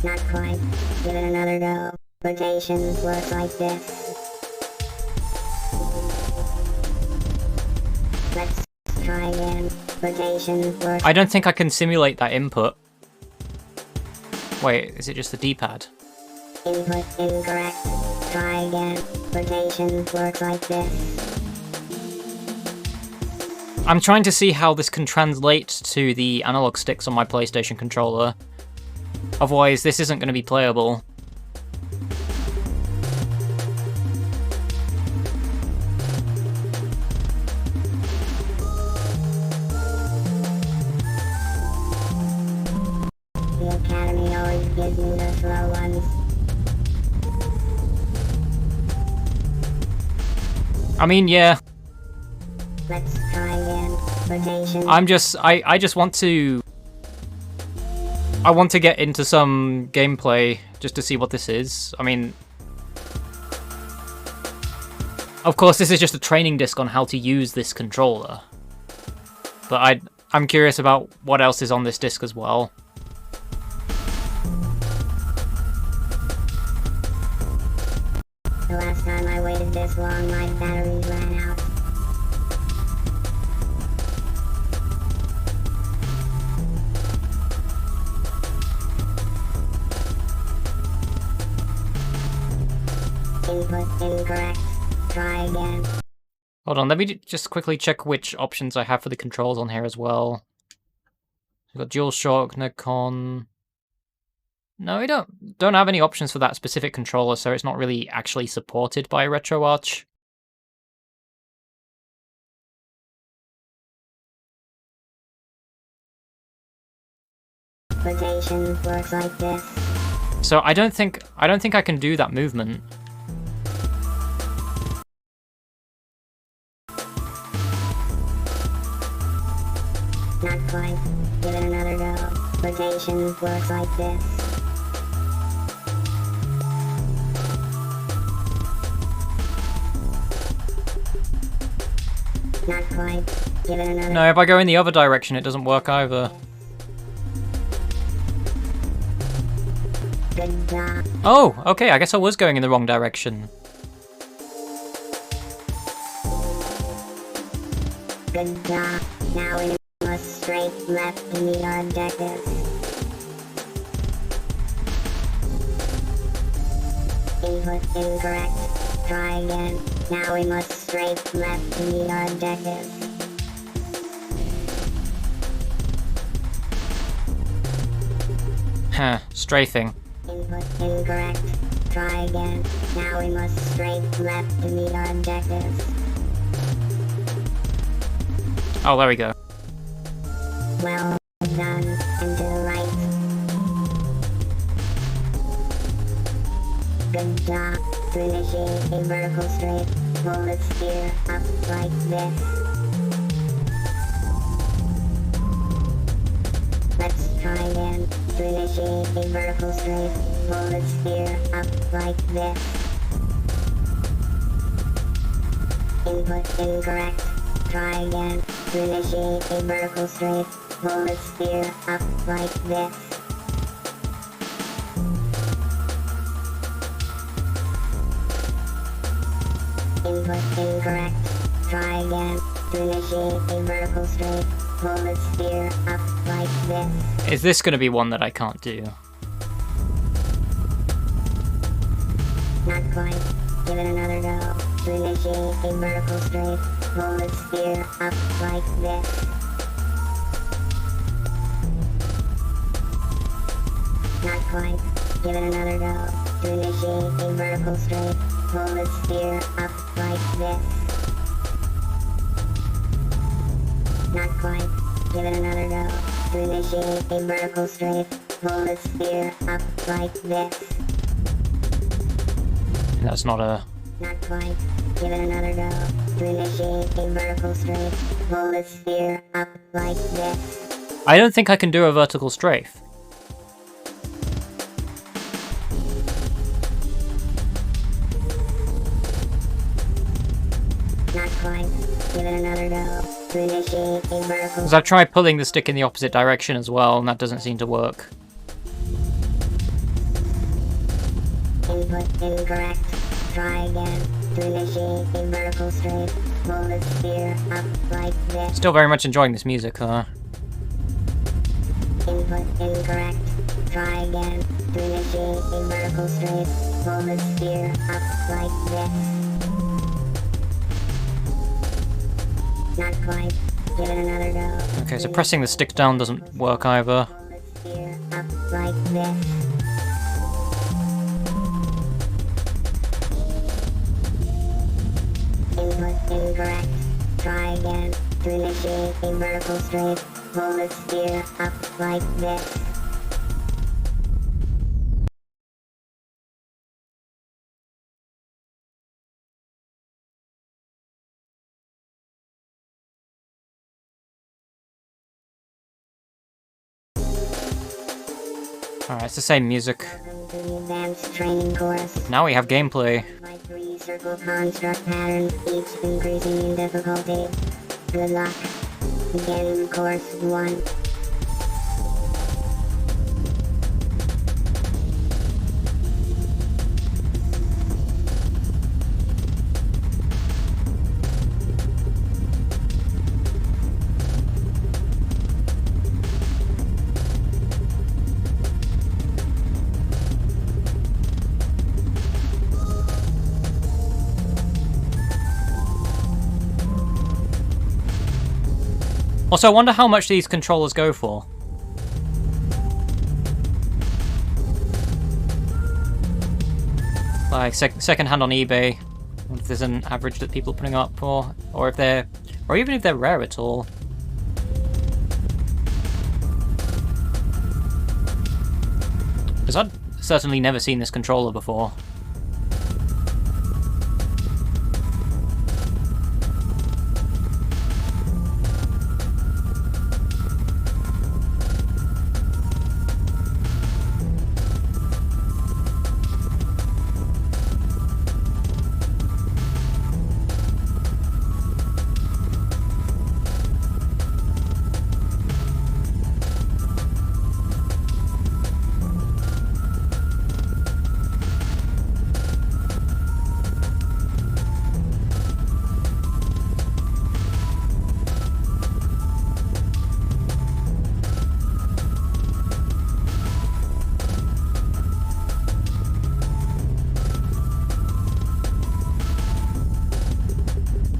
Not quite. Give it another go. Rotation works like this. Let's try again. Rotation works. I don't think I can simulate that input. Wait, is it just the D-pad? Input incorrect. Try again. Rotation works like this. I'm trying to see how this can translate to the analog sticks on my PlayStation controller. Otherwise, this isn't going to be playable. The Academy always gives me the slow ones. I mean, yeah. Let's try again. Rotation. I just want to... I want to get into some gameplay just to see what this is. I mean... Of course, this is just a training disc on how to use this controller. But I'm curious about what else is on this disc as well. The last time I waited this long, my batteries ran out. Input incorrect. Try again. Hold on, let me just quickly check which options I have for the controls on here as well. We've got DualShock, Necon... No, we don't have any options for that specific controller, so it's not really actually supported by RetroArch. Rotation works like this. So I don't think I can do that movement. Not quite. Give it another go. Rotation works like this. Not quite. Give it another. No, if I go in the other direction, it doesn't work either. Good job. Oh, okay, I guess I was going in the wrong direction. Good job. Now we must straight left to meet our objectives. Input incorrect. Try again. Now we must straight left to meet our objectives. Huh, strafing. Input incorrect. Try again. Now we must straight left to meet our objectives. Oh, there we go. Well done. And to the right. Good job. To initiate a vertical strafe, hold the sphere up like this. Let's try again. To initiate a vertical strafe, hold the sphere up like this. Input incorrect. Try again. To initiate a vertical strafe, hold the sphere up like this. Input incorrect. Try again. To initiate a vertical strafe, hold the sphere up like this. Is this going to be one that I can't do? Not quite. Give it another go. To initiate a vertical strafe, hold the sphere up like this. Not quite. Give it another go. To initiate a vertical strafe, hold the sphere up like this. Not quite. Give it another go. To initiate a vertical strafe, hold the sphere up like this. That's not a... Not quite. Give it another go. To initiate a vertical strafe, hold the sphere up like this. I don't think I can do a vertical strafe. Not quite. Give it another go. To initiate a vertical... Because I've tried pulling the stick in the opposite direction as well, and that doesn't seem to work. Input incorrect. Try again. To initiate a vertical strafe, hold the sphere up like this. Still very much enjoying this music, huh? Input incorrect. Try again. To initiate a vertical strafe, hold the sphere up like this. Not quite. Give it another go. Okay, so pressing the stick down doesn't work either. Hold the sphere up like this. Input incorrect. Try again. To initiate a vertical strafe, hold the sphere up like this. Alright, it's the same music. Welcome to the advanced training course. Now we have gameplay. By 3 circle construct patterns, each increasing in difficulty. Good luck. Begin course 1. Also, I wonder how much these controllers go for. Like second hand on eBay. I wonder if there's an average that people are putting up, or if they're, or even if they're rare at all. Because I'd certainly never seen this controller before.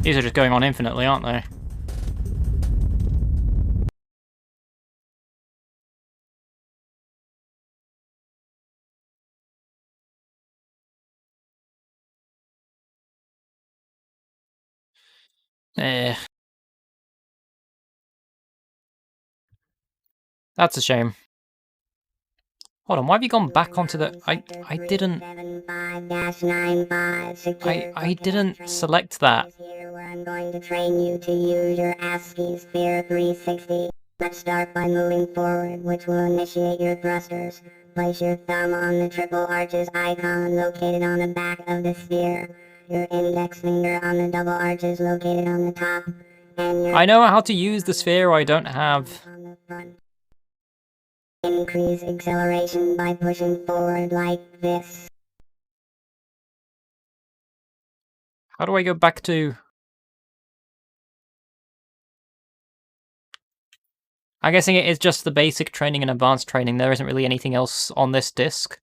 These are just going on infinitely, aren't they? Eh. That's a shame. Hold on, why have you gone back onto the... I didn't select that. Here where I'm going to train you to use your ASCII Sphere 360. Let's start by moving forward, which will initiate your thrusters. Place your thumb on the triple arches icon located on the back of the sphere. Your index finger on the double arches located on the top. And your... I know how to use the sphere, I don't have... on the front. Increase acceleration by pushing forward like this. How do I go back to... I'm guessing it is just the basic training and advanced training. There isn't really anything else on this disc.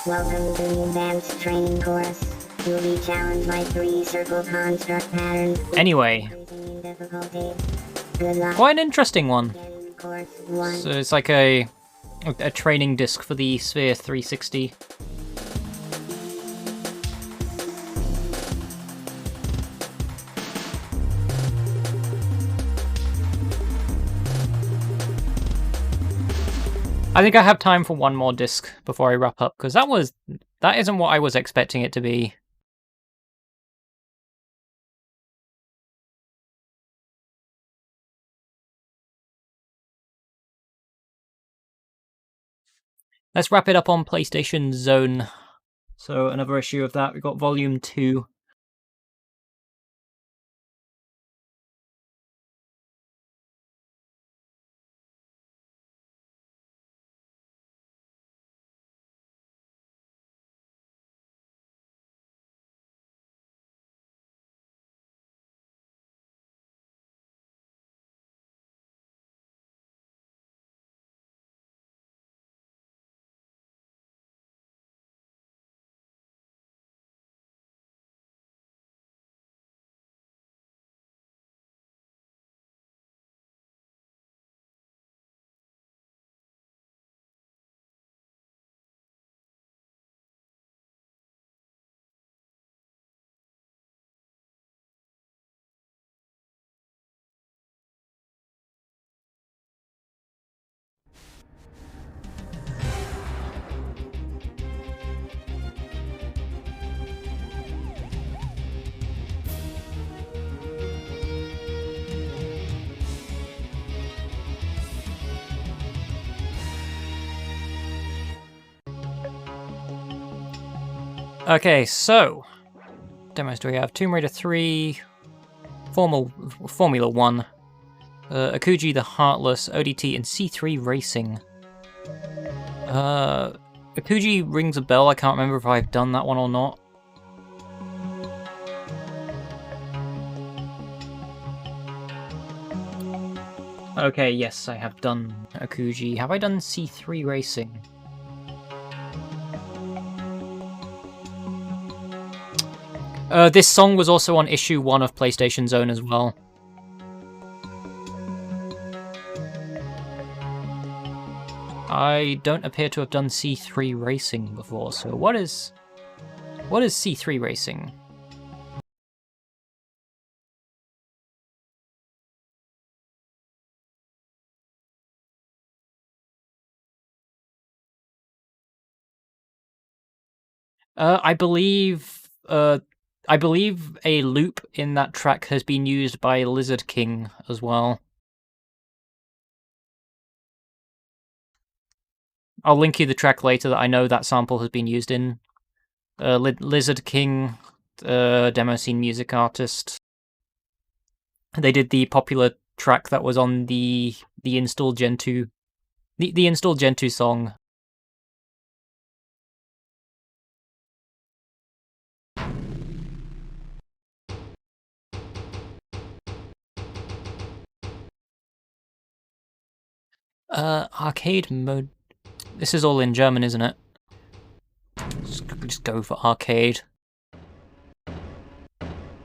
Welcome to the advanced training course. You'll be challenged by 3 circle construct patterns. Anyway. Quite an interesting one. So it's like a training disc for the Sphere 360. I think I have time for one more disc before I wrap up, because that isn't what I was expecting it to be. Let's wrap it up on PlayStation Zone. So another issue of that. We've got Volume 2. Okay, so demos do we have? Tomb Raider 3, Formula 1, Akuji the Heartless, ODT, and C3 Racing. Akuji rings a bell. I can't remember if I've done that one or not. Okay, yes, I have done Akuji. Have I done C3 Racing? This song was also on issue 1 of PlayStation Zone as well. I don't appear to have done C3 Racing before, so what is C3 Racing? I believe a loop in that track has been used by Lizard King as well. I'll link you the track later that I know that sample has been used in. Lizard King, demo scene music artist. They did the popular track that was on the installed Gen 2, the installed Gen 2 song. Arcade mode. This is all in German, isn't it? Just go for arcade.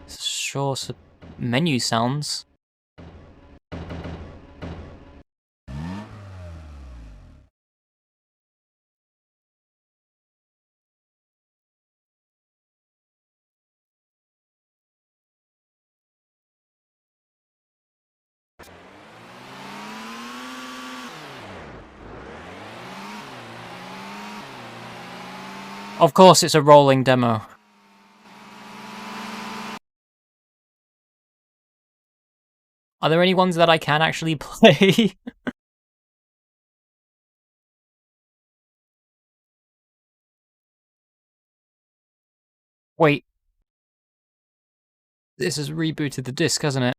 Sure, so menu sounds. Of course, it's a rolling demo. Are there any ones that I can actually play? Wait. This has rebooted the disc, hasn't it?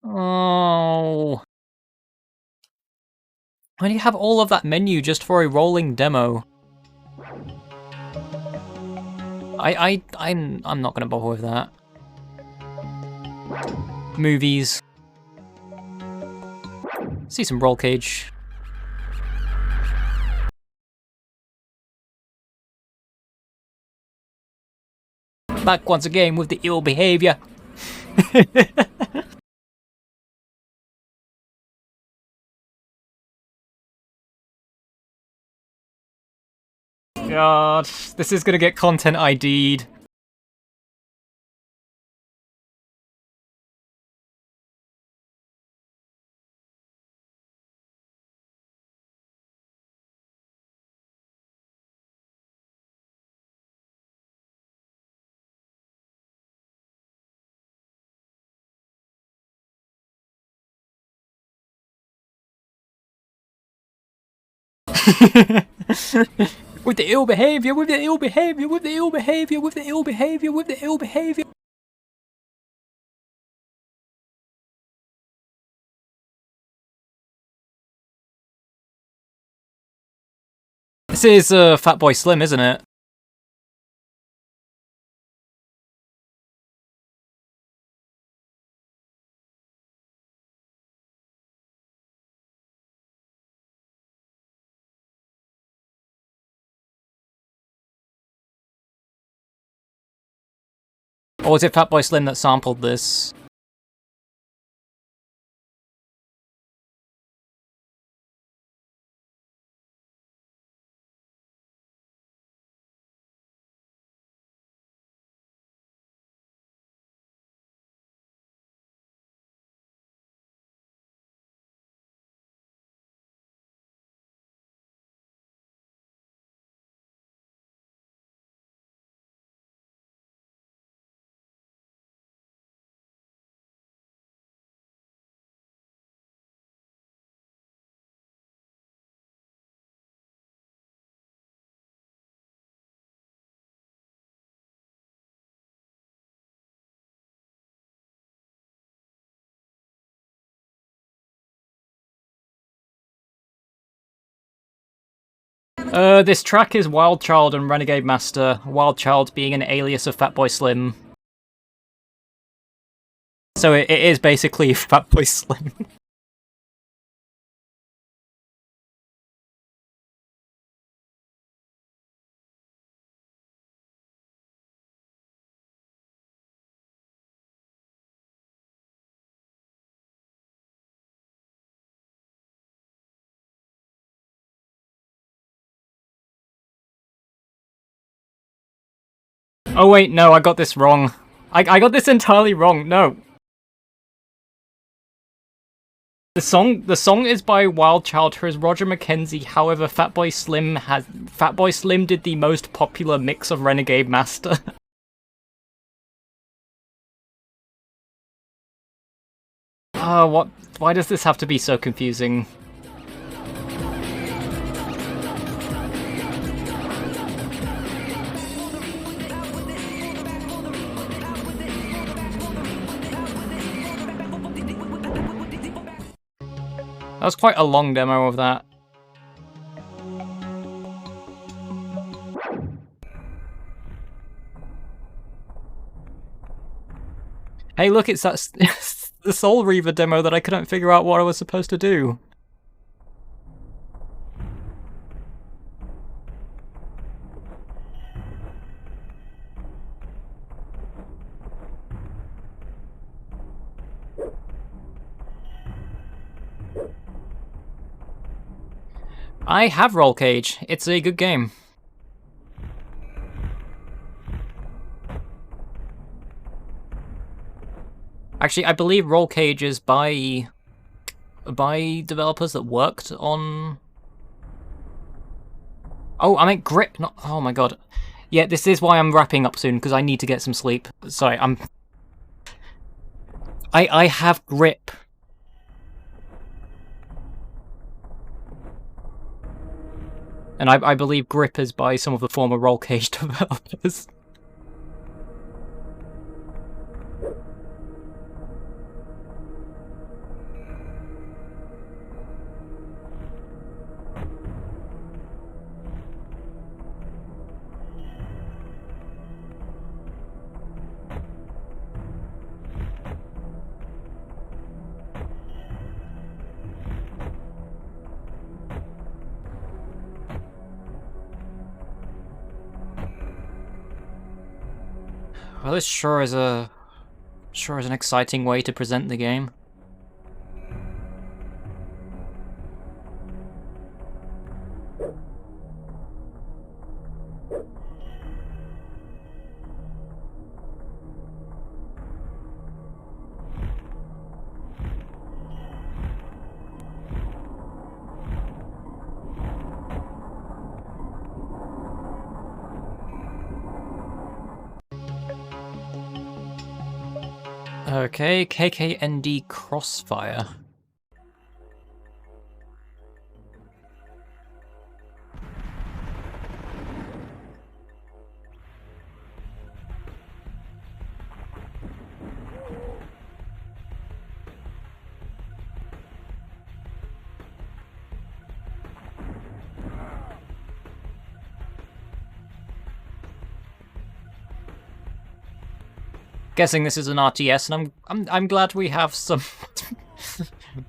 Oh. Why do you have all of that menu just for a rolling demo? I'm not gonna bother with that. Movies. See some roll cage. Back once again with the ill behavior. God, this is gonna get content ID'd. With the ill behavior, with the ill behavior, with the ill behavior, with the ill behavior, with the ill behavior. This is Fatboy Slim, isn't it? Or was it Fatboy Slim that sampled this? This track is Wild Child and Renegade Master, Wild Child being an alias of Fatboy Slim. So it is basically Fatboy Slim. Oh wait, no, I got this wrong. I got this entirely wrong, no. The song is by Wild Child, who is Roger McKenzie. However, Fatboy Slim did the most popular mix of Renegade Master. Oh, what? Why does this have to be so confusing? That was quite a long demo of that. Hey, look, it's that the Soul Reaver demo that I couldn't figure out what I was supposed to do. I have Roll Cage. It's a good game. Actually, I believe Roll Cage is by developers that worked on... Oh, I meant Grip, not... Oh my god. Yeah, this is why I'm wrapping up soon, because I need to get some sleep. Sorry, I have Grip. And I believe Grip is by some of the former Roll Cage developers. Well, this sure is an exciting way to present the game. Okay, KKND Crossfire. Guessing this is an RTS, and I'm glad we have some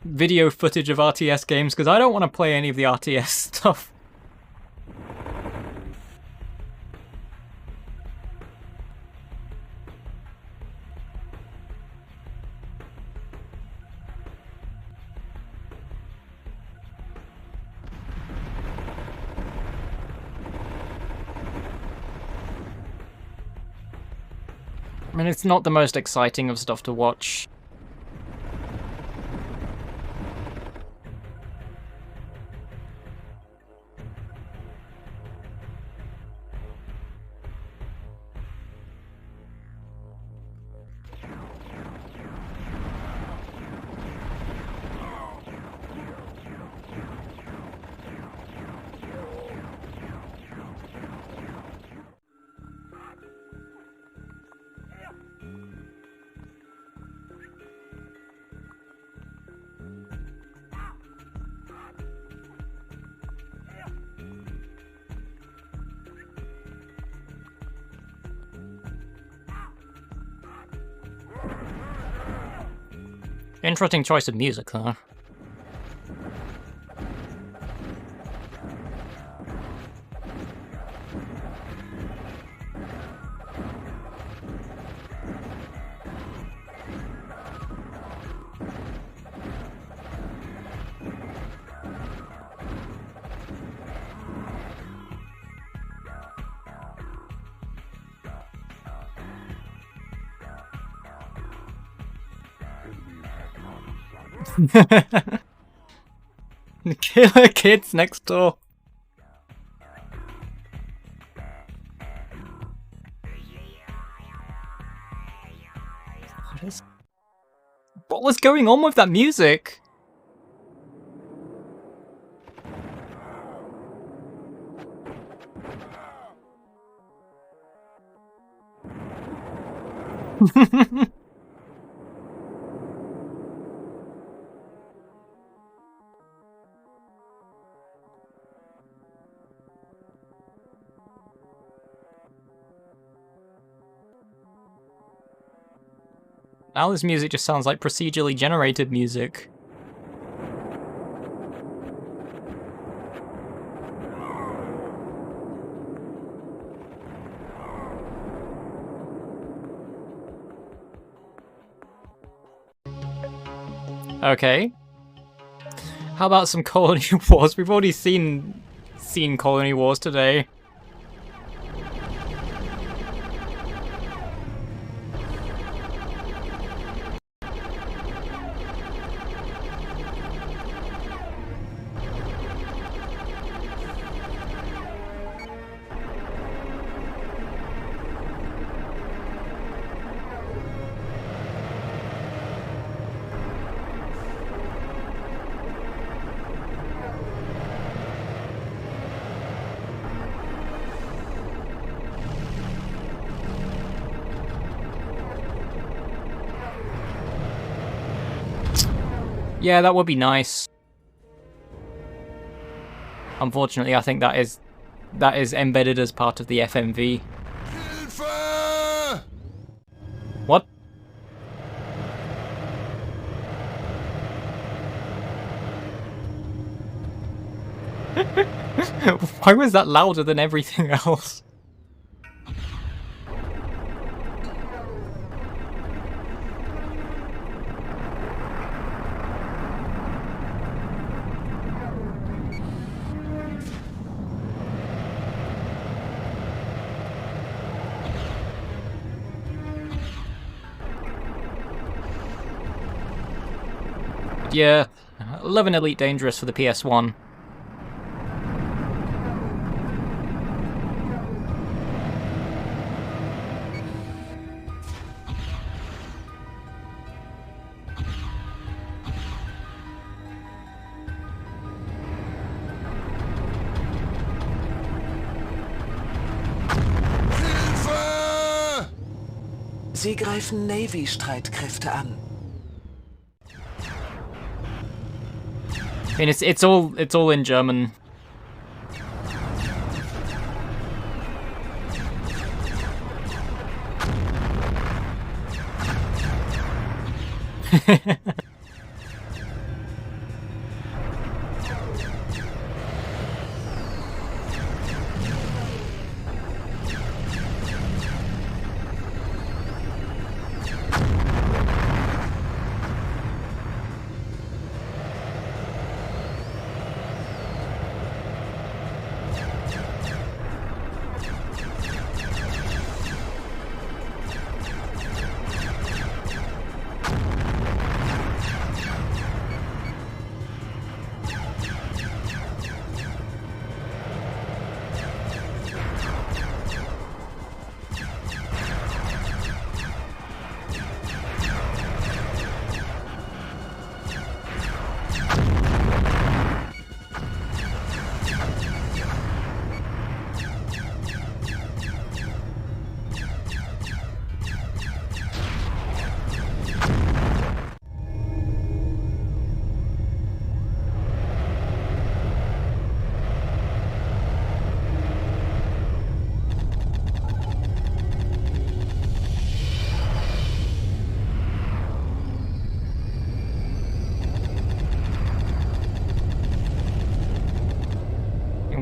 video footage of RTS games, because I don't want to play any of the RTS stuff. I mean, it's not the most exciting of stuff to watch. Interesting choice of music, though. Killer kids next door. What was going on with that music? Now this music just sounds like procedurally generated music. Okay. How about some Colony Wars? We've already seen Colony Wars today. Yeah, that would be nice. Unfortunately, I think that is embedded as part of the FMV. What? Why was that louder than everything else? Yeah, 11 Elite Dangerous for the PS1. Sie greifen Navy-Streitkräfte an. I mean, it's all in German.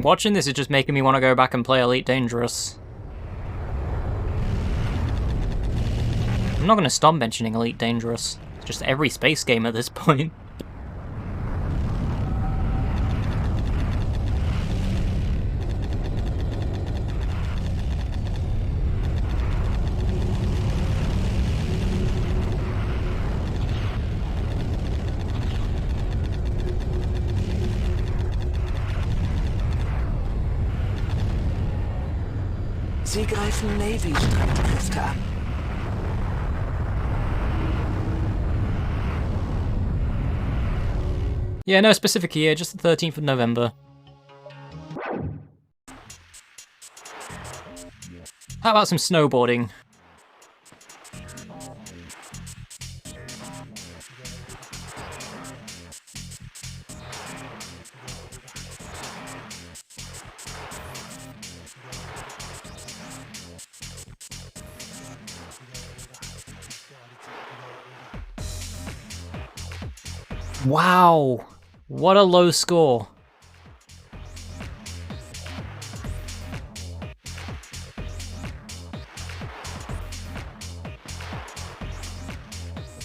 Watching this is just making me want to go back and play Elite Dangerous. I'm not going to stop mentioning Elite Dangerous. It's just every space game at this point. Sie greifen Navy-Streitkräfte an. Yeah, no specific year, just the 13th of November. How about some snowboarding? Wow, what a low score.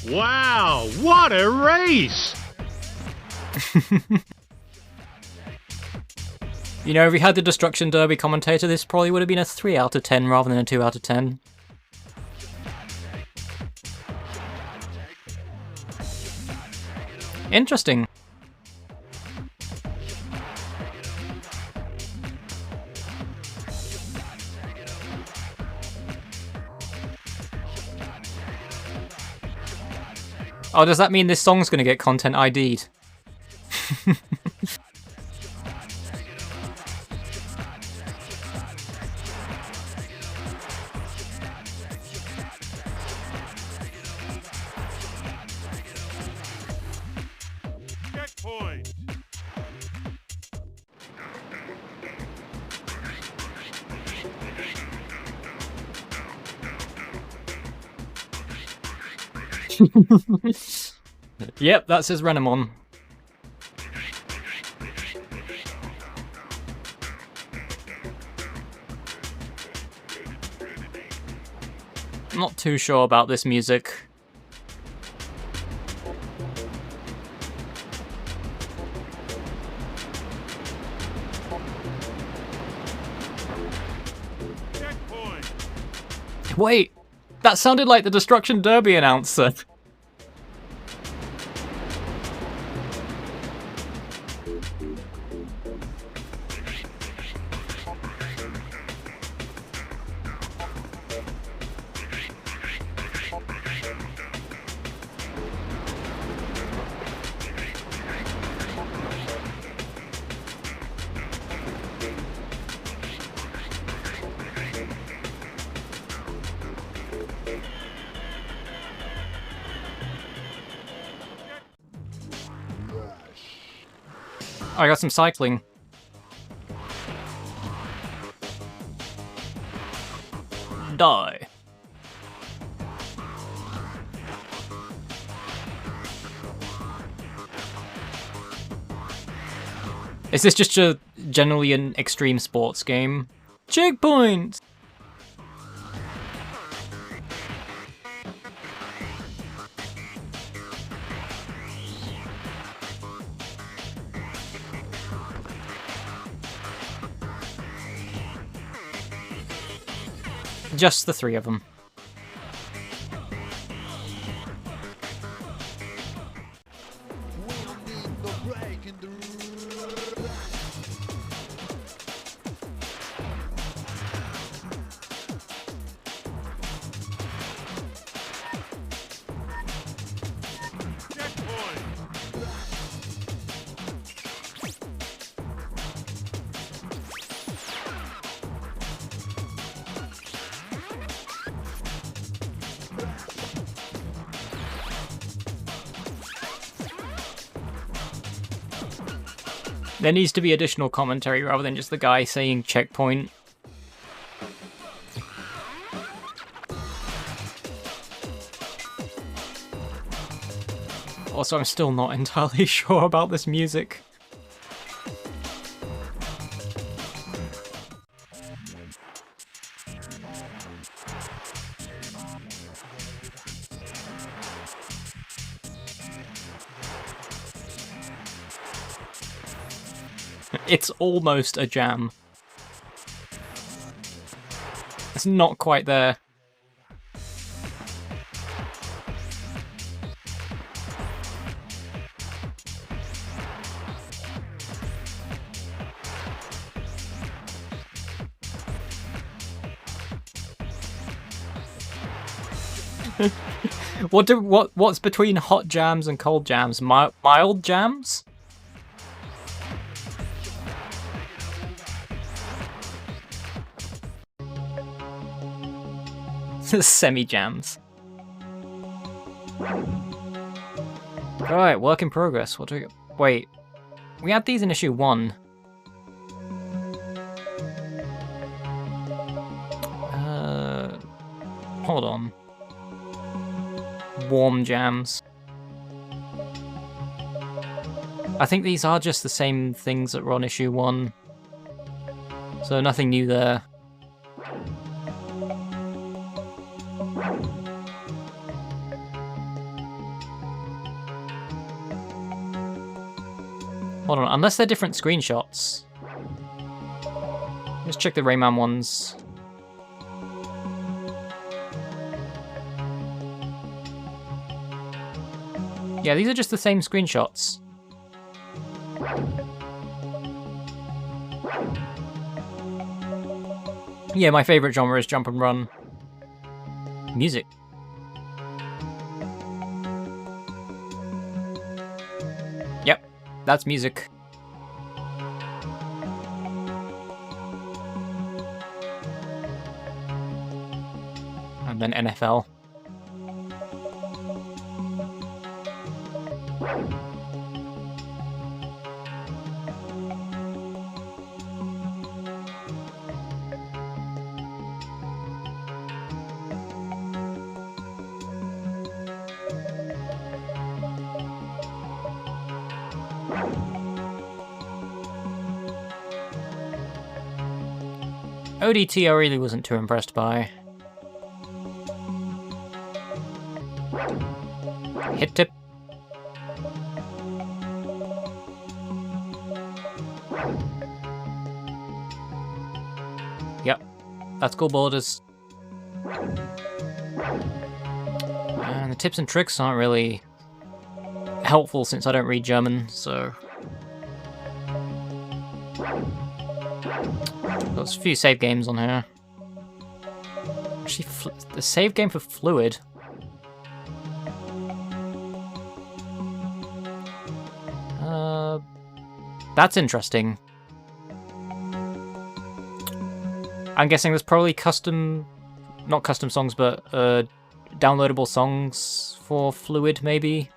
Wow, what a race! You know, if we had the Destruction Derby commentator, this probably would have been a 3 out of 10 rather than a 2 out of 10. Interesting. Oh, does that mean this song's gonna get content ID'd? Checkpoint. Yep, that's his Renamon. I'm not too sure about this music. Wait, that sounded like the Destruction Derby announcer. I got some cycling. Die. Is this just generally an extreme sports game? Checkpoint! Just the 3 of them. There needs to be additional commentary rather than just the guy saying checkpoint. Also, I'm still not entirely sure about this music. It's almost a jam. It's not quite there. What's between hot jams and cold jams? Mild jams? Semi jams. Alright, work in progress. What do we... Wait. We had these in issue 1. Hold on. Warm jams. I think these are just the same things that were on issue 1. So nothing new there. Hold on, unless they're different screenshots. Let's check the Rayman ones. Yeah, these are just the same screenshots. Yeah, my favorite genre is jump and run. Music. Yep, that's music. And then NFL. ODT I really wasn't too impressed by. Hit tip. Yep, that's cool borders. And the tips and tricks aren't really helpful since I don't read German, so... There's a few save games on here. Actually, the save game for Fluid. That's interesting. I'm guessing there's probably not custom songs, but downloadable songs for Fluid, maybe?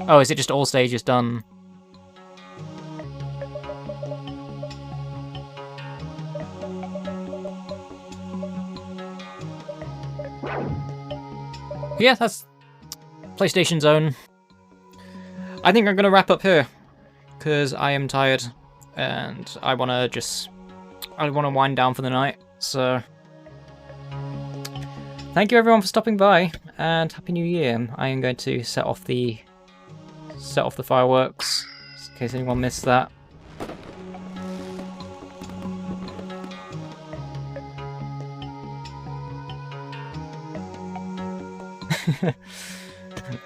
Oh, is it just all stages done? Yeah, that's PlayStation Zone. I think I'm going to wrap up here, because I am tired, and I want to wind down for the night, so... Thank you everyone for stopping by, and Happy New Year. I am going to set off the fireworks, in case anyone missed that.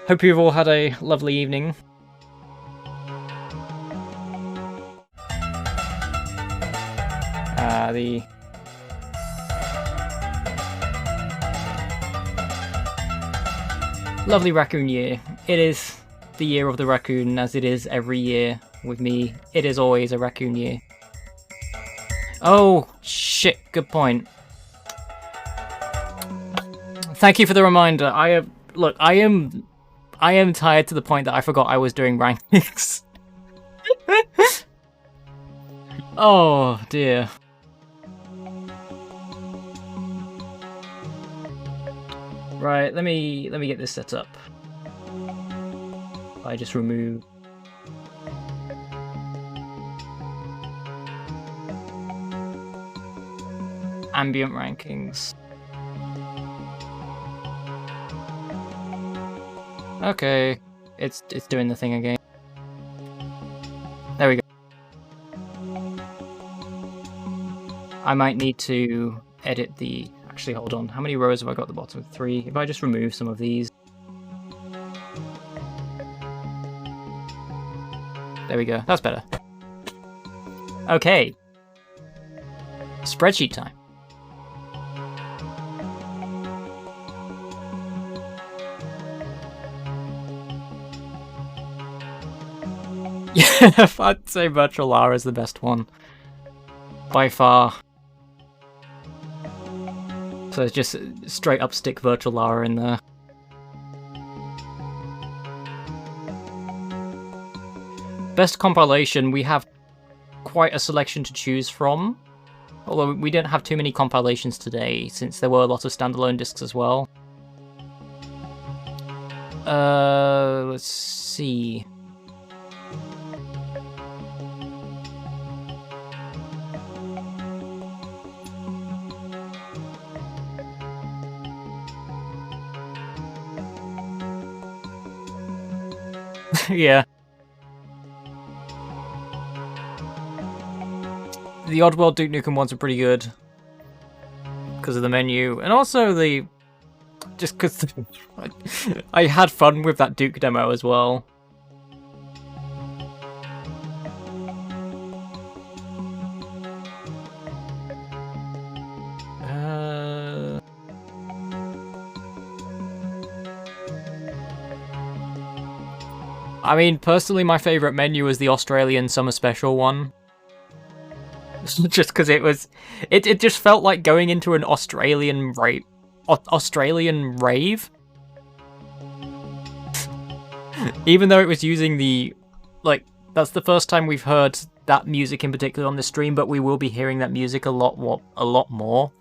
Hope you've all had a lovely evening. The lovely raccoon year. It is the year of the raccoon, as it is every year with me. It is always a raccoon year. Oh shit! Good point. Thank you for the reminder. I am tired to the point that I forgot I was doing rankings. Oh dear. Right, let me get this set up. I just remove ambient rankings. Okay, It's doing the thing again. There we go. I might need to edit the... Actually, hold on. How many rows have I got at the bottom? 3. If I just remove some of these... There we go. That's better. Okay. Spreadsheet time. Yeah, I'd say Virtual Lara is the best one. By far. So it's just straight up stick Virtual Lara in there. Best compilation, we have quite a selection to choose from. Although we didn't have too many compilations today, since there were a lot of standalone discs as well. Let's see. Yeah. The Oddworld Duke Nukem ones are pretty good. Because of the menu. And also the... Just because I had fun with that Duke demo as well. I mean, personally, my favourite menu was the Australian Summer Special one. Just because it was... It just felt like going into an Australian rave. Even though it was using the... Like, that's the first time we've heard that music in particular on the stream, but we will be hearing that music a lot more.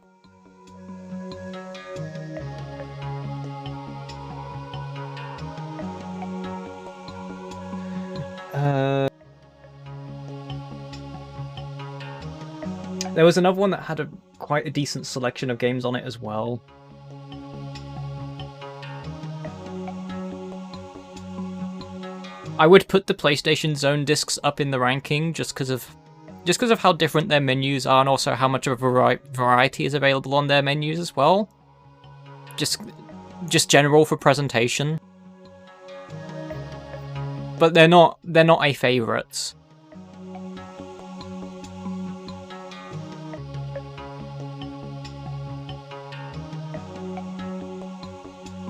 There was another one that had quite a decent selection of games on it as well. I would put the PlayStation Zone discs up in the ranking just because of how different their menus are, and also how much of a variety is available on their menus as well. Just general for presentation. But they're not a favourites.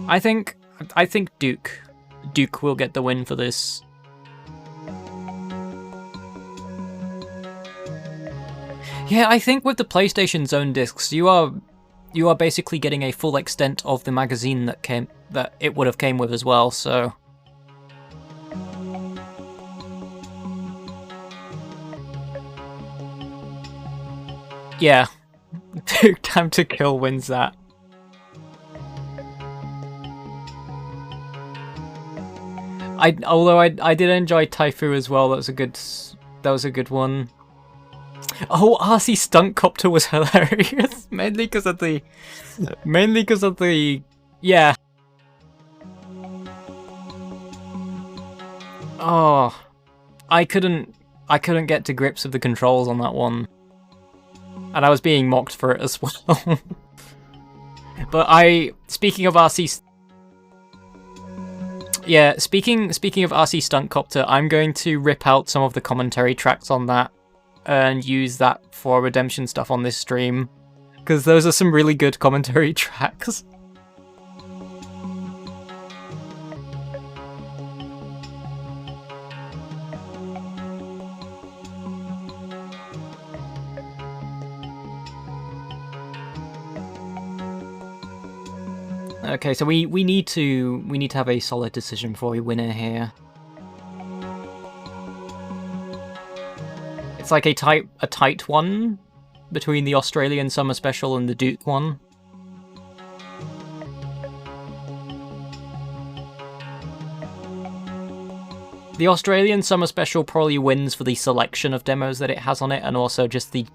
I think Duke will get the win for this. Yeah, I think with the PlayStation Zone discs, you are basically getting a full extent of the magazine that it would have came with as well, so... Yeah. Duke Time to Kill wins that. Although I did enjoy Taifu as well. That was a good one. Oh, RC Stunt Copter was hilarious, mainly because of the yeah. Oh, I couldn't get to grips with the controls on that one, and I was being mocked for it as well. But speaking of RC. Yeah, speaking of RC Stunt Copter, I'm going to rip out some of the commentary tracks on that and use that for redemption stuff on this stream, because those are some really good commentary tracks. Okay, so we need to have a solid decision for a winner here. It's like a tight one between the Australian Summer Special and the Duke one. The Australian Summer Special probably wins for the selection of demos that it has on it, and also just the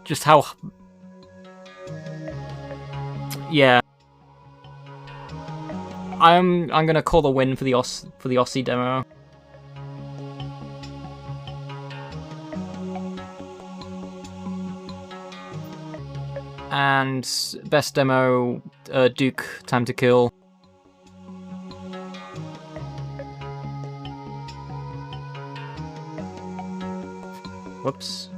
just how... I'm gonna call a win for the Aussie demo. And best demo, Duke, Time to Kill. Whoops.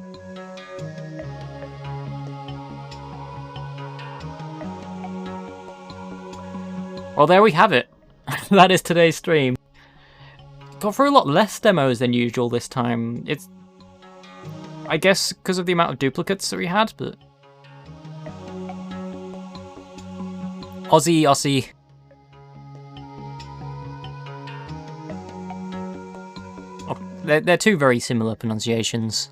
Well, there we have it. That is today's stream. Got through a lot less demos than usual this time. It's, I guess, because of the amount of duplicates that we had, but... Aussie. Oh, they're two very similar pronunciations.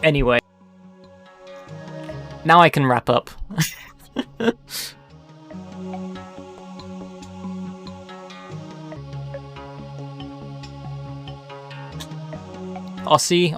Anyway. Now I can wrap up. Aussie.